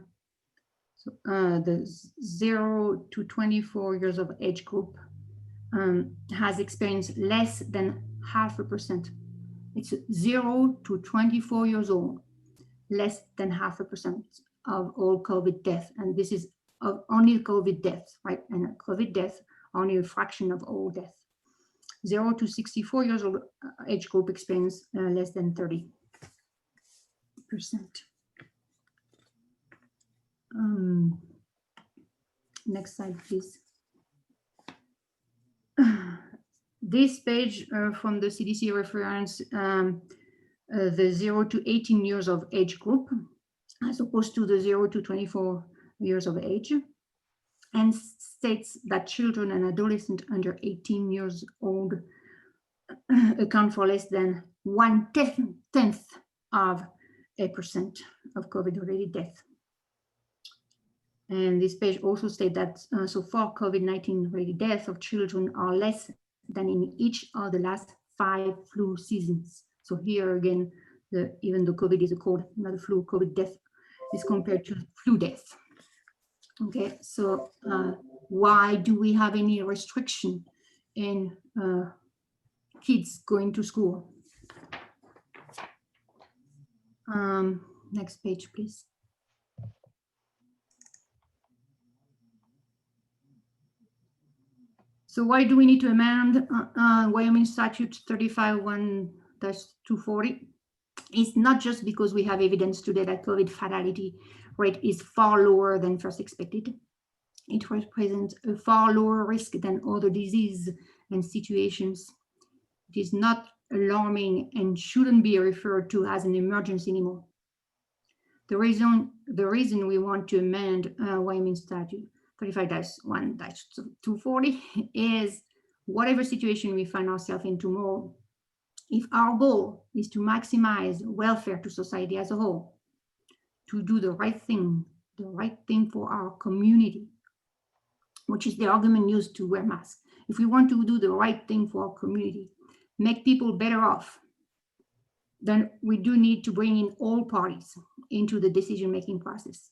0 to 24 years of age group has experienced less than 0.5%. It's 0 to 24 years old, less than 0.5% of all COVID death. And this is of only COVID deaths, right? And COVID death, only a fraction of all death. 0 to 64 years old age group experience less than 30%. Next slide, please. This page from the CDC reference the 0 to 18 years of age group, as opposed to the 0 to 24 years of age, and states that children and adolescents under 18 years old account for less than 1/10 of 8% of COVID-related death. And this page also states that so far COVID-19 related deaths of children are less than in each of the last 5 flu seasons. So here again, even though COVID is a cold, not a flu, COVID death is compared to flu death. Okay, so why do we have any restriction in kids going to school? Next page, please. So why do we need to amend Wyoming Statute 35-1-240? It's not just because we have evidence today that COVID fatality rate is far lower than first expected. It represents a far lower risk than other diseases and situations. It is not alarming and shouldn't be referred to as an emergency anymore. The reason we want to amend Wyoming Statute 35-1-240 is whatever situation we find ourselves in tomorrow, if our goal is to maximize welfare to society as a whole, to do the right thing for our community, which is the argument used to wear masks. If we want to do the right thing for our community, make people better off, then we do need to bring in all parties into the decision-making process.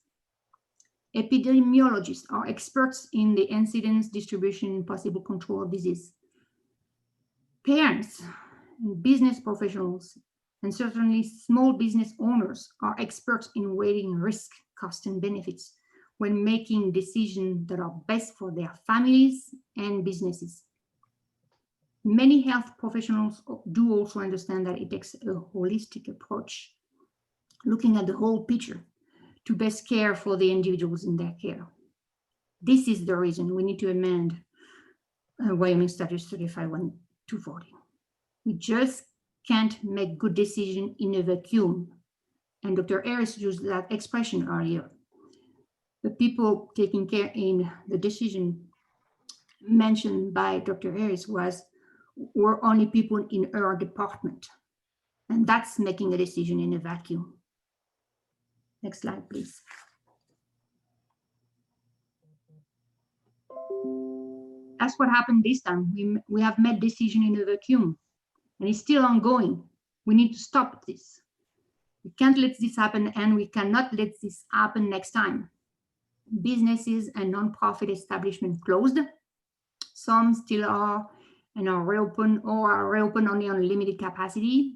Epidemiologists are experts in the incidence, distribution, and possible control of disease. Parents and business professionals, and certainly small business owners, are experts in weighing risk, cost, and benefits when making decisions that are best for their families and businesses. Many health professionals do also understand that it takes a holistic approach, looking at the whole picture to best care for the individuals in their care. This is the reason we need to amend Wyoming Statute 35-1-240. We just can't make good decisions in a vacuum. And Dr. Harris used that expression earlier. The people taking care in the decision mentioned by Dr. Harris were only people in her department. And that's making a decision in a vacuum. Next slide, please. That's what happened this time. We have made decision in a vacuum, and it's still ongoing. We need to stop this. We can't let this happen, and we cannot let this happen next time. Businesses and non-profit establishments closed. Some still are and are reopened or are reopened only on limited capacity.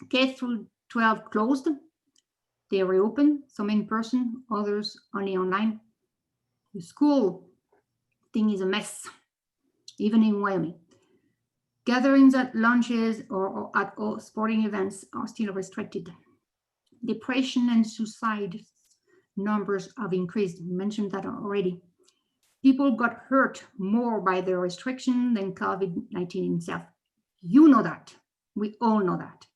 K through 12 closed. They reopened, some in person, others only online. The school thing is a mess, even in Wyoming. Gatherings at lunches or at all sporting events are still restricted. Depression and suicide numbers have increased. We mentioned that already. People got hurt more by the restriction than COVID-19 itself. You know that. We all know that.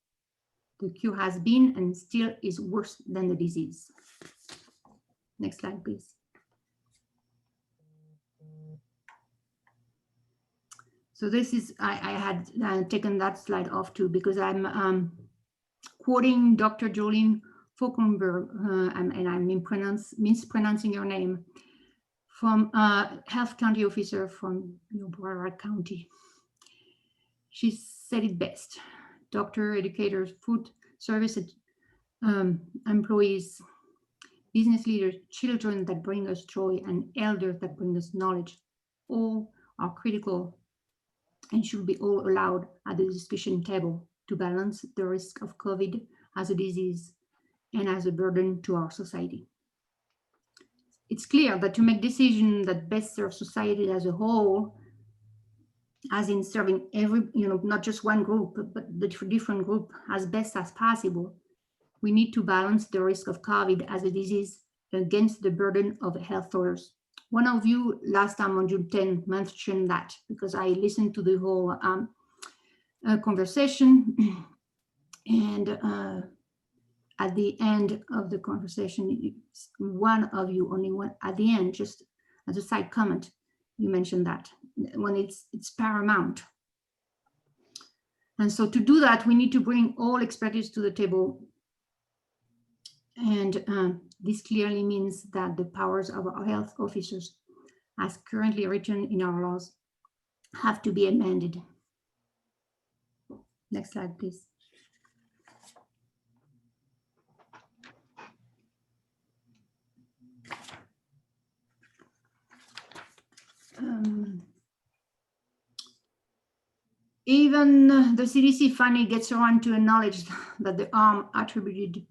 The cure has been and still is worse than the disease. Next slide, please. So this is, I had taken that slide off too, because I'm quoting Dr. Jolene Falkenberg, and I'm mispronouncing your name, from Health County Officer from Broward County. She said it best. Doctor, educators, food service employees, business leaders, children that bring us joy, and elders that bring us knowledge, all are critical and should be all allowed at the discussion table to balance the risk of COVID as a disease and as a burden to our society. It's clear that to make decisions that best serve society as a whole, as in serving every, not just one group, but the different group as best as possible, we need to balance the risk of COVID as a disease against the burden of health orders. One of you last time on June 10 mentioned that, because I listened to the whole conversation, and at the end of the conversation, one of you, only one, at the end, just as a side comment, you mentioned that when it's paramount. And so to do that, we need to bring all expertise to the table. And this clearly means that the powers of our health officers, as currently written in our laws, have to be amended. Next slide, please. Even the CDC finally gets around to acknowledge that the harm attributed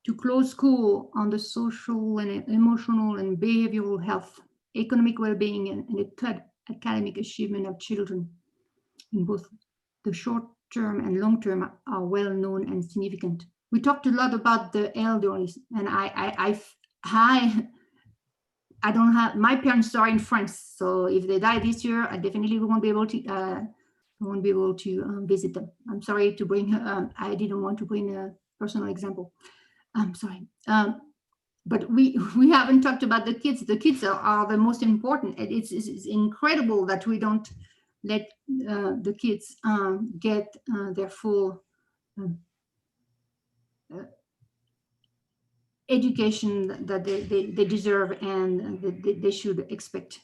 to closed school on the social and emotional and behavioral health, economic well-being, and the academic achievement of children in both the short term and long term are well known and significant. We talked a lot about the elderly, and I don't have, my parents are in France, so if they die this year, I definitely won't be able to visit them. I'm sorry to bring, I didn't want to bring a personal example. I'm sorry. But we haven't talked about the kids. The kids are the most important. It's incredible that we don't let the kids get their full education that they deserve and that they should expect.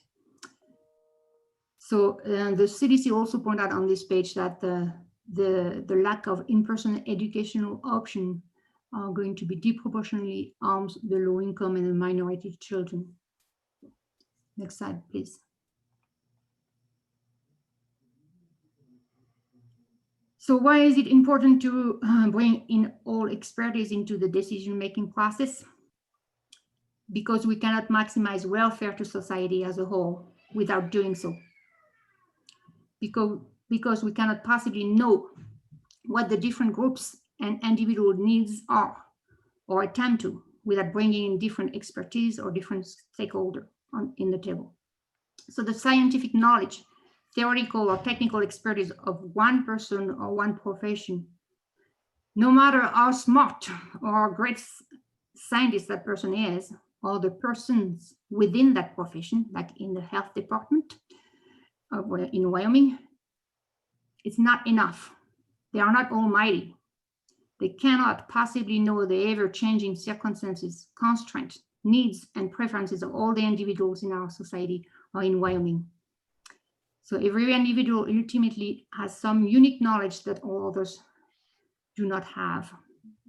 So the CDC also pointed out on this page that the lack of in-person educational option are going to be disproportionately harms the low income and the minority children. Next slide, please. So why is it important to bring in all expertise into the decision-making process? Because we cannot maximize welfare to society as a whole without doing so. Because we cannot possibly know what the different groups and individual needs are or attempt to without bringing in different expertise or different stakeholders in the table. So the scientific knowledge, theoretical or technical expertise of one person or one profession, no matter how smart or great scientist that person is, or the persons within that profession, like in the health department in Wyoming, it's not enough. They are not almighty. They cannot possibly know the ever-changing circumstances, constraints, needs, and preferences of all the individuals in our society or in Wyoming. So every individual ultimately has some unique knowledge that all others do not have.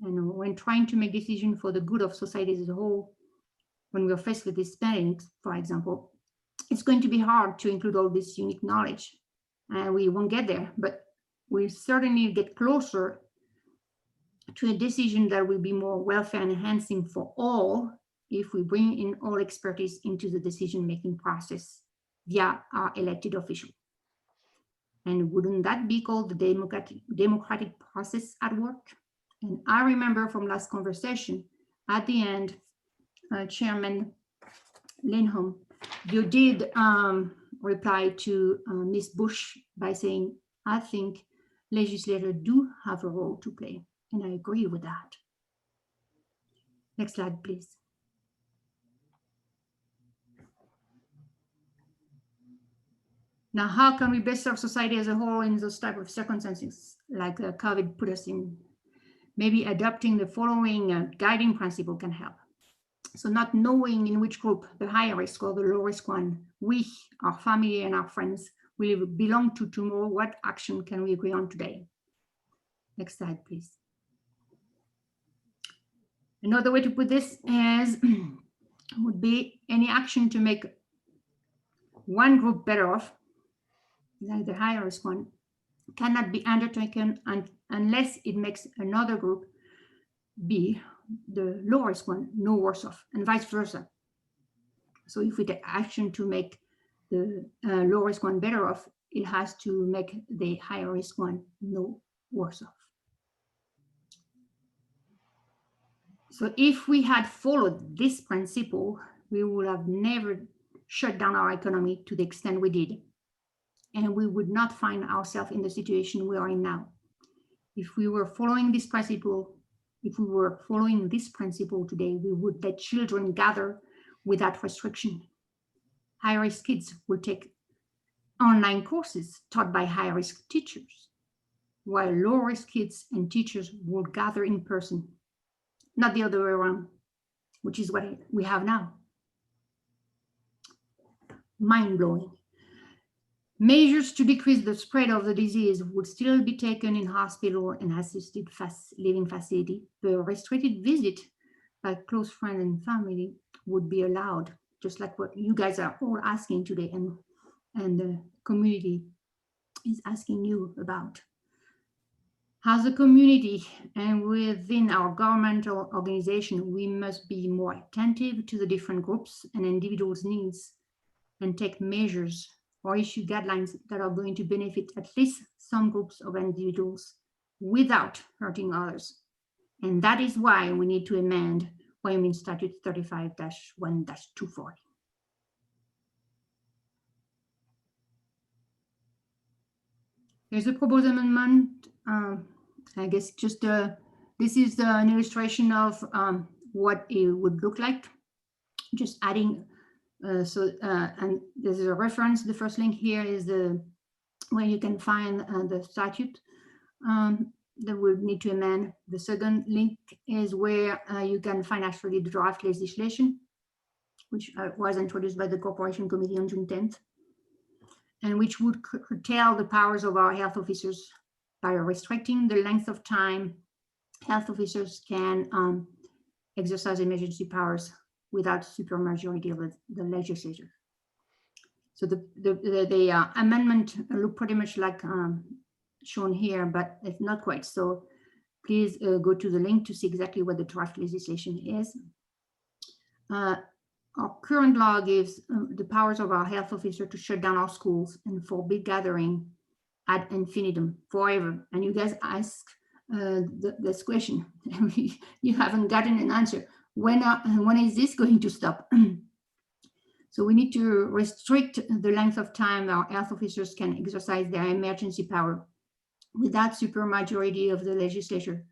And when trying to make decisions for the good of society as a whole, when we're faced with this pandemic, for example, it's going to be hard to include all this unique knowledge. And we won't get there, but we certainly get closer to a decision that will be more welfare enhancing for all if we bring in all expertise into the decision-making process via our elected official. And wouldn't that be called the democratic process at work? And I remember from last conversation, at the end, Chairman Lindholm, you did reply to Ms. Bush by saying, I think legislators do have a role to play. And I agree with that. Next slide, please. Now, how can we best serve society as a whole in those type of circumstances like COVID put us in? Maybe adopting the following guiding principle can help. So not knowing in which group, the higher risk or the low risk one, we, our family and our friends will belong to tomorrow, what action can we agree on today? Next slide, please. Another way to put this is, would be any action to make one group better off, like the higher risk one, cannot be undertaken unless it makes another group, be the low risk one, no worse off, and vice versa. So if we take action to make the low risk one better off, it has to make the higher risk one no worse off. So if we had followed this principle, we would have never shut down our economy to the extent we did. And we would not find ourselves in the situation we are in now. If we were following this principle, today, we would let children gather without restriction. High-risk kids will take online courses taught by high-risk teachers, while low-risk kids and teachers will gather in person. Not the other way around, which is what we have now. Mind-blowing. Measures to decrease the spread of the disease would still be taken in hospital and assisted living facility. The restricted visit by close friends and family would be allowed, just like what you guys are all asking today and the community is asking you about. As a community and within our governmental organization, we must be more attentive to the different groups and individuals' needs and take measures or issue guidelines that are going to benefit at least some groups of individuals without hurting others. And that is why we need to amend Wyoming Statute 35-1-240. Here's a proposed amendment. I guess just this is an illustration of what it would look like. Just adding, and there's a reference. The first link here is where you can find the statute that we need to amend. The second link is where you can find actually the draft legislation, which was introduced by the Corporation Committee on June 10th, and which would curtail the powers of our health officers by restricting the length of time health officers can exercise emergency powers without supermajority of the legislature. So the amendment look pretty much like shown here, but it's not quite. So please go to the link to see exactly what the draft legislation is. Our current law gives the powers of our health officer to shut down our schools and forbid gathering ad infinitum, forever. And you guys ask this question. You haven't gotten an answer. When is this going to stop? So we need to restrict the length of time our health officers can exercise their emergency power without supermajority of the legislature,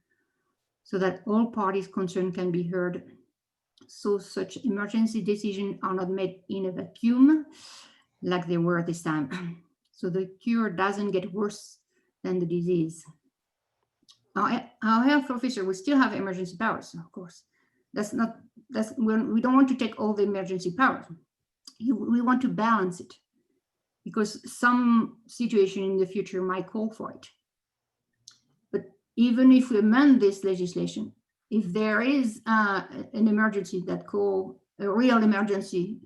so that all parties concerned can be heard. So such emergency decisions are not made in a vacuum like they were this time. So the cure doesn't get worse than the disease. our health officer will still have emergency powers, of course. We don't want to take all the emergency powers. We want to balance it because some situation in the future might call for it. But even if we amend this legislation, if there is an emergency that call a real emergency,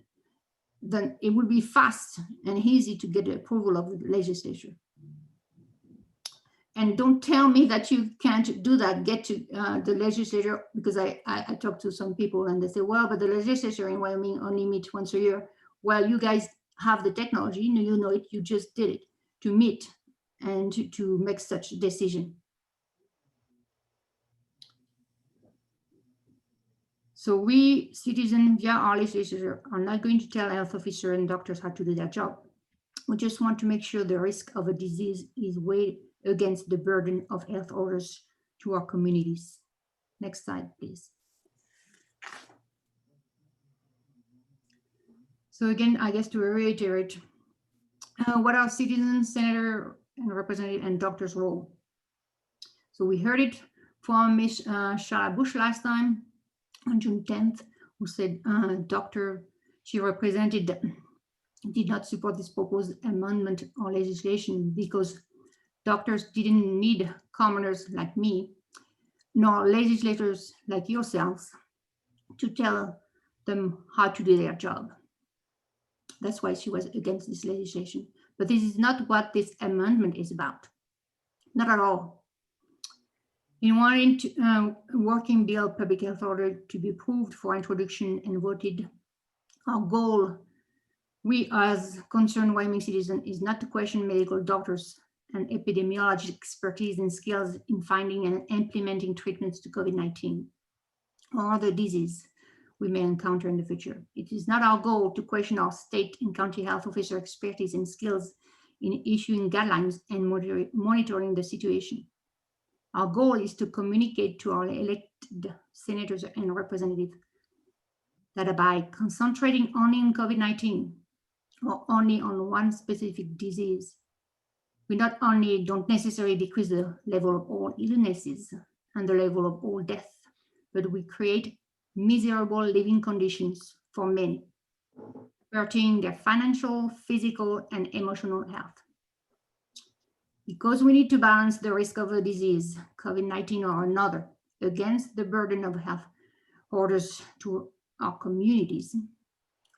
then it would be fast and easy to get the approval of the legislature. And don't tell me that you can't do that, get to the legislature, because I talked to some people and they say, well, but the legislature in Wyoming only meet once a year. Well, you guys have the technology, you know it, you just did it, to meet and to make such a decision. So we, citizens, via our legislature, are not going to tell health officers and doctors how to do their job. We just want to make sure the risk of a disease is weighed against the burden of health orders to our communities. Next slide, please. So again, I guess to reiterate, what are citizens, senator, and representative and doctors' role? So we heard it from Ms. Shara Bush last time on June 10th, who said doctor she represented did not support this proposed amendment or legislation because doctors didn't need commoners like me, nor legislators like yourselves to tell them how to do their job. That's why she was against this legislation. But this is not what this amendment is about. Not at all. In wanting to working bill public health order to be approved for introduction and voted, our goal, we as concerned Wyoming citizens, is not to question medical doctors and epidemiology expertise and skills in finding and implementing treatments to COVID-19 or other disease we may encounter in the future. It is not our goal to question our state and county health officer expertise and skills in issuing guidelines and monitoring the situation. Our goal is to communicate to our elected senators and representatives that by concentrating only on COVID-19 or only on one specific disease, we not only don't necessarily decrease the level of all illnesses and the level of all death, but we create miserable living conditions for many, hurting their financial, physical, and emotional health. Because we need to balance the risk of a disease, COVID-19 or another, against the burden of health orders to our communities,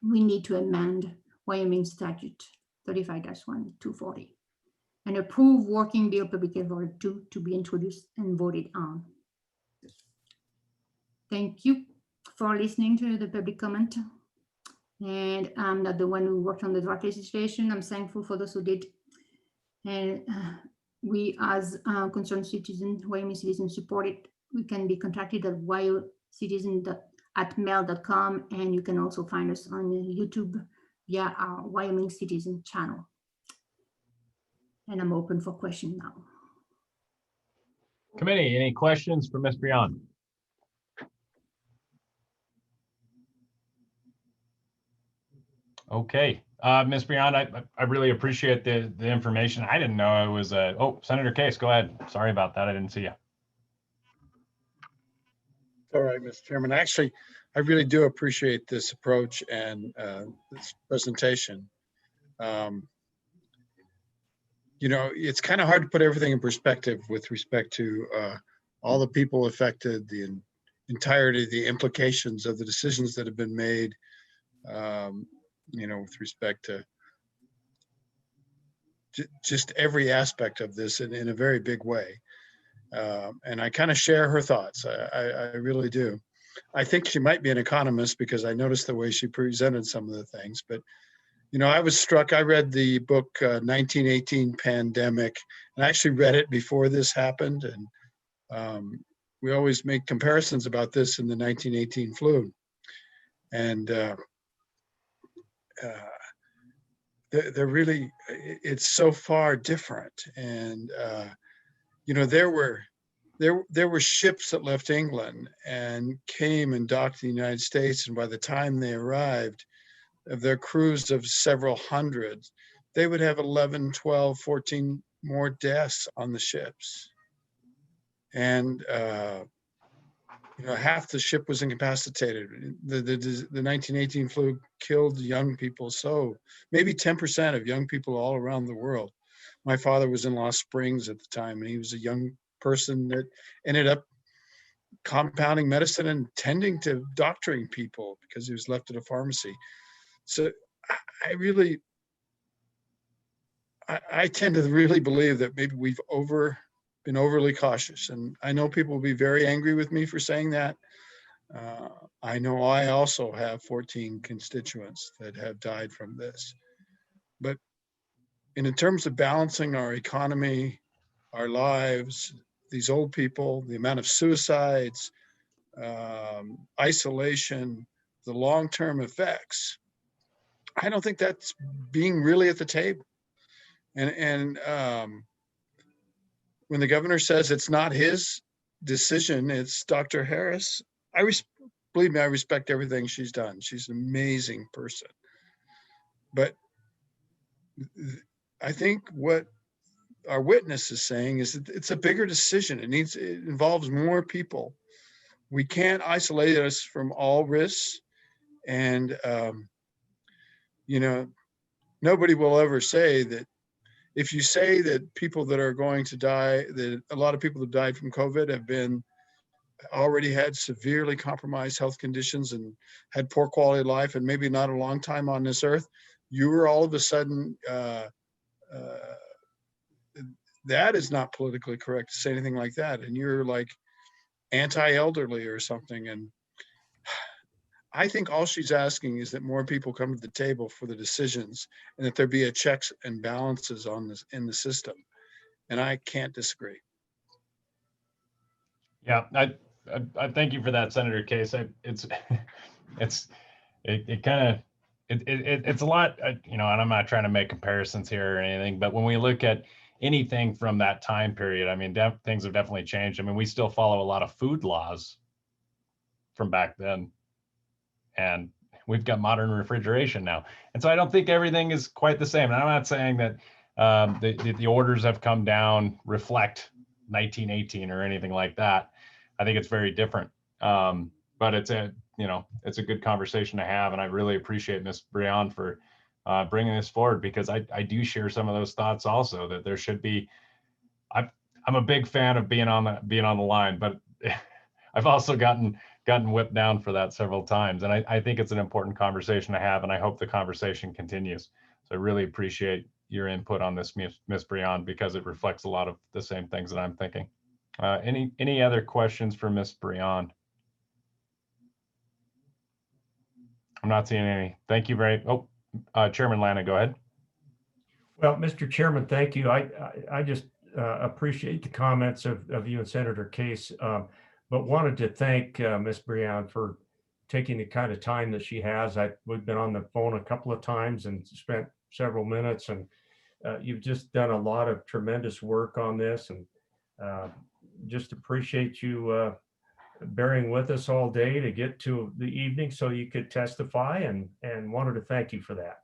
we need to amend Wyoming Statute 35-1-240 and approve Working Bill Public Health Order 2 to be introduced and voted on. Thank you for listening to the public comment. And I'm not the one who worked on the draft legislation. I'm thankful for those who did. And we as concerned citizens, Wyoming citizens, support it. We can be contacted at wyocitizen@mail.com, and you can also find us on YouTube via our Wyoming Citizen channel. And I'm open for questions now. Committee, any questions for Ms. Brion? Okay, Ms. Brion, I really appreciate the information. I didn't know it was oh, Senator Case, go ahead. Sorry about that. I didn't see you. All right, Mr. Chairman. Actually, I really do appreciate this approach and this presentation. You know, it's kind of hard to put everything in perspective with respect to all the people affected, the entirety, the implications of the decisions that have been made, you know, with respect to just every aspect of this in a very big way. And I kind of share her thoughts. I really do. I think she might be an economist because I noticed the way she presented some of the things. But, you know, I was struck. I read the book 1918 Pandemic, and I actually read it before this happened. And we always make comparisons about this in the 1918 flu. And they're really, it's so far different. And, you know, there were ships that left England and came and docked in the United States. And by the time they arrived, of their crews of several hundred, they would have 11, 12, 14 more deaths on the ships. and half the ship was incapacitated. The 1918 flu killed young people, so maybe 10% of young people all around the world. My father was in Lost Springs at the time, and he was a young person that ended up compounding medicine and tending to doctoring people because he was left at a pharmacy. So I tend to really believe that maybe we've been overly cautious. And I know people will be very angry with me for saying that. I know I also have 14 constituents that have died from this. But in terms of balancing our economy, our lives, these old people, the amount of suicides, isolation, the long-term effects, I don't think that's being really at the table. And when the governor says it's not his decision, it's Dr. Harris, believe me, I respect everything she's done. She's an amazing person. But I think what our witness is saying is that it's a bigger decision. It involves more people. We can't isolate us from all risks. And, nobody will ever say that. If you say that people that are going to die, that a lot of people that died from COVID have already had severely compromised health conditions and had poor quality of life and maybe not a long time on this earth, you were all of a sudden, that is not politically correct to say anything like that. And you're like anti-elderly or something. And I think all she's asking is that more people come to the table for the decisions and that there be a checks and balances on this in the system. And I can't disagree. Yeah, I thank you for that, Senator Case. It's a lot, and I'm not trying to make comparisons here or anything, but when we look at anything from that time period, I mean, things have definitely changed. I mean, we still follow a lot of food laws from back then, and we've got modern refrigeration now. And so I don't think everything is quite the same. And I'm not saying that the orders have come down reflect 1918 or anything like that. I think it's very different. But it's a good conversation to have. And I really appreciate Ms. Briand for bringing this forward, because I do share some of those thoughts also, that there should be, I'm a big fan of being on the line, but I've also gotten whipped down for that several times. And I think it's an important conversation to have, and I hope the conversation continues. So I really appreciate your input on this, Ms. Briand, because it reflects a lot of the same things that I'm thinking. Any other questions for Ms. Briand? I'm not seeing any. Thank you Chairman Lana, go ahead. Well, Mr. Chairman, thank you. I just appreciate the comments of you and Senator Case, but wanted to thank Ms. Briand for taking the kind of time that she has. We've been on the phone a couple of times and spent several minutes, and you've just done a lot of tremendous work on this, and just appreciate you bearing with us all day to get to the evening so you could testify, and wanted to thank you for that.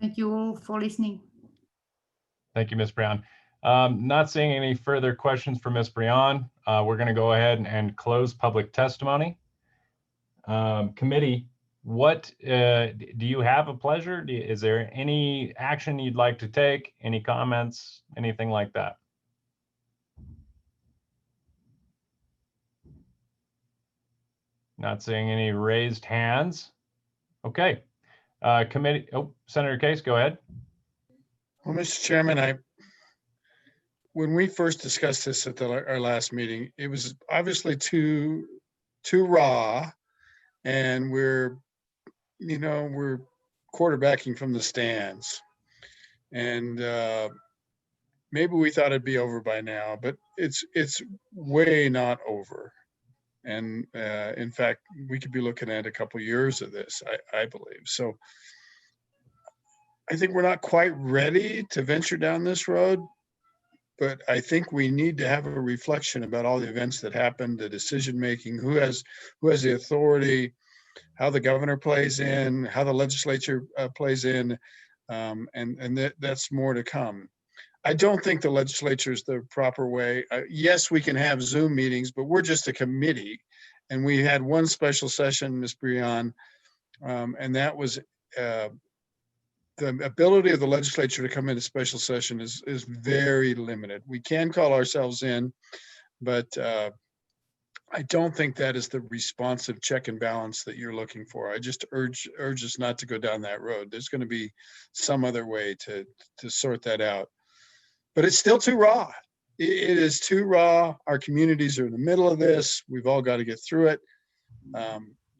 Thank you all for listening. Thank you, Ms. Briand. Not seeing any further questions for Ms. Briand. We're going to go ahead and close public testimony. Committee, what do you have a pleasure? Is there any action you'd like to take? Any comments? Anything like that? Not seeing any raised hands. Okay. Committee. Oh, Senator Case, go ahead. Well, Mr. Chairman, when we first discussed this at our last meeting, it was obviously too raw, and we're quarterbacking from the stands, and maybe we thought it'd be over by now, but it's way not over. And in fact, we could be looking at a couple years of this, I believe. So I think we're not quite ready to venture down this road, but I think we need to have a reflection about all the events that happened, the decision-making, who has the authority, how the governor plays in, how the legislature plays in, and that's more to come. I don't think the legislature is the proper way. Yes, we can have Zoom meetings, but we're just a committee. And we had one special session, Ms. Breon, and that was the ability of the legislature to come into special session is very limited. We can call ourselves in, but I don't think that is the responsive check and balance that you're looking for. I just urge us not to go down that road. There's going to be some other way to sort that out. But it's still too raw. It is too raw. Our communities are in the middle of this. We've all got to get through it.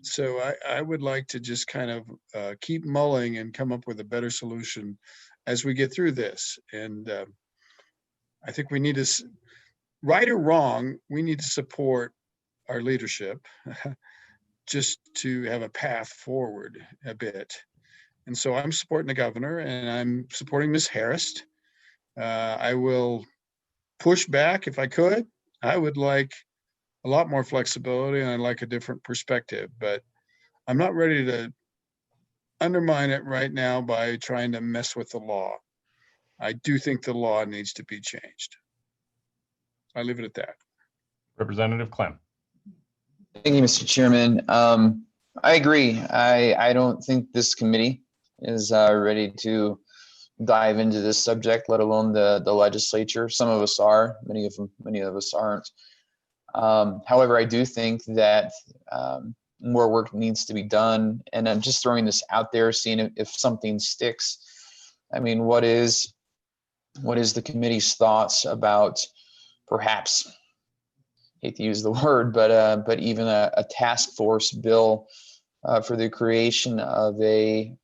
So I would like to just kind of keep mulling and come up with a better solution as we get through this. And I think we need to, right or wrong, we need to support our leadership just to have a path forward a bit. And so I'm supporting the governor and I'm supporting Ms. Harris. I will push back if I could. I would like a lot more flexibility and I'd like a different perspective, but I'm not ready to undermine it right now by trying to mess with the law. I do think the law needs to be changed. I leave it at that. Representative Clem. Thank you, Mr. Chairman. I agree. I don't think this committee is ready to dive into this subject, let alone the legislature. Some of us are, many of us aren't. However, I do think that more work needs to be done. And I'm just throwing this out there, seeing if something sticks. I mean, what is the committee's thoughts about perhaps, hate to use the word, but even a task force bill for the creation of a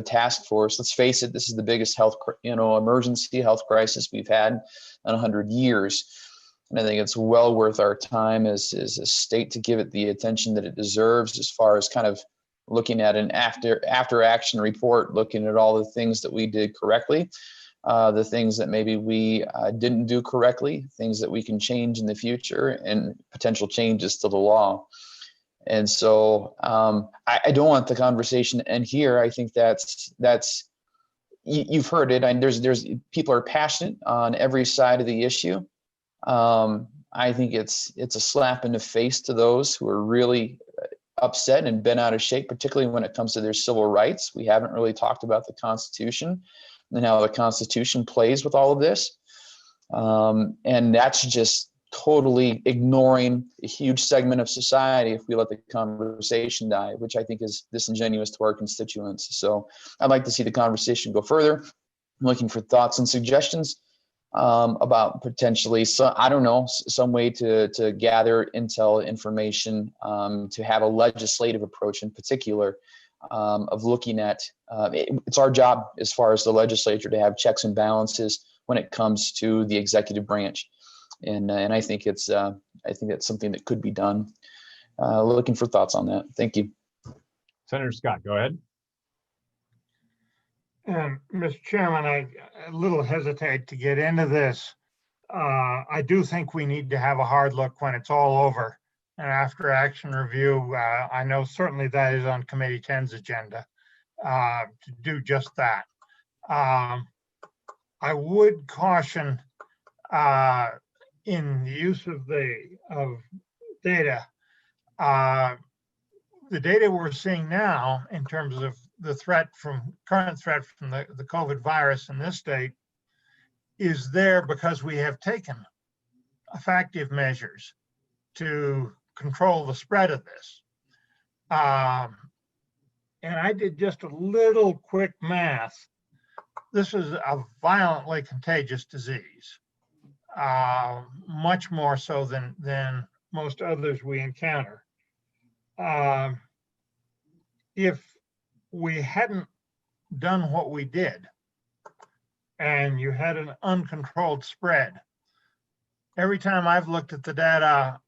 task force. Let's face it, this is the biggest emergency health crisis we've had in 100 years. And I think it's well worth our time as a state to give it the attention that it deserves, as far as kind of looking at an after action report, looking at all the things that we did correctly, the things that maybe we didn't do correctly, things that we can change in the future, and potential changes to the law. And so I don't want the conversation to end here. I think that's you've heard it. And there's people are passionate on every side of the issue. I think it's a slap in the face to those who are really upset and bent out of shape, particularly when it comes to their civil rights. We haven't really talked about the Constitution and how the Constitution plays with all of this. And that's just totally ignoring a huge segment of society if we let the conversation die, which I think is disingenuous to our constituents. So I'd like to see the conversation go further. I'm looking for thoughts and suggestions about potentially, I don't know, some way to gather intel information, to have a legislative approach in particular, of looking at, it's our job as far as the legislature to have checks and balances when it comes to the executive branch. And I think that's something that could be done. Looking for thoughts on that. Thank you. Senator Scott, go ahead. Mr. Chairman, I a little hesitate to get into this. I do think we need to have a hard look when it's all over. And after action review, I know certainly that is on Committee 10's agenda to do just that. I would caution in the use of data. The data we're seeing now in terms of the current threat from the COVID virus in this state is there because we have taken effective measures to control the spread of this. And I did just a little quick math. This is a violently contagious disease, much more so than most others we encounter. If we hadn't done what we did and you had an uncontrolled spread, every time I've looked at the data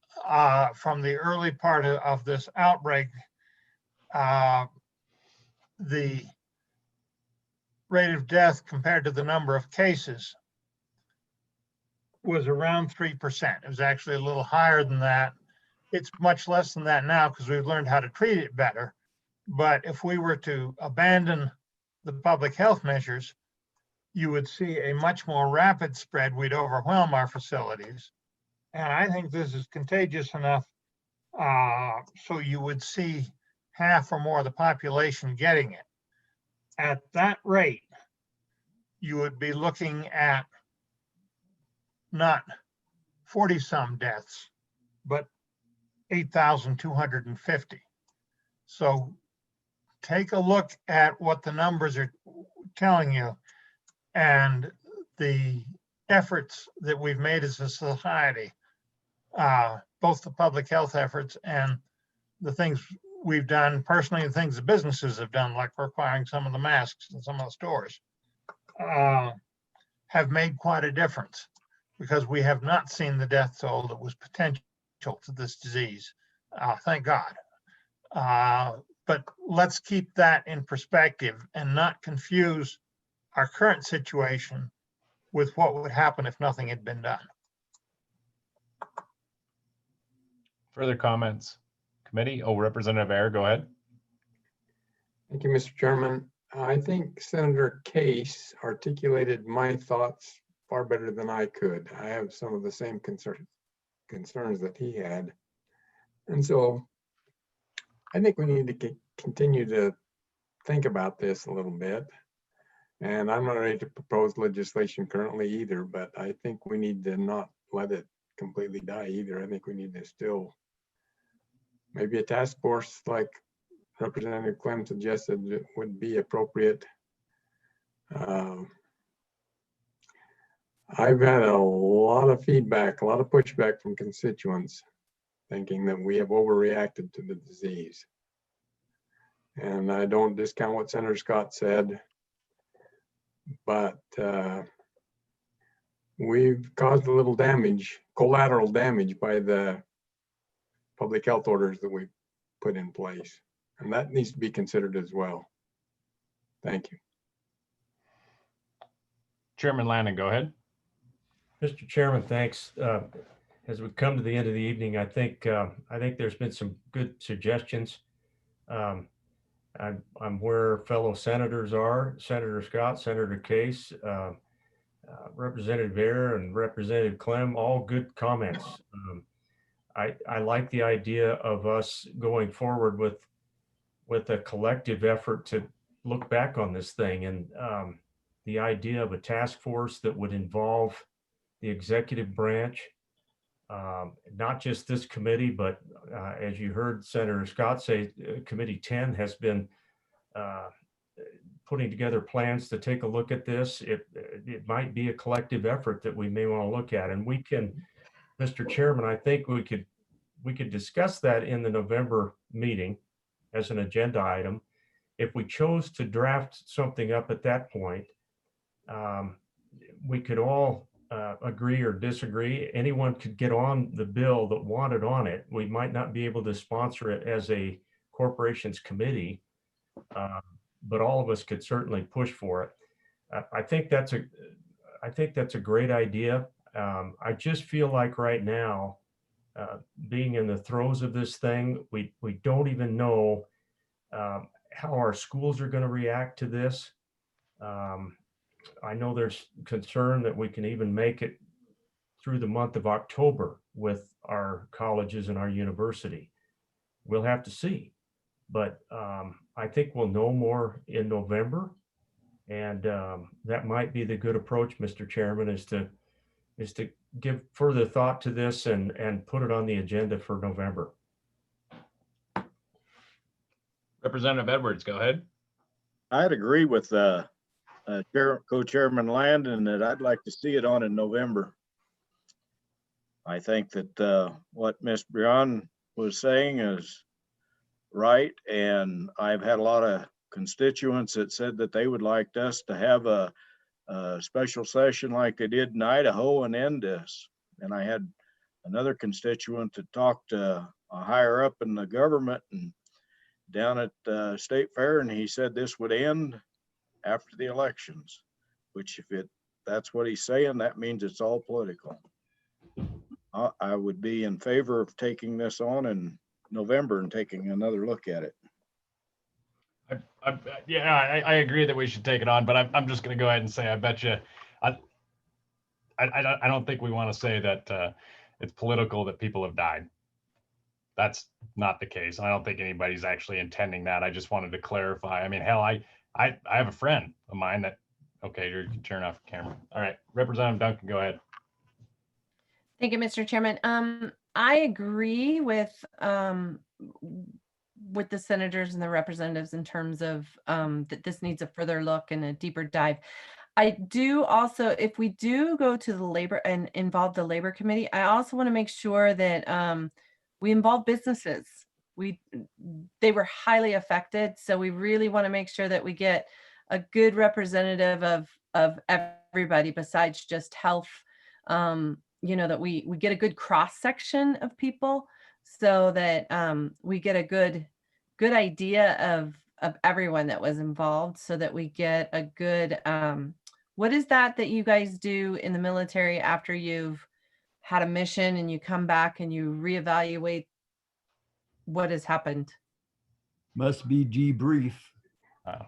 from the early part of this outbreak, the rate of death compared to the number of cases was around 3%. It was actually a little higher than that. It's much less than that now because we've learned how to treat it better. But if we were to abandon the public health measures, you would see a much more rapid spread. We'd overwhelm our facilities. And I think this is contagious enough so you would see half or more of the population getting it. At that rate, you would be looking at not 40-some deaths, but 8,250. So take a look at what the numbers are telling you and the efforts that we've made as a society, both the public health efforts and the things we've done personally and things the businesses have done, like requiring some of the masks in some of the stores, have made quite a difference, because we have not seen the death toll that was potential to this disease. Thank God. But let's keep that in perspective and not confuse our current situation with what would happen if nothing had been done. Further comments? Committee? Oh, Representative Ayer, go ahead. Thank you, Mr. Chairman. I think Senator Case articulated my thoughts far better than I could. I have some of the same concerns that he had. And so I think we need to continue to think about this a little bit. And I'm not ready to propose legislation currently either, but I think we need to not let it completely die either. I think we need to still, maybe a task force like Representative Clem suggested would be appropriate. I've had a lot of feedback, a lot of pushback from constituents thinking that we have overreacted to the disease. And I don't discount what Senator Scott said, but we've caused a little damage, collateral damage, by the public health orders that we put in place. And that needs to be considered as well. Thank you. Chairman Lannon, go ahead. Mr. Chairman, thanks. As we come to the end of the evening, I think there's been some good suggestions. I'm where fellow senators are, Senator Scott, Senator Case, Representative Ayer, and Representative Clem, all good comments. I like the idea of us going forward with a collective effort to look back on this thing, and the idea of a task force that would involve the executive branch, not just this committee, but as you heard Senator Scott say, Committee 10 has been putting together plans to take a look at this. It might be a collective effort that we may want to look at, and we can, Mr. Chairman, I think we could discuss that in the November meeting as an agenda item. If we chose to draft something up at that point, we could all agree or disagree. Anyone could get on the bill that wanted on it. We might not be able to sponsor it as a corporations committee, but all of us could certainly push for it. I think that's a great idea. I just feel like right now, being in the throes of this thing, we don't even know how our schools are going to react to this. I know there's concern that we can even make it through the month of October with our colleges and our university. We'll have to see, but I think we'll know more in November, and that might be the good approach, Mr. Chairman, is to give further thought to this and put it on the agenda for November. Representative Edwards, go ahead. I'd agree with Co-Chairman Landon that I'd like to see it on in November. I think that what Ms. Brion was saying is right, and I've had a lot of constituents that said that they would like us to have a special session like they did in Idaho and end this. And I had another constituent that talked to a higher up in the government and down at the State Fair, and he said this would end after the elections, which if that's what he's saying, that means it's all political. I would be in favor of taking this on in November and taking another look at it. I agree that we should take it on, but I'm just going to go ahead and say, I bet you, I don't think we want to say that it's political that people have died. That's not the case. I don't think anybody's actually intending that. I just wanted to clarify. I mean, hell, I have a friend of mine that, okay, you can turn off your camera. All right, Representative Duncan, go ahead. Thank you, Mr. Chairman. I agree with the senators and the representatives in terms of that this needs a further look and a deeper dive. I do also, if we do go to the labor and involve the labor committee, I also want to make sure that we involve businesses. They were highly affected, so we really want to make sure that we get a good representative of everybody besides just health. You know, that we get a good cross section of people, so that we get a good idea of everyone that was involved, so that we get a good what is that you guys do in the military after you've had a mission and you come back and you reevaluate what has happened? Must be debrief.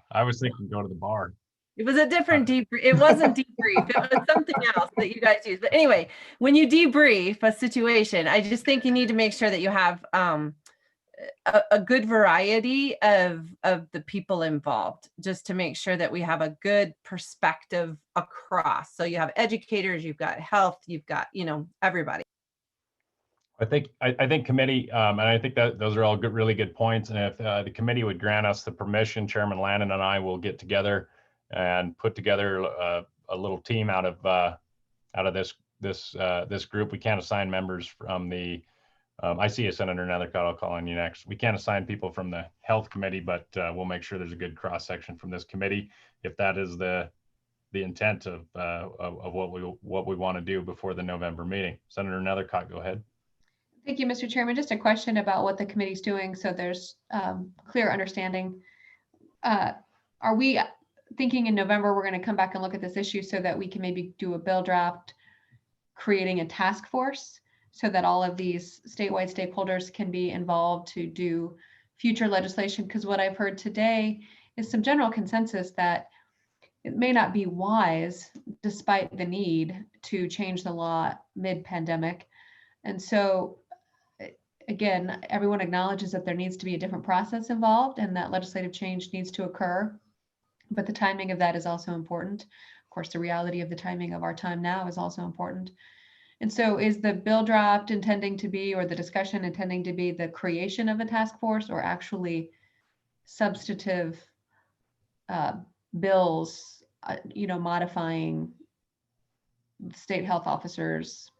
I was thinking go to the bar. It was a different debrief. It wasn't debrief. It was something else that you guys use. But anyway, when you debrief a situation, I just think you need to make sure that you have a good variety of the people involved, just to make sure that we have a good perspective across. So you have educators, you've got health, you've got, you know, everybody. I think committee, and I think that those are all good, really good points. And if the committee would grant us the permission, Chairman Lannon and I will get together and put together a little team out of this group. We can't assign members from the. I see a Senator Nethercutt. I'll call on you next. We can't assign people from the health committee, but we'll make sure there's a good cross section from this committee, if that is the intent of what we want to do before the November meeting. Senator Nethercutt, go ahead. Thank you, Mr. Chairman. Just a question about what the committee's doing, so there's clear understanding. Are we thinking in November we're going to come back and look at this issue so that we can maybe do a bill draft, creating a task force, so that all of these statewide stakeholders can be involved to do future legislation? Because what I've heard today is some general consensus that it may not be wise, despite the need, to change the law mid-pandemic. And so, again, everyone acknowledges that there needs to be a different process involved and that legislative change needs to occur. But the timing of that is also important. Of course, the reality of the timing of our time now is also important. And so is the bill draft intending to be, or the discussion intending to be, the creation of a task force, or actually substantive bills, modifying state health officers'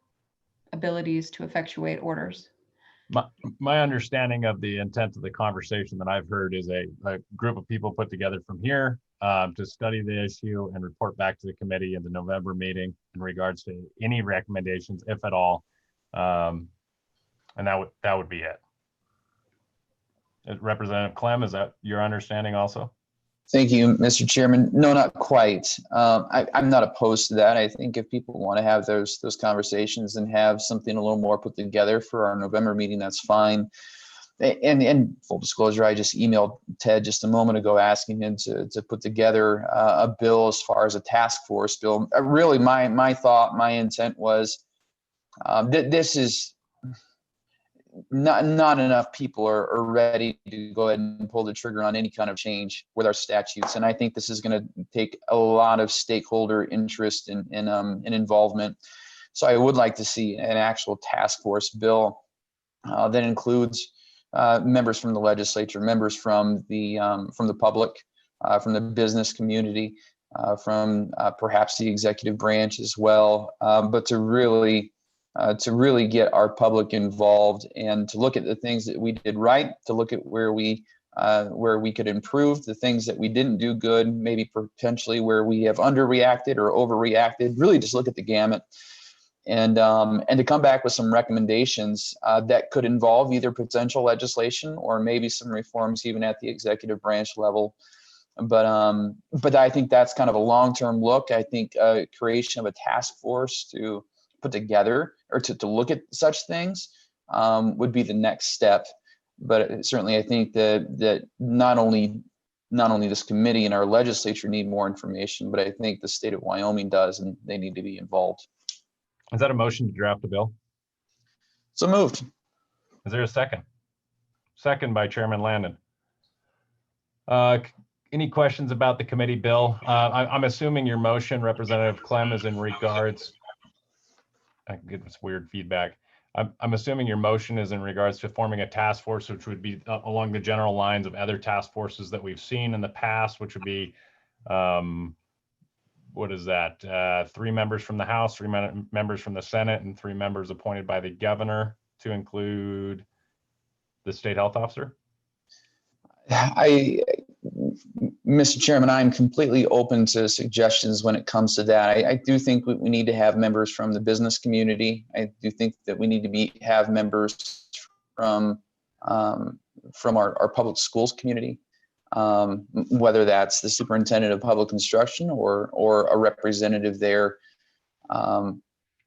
abilities to effectuate orders? My understanding of the intent of the conversation that I've heard is a group of people put together from here to study the issue and report back to the committee in the November meeting in regards to any recommendations, if at all. And that would be it. Representative Clem, is that your understanding also? Thank you, Mr. Chairman. No, not quite. I'm not opposed to that. I think if people want to have those conversations and have something a little more put together for our November meeting, that's fine. And full disclosure, I just emailed Ted just a moment ago asking him to put together a bill as far as a task force bill. Really, my intent was this is not enough people are ready to go ahead and pull the trigger on any kind of change with our statutes. And I think this is going to take a lot of stakeholder interest and involvement. So I would like to see an actual task force bill that includes members from the legislature, members from the public, from the business community, from perhaps the executive branch as well, but to really get our public involved and to look at the things that we did right, to look at where we could improve, the things that we didn't do good, maybe potentially where we have underreacted or overreacted, really just look at the gamut. And to come back with some recommendations that could involve either potential legislation or maybe some reforms even at the executive branch level. But I think that's kind of a long-term look. I think creation of a task force to put together or to look at such things would be the next step. But certainly I think that not only not only this committee and our legislature need more information, but I think the state of Wyoming does, and they need to be involved. Is that a motion to draft a bill? So moved. Is there a second? Second by Chairman Landon. Any questions about the committee bill? I'm assuming your motion, Representative Clem, is in regards. I get this weird feedback. I'm assuming your motion is in regards to forming a task force, which would be along the general lines of other task forces that we've seen in the past, which would be, what is that? 3 members from the House, 3 members from the Senate, and 3 members appointed by the governor to include the state health officer? Mr. Chairman, I'm completely open to suggestions when it comes to that. I do think we need to have members from the business community. I do think that we need to have members from our public schools community, whether that's the superintendent of public instruction or a representative there.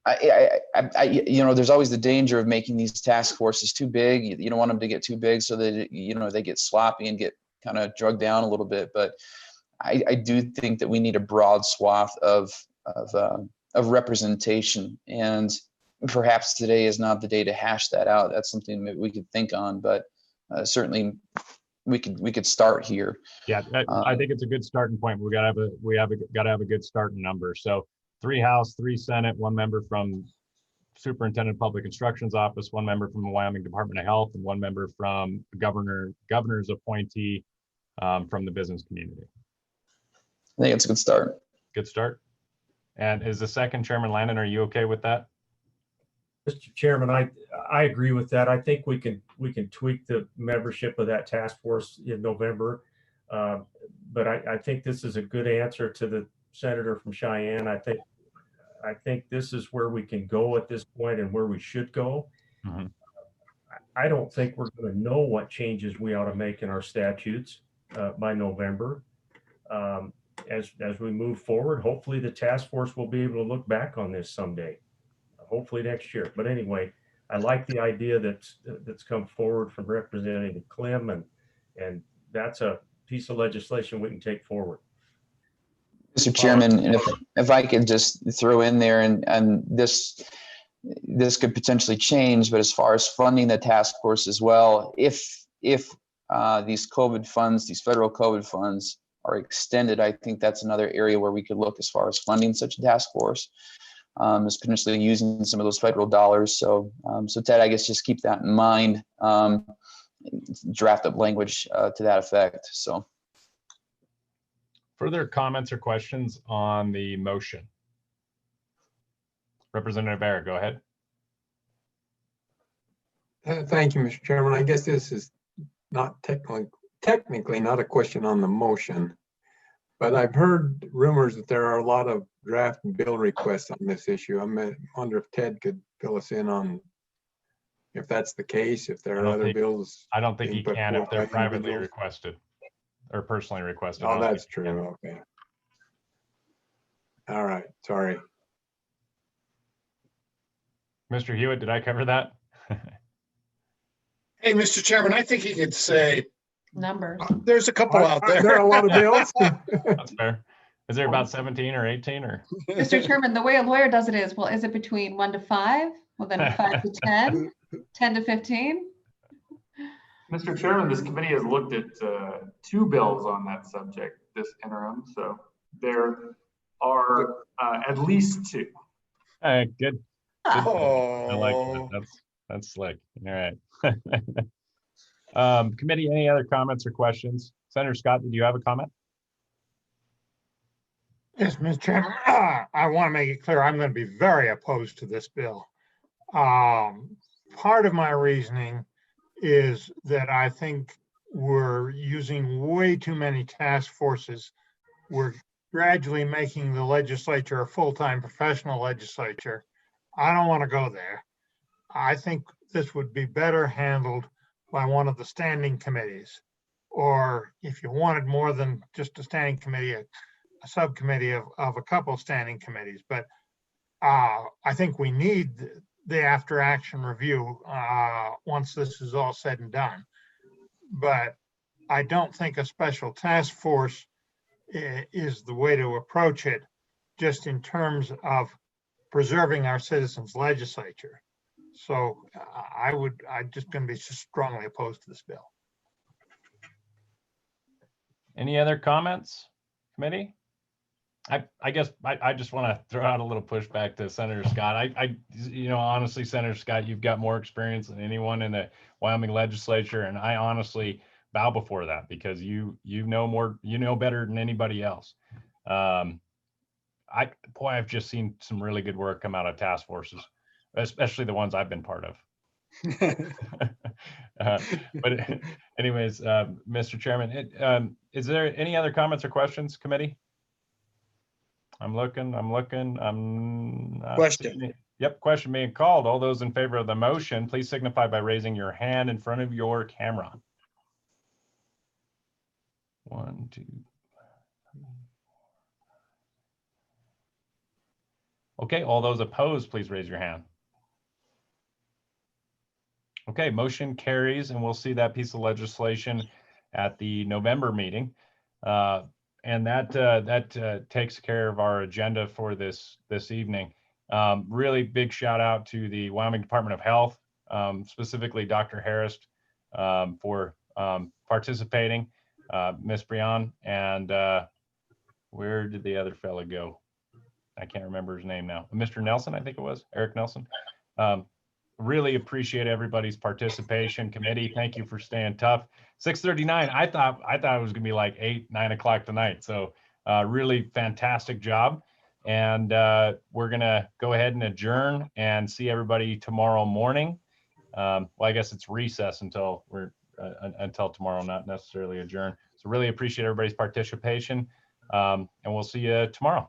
There's always the danger of making these task forces too big. You don't want them to get too big so that, they get sloppy and get kind of drugged down a little bit. But I do think that we need a broad swath of representation, and perhaps today is not the day to hash that out. That's something that we could think on, but certainly we could start here. Yeah, I think it's a good starting point. We gotta have a good starting number. So 3 House, 3 Senate, 1 member from Superintendent of Public Instruction's office, 1 member from the Wyoming Department of Health, and 1 member from the governor's appointee from the business community. I think it's a good start. Good start. And is the second, Chairman Landon, are you okay with that? Mr. Chairman, I agree with that. I think we can tweak the membership of that task force in November. But I think this is a good answer to the senator from Cheyenne. I think this is where we can go at this point and where we should go. Mm-hmm. I don't think we're going to know what changes we ought to make in our statutes by November. As we move forward, hopefully the task force will be able to look back on this someday, hopefully next year. But anyway, I like the idea that's come forward from Representative Clem, and that's a piece of legislation we can take forward. Mr. Chairman, and if I could just throw in there, and this could potentially change, but as far as funding the task force as well, if these COVID funds, these federal COVID funds are extended, I think that's another area where we could look as far as funding such a task force, is potentially using some of those federal dollars. So Ted, I guess just keep that in mind, draft up language to that effect. So. Further comments or questions on the motion? Representative Barrett, go ahead. Thank you, Mr. Chairman. I guess this is not technically not a question on the motion, but I've heard rumors that there are a lot of draft bill requests on this issue. I wonder if Ted could fill us in on if that's the case, if there are other bills. I don't think he can if they're privately requested or personally requested. Oh, that's true. Okay. All right. Sorry. Mr. Hewitt, did I cover that? Hey, Mr. Chairman, I think he could say numbers. There's a couple out there. There are a lot of bills. That's fair. Is there about 17 or 18 or? Mr. Chairman, the way a lawyer does it is, well, is it between 1 to 5? Well, then 5 to 10, 10 to 15. Mr. Chairman, this committee has looked at 2 bills on that subject this interim, so there are at least 2. Good. Oh, I like that. That's slick. All right. Committee, any other comments or questions? Senator Scott, did you have a comment? Yes, Mr. Chairman, I want to make it clear I'm going to be very opposed to this bill. Part of my reasoning is that I think we're using way too many task forces. We're gradually making the legislature a full-time professional legislature. I don't want to go there. I think this would be better handled by one of the standing committees, or if you wanted more than just a standing committee, a subcommittee of a couple standing committees. But I think we need the after action review once this is all said and done. But I don't think a special task force is the way to approach it, just in terms of preserving our citizens' legislature. So I'm just going to be strongly opposed to this bill. Any other comments, committee? I guess I just want to throw out a little pushback to Senator Scott. Honestly, Senator Scott, you've got more experience than anyone in the Wyoming legislature, and I honestly bow before that because you know better than anybody else. I've just seen some really good work come out of task forces, especially the ones I've been part of. But anyways, Mr. Chairman, is there any other comments or questions, committee? I'm looking. Question. Yep, question being called. All those in favor of the motion, please signify by raising your hand in front of your camera. 1, 2, 3. Okay, all those opposed, please raise your hand. Okay, motion carries, and we'll see that piece of legislation at the November meeting. And that takes care of our agenda for this evening. Really big shout out to the Wyoming Department of Health, specifically Dr. Harris, for participating, Ms. Brian, and where did the other fella go? I can't remember his name now. Mr. Nelson, I think it was, Eric Nelson. Really appreciate everybody's participation. Committee, thank you for staying tough. 6:39. I thought it was gonna be like 8, 9 o'clock tonight. So really fantastic job. And we're gonna go ahead and adjourn and see everybody tomorrow morning. Well, I guess it's recess until tomorrow, not necessarily adjourn. So really appreciate everybody's participation. And we'll see you tomorrow.